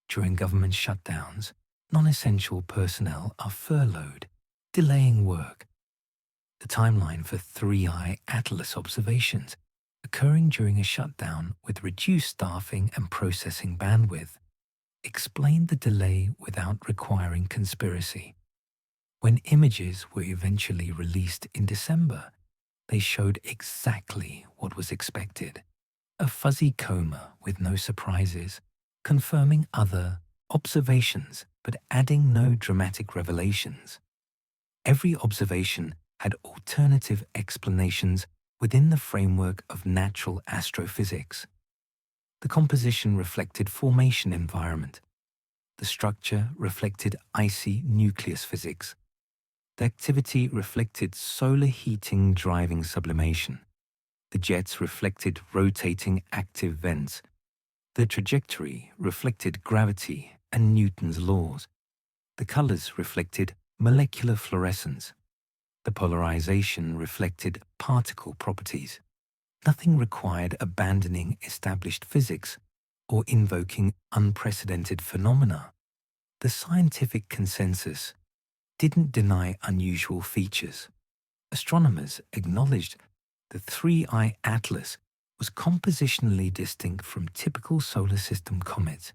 S1: During government shutdowns, non-essential personnel are furloughed, delaying work. The timeline for 3I Atlas observations, occurring during a shutdown with reduced staffing and processing bandwidth, explained the delay without requiring conspiracy. When images were eventually released in December, they showed exactly what was expected: a fuzzy coma with no surprises, confirming other observations but adding no dramatic revelations. Every observation had alternative explanations within the framework of natural astrophysics. The composition reflected formation environment. The structure reflected icy nucleus physics. The activity reflected solar heating driving sublimation. The jets reflected rotating active vents. The trajectory reflected gravity and Newton's laws. The colors reflected molecular fluorescence. The polarization reflected particle properties. Nothing required abandoning established physics or invoking unprecedented phenomena. The scientific consensus didn't deny unusual features. Astronomers acknowledged the 3I Atlas was compositionally distinct from typical solar system comets.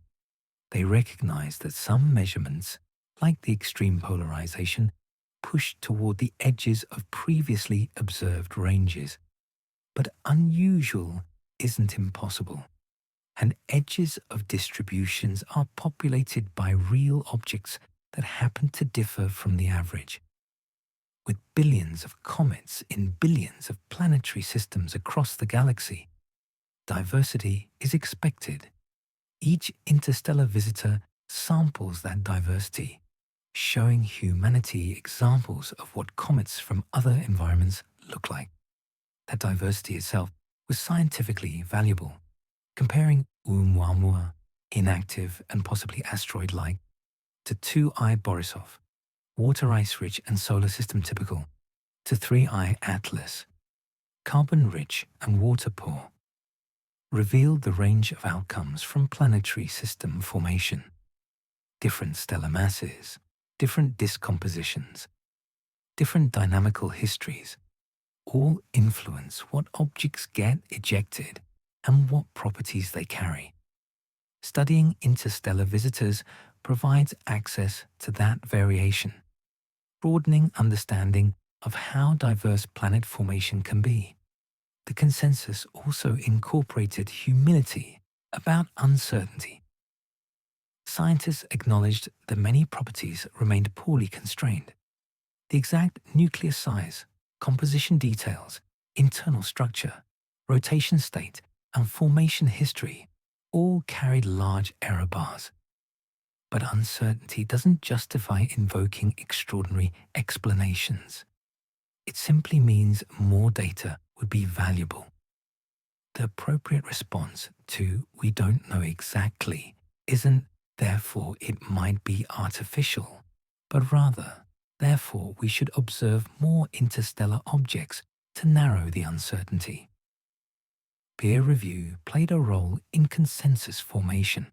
S1: They recognized that some measurements, like the extreme polarization, pushed toward the edges of previously observed ranges. But unusual isn't impossible, and edges of distributions are populated by real objects that happen to differ from the average. With billions of comets in billions of planetary systems across the galaxy, diversity is expected. Each interstellar visitor samples that diversity, showing humanity examples of what comets from other environments look like. That diversity itself was scientifically valuable, comparing Oumuamua, inactive and possibly asteroid-like, to 2I Borisov, water ice-rich and solar system typical, to 3I Atlas, carbon-rich and water-poor, revealed the range of outcomes from planetary system formation. Different stellar masses, different disk compositions, different dynamical histories, all influence what objects get ejected and what properties they carry. Studying interstellar visitors provides access to that variation, broadening understanding of how diverse planet formation can be. The consensus also incorporated humility about uncertainty. Scientists acknowledged that many properties remained poorly constrained. The exact nucleus size, composition details, internal structure, rotation state, and formation history all carried large error bars. But uncertainty doesn't justify invoking extraordinary explanations. It simply means more data would be valuable. The appropriate response to "we don't know exactly" isn't "therefore it might be artificial," but rather, "therefore we should observe more interstellar objects to narrow the uncertainty." Peer review played a role in consensus formation.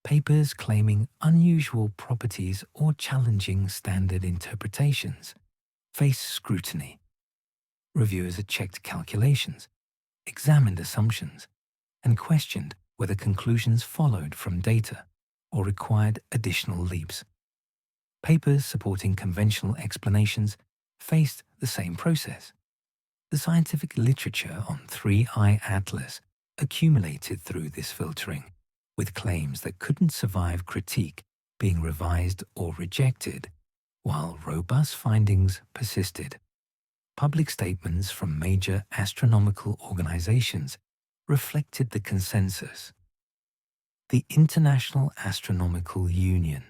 S1: Papers claiming unusual properties or challenging standard interpretations faced scrutiny. Reviewers checked calculations, examined assumptions, and questioned whether conclusions followed from data or required additional leaps. Papers supporting conventional explanations faced the same process. The scientific literature on 3I Atlas accumulated through this filtering, with claims that couldn't survive critique being revised or rejected, while robust findings persisted. Public statements from major astronomical organizations reflected the consensus. The International Astronomical Union,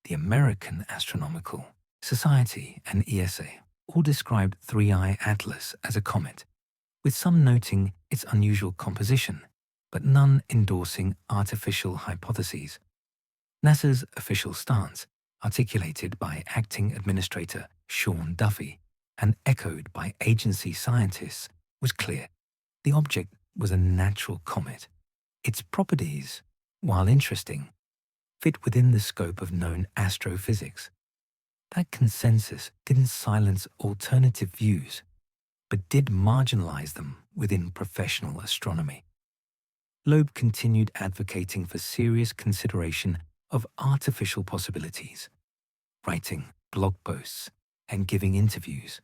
S1: the American Astronomical Society, and ESA all described 3I Atlas as a comet, with some noting its unusual composition, but none endorsing artificial hypotheses. NASA's official stance, articulated by Acting Administrator Sean Duffy and echoed by agency scientists, was clear. The object was a natural comet. Its properties, while interesting, fit within the scope of known astrophysics. That consensus didn't silence alternative views, but did marginalize them within professional astronomy. Loeb continued advocating for serious consideration of artificial possibilities, writing blog posts and giving interviews.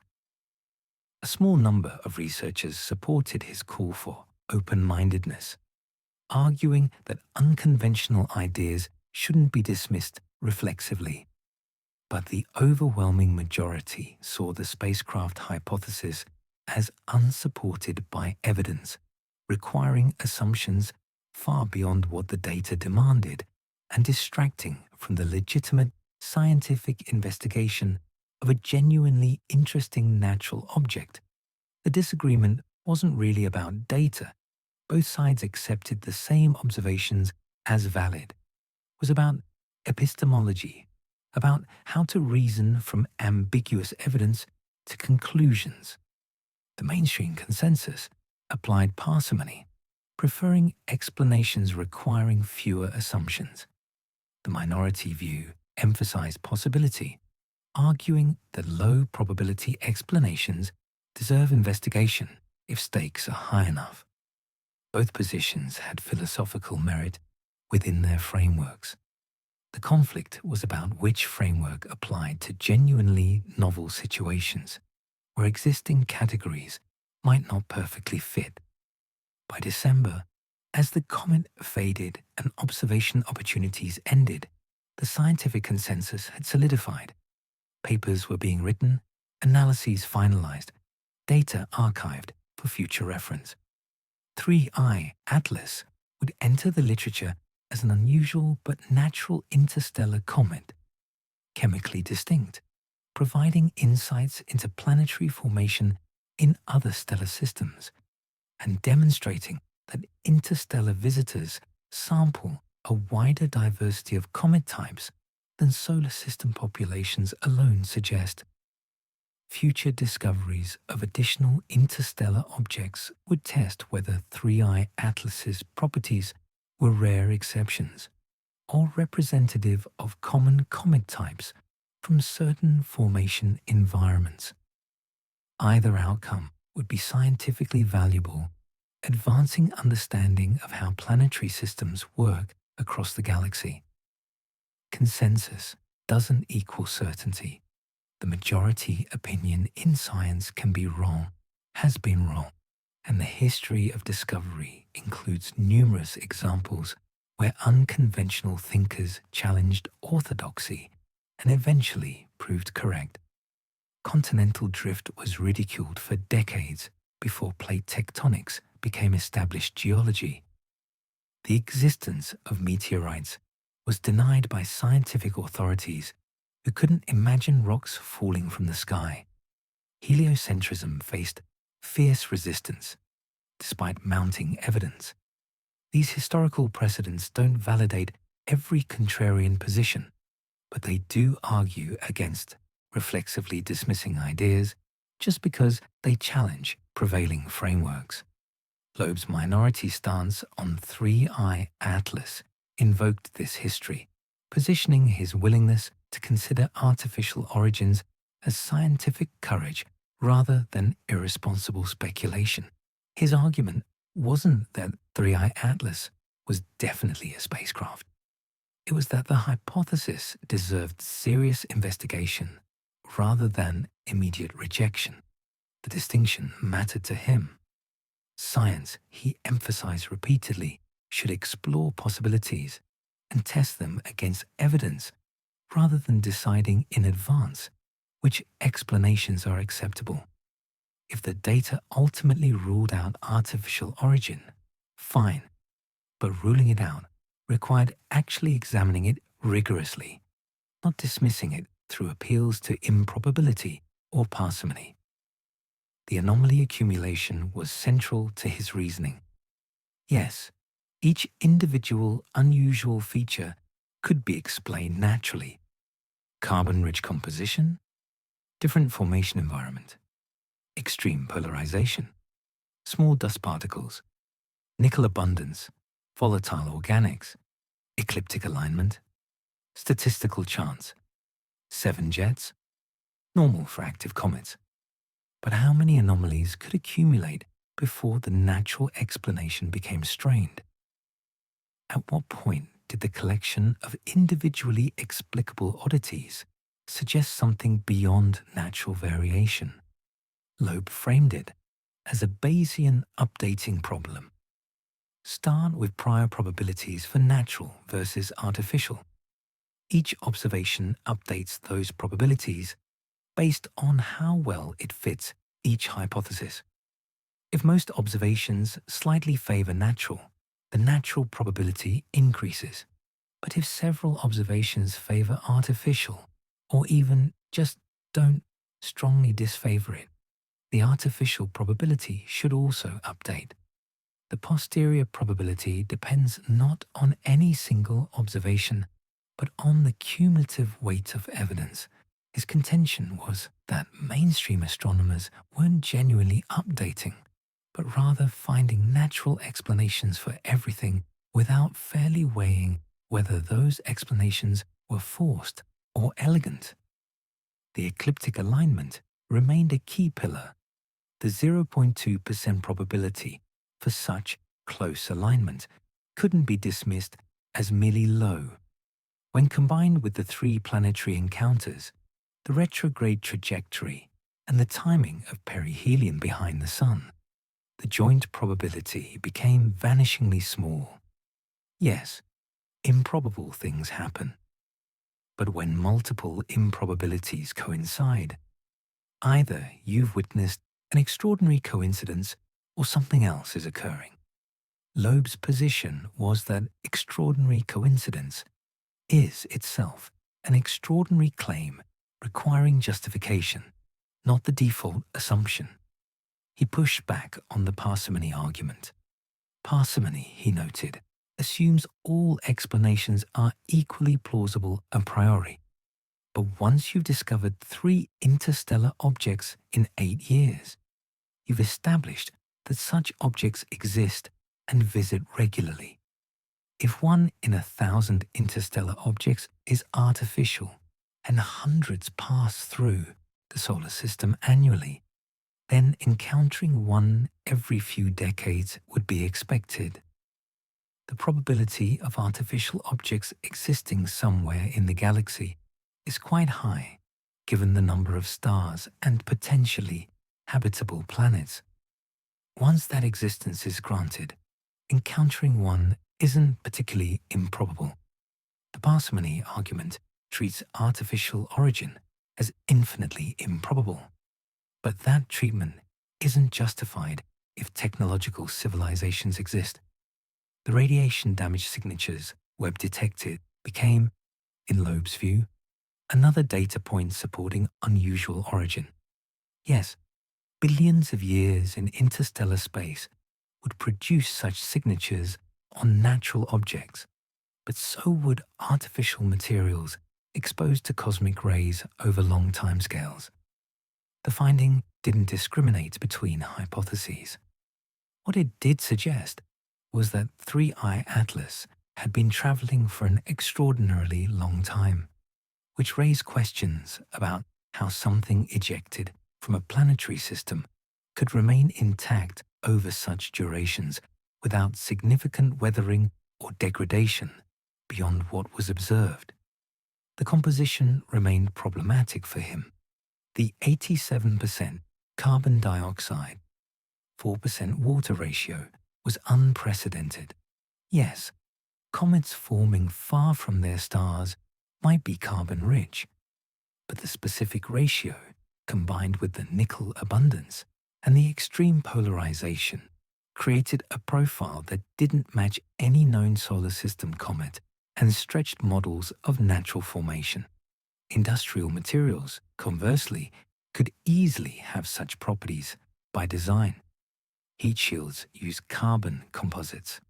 S1: A small number of researchers supported his call for open-mindedness, arguing that unconventional ideas shouldn't be dismissed reflexively. But the overwhelming majority saw the spacecraft hypothesis as unsupported by evidence, requiring assumptions far beyond what the data demanded and distracting from the legitimate scientific investigation of a genuinely interesting natural object. The disagreement wasn't really about data. Both sides accepted the same observations as valid. It was about epistemology, about how to reason from ambiguous evidence to conclusions. The mainstream consensus applied parsimony, preferring explanations requiring fewer assumptions. The minority view emphasized possibility, arguing that low probability explanations deserve investigation if stakes are high enough. Both positions had philosophical merit within their frameworks. The conflict was about which framework applied to genuinely novel situations, where existing categories might not perfectly fit. By December, as the comet faded and observation opportunities ended, the scientific consensus had solidified. Papers were being written, analyses finalized, data archived for future reference. 3I Atlas would enter the literature as an unusual but natural interstellar comet, chemically distinct, providing insights into planetary formation in other stellar systems, and demonstrating that interstellar visitors sample a wider diversity of comet types than solar system populations alone suggest. Future discoveries of additional interstellar objects would test whether 3I Atlas's properties were rare exceptions or representative of common comet types from certain formation environments. Either outcome would be scientifically valuable, advancing understanding of how planetary systems work across the galaxy. Consensus doesn't equal certainty. The majority opinion in science can be wrong, has been wrong, and the history of discovery includes numerous examples where unconventional thinkers challenged orthodoxy and eventually proved correct. Continental drift was ridiculed for decades before plate tectonics became established geology. The existence of meteorites was denied by scientific authorities who couldn't imagine rocks falling from the sky. Heliocentrism faced fierce resistance, despite mounting evidence. These historical precedents don't validate every contrarian position, but they do argue against reflexively dismissing ideas just because they challenge prevailing frameworks. Loeb's minority stance on 3I Atlas invoked this history, positioning his willingness to consider artificial origins as scientific courage rather than irresponsible speculation. His argument wasn't that 3I Atlas was definitely a spacecraft. It was that the hypothesis deserved serious investigation rather than immediate rejection. The distinction mattered to him. Science, he emphasized repeatedly, should explore possibilities and test them against evidence rather than deciding in advance which explanations are acceptable. If the data ultimately ruled out artificial origin, fine, but ruling it out required actually examining it rigorously, not dismissing it through appeals to improbability or parsimony. The anomaly accumulation was central to his reasoning. Yes, each individual unusual feature could be explained naturally. Carbon-rich composition, different formation environment, extreme polarization, small dust particles, nickel abundance, volatile organics, ecliptic alignment, statistical chance, 7 jets, normal for active comets. But how many anomalies could accumulate before the natural explanation became strained? At what point did the collection of individually explicable oddities suggest something beyond natural variation? Loeb framed it as a Bayesian updating problem. Start with prior probabilities for natural versus artificial. Each observation updates those probabilities based on how well it fits each hypothesis. If most observations slightly favor natural, the natural probability increases. But if several observations favor artificial, or even just don't strongly disfavor it, the artificial probability should also update. The posterior probability depends not on any single observation, but on the cumulative weight of evidence. His contention was that mainstream astronomers weren't genuinely updating, but rather finding natural explanations for everything without fairly weighing whether those explanations were forced or elegant. The ecliptic alignment remained a key pillar. The 0.2% probability for such close alignment couldn't be dismissed as merely low. When combined with the 3 planetary encounters, the retrograde trajectory, and the timing of perihelion behind the Sun, the joint probability became vanishingly small. Yes, improbable things happen. But when multiple improbabilities coincide, either you've witnessed an extraordinary coincidence or something else is occurring. Loeb's position was that extraordinary coincidence is itself an extraordinary claim requiring justification, not the default assumption. He pushed back on the parsimony argument. Parsimony, he noted, assumes all explanations are equally plausible a priori. But once you've discovered 3 interstellar objects in 8 years, you've established that such objects exist and visit regularly. If 1 in 1,000 interstellar objects is artificial and hundreds pass through the solar system annually, then encountering 1 every few decades would be expected. The probability of artificial objects existing somewhere in the galaxy is quite high, given the number of stars and potentially habitable planets. Once that existence is granted, encountering 1 isn't particularly improbable. The parsimony argument treats artificial origin as infinitely improbable. But that treatment isn't justified if technological civilizations exist. The radiation damage signatures Webb detected became, in Loeb's view, another data point supporting unusual origin. Yes, billions of years in interstellar space would produce such signatures on natural objects, but so would artificial materials exposed to cosmic rays over long timescales. The finding didn't discriminate between hypotheses. What it did suggest was that 3I Atlas had been traveling for an extraordinarily long time, which raised questions about how something ejected from a planetary system could remain intact over such durations without significant weathering or degradation beyond what was observed. The composition remained problematic for him. The 87% carbon dioxide, 4% water ratio was unprecedented. Yes, comets forming far from their stars might be carbon-rich, but the specific ratio, combined with the nickel abundance and the extreme polarization, created a profile that didn't match any known solar system comet and stretched models of natural formation. Industrial materials, conversely, could easily have such properties by design. Heat shields use carbon composites.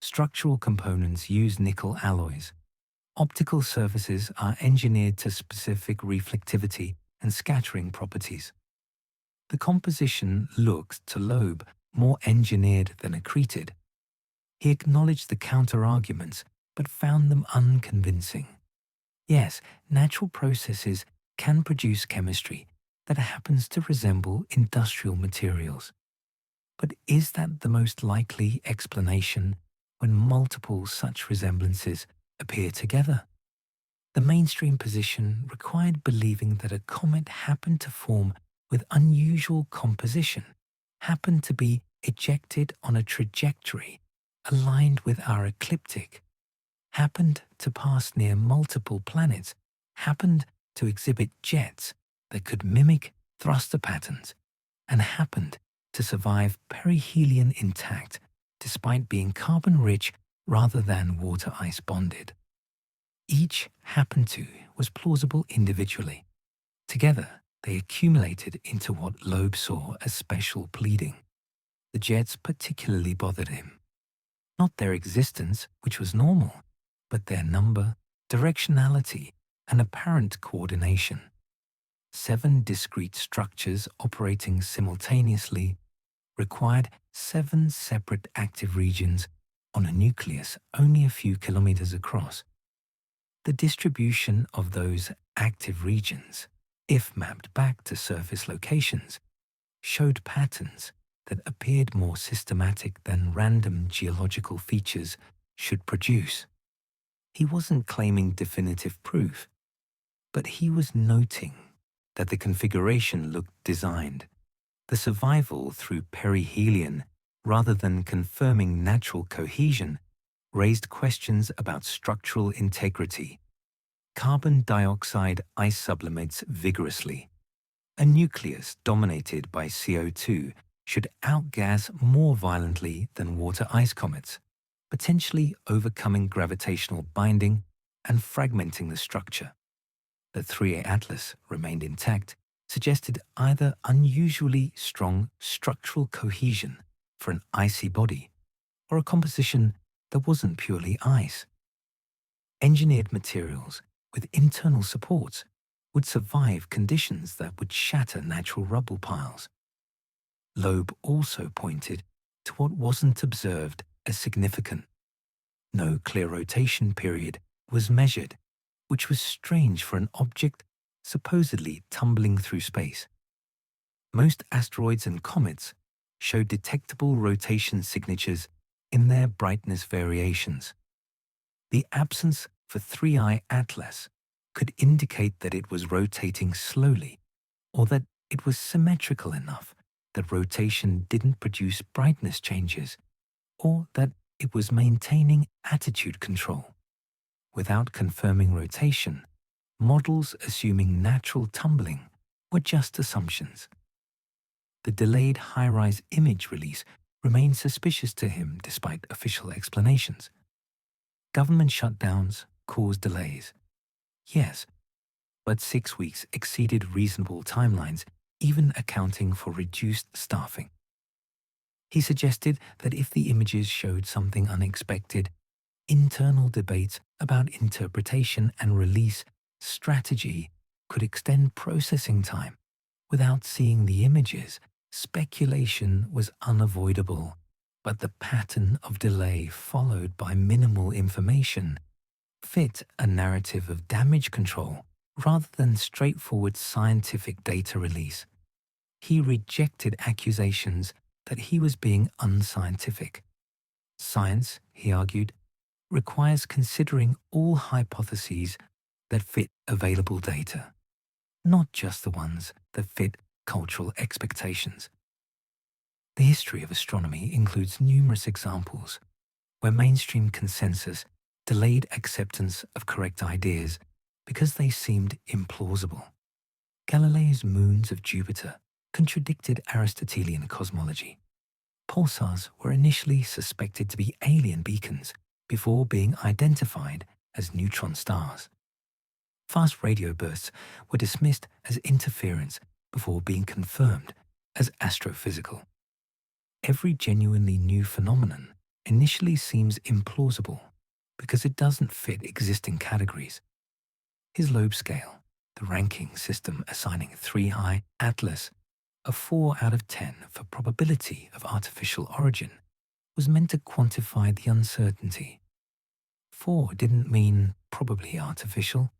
S1: Structural components use nickel alloys. Optical surfaces are engineered to specific reflectivity and scattering properties. The composition looked to Loeb more engineered than accreted. He acknowledged the counter-arguments, but found them unconvincing. Yes, natural processes can produce chemistry that happens to resemble industrial materials. But is that the most likely explanation when multiple such resemblances appear together? The mainstream position required believing that a comet happened to form with unusual composition, happened to be ejected on a trajectory aligned with our ecliptic, happened to pass near multiple planets, happened to exhibit jets that could mimic thruster patterns, and happened to survive perihelion intact despite being carbon-rich rather than water-ice bonded. Each happened to was plausible individually. Together, they accumulated into what Loeb saw as special pleading. The jets particularly bothered him. Not their existence, which was normal, but their number, directionality, and apparent coordination. 7 discrete structures operating simultaneously required 7 separate active regions on a nucleus only a few kilometers across. The distribution of those active regions, if mapped back to surface locations, showed patterns that appeared more systematic than random geological features should produce. He wasn't claiming definitive proof, but he was noting that the configuration looked designed. The survival through perihelion, rather than confirming natural cohesion, raised questions about structural integrity. Carbon dioxide ice sublimates vigorously. A nucleus dominated by CO2 should outgas more violently than water-ice comets, potentially overcoming gravitational binding and fragmenting the structure. That 3A Atlas remained intact suggested either unusually strong structural cohesion for an icy body or a composition that wasn't purely ice. Engineered materials with internal supports would survive conditions that would shatter natural rubble piles. Loeb also pointed to what wasn't observed as significant. No clear rotation period was measured, which was strange for an object supposedly tumbling through space. Most asteroids and comets show detectable rotation signatures in their brightness variations. The absence for 3I Atlas could indicate that it was rotating slowly, or that it was symmetrical enough that rotation didn't produce brightness changes, or that it was maintaining attitude control. Without confirming rotation, models assuming natural tumbling were just assumptions. The delayed HiRISE image release remained suspicious to him despite official explanations. Government shutdowns caused delays. Yes, but 6 weeks exceeded reasonable timelines, even accounting for reduced staffing. He suggested that if the images showed something unexpected, internal debates about interpretation and release strategy could extend processing time. Without seeing the images, speculation was unavoidable, but the pattern of delay followed by minimal information fit a narrative of damage control rather than straightforward scientific data release. He rejected accusations that he was being unscientific. Science, he argued, requires considering all hypotheses that fit available data. not just the ones that fit cultural expectations. The history of astronomy includes numerous examples where mainstream consensus delayed acceptance of correct ideas because they seemed implausible. Galileo's moons of Jupiter contradicted Aristotelian cosmology. Pulsars were initially suspected to be alien beacons before being identified as neutron stars. Fast radio bursts were dismissed as interference before being confirmed as astrophysical. Every genuinely new phenomenon initially seems implausible because it doesn't fit existing categories. His Loeb scale, the ranking system assigning 3i Atlas a 4 out of 10 for probability of artificial origin, was meant to quantify the uncertainty. 4 didn't mean probably artificial.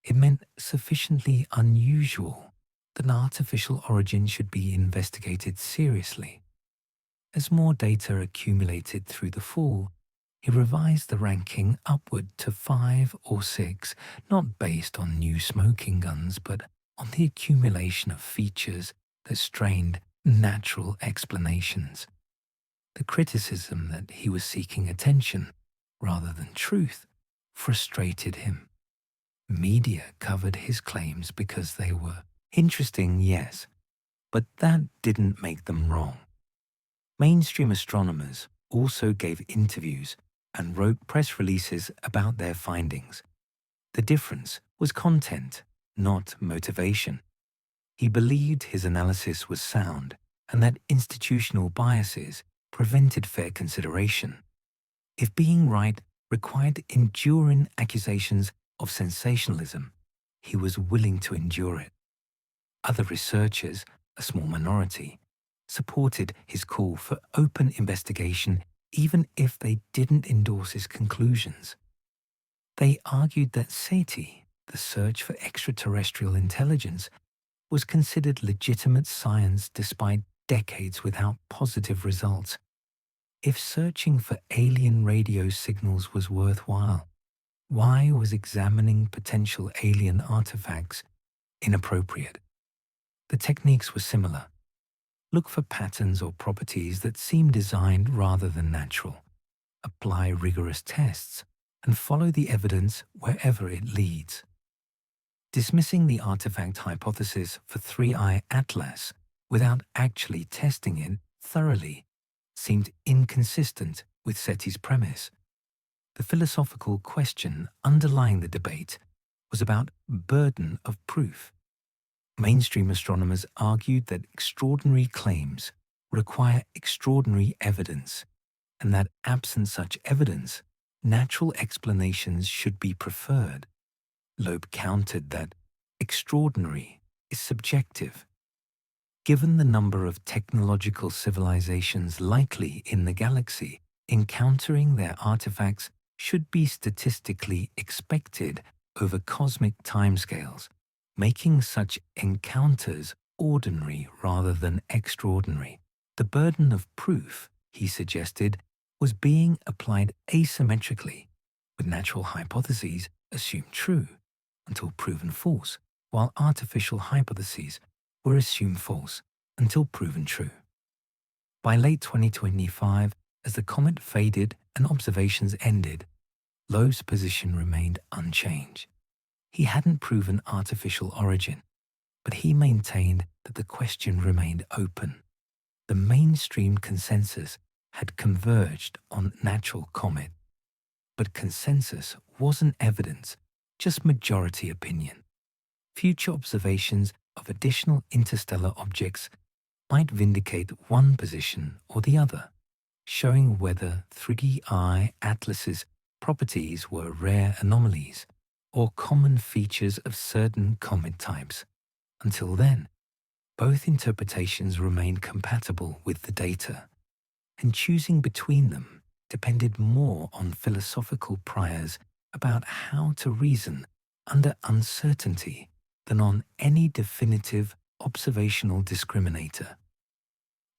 S1: It meant sufficiently unusual that an artificial origin should be investigated seriously. As more data accumulated through the fall, he revised the ranking upward to 5 or 6, not based on new smoking guns, but on the accumulation of features that strained natural explanations. The criticism that he was seeking attention rather than truth frustrated him. Media covered his claims because they were interesting, yes, but that didn't make them wrong. Mainstream astronomers also gave interviews and wrote press releases about their findings. The difference was content, not motivation. He believed his analysis was sound and that institutional biases prevented fair consideration. If being right required enduring accusations of sensationalism, he was willing to endure it. Other researchers, a small minority, supported his call for open investigation even if they didn't endorse his conclusions. They argued that SETI, the search for extraterrestrial intelligence, was considered legitimate science despite decades without positive results. If searching for alien radio signals was worthwhile, why was examining potential alien artifacts inappropriate? The techniques were similar. Look for patterns or properties that seem designed rather than natural. Apply rigorous tests and follow the evidence wherever it leads. Dismissing the artifact hypothesis for 3i Atlas without actually testing it thoroughly seemed inconsistent with SETI's premise. The philosophical question underlying the debate was about burden of proof. Mainstream astronomers argued that extraordinary claims require extraordinary evidence, and that absent such evidence, natural explanations should be preferred. Loeb countered that extraordinary is subjective. Given the number of technological civilizations likely in the galaxy, encountering their artifacts should be statistically expected over cosmic timescales, making such encounters ordinary rather than extraordinary. The burden of proof, he suggested, was being applied asymmetrically, with natural hypotheses assumed true until proven false, while artificial hypotheses were assumed false until proven true. By late 2025, as the comet faded and observations ended, Loeb's position remained unchanged. He hadn't proven artificial origin, but he maintained that the question remained open. The mainstream consensus had converged on natural comet, but consensus wasn't evidence, just majority opinion. Future observations of additional interstellar objects might vindicate one position or the other, showing whether 3i Atlas's properties were rare anomalies or common features of certain comet types. Until then, both interpretations remained compatible with the data, and choosing between them depended more on philosophical priors about how to reason under uncertainty than on any definitive observational discriminator.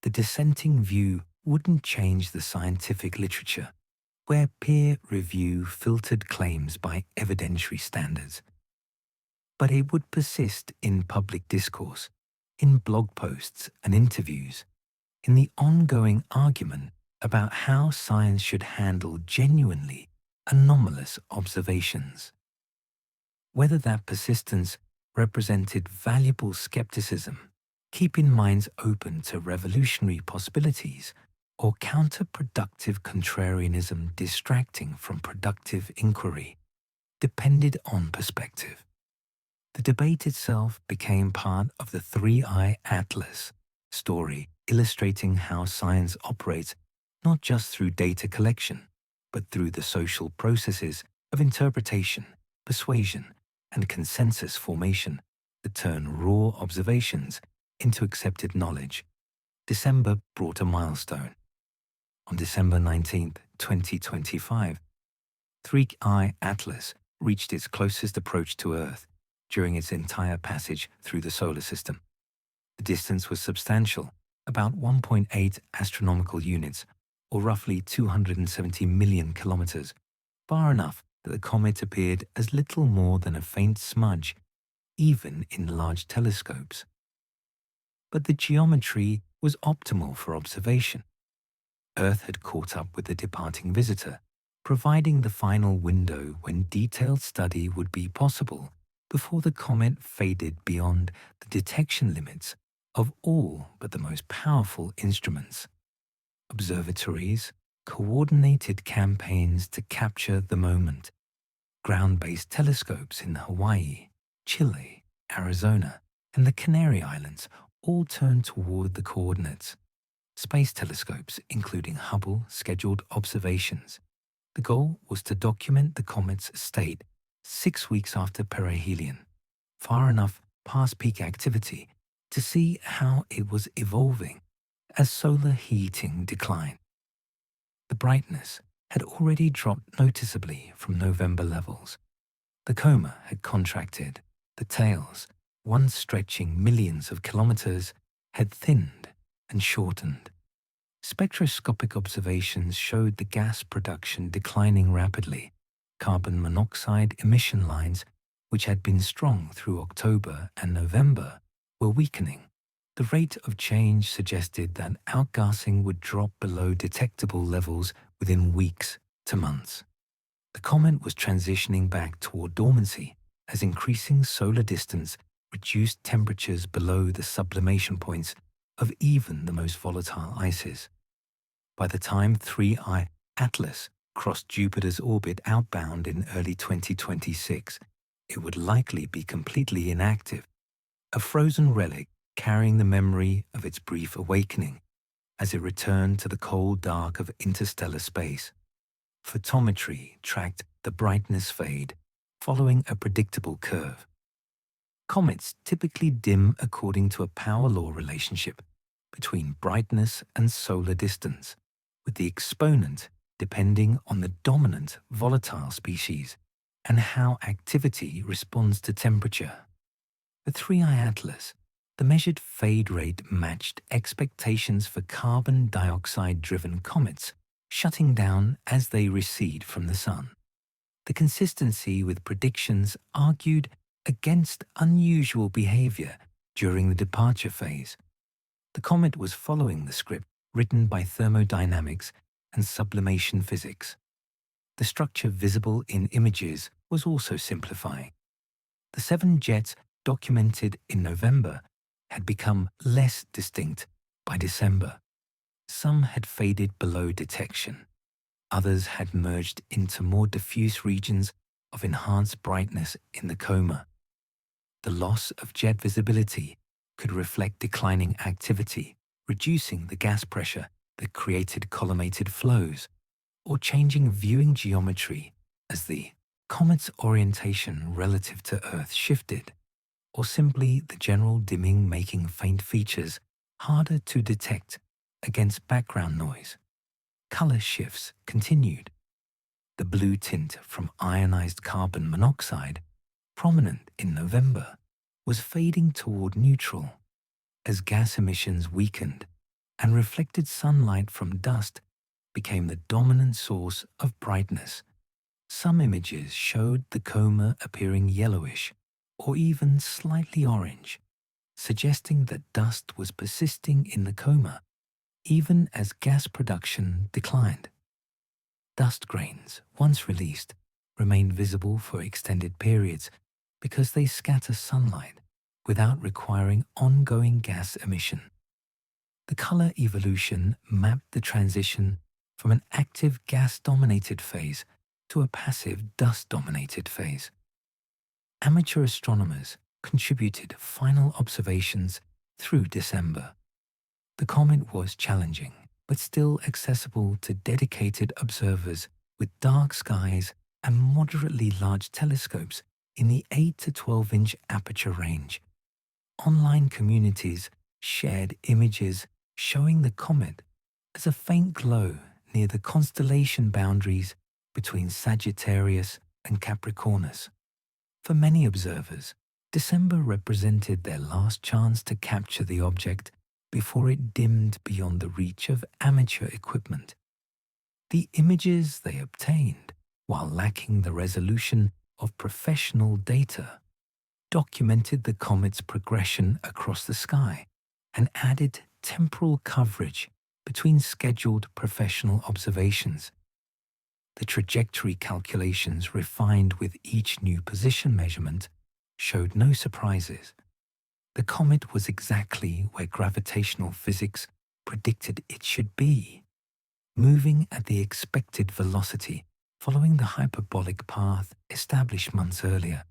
S1: The dissenting view wouldn't change the scientific literature, where peer review filtered claims by evidentiary standards. but it would persist in public discourse, in blog posts and interviews, in the ongoing argument about how science should handle genuinely anomalous observations. Whether that persistence represented valuable skepticism, keeping minds open to revolutionary possibilities, or counterproductive contrarianism distracting from productive inquiry, depended on perspective. The debate itself became part of the Three-Eye Atlas story, illustrating how science operates not just through data collection, but through the social processes of interpretation, persuasion, and consensus formation that turn raw observations into accepted knowledge. December brought a milestone. On December 19, 2025, Three-Eye Atlas reached its closest approach to Earth during its entire passage through the solar system. The distance was substantial, about 1.8 astronomical units, or roughly 270 million kilometers, far enough that the comet appeared as little more than a faint smudge, even in large telescopes. But the geometry was optimal for observation. Earth had caught up with the departing visitor, providing the final window when detailed study would be possible before the comet faded beyond the detection limits of all but the most powerful instruments. Observatories, coordinated campaigns to capture the moment, ground-based telescopes in Hawaii, Chile, Arizona, and the Canary Islands all turned toward the coordinates. Space telescopes, including Hubble, scheduled observations. The goal was to document the comet's state 6 weeks after perihelion, far enough past peak activity to see how it was evolving as solar heating declined. The brightness had already dropped noticeably from November levels. The coma had contracted. The tails, once stretching millions of kilometers, had thinned and shortened. Spectroscopic observations showed the gas production declining rapidly. Carbon monoxide emission lines, which had been strong through October and November, were weakening. The rate of change suggested that outgassing would drop below detectable levels within weeks to months. The comet was transitioning back toward dormancy as increasing solar distance reduced temperatures below the sublimation points of even the most volatile ices. By the time Three-Eye Atlas crossed Jupiter's orbit outbound in early 2026, it would likely be completely inactive, a frozen relic carrying the memory of its brief awakening as it returned to the cold dark of interstellar space. Photometry tracked the brightness fade, following a predictable curve. Comets typically dim according to a power law relationship between brightness and solar distance, with the exponent depending on the dominant volatile species and how activity responds to temperature. For Three-Eye Atlas, the measured fade rate matched expectations for carbon dioxide-driven comets shutting down as they recede from the Sun. The consistency with predictions argued against unusual behavior during the departure phase. The comet was following the script written by thermodynamics and sublimation physics. The structure visible in images was also simplifying. The 7 jets documented in November had become less distinct by December. Some had faded below detection. Others had merged into more diffuse regions of enhanced brightness in the coma. The loss of jet visibility could reflect declining activity, reducing the gas pressure that created collimated flows, or changing viewing geometry as the comet's orientation relative to Earth shifted, or simply the general dimming making faint features harder to detect against background noise. Color shifts continued. The blue tint from ionized carbon monoxide, prominent in November, was fading toward neutral as gas emissions weakened and reflected sunlight from dust became the dominant source of brightness. Some images showed the coma appearing yellowish or even slightly orange, suggesting that dust was persisting in the coma even as gas production declined. Dust grains, once released, remain visible for extended periods because they scatter sunlight without requiring ongoing gas emission. The color evolution mapped the transition from an active gas-dominated phase to a passive dust-dominated phase. Amateur astronomers contributed final observations through December. The comet was challenging, but still accessible to dedicated observers with dark skies and moderately large telescopes in the 8 to 12-inch aperture range. Online communities shared images showing the comet as a faint glow near the constellation boundaries between Sagittarius and Capricornus. For many observers, December represented their last chance to capture the object before it dimmed beyond the reach of amateur equipment. The images they obtained, while lacking the resolution of professional data, documented the comet's progression across the sky and added temporal coverage between scheduled professional observations. The trajectory calculations refined with each new position measurement showed no surprises. The comet was exactly where gravitational physics predicted it should be, moving at the expected velocity following the hyperbolic path established months earlier.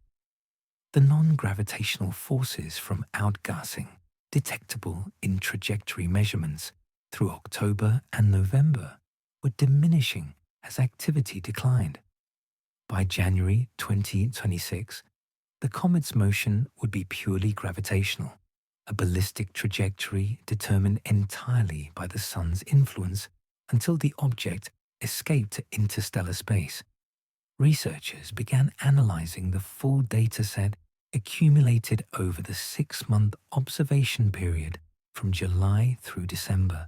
S1: The non-gravitational forces from outgassing, detectable in trajectory measurements through October and November, were diminishing as activity declined. By January 2026, the comet's motion would be purely gravitational, a ballistic trajectory determined entirely by the sun's influence until the object escaped interstellar space. Researchers began analyzing the full dataset accumulated over the 6-month observation period from July through December.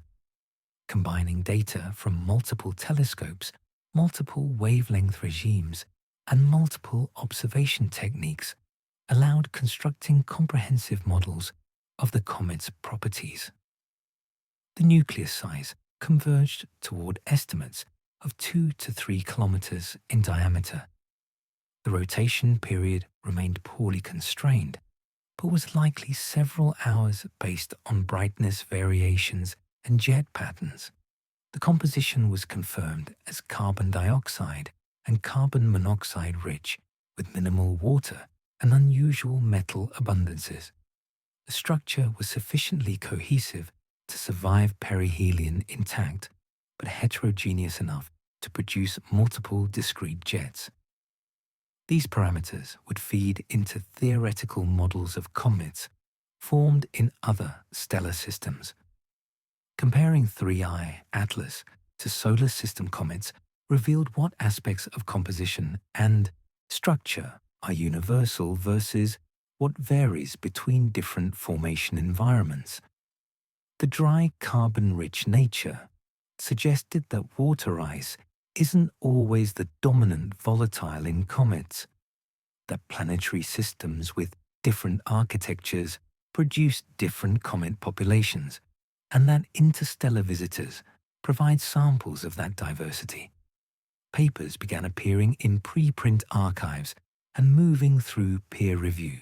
S1: Combining data from multiple telescopes, multiple wavelength regimes, and multiple observation techniques allowed constructing comprehensive models of the comet's properties. The nucleus size converged toward estimates of 2 to 3 kilometers in diameter. The rotation period remained poorly constrained, but was likely several hours based on brightness variations and jet patterns. The composition was confirmed as carbon dioxide and carbon monoxide rich, with minimal water and unusual metal abundances. The structure was sufficiently cohesive to survive perihelion intact, but heterogeneous enough to produce multiple discrete jets. These parameters would feed into theoretical models of comets formed in other stellar systems. Comparing 3I Atlas to solar system comets revealed what aspects of composition and structure are universal versus what varies between different formation environments. The dry carbon-rich nature suggested that water ice isn't always the dominant volatile in comets, that planetary systems with different architectures produce different comet populations, and that interstellar visitors provide samples of that diversity. Papers began appearing in preprint archives and moving through peer review.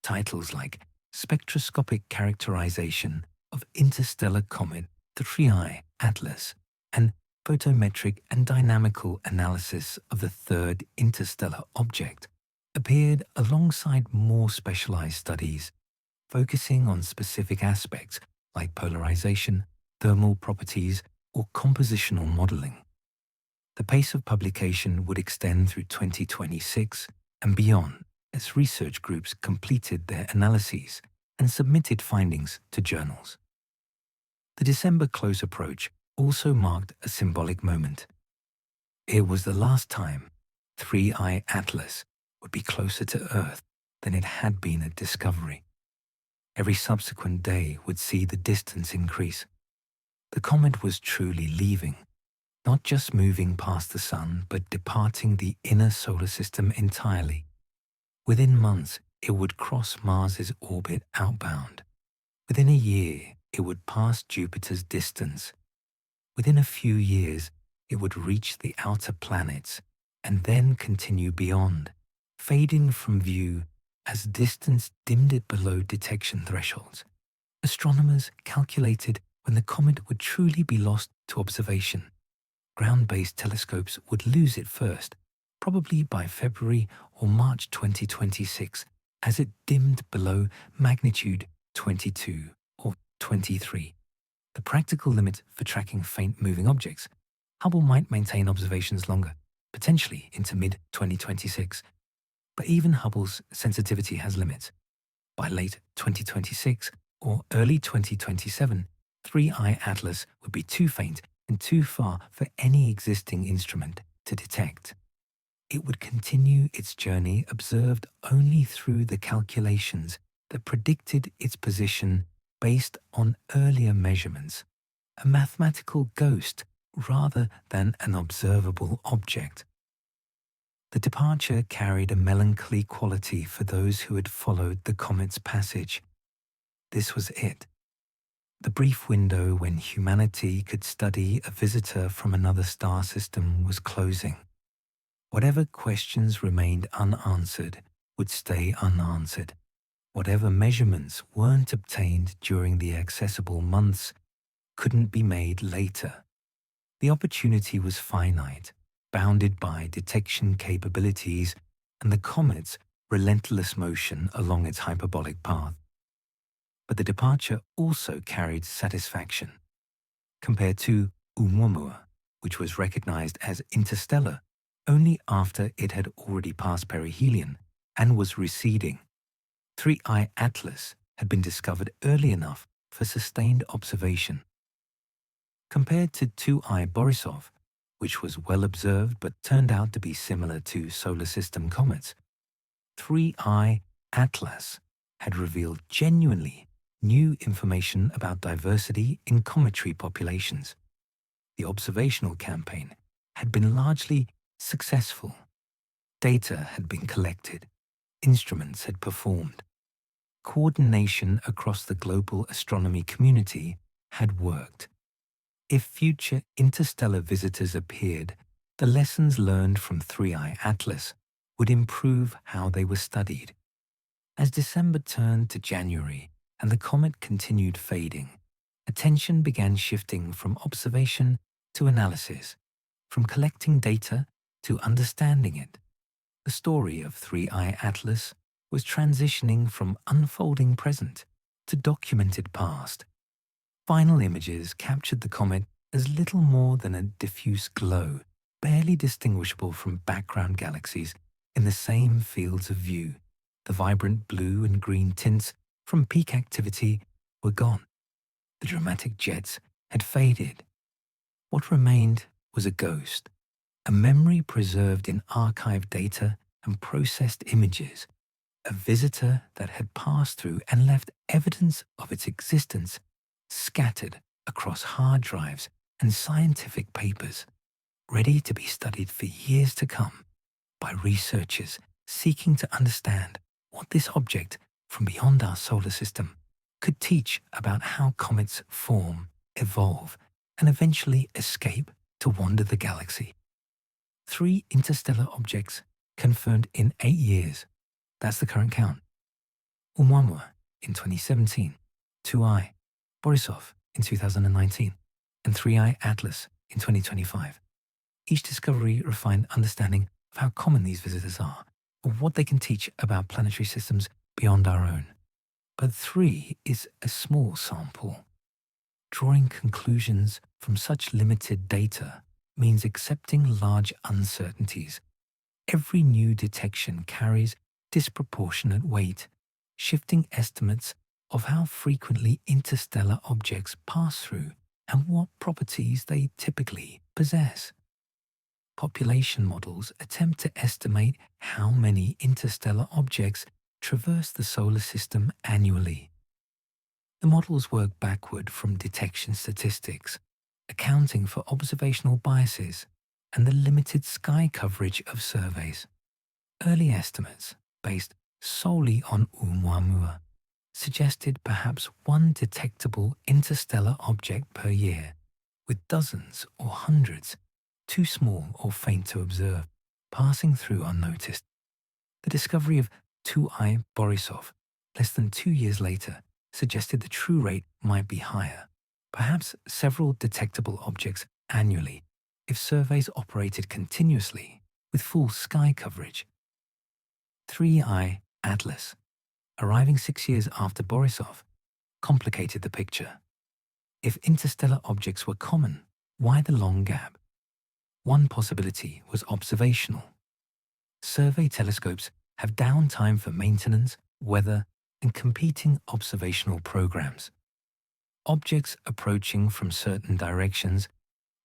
S1: Titles like Spectroscopic Characterization of Interstellar Comet 3I Atlas and Photometric and Dynamical Analysis of the Third Interstellar Object appeared alongside more specialized studies focusing on specific aspects like polarization, thermal properties, or compositional modeling. The pace of publication would extend through 2026 and beyond as research groups completed their analyses and submitted findings to journals. The December close approach also marked a symbolic moment. It was the last time 3I Atlas would be closer to Earth than it had been at discovery. Every subsequent day would see the distance increase. The comet was truly leaving, not just moving past the sun, but departing the inner solar system entirely. Within months, it would cross Mars's orbit outbound. Within a year, it would pass Jupiter's distance. Within a few years, it would reach the outer planets and then continue beyond, fading from view as distance dimmed it below detection thresholds. Astronomers calculated when the comet would truly be lost to observation. Ground-based telescopes would lose it first, probably by February or March 2026, as it dimmed below magnitude 22 or 23. The practical limit for tracking faint moving objects. Hubble might maintain observations longer, potentially into mid-2026. But even Hubble's sensitivity has limits. By late 2026 or early 2027, 3I Atlas would be too faint and too far for any existing instrument to detect. It would continue its journey observed only through the calculations that predicted its position based on earlier measurements, a mathematical ghost rather than an observable object. The departure carried a melancholy quality for those who had followed the comet's passage. This was it. The brief window when humanity could study a visitor from another star system was closing. Whatever questions remained unanswered would stay unanswered. Whatever measurements weren't obtained during the accessible months couldn't be made later. The opportunity was finite, bounded by detection capabilities and the comet's relentless motion along its hyperbolic path. But the departure also carried satisfaction. Compared to Oumuamua, which was recognized as interstellar only after it had already passed perihelion and was receding, 3I Atlas had been discovered early enough for sustained observation. Compared to 2I Borisov, which was well observed but turned out to be similar to solar system comets, 3I Atlas had revealed genuinely new information about diversity in cometary populations. The observational campaign had been largely successful. Data had been collected, instruments had performed. Coordination across the global astronomy community had worked. If future interstellar visitors appeared, the lessons learned from 3I Atlas would improve how they were studied. As December turned to January and the comet continued fading, attention began shifting from observation to analysis, from collecting data to understanding it. The story of 3I Atlas was transitioning from unfolding present to documented past. Final images captured the comet as little more than a diffuse glow, barely distinguishable from background galaxies in the same fields of view. The vibrant blue and green tints from peak activity were gone. The dramatic jets had faded. What remained was a ghost, a memory preserved in archived data and processed images, a visitor that had passed through and left evidence of its existence scattered across hard drives and scientific papers, ready to be studied for years to come by researchers seeking to understand what this object from beyond our solar system could teach about how comets form, evolve, and eventually escape to wander the galaxy. 3 interstellar objects confirmed in 8 years. That's the current count. Oumuamua in 2017, 2I Borisov in 2019, and 3I Atlas in 2025. Each discovery refined understanding of how common these visitors are, or what they can teach about planetary systems beyond our own. But 3 is a small sample. Drawing conclusions from such limited data means accepting large uncertainties. Every new detection carries disproportionate weight, shifting estimates of how frequently interstellar objects pass through and what properties they typically possess. Population models attempt to estimate how many interstellar objects traverse the solar system annually. The models work backward from detection statistics, accounting for observational biases and the limited sky coverage of surveys. Early estimates, based solely on Oumuamua suggested perhaps one detectable interstellar object per year, with dozens or hundreds, too small or faint to observe, passing through unnoticed. The discovery of 2I Borisov less than 2 years later suggested the true rate might be higher, perhaps several detectable objects annually if surveys operated continuously with full sky coverage. 3I Atlas, arriving 6 years after Borisov, complicated the picture. If interstellar objects were common, why the long gap? One possibility was observational. Survey telescopes have downtime for maintenance, weather, and competing observational programs. Objects approaching from certain directions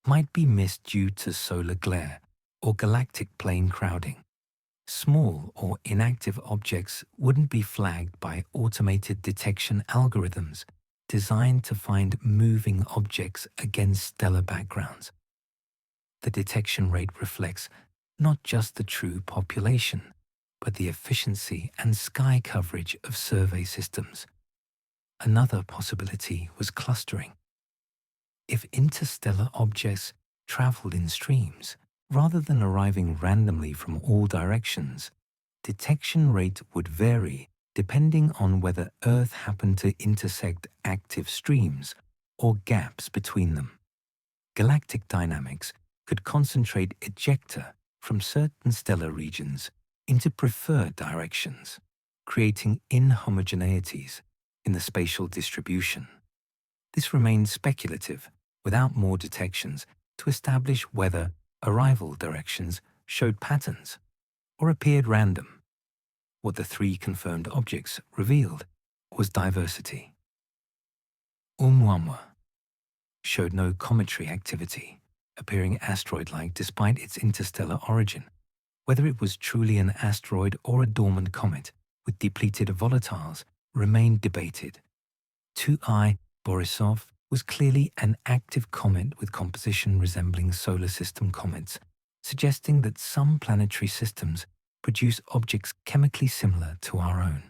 S1: might be missed due to solar glare or galactic plane crowding. Small or inactive objects wouldn't be flagged by automated detection algorithms designed to find moving objects against stellar backgrounds. The detection rate reflects not just the true population, but the efficiency and sky coverage of survey systems. Another possibility was clustering. If interstellar objects traveled in streams, rather than arriving randomly from all directions, detection rate would vary depending on whether Earth happened to intersect active streams or gaps between them. Galactic dynamics could concentrate ejecta from certain stellar regions into preferred directions, creating inhomogeneities in the spatial distribution. This remains speculative without more detections to establish whether arrival directions showed patterns or appeared random. What the 3 confirmed objects revealed was diversity. Oumuamua showed no cometary activity, appearing asteroid-like despite its interstellar origin. Whether it was truly an asteroid or a dormant comet with depleted volatiles remained debated. 2I Borisov was clearly an active comet with composition resembling solar system comets, suggesting that some planetary systems produce objects chemically similar to our own.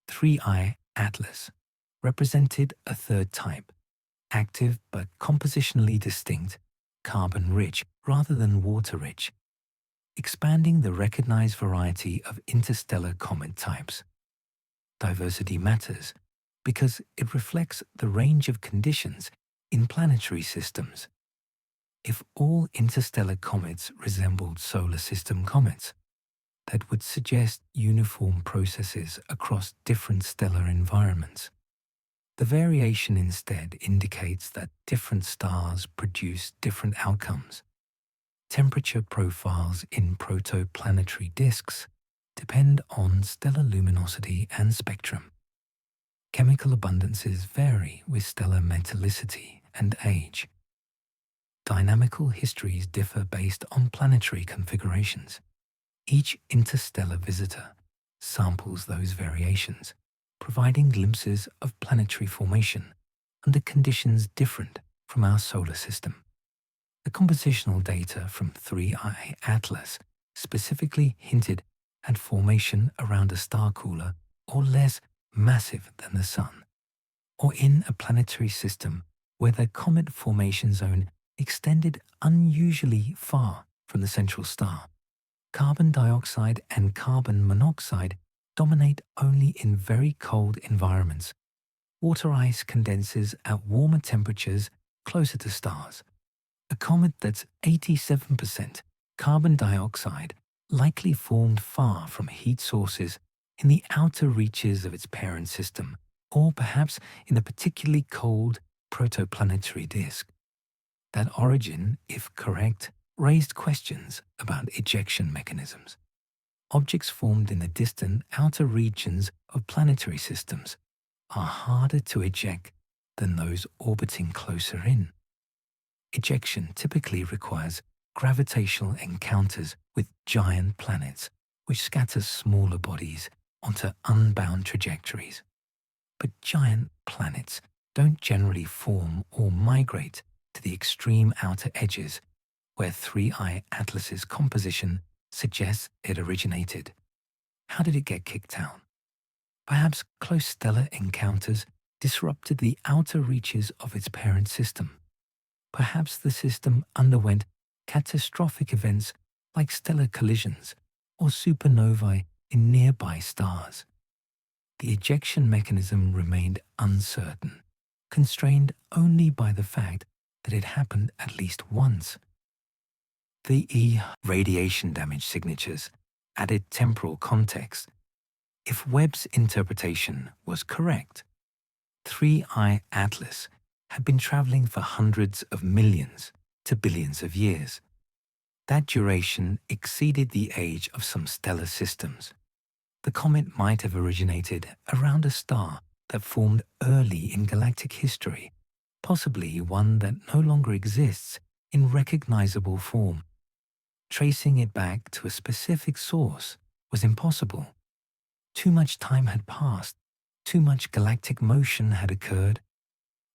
S1: 3I Atlas represented a third type, active but compositionally distinct, carbon-rich rather than water-rich, expanding the recognized variety of interstellar comet types. Diversity matters because it reflects the range of conditions in planetary systems. If all interstellar comets resembled solar system comets, that would suggest uniform processes across different stellar environments. The variation instead indicates that different stars produce different outcomes. Temperature profiles in protoplanetary disks depend on stellar luminosity and spectrum. Chemical abundances vary with stellar metallicity and age. Dynamical histories differ based on planetary configurations. Each interstellar visitor samples those variations, providing glimpses of planetary formation under conditions different from our solar system. The compositional data from 3I Atlas specifically hinted at formation around a star cooler or less massive than the Sun, or in a planetary system where the comet formation zone extended unusually far from the central star. Carbon dioxide and carbon monoxide dominate only in very cold environments. Water ice condenses at warmer temperatures closer to stars. A comet that's 87% carbon dioxide likely formed far from heat sources in the outer reaches of its parent system, or perhaps in a particularly cold protoplanetary disk. That origin, if correct, raised questions about ejection mechanisms. Objects formed in the distant outer regions of planetary systems are harder to eject than those orbiting closer in. Ejection typically requires gravitational encounters with giant planets, which scatter smaller bodies onto unbound trajectories. But giant planets don't generally form or migrate to the extreme outer edges where 3I Atlas's composition suggests it originated. How did it get kicked out? Perhaps close stellar encounters disrupted the outer reaches of its parent system. Perhaps the system underwent catastrophic events like stellar collisions or supernovae in nearby stars. The ejection mechanism remained uncertain, constrained only by the fact that it happened at least once. The radiation damage signatures added temporal context. If Webb's interpretation was correct, 3I Atlas had been traveling for hundreds of millions to billions of years. That duration exceeded the age of some stellar systems. The comet might have originated around a star that formed early in galactic history, possibly one that no longer exists in recognizable form. Tracing it back to a specific source was impossible. Too much time had passed, too much galactic motion had occurred.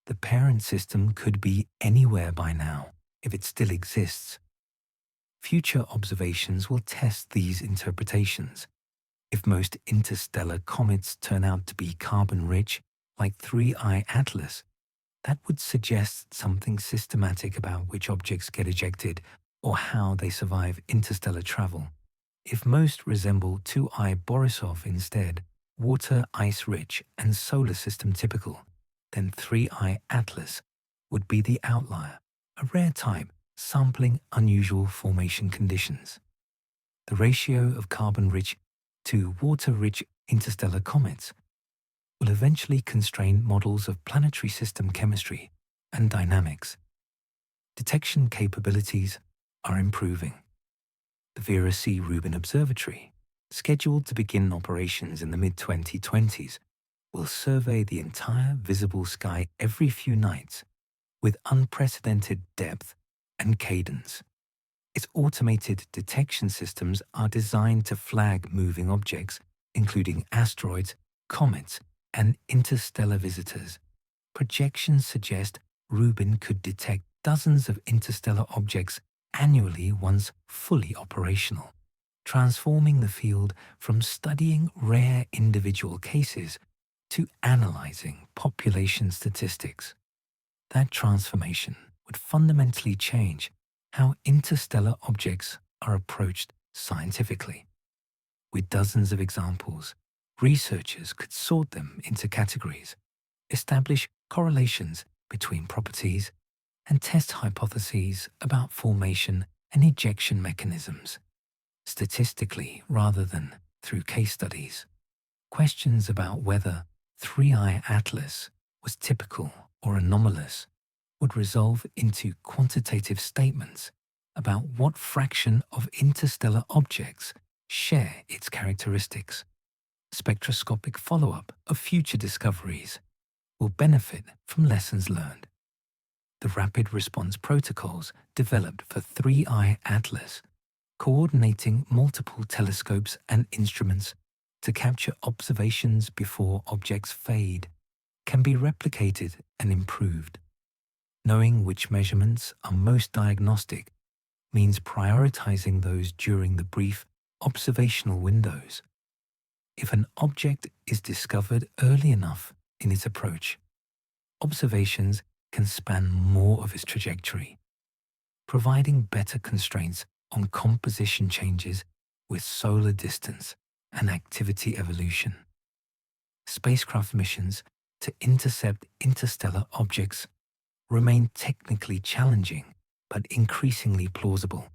S1: The parent system could be anywhere by now, if it still exists. Future observations will test these interpretations. If most interstellar comets turn out to be carbon-rich, like 3I Atlas, that would suggest something systematic about which objects get ejected or how they survive interstellar travel. If most resemble 2I Borisov instead, water, ice-rich, and solar system typical, then 3I Atlas would be the outlier, a rare type sampling unusual formation conditions. The ratio of carbon-rich to water-rich interstellar comets will eventually constrain models of planetary system chemistry and dynamics. Detection capabilities are improving. The Vera C. Rubin Observatory, scheduled to begin operations in the mid-2020s, will survey the entire visible sky every few nights with unprecedented depth and cadence. Its automated detection systems are designed to flag moving objects, including asteroids, comets, and interstellar visitors. Projections suggest Rubin could detect dozens of interstellar objects annually once fully operational, transforming the field from studying rare individual cases to analyzing population statistics. That transformation would fundamentally change how interstellar objects are approached scientifically. With dozens of examples, researchers could sort them into categories, establish correlations between properties, and test hypotheses about formation and ejection mechanisms, statistically rather than through case studies. Questions about whether 3I Atlas was typical or anomalous would resolve into quantitative statements about what fraction of interstellar objects share its characteristics. Spectroscopic follow-up of future discoveries will benefit from lessons learned. The rapid response protocols developed for 3I Atlas, coordinating multiple telescopes and instruments to capture observations before objects fade, can be replicated and improved. Knowing which measurements are most diagnostic means prioritizing those during the brief observational windows. If an object is discovered early enough in its approach, observations can span more of its trajectory, providing better constraints on composition changes with solar distance and activity evolution. Spacecraft missions to intercept interstellar objects remain technically challenging but increasingly plausible.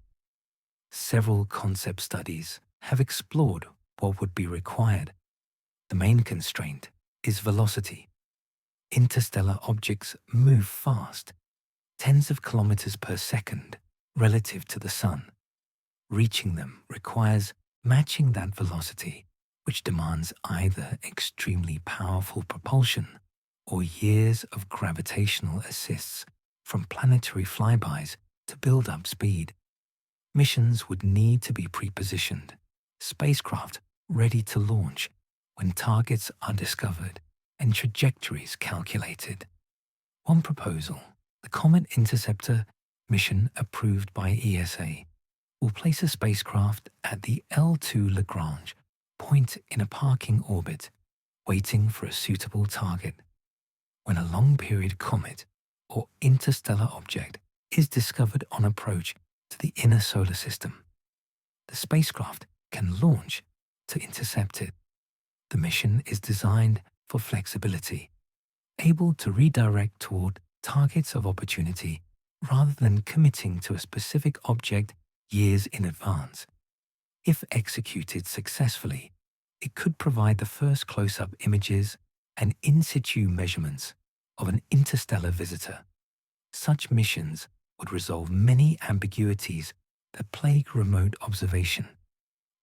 S1: Several concept studies have explored what would be required. The main constraint is velocity. Interstellar objects move fast, tens of kilometers per second relative to the Sun. Reaching them requires matching that velocity, which demands either extremely powerful propulsion or years of gravitational assists from planetary flybys to build up speed. Missions would need to be pre-positioned, spacecraft ready to launch when targets are discovered and trajectories calculated. One proposal, the Comet Interceptor mission approved by ESA, will place a spacecraft at the L2 Lagrange point in a parking orbit, waiting for a suitable target. When a long-period comet or interstellar object is discovered on approach to the inner solar system, the spacecraft can launch to intercept it. The mission is designed for flexibility, able to redirect toward targets of opportunity rather than committing to a specific object years in advance. If executed successfully, it could provide the first close-up images and in-situ measurements of an interstellar visitor. Such missions would resolve many ambiguities that plague remote observation.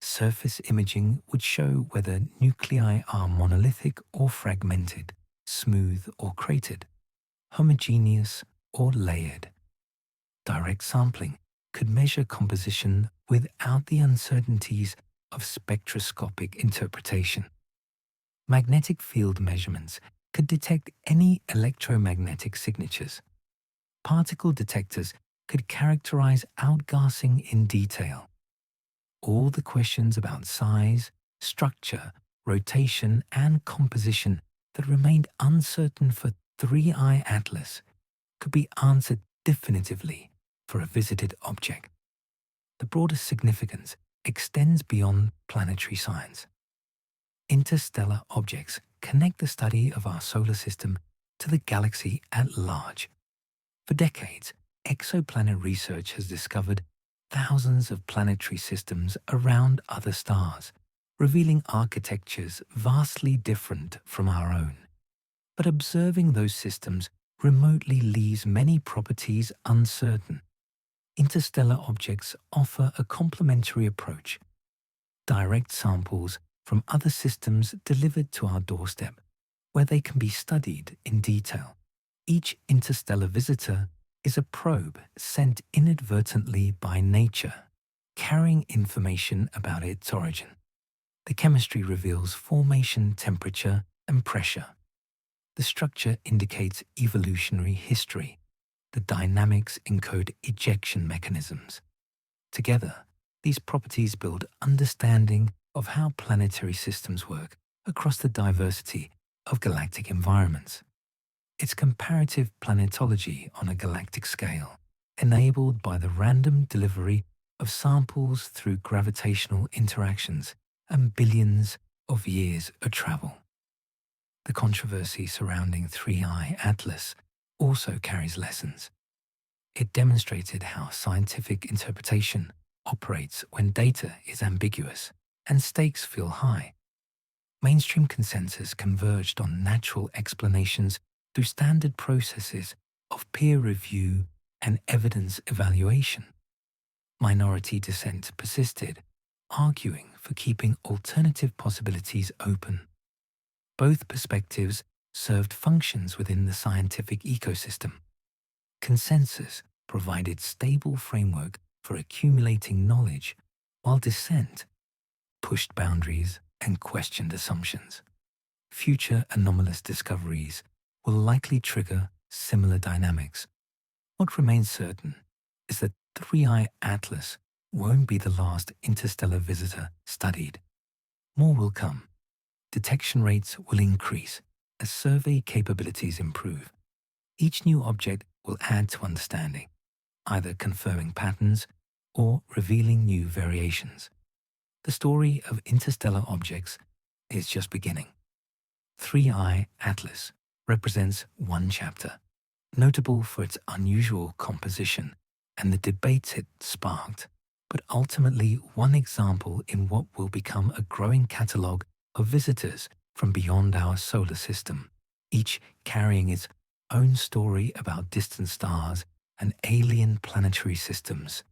S1: Surface imaging would show whether nuclei are monolithic or fragmented, smooth or cratered, homogeneous or layered. Direct sampling could measure composition without the uncertainties of spectroscopic interpretation. Magnetic field measurements could detect any electromagnetic signatures. Particle detectors could characterize outgassing in detail. All the questions about size, structure, rotation, and composition that remained uncertain for 3I Atlas could be answered definitively for a visited object. The broader significance extends beyond planetary science. Interstellar objects connect the study of our solar system to the galaxy at large. For decades, exoplanet research has discovered thousands of planetary systems around other stars, revealing architectures vastly different from our own. But observing those systems remotely leaves many properties uncertain. Interstellar objects offer a complementary approach. Direct samples from other systems delivered to our doorstep, where they can be studied in detail. Each interstellar visitor is a probe sent inadvertently by nature, carrying information about its origin. The chemistry reveals formation temperature and pressure. The structure indicates evolutionary history. The dynamics encode ejection mechanisms. Together, these properties build understanding of how planetary systems work across the diversity of galactic environments. It's comparative planetology on a galactic scale, enabled by the random delivery of samples through gravitational interactions and billions of years of travel. The controversy surrounding 3I Atlas also carries lessons. It demonstrated how scientific interpretation operates when data is ambiguous and stakes feel high. Mainstream consensus converged on natural explanations through standard processes of peer review and evidence evaluation. Minority dissent persisted, arguing for keeping alternative possibilities open. Both perspectives served functions within the scientific ecosystem. Consensus provided stable framework for accumulating knowledge, while dissent pushed boundaries and questioned assumptions. Future anomalous discoveries will likely trigger similar dynamics. What remains certain is that 3I Atlas won't be the last interstellar visitor studied. More will come. Detection rates will increase as survey capabilities improve. Each new object will add to understanding, either confirming patterns or revealing new variations. The story of interstellar objects is just beginning. 3I Atlas represents one chapter, notable for its unusual composition and the debates it sparked, but ultimately one example in what will become a growing catalogue of visitors from beyond our solar system, each carrying its own story about distant stars and alien planetary systems.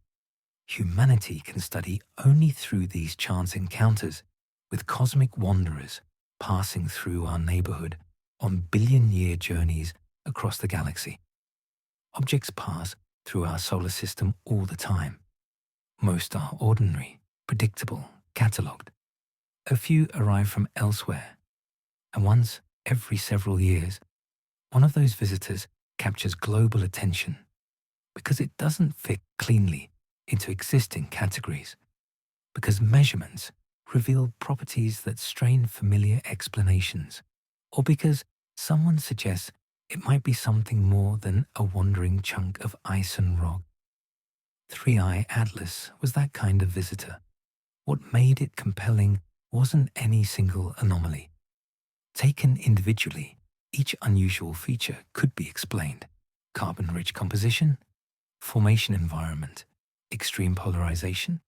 S1: Humanity can study only through these chance encounters with cosmic wanderers passing through our neighborhood on billion-year journeys across the galaxy. Objects pass through our solar system all the time. Most are ordinary, predictable, catalogued. A few arrive from elsewhere, and once every several years, one of those visitors captures global attention because it doesn't fit cleanly into existing categories, because measurements reveal properties that strain familiar explanations, or because someone suggests it might be something more than a wandering chunk of ice and rock. 3i Atlas was that kind of visitor. What made it compelling wasn't any single anomaly. Taken individually, each unusual feature could be explained. Carbon-rich composition, formation environment, extreme polarization,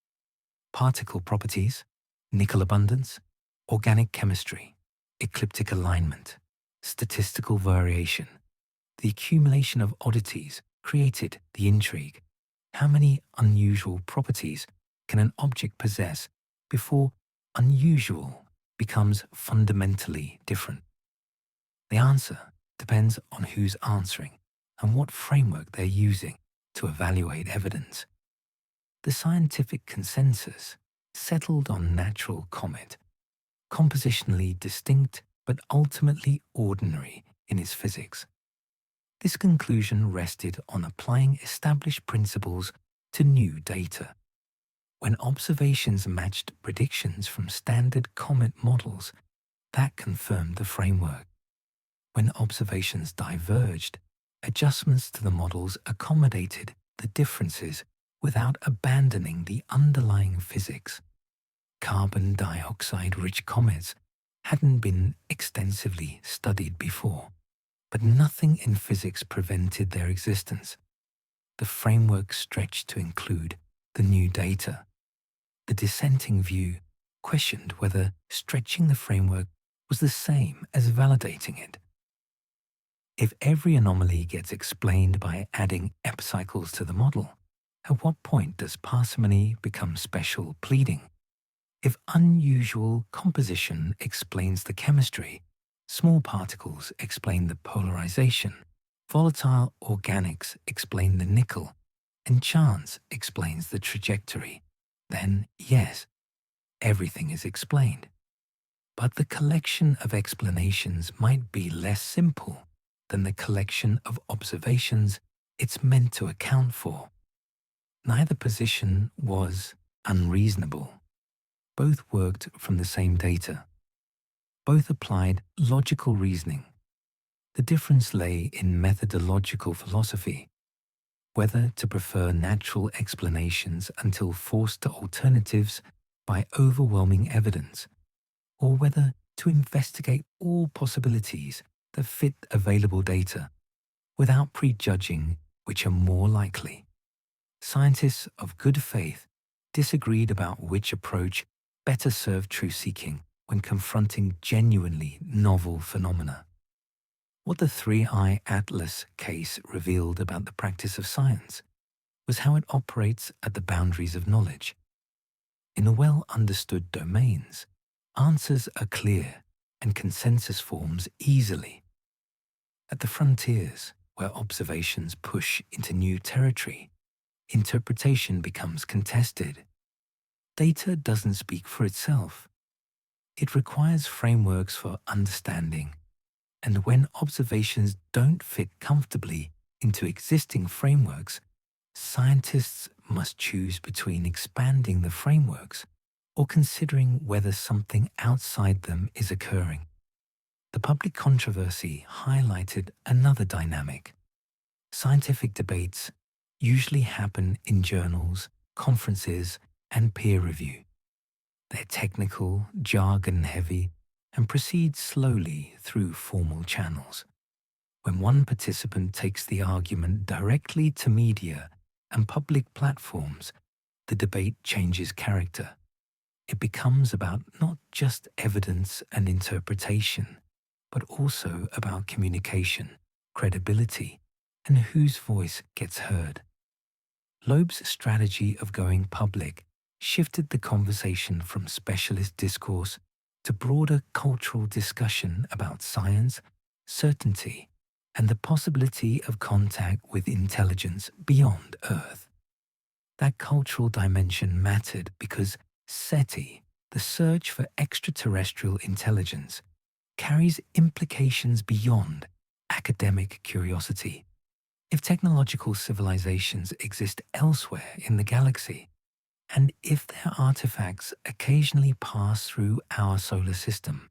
S1: particle properties, nickel abundance, organic chemistry, ecliptic alignment, statistical variation. The accumulation of oddities created the intrigue. How many unusual properties can an object possess before unusual becomes fundamentally different? The answer depends on who's answering and what framework they're using to evaluate evidence. The scientific consensus settled on natural comet, compositionally distinct but ultimately ordinary in its physics. This conclusion rested on applying established principles to new data. When observations matched predictions from standard comet models, that confirmed the framework. When observations diverged, adjustments to the models accommodated the differences without abandoning the underlying physics. Carbon dioxide-rich comets hadn't been extensively studied before, but nothing in physics prevented their existence. The framework stretched to include the new data. The dissenting view questioned whether stretching the framework was the same as validating it. If every anomaly gets explained by adding epicycles to the model, at what point does parsimony become special pleading? If unusual composition explains the chemistry, small particles explain the polarization, volatile organics explain the nickel, and chance explains the trajectory, then yes, everything is explained. But the collection of explanations might be less simple than the collection of observations it's meant to account for. Neither position was unreasonable. Both worked from the same data. Both applied logical reasoning. The difference lay in methodological philosophy, whether to prefer natural explanations until forced to alternatives by overwhelming evidence, or whether to investigate all possibilities that fit available data without prejudging which are more likely. Scientists of good faith disagreed about which approach better served truth-seeking when confronting genuinely novel phenomena. What the 3i Atlas case revealed about the practice of science was how it operates at the boundaries of knowledge. In the well-understood domains, answers are clear and consensus forms easily. At the frontiers, where observations push into new territory, interpretation becomes contested. Data doesn't speak for itself. It requires frameworks for understanding, and when observations don't fit comfortably into existing frameworks, scientists must choose between expanding the frameworks or considering whether something outside them is occurring. The public controversy highlighted another dynamic. Scientific debates usually happen in journals, conferences, and peer review. They're technical, jargon-heavy, and proceed slowly through formal channels. When one participant takes the argument directly to media and public platforms, the debate changes character. It becomes about not just evidence and interpretation, but also about communication, credibility, and whose voice gets heard. Loeb's strategy of going public shifted the conversation from specialist discourse to broader cultural discussion about science, certainty, and the possibility of contact with intelligence beyond Earth. That cultural dimension mattered because SETI, the search for extraterrestrial intelligence, carries implications beyond academic curiosity. If technological civilizations exist elsewhere in the galaxy, And if their artifacts occasionally pass through our solar system,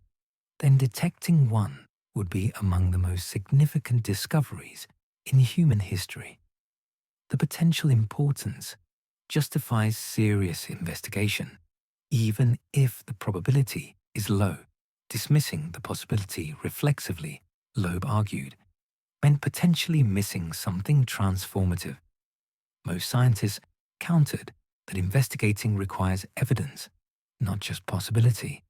S1: then detecting one would be among the most significant discoveries in human history. The potential importance justifies serious investigation, even if the probability is low. Dismissing the possibility reflexively, Loeb argued, meant potentially missing something transformative. Most scientists countered that investigating requires evidence, not just possibility,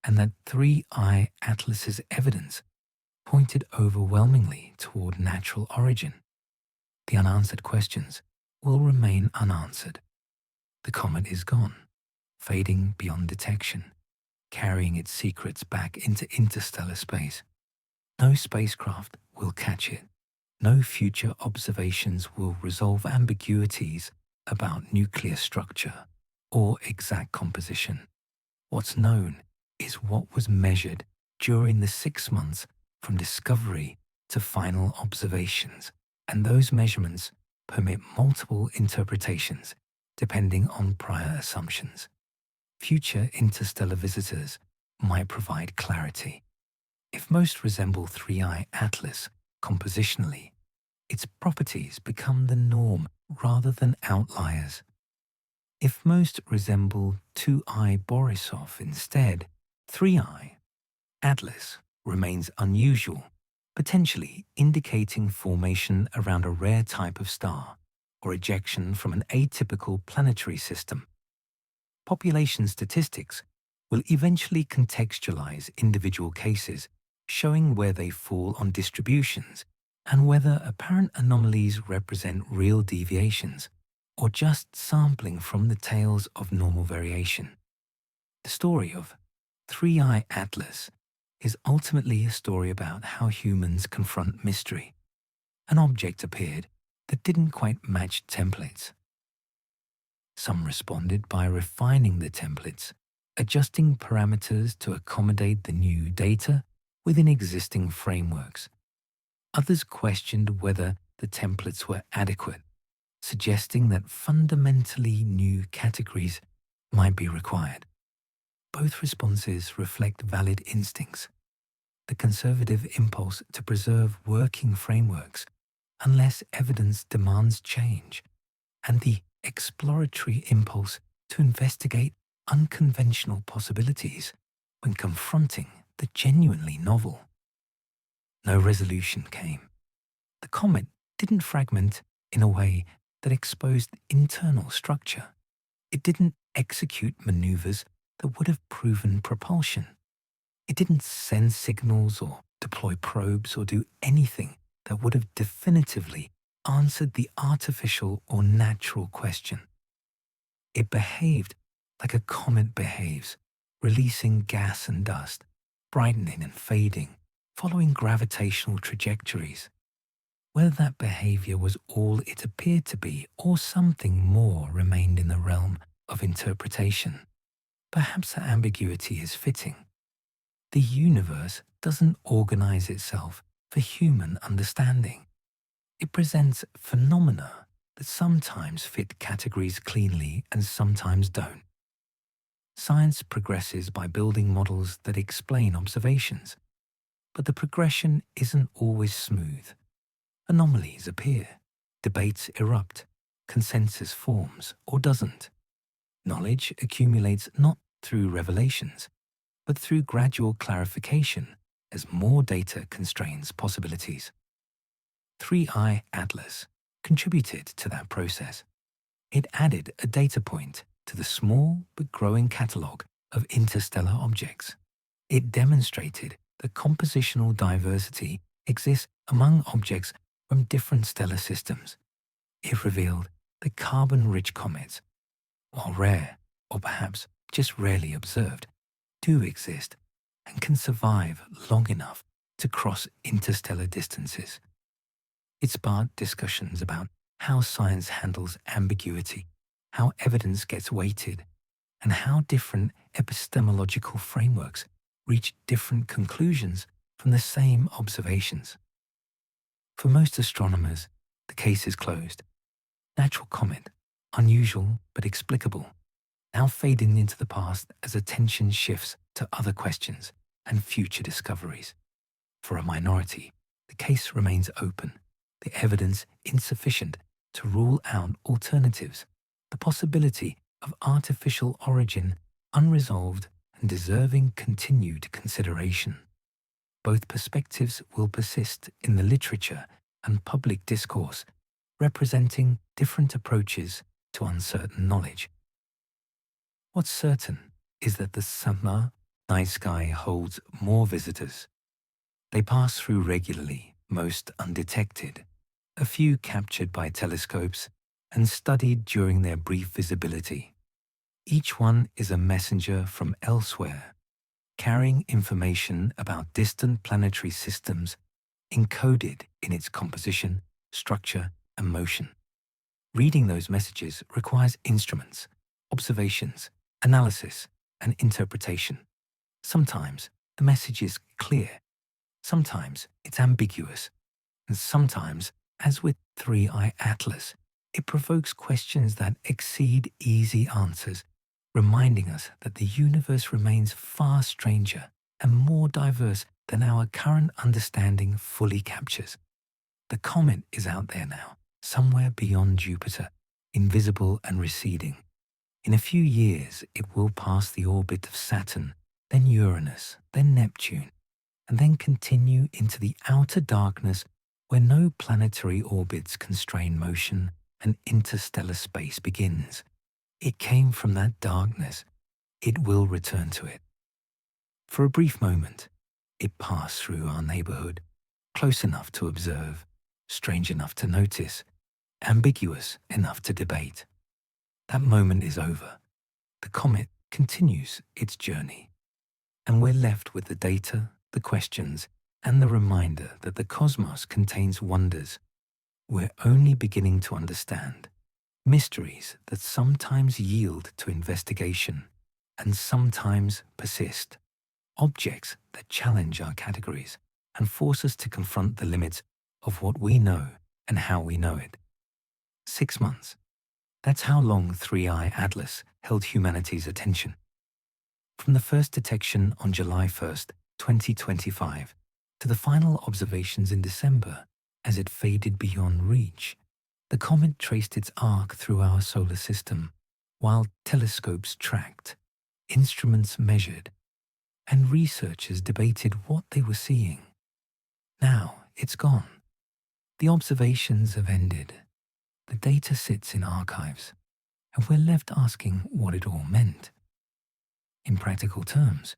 S1: and that 3I Atlas's evidence pointed overwhelmingly toward natural origin. The unanswered questions will remain unanswered. The comet is gone, fading beyond detection, carrying its secrets back into interstellar space. No spacecraft will catch it. No future observations will resolve ambiguities about nuclear structure or exact composition. What's known is what was measured during the 6 months from discovery to final observations, and those measurements permit multiple interpretations depending on prior assumptions. Future interstellar visitors might provide clarity. If most resemble 3I Atlas compositionally, its properties become the norm rather than outliers. If most resemble 2I Borisov instead, 3I Atlas remains unusual, potentially indicating formation around a rare type of star or ejection from an atypical planetary system. Population statistics will eventually contextualize individual cases, showing where they fall on distributions and whether apparent anomalies represent real deviations or just sampling from the tails of normal variation. The story of 3I Atlas is ultimately a story about how humans confront mystery. An object appeared that didn't quite match templates. Some responded by refining the templates, adjusting parameters to accommodate the new data within existing frameworks. Others questioned whether the templates were adequate, suggesting that fundamentally new categories might be required. Both responses reflect valid instincts: the conservative impulse to preserve working frameworks unless evidence demands change, and the exploratory impulse to investigate unconventional possibilities when confronting the genuinely novel. No resolution came. The comet didn't fragment in a way that exposed internal structure. It didn't execute maneuvers that would have proven propulsion. It didn't send signals or deploy probes or do anything that would have definitively answered the artificial or natural question. It behaved like a comet behaves, releasing gas and dust, brightening and fading, following gravitational trajectories. Whether that behavior was all it appeared to be or something more remained in the realm of interpretation. Perhaps that ambiguity is fitting. The universe doesn't organize itself for human understanding. It presents phenomena that sometimes fit categories cleanly and sometimes don't. Science progresses by building models that explain observations, but the progression isn't always smooth. Anomalies appear, debates erupt, consensus forms or doesn't. Knowledge accumulates not through revelations, but through gradual clarification as more data constrains possibilities. 3I Atlas contributed to that process. It added a data point to the small but growing catalogue of interstellar objects. It demonstrated that compositional diversity exists among objects from different stellar systems. It revealed that carbon-rich comets, while rare, or perhaps just rarely observed, do exist and can survive long enough to cross interstellar distances. It sparked discussions about how science handles ambiguity, how evidence gets weighted, and how different epistemological frameworks reach different conclusions from the same observations. For most astronomers, the case is closed. Natural comet, unusual but explicable, now fading into the past as attention shifts to other questions and future discoveries. For a minority, the case remains open, the evidence insufficient to rule out alternatives, the possibility of artificial origin unresolved and deserving continued consideration. Both perspectives will persist in the literature and public discourse, representing different approaches to uncertain knowledge. What's certain is that the summer night sky holds more visitors. They pass through regularly, most undetected, a few captured by telescopes and studied during their brief visibility. Each one is a messenger from elsewhere, carrying information about distant planetary systems encoded in its composition, structure, and motion. Reading those messages requires instruments, observations, analysis, and interpretation. Sometimes the message is clear, sometimes it's ambiguous, and sometimes, as with 3i Atlas, it provokes questions that exceed easy answers, reminding us that the universe remains far stranger and more diverse than our current understanding fully captures. The comet is out there now, somewhere beyond Jupiter, invisible and receding. In a few years, it will pass the orbit of Saturn, then Uranus, then Neptune, and then continue into the outer darkness where no planetary orbits constrain motion and interstellar space begins. It came from that darkness. It will return to it. For a brief moment, it passed through our neighborhood, close enough to observe, strange enough to notice, ambiguous enough to debate. That moment is over. The comet continues its journey, and we're left with the data, the questions, and the reminder that the cosmos contains wonders we're only beginning to understand, mysteries that sometimes yield to investigation and sometimes persist, objects that challenge our categories and force us to confront the limits of what we know and how we know it. 6 months. That's how long 3i Atlas held humanity's attention. From the first detection on July 1st, 2025, to the final observations in December as it faded beyond reach, the comet traced its arc through our solar system, while telescopes tracked, instruments measured, and researchers debated what they were seeing. Now it's gone. The observations have ended. The data sits in archives, and we're left asking what it all meant. In practical terms,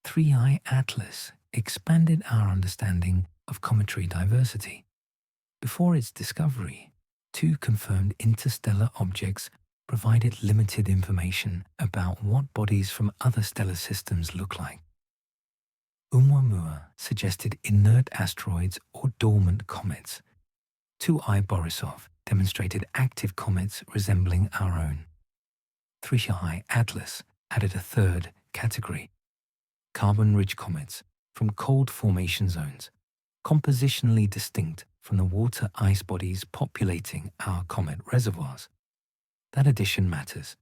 S1: 3i Atlas expanded our understanding of cometary diversity. Before its discovery, 2 confirmed interstellar objects provided limited information about what bodies from other stellar systems look like. Oumuamua suggested inert asteroids or dormant comets. 2i Borisov demonstrated active comets resembling our own. 3i Atlas added a third category: carbon-rich comets from cold formation zones, compositionally distinct from the water ice bodies populating our comet reservoirs. That addition matters.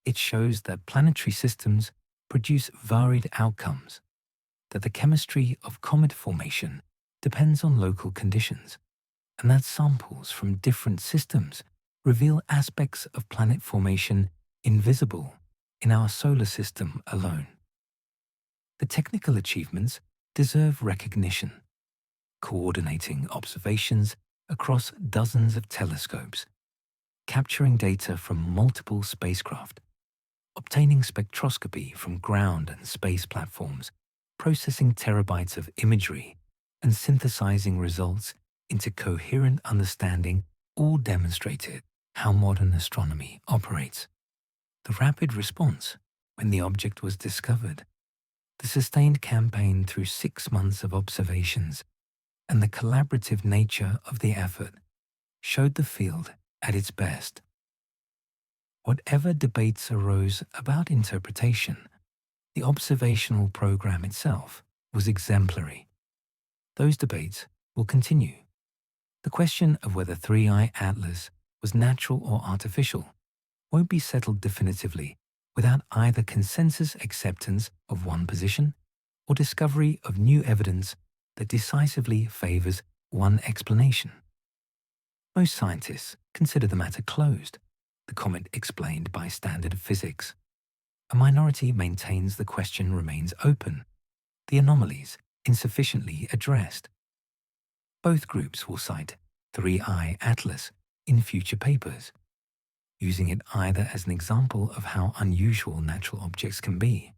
S1: It shows that planetary systems produce varied outcomes, that the chemistry of comet formation depends on local conditions, and that samples from different systems reveal aspects of planet formation invisible in our solar system alone. The technical achievements deserve recognition. Coordinating observations across dozens of telescopes, capturing data from multiple spacecraft, obtaining spectroscopy from ground and space platforms, processing terabytes of imagery, and synthesizing results into coherent understanding all demonstrated how modern astronomy operates. The rapid response when the object was discovered, the sustained campaign through 6 months of observations, and the collaborative nature of the effort showed the field at its best. Whatever debates arose about interpretation, the observational program itself was exemplary. Those debates will continue. The question of whether 3i Atlas was natural or artificial won't be settled definitively without either consensus acceptance of one position or discovery of new evidence that decisively favors one explanation. Most scientists consider the matter closed, the comet explained by standard physics. A minority maintains the question remains open, the anomalies insufficiently addressed. Both groups will cite 3I Atlas in future papers, using it either as an example of how unusual natural objects can be,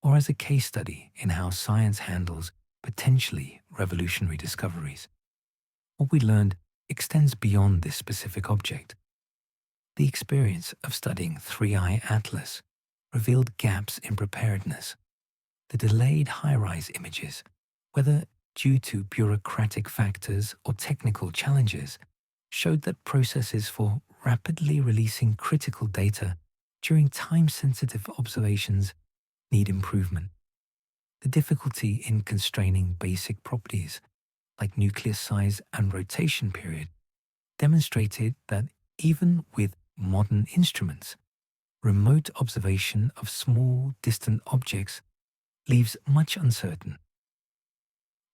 S1: or as a case study in how science handles potentially revolutionary discoveries. What we learned extends beyond this specific object. The experience of studying 3I Atlas revealed gaps in preparedness. The delayed high-rise images, whether due to bureaucratic factors or technical challenges, showed that processes for rapidly releasing critical data during time-sensitive observations need improvement. The difficulty in constraining basic properties, like nucleus size and rotation period, demonstrated that even with modern instruments, remote observation of small, distant objects leaves much uncertain.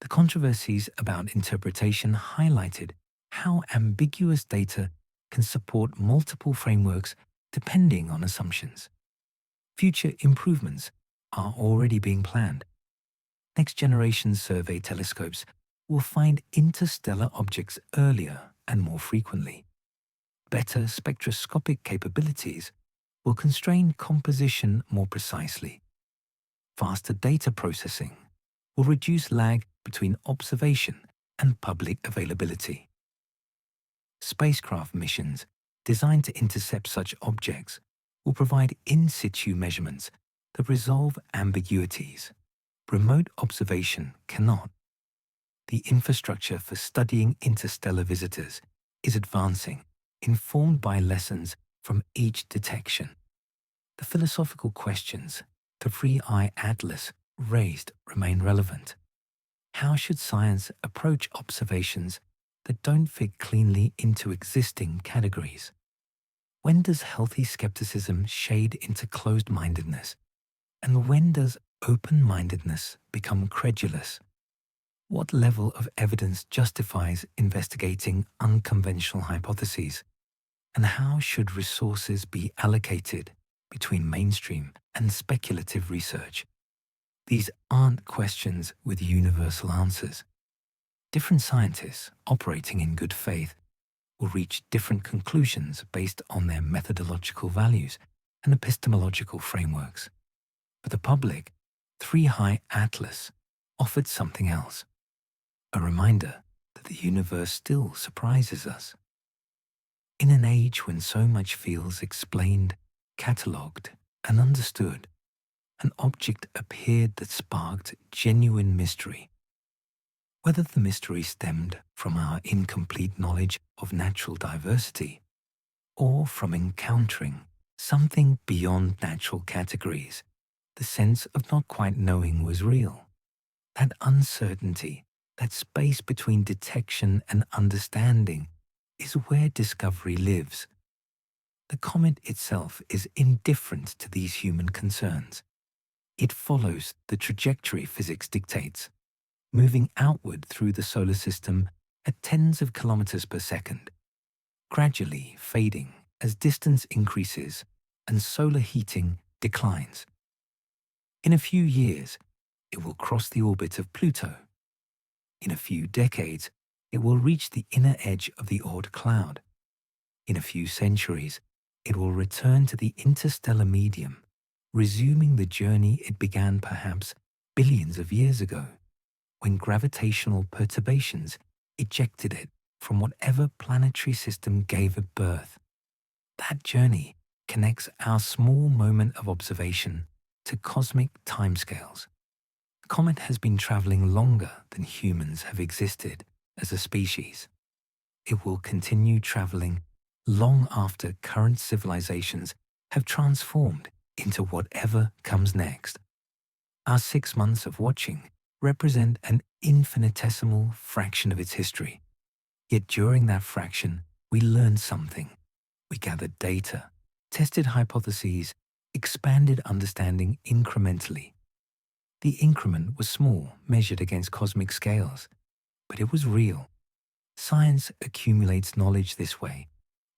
S1: The controversies about interpretation highlighted how ambiguous data can support multiple frameworks depending on assumptions. Future improvements are already being planned. Next-generation survey telescopes will find interstellar objects earlier and more frequently. Better spectroscopic capabilities will constrain composition more precisely. Faster data processing will reduce lag between observation and public availability. Spacecraft missions designed to intercept such objects will provide in-situ measurements that resolve ambiguities. Remote observation cannot. The infrastructure for studying interstellar visitors is advancing, informed by lessons from each detection. The philosophical questions the 3I Atlas raised remain relevant. How should science approach observations that don't fit cleanly into existing categories? When does healthy skepticism shade into closed-mindedness? And when does open-mindedness become credulous? What level of evidence justifies investigating unconventional hypotheses? And how should resources be allocated between mainstream and speculative research? These aren't questions with universal answers. Different scientists operating in good faith will reach different conclusions based on their methodological values and epistemological frameworks. For the public, 3I Atlas offered something else, a reminder that the universe still surprises us. In an age when so much feels explained, catalogued, and understood, an object appeared that sparked genuine mystery. Whether the mystery stemmed from our incomplete knowledge of natural diversity or from encountering something beyond natural categories, the sense of not quite knowing was real. That uncertainty, that space between detection and understanding, is where discovery lives. The comet itself is indifferent to these human concerns. It follows the trajectory physics dictates, moving outward through the solar system at tens of kilometers per second, gradually fading as distance increases and solar heating declines. In a few years, it will cross the orbit of Pluto. In a few decades, it will reach the inner edge of the Oort cloud. In a few centuries, it will return to the interstellar medium, resuming the journey it began perhaps billions of years ago, when gravitational perturbations ejected it from whatever planetary system gave it birth. That journey connects our small moment of observation to cosmic timescales. The comet has been traveling longer than humans have existed as a species. It will continue traveling long after current civilizations have transformed into whatever comes next. Our 6 months of watching represent an infinitesimal fraction of its history. Yet during that fraction, we learned something. We gathered data, tested hypotheses, expanded understanding incrementally. The increment was small, measured against cosmic scales, but it was real. Science accumulates knowledge this way,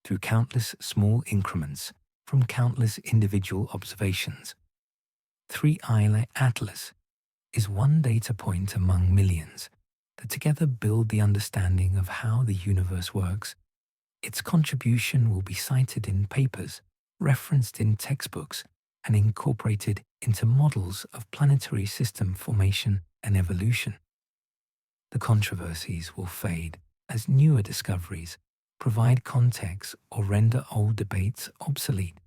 S1: through countless small increments from countless individual observations. 3i Atlas is one data point among millions that together build the understanding of how the universe works. Its contribution will be cited in papers, referenced in textbooks, and incorporated into models of planetary system formation and evolution. The controversies will fade as newer discoveries provide context or render old debates obsolete.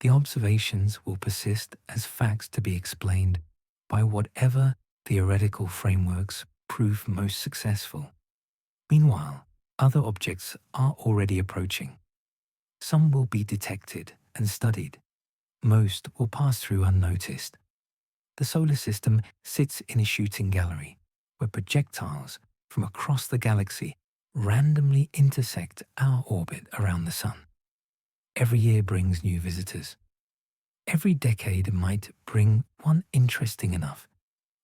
S1: The observations will persist as facts to be explained by whatever theoretical frameworks prove most successful. Meanwhile, other objects are already approaching. Some will be detected and studied. Most will pass through unnoticed. The solar system sits in a shooting gallery where projectiles from across the galaxy randomly intersect our orbit around the Sun. Every year brings new visitors. Every decade might bring one interesting enough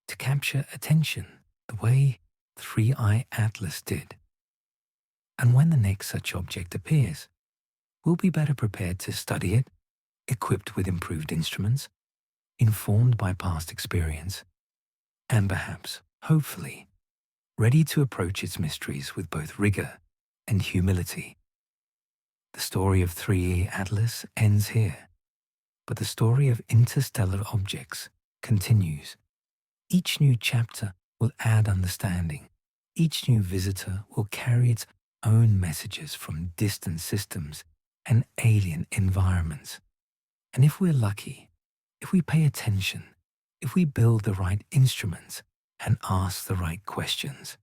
S1: to capture attention the way 3i Atlas did. And when the next such object appears, we'll be better prepared to study it, equipped with improved instruments, informed by past experience, and perhaps, hopefully, ready to approach its mysteries with both rigor and humility. The story of 3i Atlas ends here, but the story of interstellar objects continues. Each new chapter will add understanding. Each new visitor will carry its own messages from distant systems and alien environments. And if we're lucky, if we pay attention, if we build the right instruments and ask the right questions,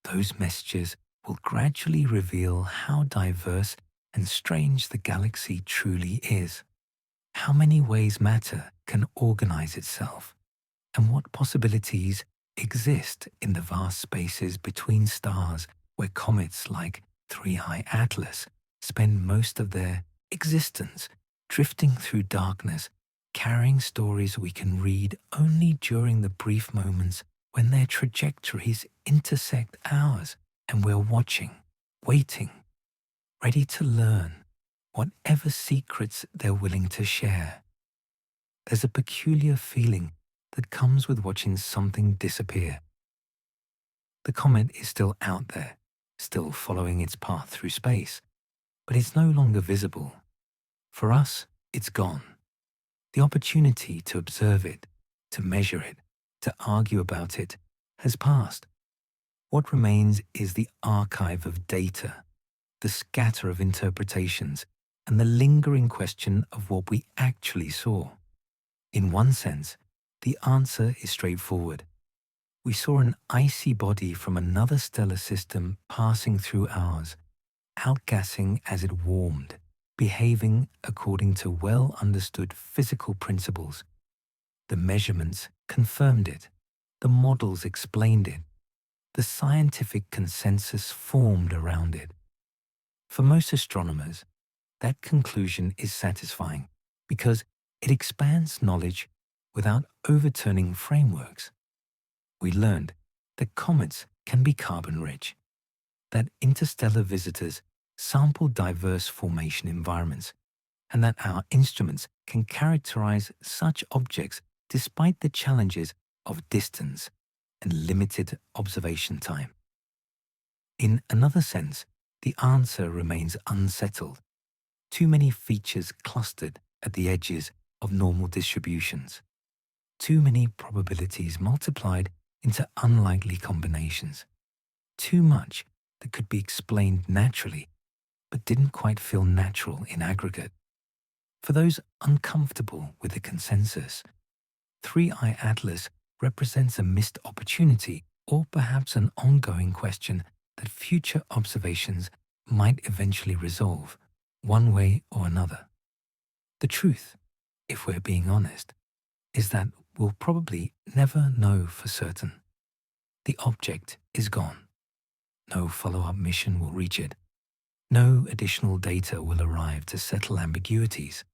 S1: those messages will gradually reveal how diverse and strange the galaxy truly is, how many ways matter can organize itself, and what possibilities exist in the vast spaces between stars where comets like 3i Atlas spend most of their existence drifting through darkness, carrying stories we can read only during the brief moments when their trajectories intersect ours and we're watching, waiting, ready to learn whatever secrets they're willing to share. There's a peculiar feeling that comes with watching something disappear. The comet is still out there, still following its path through space, but it's no longer visible. For us, it's gone. The opportunity to observe it, to measure it, to argue about it has passed. What remains is the archive of data, the scatter of interpretations, and the lingering question of what we actually saw. In one sense, the answer is straightforward. We saw an icy body from another stellar system passing through ours, outgassing as it warmed, behaving according to well-understood physical principles. The measurements confirmed it. The models explained it. The scientific consensus formed around it. For most astronomers, that conclusion is satisfying because it expands knowledge without overturning frameworks. We learned that comets can be carbon-rich, that interstellar visitors sample diverse formation environments, and that our instruments can characterize such objects despite the challenges of distance and limited observation time. In another sense, the answer remains unsettled. Too many features clustered at the edges of normal distributions. Too many probabilities multiplied into unlikely combinations. Too much that could be explained naturally, but didn't quite feel natural in aggregate. For those uncomfortable with the consensus, 3i Atlas represents a missed opportunity or perhaps an ongoing question that future observations might eventually resolve, one way or another. The truth, if we're being honest, is that we'll probably never know for certain. The object is gone. No follow-up mission will reach it. No additional data will arrive to settle ambiguities.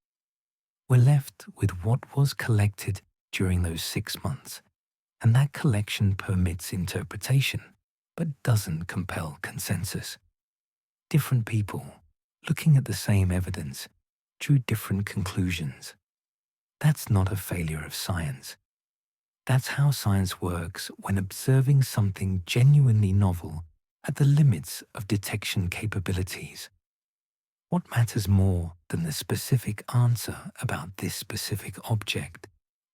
S1: We're left with what was collected during those 6 months, and that collection permits interpretation, but doesn't compel consensus. Different people, looking at the same evidence, drew different conclusions. That's not a failure of science. That's how science works when observing something genuinely novel at the limits of detection capabilities. What matters more than the specific answer about this specific object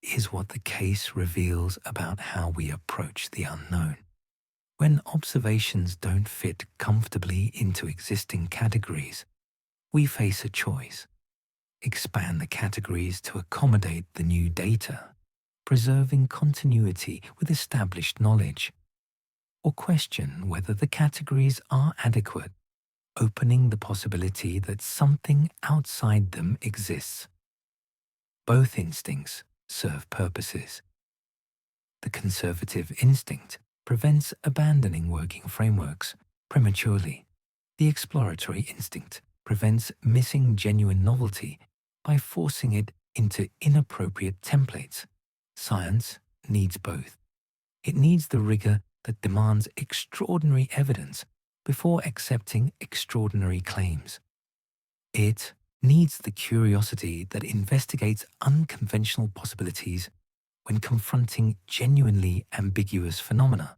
S1: is what the case reveals about how we approach the unknown. When observations don't fit comfortably into existing categories, we face a choice: expand the categories to accommodate the new data, preserving continuity with established knowledge, or question whether the categories are adequate, opening the possibility that something outside them exists. Both instincts serve purposes. The conservative instinct prevents abandoning working frameworks prematurely. The exploratory instinct prevents missing genuine novelty by forcing it into inappropriate templates. Science needs both. It needs the rigor that demands extraordinary evidence before accepting extraordinary claims. It needs the curiosity that investigates unconventional possibilities when confronting genuinely ambiguous phenomena.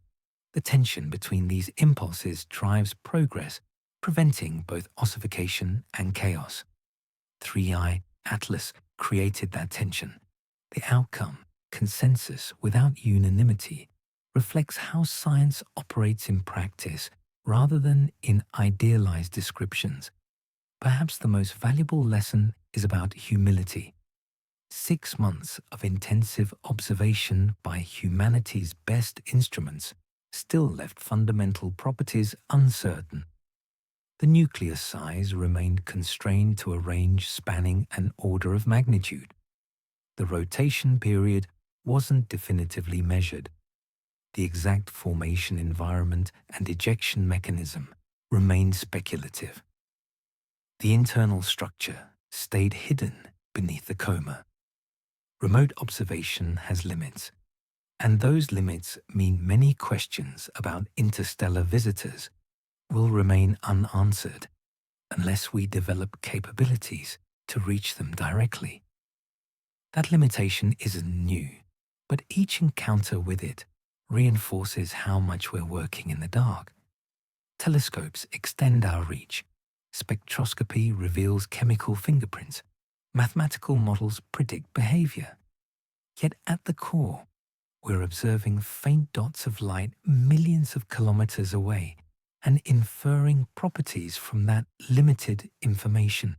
S1: The tension between these impulses drives progress, preventing both ossification and chaos. 3i Atlas created that tension. The outcome, consensus without unanimity, reflects how science operates in practice rather than in idealized descriptions. Perhaps the most valuable lesson is about humility. 6 months of intensive observation by humanity's best instruments still left fundamental properties uncertain. The nucleus size remained constrained to a range spanning an order of magnitude. The rotation period wasn't definitively measured. The exact formation environment and ejection mechanism remained speculative. The internal structure stayed hidden beneath the coma. Remote observation has limits, and those limits mean many questions about interstellar visitors will remain unanswered unless we develop capabilities to reach them directly. That limitation isn't new, but each encounter with it reinforces how much we're working in the dark. Telescopes extend our reach. Spectroscopy reveals chemical fingerprints. Mathematical models predict behavior. Yet at the core, we're observing faint dots of light millions of kilometers away and inferring properties from that limited information.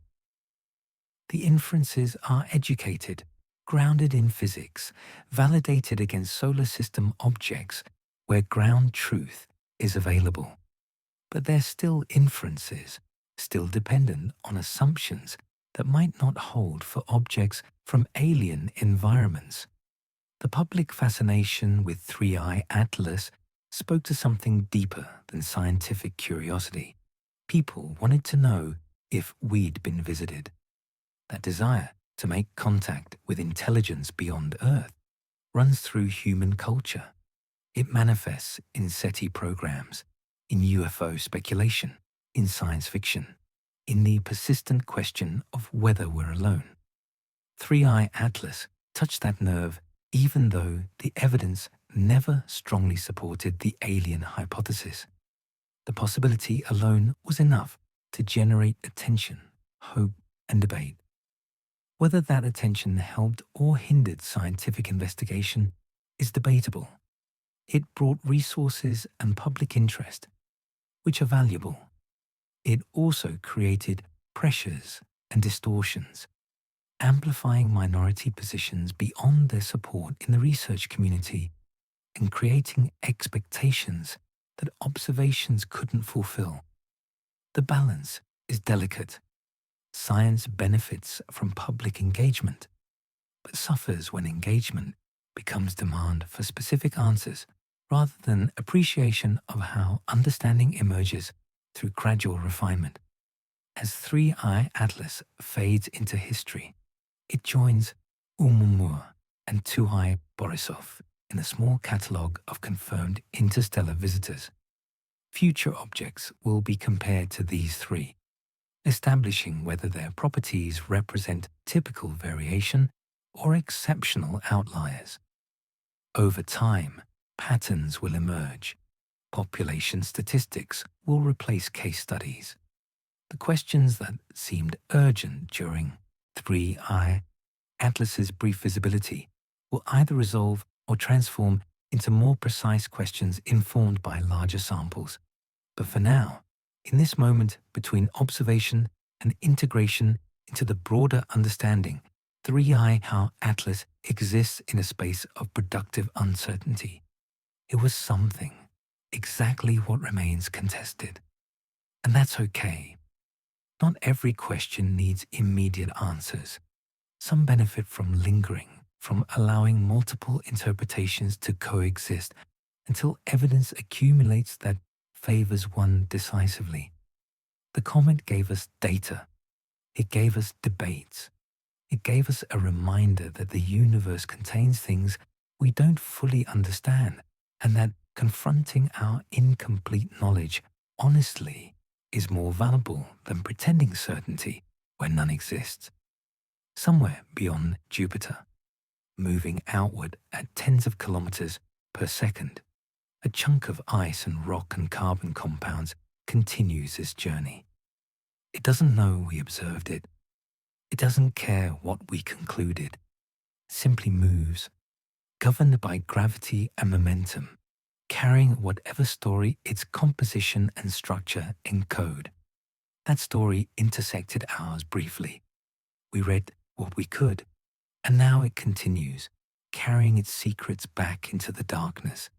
S1: The inferences are educated, grounded in physics, validated against solar system objects where ground truth is available. But they're still inferences, still dependent on assumptions that might not hold for objects from alien environments. The public fascination with 3i Atlas spoke to something deeper than scientific curiosity. People wanted to know if we'd been visited. That desire to make contact with intelligence beyond Earth runs through human culture. It manifests in SETI programs, in UFO speculation, in science fiction, in the persistent question of whether we're alone. 3i Atlas touched that nerve even though the evidence never strongly supported the alien hypothesis. The possibility alone was enough to generate attention, hope, and debate. Whether that attention helped or hindered scientific investigation is debatable. It brought resources and public interest, which are valuable. It also created pressures and distortions, amplifying minority positions beyond their support in the research community and creating expectations that observations couldn't fulfill. The balance is delicate. Science benefits from public engagement, but suffers when engagement becomes demand for specific answers rather than appreciation of how understanding emerges through gradual refinement. As 3i Atlas fades into history, It joins Oumuamua and Tuhai Borisov in the small catalogue of confirmed interstellar visitors. Future objects will be compared to these three, establishing whether their properties represent typical variation or exceptional outliers. Over time, patterns will emerge. Population statistics will replace case studies. The questions that seemed urgent during 3I Atlas's brief visibility will either resolve or transform into more precise questions informed by larger samples. But for now, in this moment between observation and integration into the broader understanding, 3I how Atlas exists in a space of productive uncertainty. It was something, exactly what remains contested. And that's okay. Not every question needs immediate answers. Some benefit from lingering, from allowing multiple interpretations to coexist until evidence accumulates that favors one decisively. The comet gave us data. It gave us debates. It gave us a reminder that the universe contains things we don't fully understand, and that confronting our incomplete knowledge honestly is more valuable than pretending certainty where none exists. Somewhere beyond Jupiter, moving outward at tens of kilometers per second, a chunk of ice and rock and carbon compounds continues its journey. It doesn't know we observed it. It doesn't care what we concluded. It simply moves, governed by gravity and momentum, carrying whatever story its composition and structure encode. That story intersected ours briefly. We read what we could, and now it continues, carrying its secrets back into the darkness,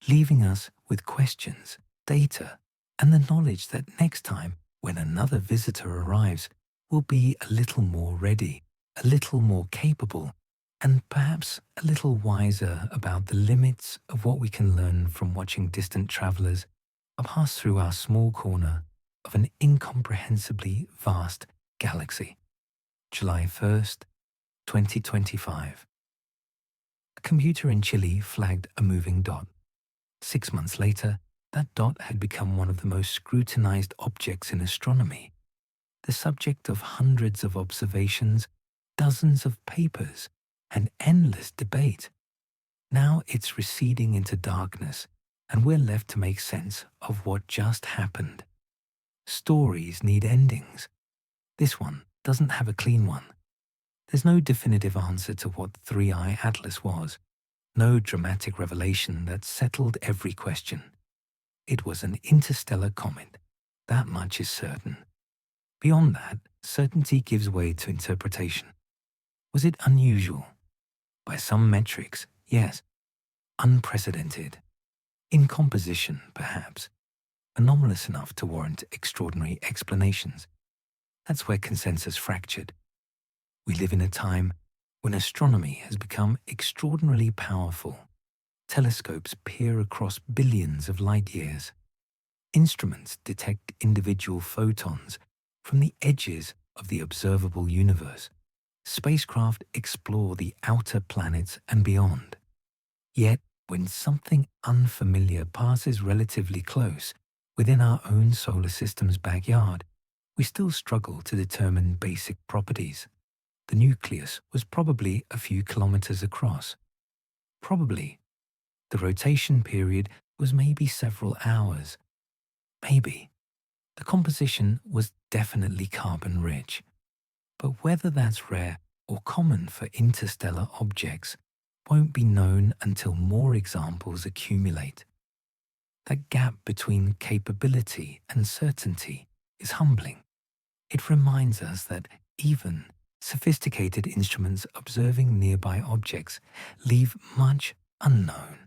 S1: leaving us with questions, data, and the knowledge that next time, when another visitor arrives, we'll be a little more ready, a little more capable, and perhaps a little wiser about the limits of what we can learn from watching distant travelers pass through our small corner of an incomprehensibly vast galaxy. July 1st, 2025. A computer in Chile flagged a moving dot. 6 months later, that dot had become one of the most scrutinized objects in astronomy, the subject of hundreds of observations, dozens of papers, and endless debate. Now it's receding into darkness, and we're left to make sense of what just happened. Stories need endings. This one doesn't have a clean one. There's no definitive answer to what 3I Atlas was, no dramatic revelation that settled every question. It was an interstellar comet. That much is certain. Beyond that, certainty gives way to interpretation. Was it unusual? By some metrics, yes. Unprecedented. In composition, perhaps. Anomalous enough to warrant extraordinary explanations. That's where consensus fractured. We live in a time when astronomy has become extraordinarily powerful. Telescopes peer across billions of light years. Instruments detect individual photons from the edges of the observable universe. Spacecraft explore the outer planets and beyond. Yet, when something unfamiliar passes relatively close within our own solar system's backyard, we still struggle to determine basic properties. The nucleus was probably a few kilometers across. Probably. The rotation period was maybe several hours. Maybe. The composition was definitely carbon-rich. But whether that's rare or common for interstellar objects won't be known until more examples accumulate. That gap between capability and certainty is humbling. It reminds us that even sophisticated instruments observing nearby objects leave much unknown.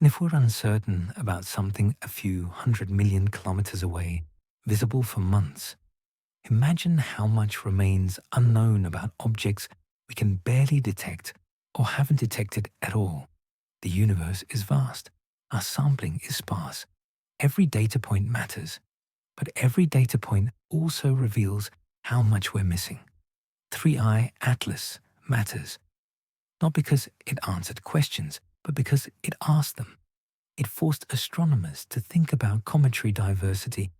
S1: And if we're uncertain about something a few 100 million kilometers away, visible for months, imagine how much remains unknown about objects we can barely detect or haven't detected at all. The universe is vast. Our sampling is sparse. Every data point matters, but every data point also reveals how much we're missing. 3i Atlas matters, not because it answered questions, but because it asked them. It forced astronomers to think about cometary diversity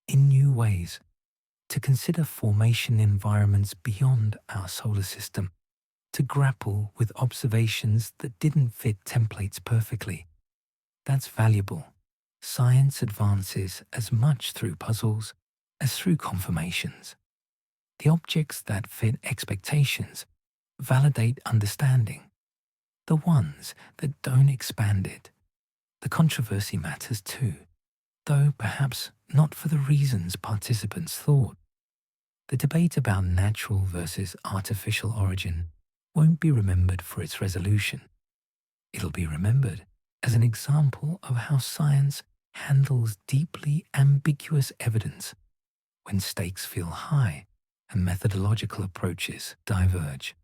S1: in new ways, to consider formation environments beyond our solar system, to grapple with observations that didn't fit templates perfectly. That's valuable. Science advances as much through puzzles as through confirmations. The objects that fit expectations validate understanding. The ones that don't expand it. The controversy matters too, though perhaps not for the reasons participants thought. The debate about natural versus artificial origin won't be remembered for its resolution. It'll be remembered as an example of how science handles deeply ambiguous evidence when stakes feel high and methodological approaches diverge.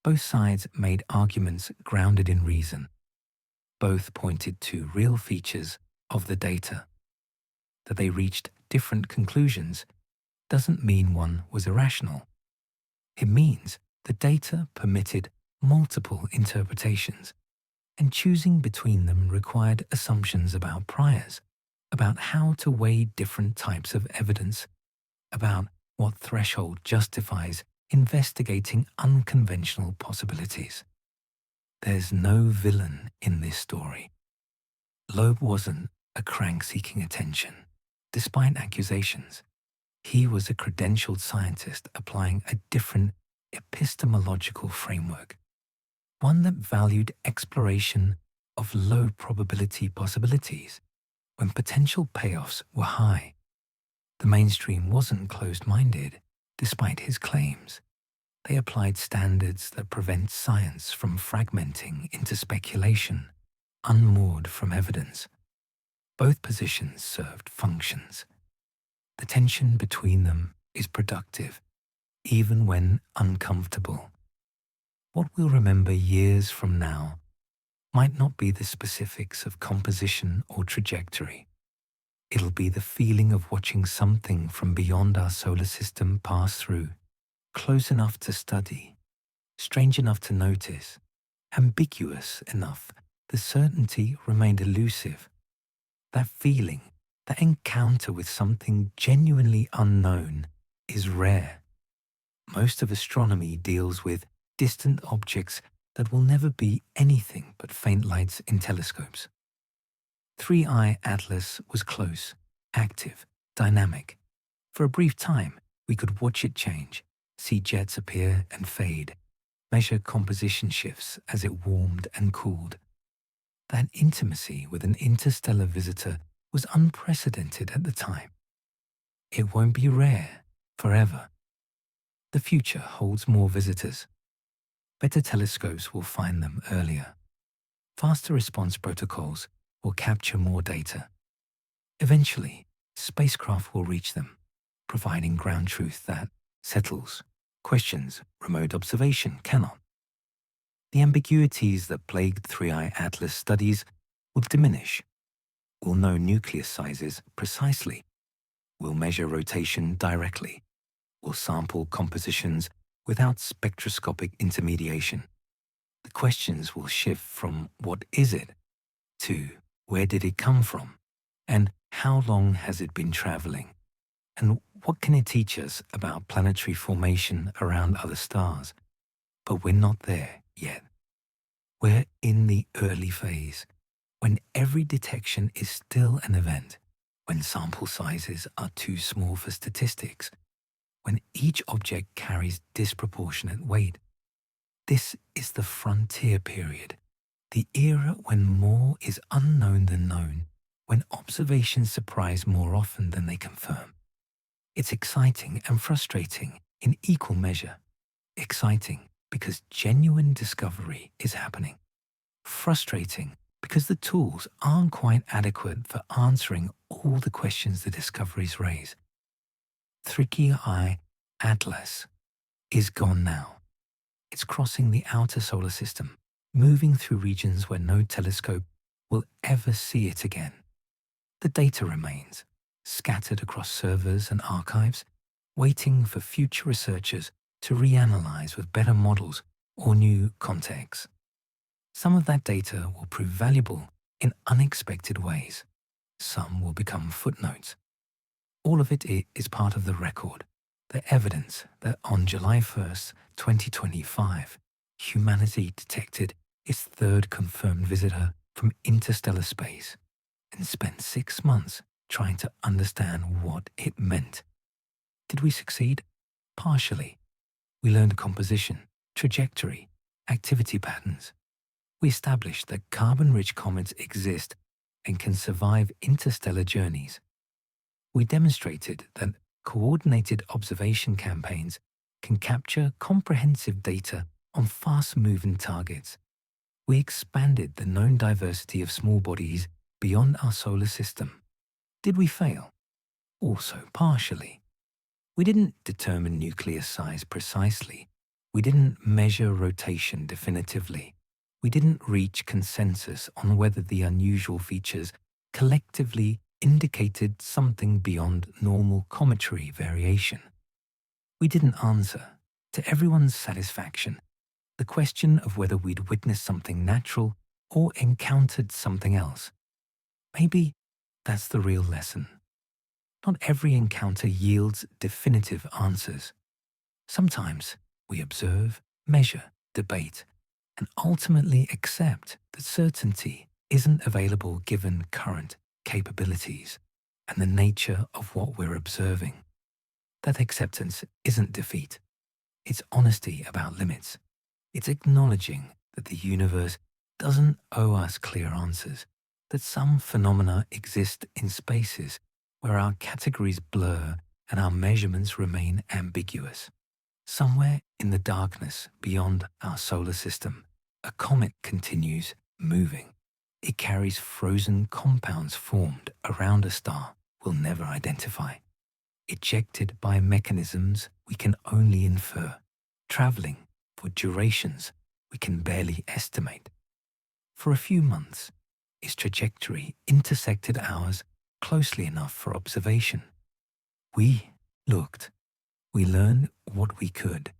S1: Both sides made arguments grounded in reason. Both pointed to real features of the data. That they reached different conclusions doesn't mean one was irrational. It means the data permitted multiple interpretations, and choosing between them required assumptions about priors, about how to weigh different types of evidence, about what threshold justifies investigating unconventional possibilities. There's no villain in this story. Loeb wasn't a crank seeking attention, despite accusations. He was a credentialed scientist applying a different epistemological framework, one that valued exploration of low probability possibilities when potential payoffs were high. The mainstream wasn't closed-minded, despite his claims. They applied standards that prevent science from fragmenting into speculation, unmoored from evidence. Both positions served functions. The tension between them is productive, even when uncomfortable. What we'll remember years from now might not be the specifics of composition or trajectory. It'll be the feeling of watching something from beyond our solar system pass through, close enough to study, strange enough to notice, ambiguous enough the certainty remained elusive. That feeling, that encounter with something genuinely unknown, is rare. Most of astronomy deals with distant objects that will never be anything but faint lights in telescopes. 3i Atlas was close, active, dynamic. For a brief time, we could watch it change, see jets appear and fade, measure composition shifts as it warmed and cooled. That intimacy with an interstellar visitor was unprecedented at the time. It won't be rare forever. The future holds more visitors. Better telescopes will find them earlier. Faster response protocols will capture more data. Eventually, spacecraft will reach them, providing ground truth that settles questions remote observation cannot. The ambiguities that plagued 3i Atlas studies will diminish. We'll know nucleus sizes precisely. We'll measure rotation directly. We'll sample compositions without spectroscopic intermediation. The questions will shift from what is it to where did it come from, and how long has it been traveling, and what can it teach us about planetary formation around other stars. But we're not there yet. We're in the early phase, when every detection is still an event, when sample sizes are too small for statistics, when each object carries disproportionate weight. This is the frontier period, the era when more is unknown than known, when observations surprise more often than they confirm. It's exciting and frustrating in equal measure. Exciting because genuine discovery is happening. Frustrating because the tools aren't quite adequate for answering all the questions the discoveries raise. 3i Atlas is gone now. It's crossing the outer solar system, moving through regions where no telescope will ever see it again. The data remains, scattered across servers and archives, waiting for future researchers to reanalyze with better models or new contexts. Some of that data will prove valuable in unexpected ways. Some will become footnotes. All of it is part of the record, the evidence that on July 1st, 2025, humanity detected its third confirmed visitor from interstellar space and spent 6 months trying to understand what it meant. Did we succeed? Partially. We learned composition, trajectory, activity patterns. We established that carbon-rich comets exist and can survive interstellar journeys. We demonstrated that coordinated observation campaigns can capture comprehensive data on fast-moving targets. We expanded the known diversity of small bodies beyond our solar system. Did we fail? Also partially. We didn't determine nucleus size precisely. We didn't measure rotation definitively. We didn't reach consensus on whether the unusual features collectively indicated something beyond normal cometary variation. We didn't answer, to everyone's satisfaction, the question of whether we'd witnessed something natural or encountered something else. Maybe that's the real lesson. Not every encounter yields definitive answers. Sometimes we observe, measure, debate, and ultimately accept that certainty isn't available given current capabilities and the nature of what we're observing. That acceptance isn't defeat. It's honesty about limits. It's acknowledging that the universe doesn't owe us clear answers, that some phenomena exist in spaces where our categories blur and our measurements remain ambiguous. Somewhere in the darkness beyond our solar system, a comet continues moving. It carries frozen compounds formed around a star we'll never identify, ejected by mechanisms we can only infer, traveling for durations we can barely estimate. For a few months, its trajectory intersected ours closely enough for observation. We looked. We learned what we could.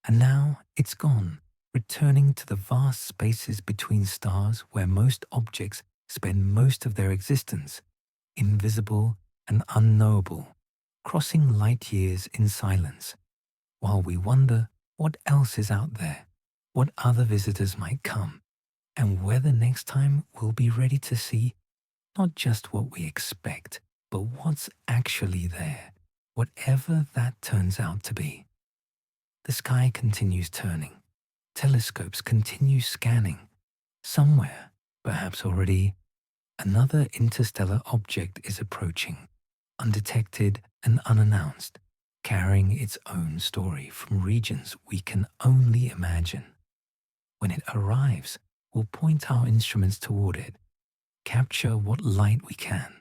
S1: And now it's gone, returning to the vast spaces between stars where most objects spend most of their existence, invisible and unknowable, crossing light years in silence, while we wonder what else is out there, what other visitors might come, and whether next time we'll be ready to see not just what we expect, but what's actually there, whatever that turns out to be. The sky continues turning. Telescopes continue scanning. Somewhere, perhaps already, another interstellar object is approaching, undetected and unannounced, carrying its own story from regions we can only imagine. When it arrives, we'll point our instruments toward it, capture what light we can,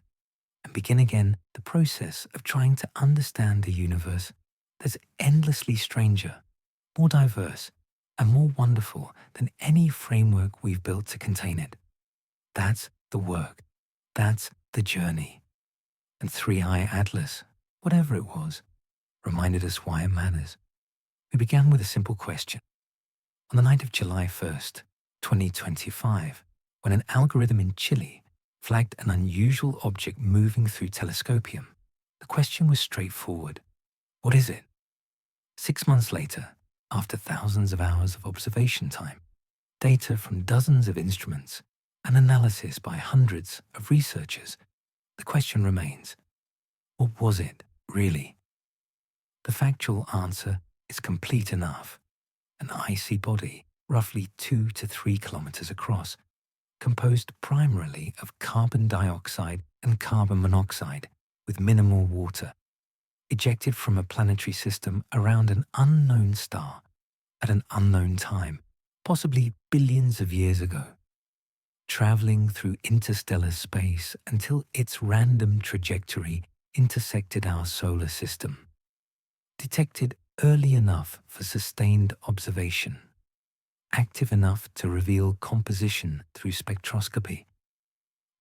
S1: and begin again the process of trying to understand a universe that's endlessly stranger, more diverse, and more wonderful than any framework we've built to contain it. That's the work. That's the journey. And 3i Atlas, whatever it was, reminded us why it matters. We began with a simple question. On the night of July 1st, 2025, when an algorithm in Chile flagged an unusual object moving through Telescopium, the question was straightforward. What is it? 6 months later, after thousands of hours of observation time, data from dozens of instruments, and analysis by hundreds of researchers, the question remains, what was it, really? The factual answer is complete enough. An icy body, roughly 2 to 3 kilometers across, composed primarily of carbon dioxide and carbon monoxide with minimal water, ejected from a planetary system around an unknown star at an unknown time, possibly billions of years ago, traveling through interstellar space until its random trajectory intersected our solar system, detected early enough for sustained observation, active enough to reveal composition through spectroscopy,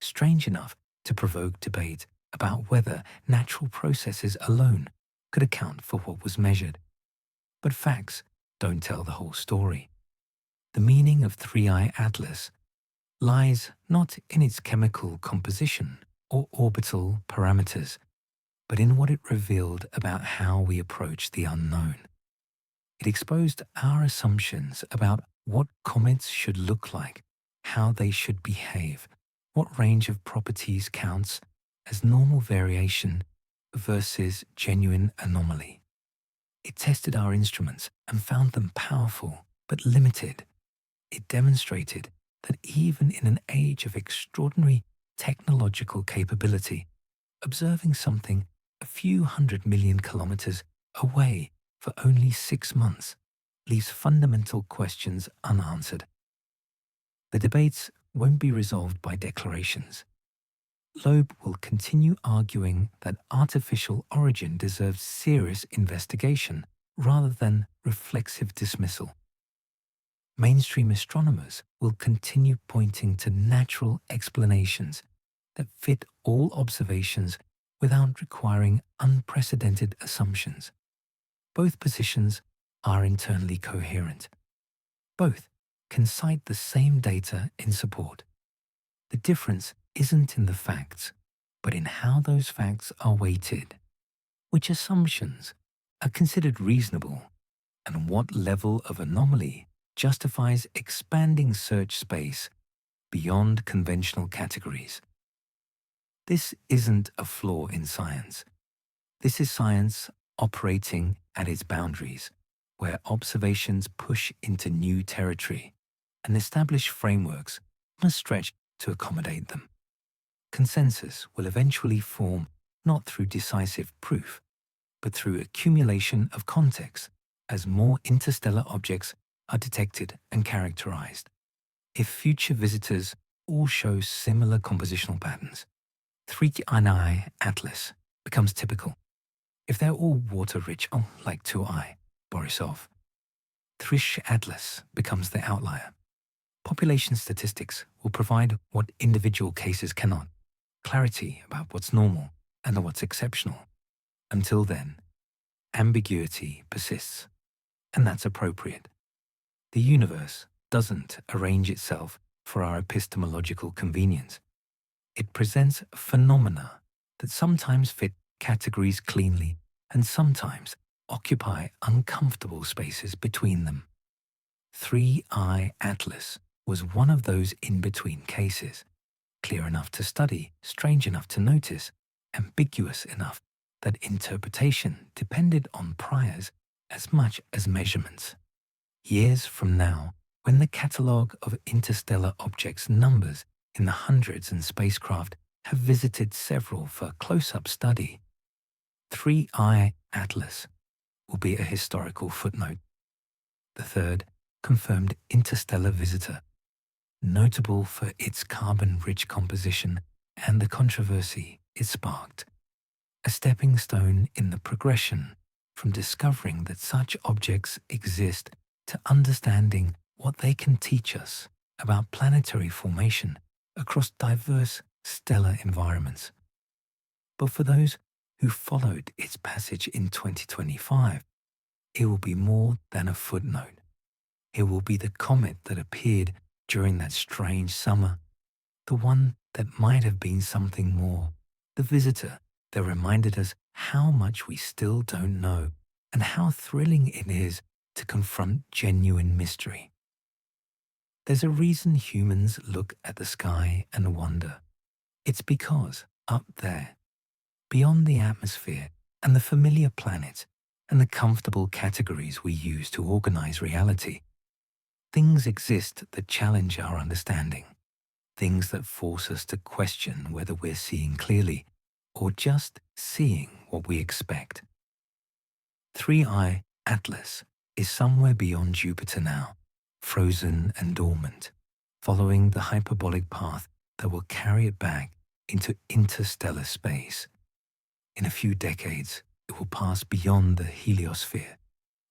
S1: strange enough to provoke debate about whether natural processes alone could account for what was measured. But facts don't tell the whole story. The meaning of 3I Atlas lies not in its chemical composition or orbital parameters, but in what it revealed about how we approach the unknown. It exposed our assumptions about what comets should look like, how they should behave, what range of properties counts as normal variation versus genuine anomaly. It tested our instruments and found them powerful but limited. It demonstrated that even in an age of extraordinary technological capability, observing something a few 100 million kilometers away for only 6 months leaves fundamental questions unanswered. The debates won't be resolved by declarations. Loeb will continue arguing that artificial origin deserves serious investigation rather than reflexive dismissal. Mainstream astronomers will continue pointing to natural explanations that fit all observations without requiring unprecedented assumptions. Both positions are internally coherent. Both can cite the same data in support. The difference isn't in the facts, but in how those facts are weighted, which assumptions are considered reasonable, and what level of anomaly justifies expanding search space beyond conventional categories. This isn't a flaw in science. This is science operating at its boundaries, where observations push into new territory, and established frameworks must stretch to accommodate them. Consensus will eventually form not through decisive proof, but through accumulation of context as more interstellar objects are detected and characterized. If future visitors all show similar compositional patterns, 3I Atlas becomes typical. If they're all water-rich, like 2I, Borisov, 3I Atlas becomes the outlier. Population statistics will provide what individual cases cannot, clarity about what's normal and what's exceptional. Until then, ambiguity persists, and that's appropriate. The universe doesn't arrange itself for our epistemological convenience. It presents phenomena that sometimes fit categories cleanly and sometimes occupy uncomfortable spaces between them. 3I Atlas was one of those in-between cases, clear enough to study, strange enough to notice, ambiguous enough that interpretation depended on priors as much as measurements. Years from now, when the catalogue of interstellar objects numbers in the hundreds and spacecraft have visited several for close-up study, 3I Atlas will be a historical footnote. The third confirmed interstellar visitor, notable for its carbon-rich composition and the controversy it sparked, a stepping stone in the progression from discovering that such objects exist to understanding what they can teach us about planetary formation across diverse stellar environments. But for those who followed its passage in 2025, it will be more than a footnote. It will be the comet that appeared during that strange summer, the one that might have been something more, the visitor that reminded us how much we still don't know and how thrilling it is to confront genuine mystery. There's a reason humans look at the sky and wonder. It's because up there, beyond the atmosphere and the familiar planets and the comfortable categories we use to organize reality, things exist that challenge our understanding, things that force us to question whether we're seeing clearly or just seeing what we expect. 3I Atlas is somewhere beyond Jupiter now, frozen and dormant, following the hyperbolic path that will carry it back into interstellar space. In a few decades, it will pass beyond the heliosphere,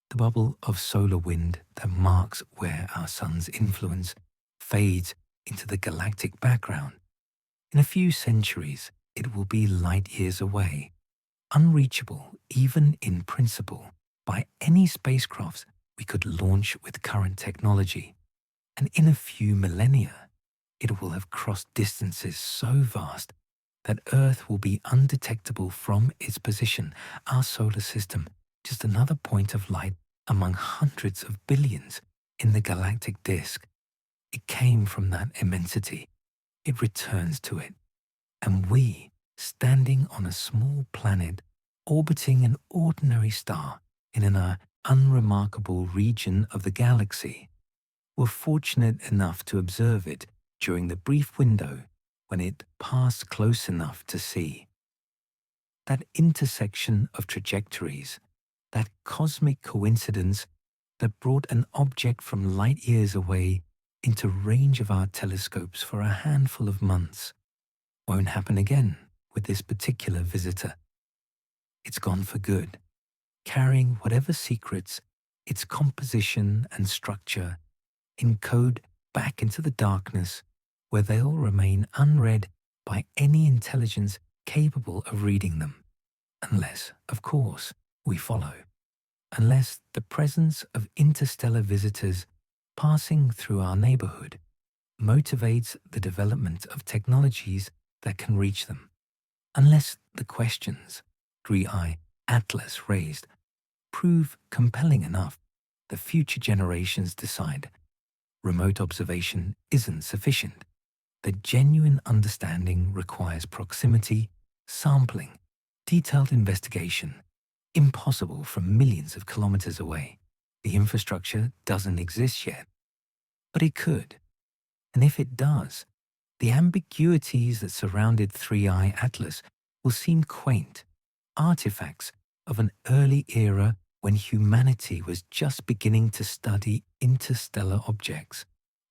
S1: the bubble of solar wind that marks where our sun's influence fades into the galactic background. In a few centuries, it will be light years away, unreachable even in principle, by any spacecrafts we could launch with current technology. And in a few millennia, it will have crossed distances so vast that Earth will be undetectable from its position, our solar system, just another point of light among hundreds of billions in the galactic disk. It came from that immensity. It returns to it. And we, standing on a small planet, orbiting an ordinary star in an unremarkable region of the galaxy, were fortunate enough to observe it during the brief window when it passed close enough to see. That intersection of trajectories, that cosmic coincidence that brought an object from light years away into range of our telescopes for a handful of months, won't happen again with this particular visitor. It's gone for good, carrying whatever secrets its composition and structure encode back into the darkness, where they'll remain unread by any intelligence capable of reading them. Unless, of course, we follow. Unless the presence of interstellar visitors passing through our neighborhood motivates the development of technologies that can reach them. Unless the questions 3i Atlas raised prove compelling enough that future generations decide remote observation isn't sufficient, that genuine understanding requires proximity, sampling, detailed investigation, impossible from millions of kilometers away. The infrastructure doesn't exist yet. But it could. And if it does, the ambiguities that surrounded 3i Atlas will seem quaint, artifacts of an early era when humanity was just beginning to study interstellar objects,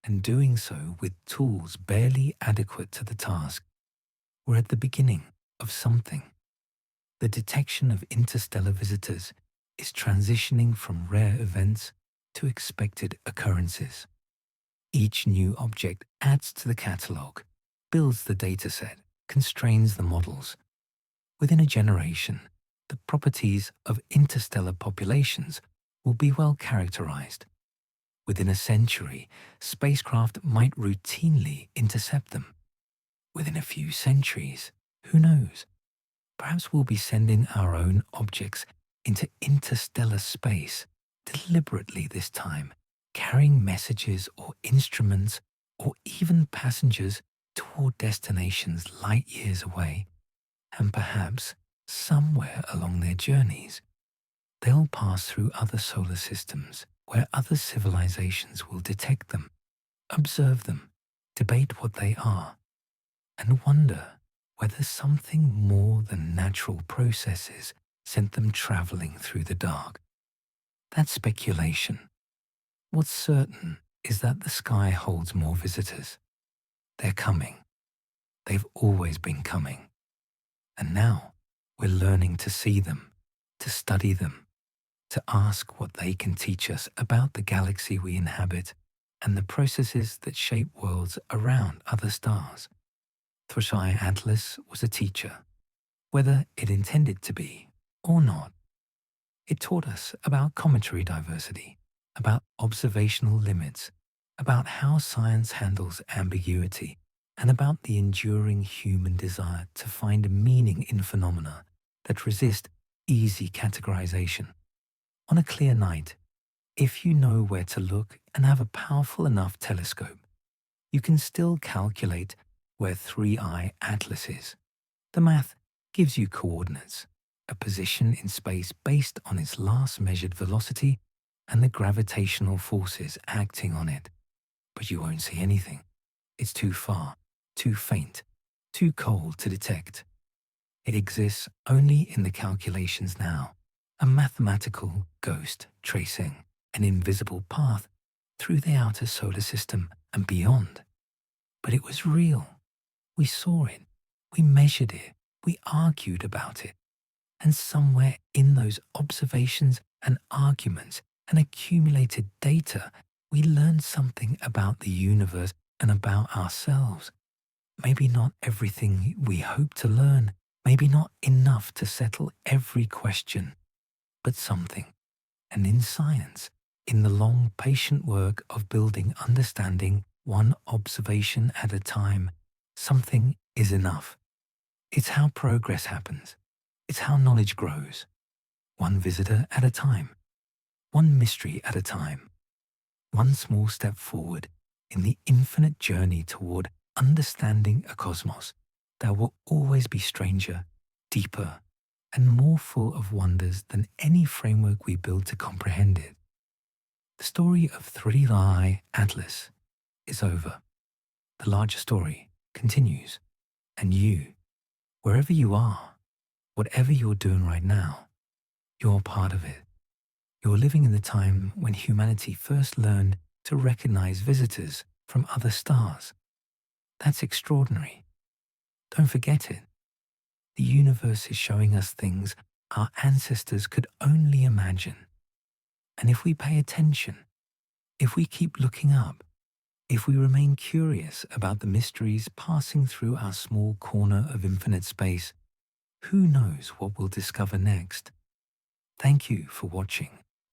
S1: and doing so with tools barely adequate to the task. We're at the beginning of something. The detection of interstellar visitors is transitioning from rare events to expected occurrences. Each new object adds to the catalogue, builds the dataset, constrains the models. Within a generation, the properties of interstellar populations will be well characterized. Within a century, spacecraft might routinely intercept them. Within a few centuries, who knows? Perhaps we'll be sending our own objects into interstellar space, deliberately this time, carrying messages or instruments or even passengers toward destinations light years away. And perhaps, somewhere along their journeys, they'll pass through other solar systems where other civilizations will detect them, observe them, debate what they are, and wonder whether something more than natural processes sent them traveling through the dark. That's speculation. What's certain is that the sky holds more visitors. They're coming. They've always been coming. And now we're learning to see them, to study them, to ask what they can teach us about the galaxy we inhabit and the processes that shape worlds around other stars. 3i Atlas was a teacher, whether it intended to be or not. It taught us about cometary diversity, about observational limits, about how science handles ambiguity, and about the enduring human desire to find meaning in phenomena that resist easy categorization. On a clear night, if you know where to look and have a powerful enough telescope, you can still calculate where 3i Atlas is. The math gives you coordinates, a position in space based on its last measured velocity and the gravitational forces acting on it. But you won't see anything. It's too far, too faint, too cold to detect. It exists only in the calculations now, a mathematical ghost tracing an invisible path through the outer solar system and beyond. But it was real. We saw it. We measured it. We argued about it. And somewhere in those observations and arguments and accumulated data, we learned something about the universe and about ourselves. Maybe not everything we hope to learn, maybe not enough to settle every question, but something. And in science, in the long, patient work of building understanding one observation at a time, something is enough. It's how progress happens. It's how knowledge grows. One visitor at a time. One mystery at a time. One small step forward in the infinite journey toward understanding a cosmos that will always be stranger, deeper, and more full of wonders than any framework we build to comprehend it. The story of Three Eye Atlas is over. The larger story continues. And you, wherever you are, whatever you're doing right now, you're part of it. You're living in the time when humanity first learned to recognize visitors from other stars. That's extraordinary. Don't forget it. The universe is showing us things our ancestors could only imagine. And if we pay attention, if we keep looking up, if we remain curious about the mysteries passing through our small corner of infinite space, who knows what we'll discover next? Thank you for watching.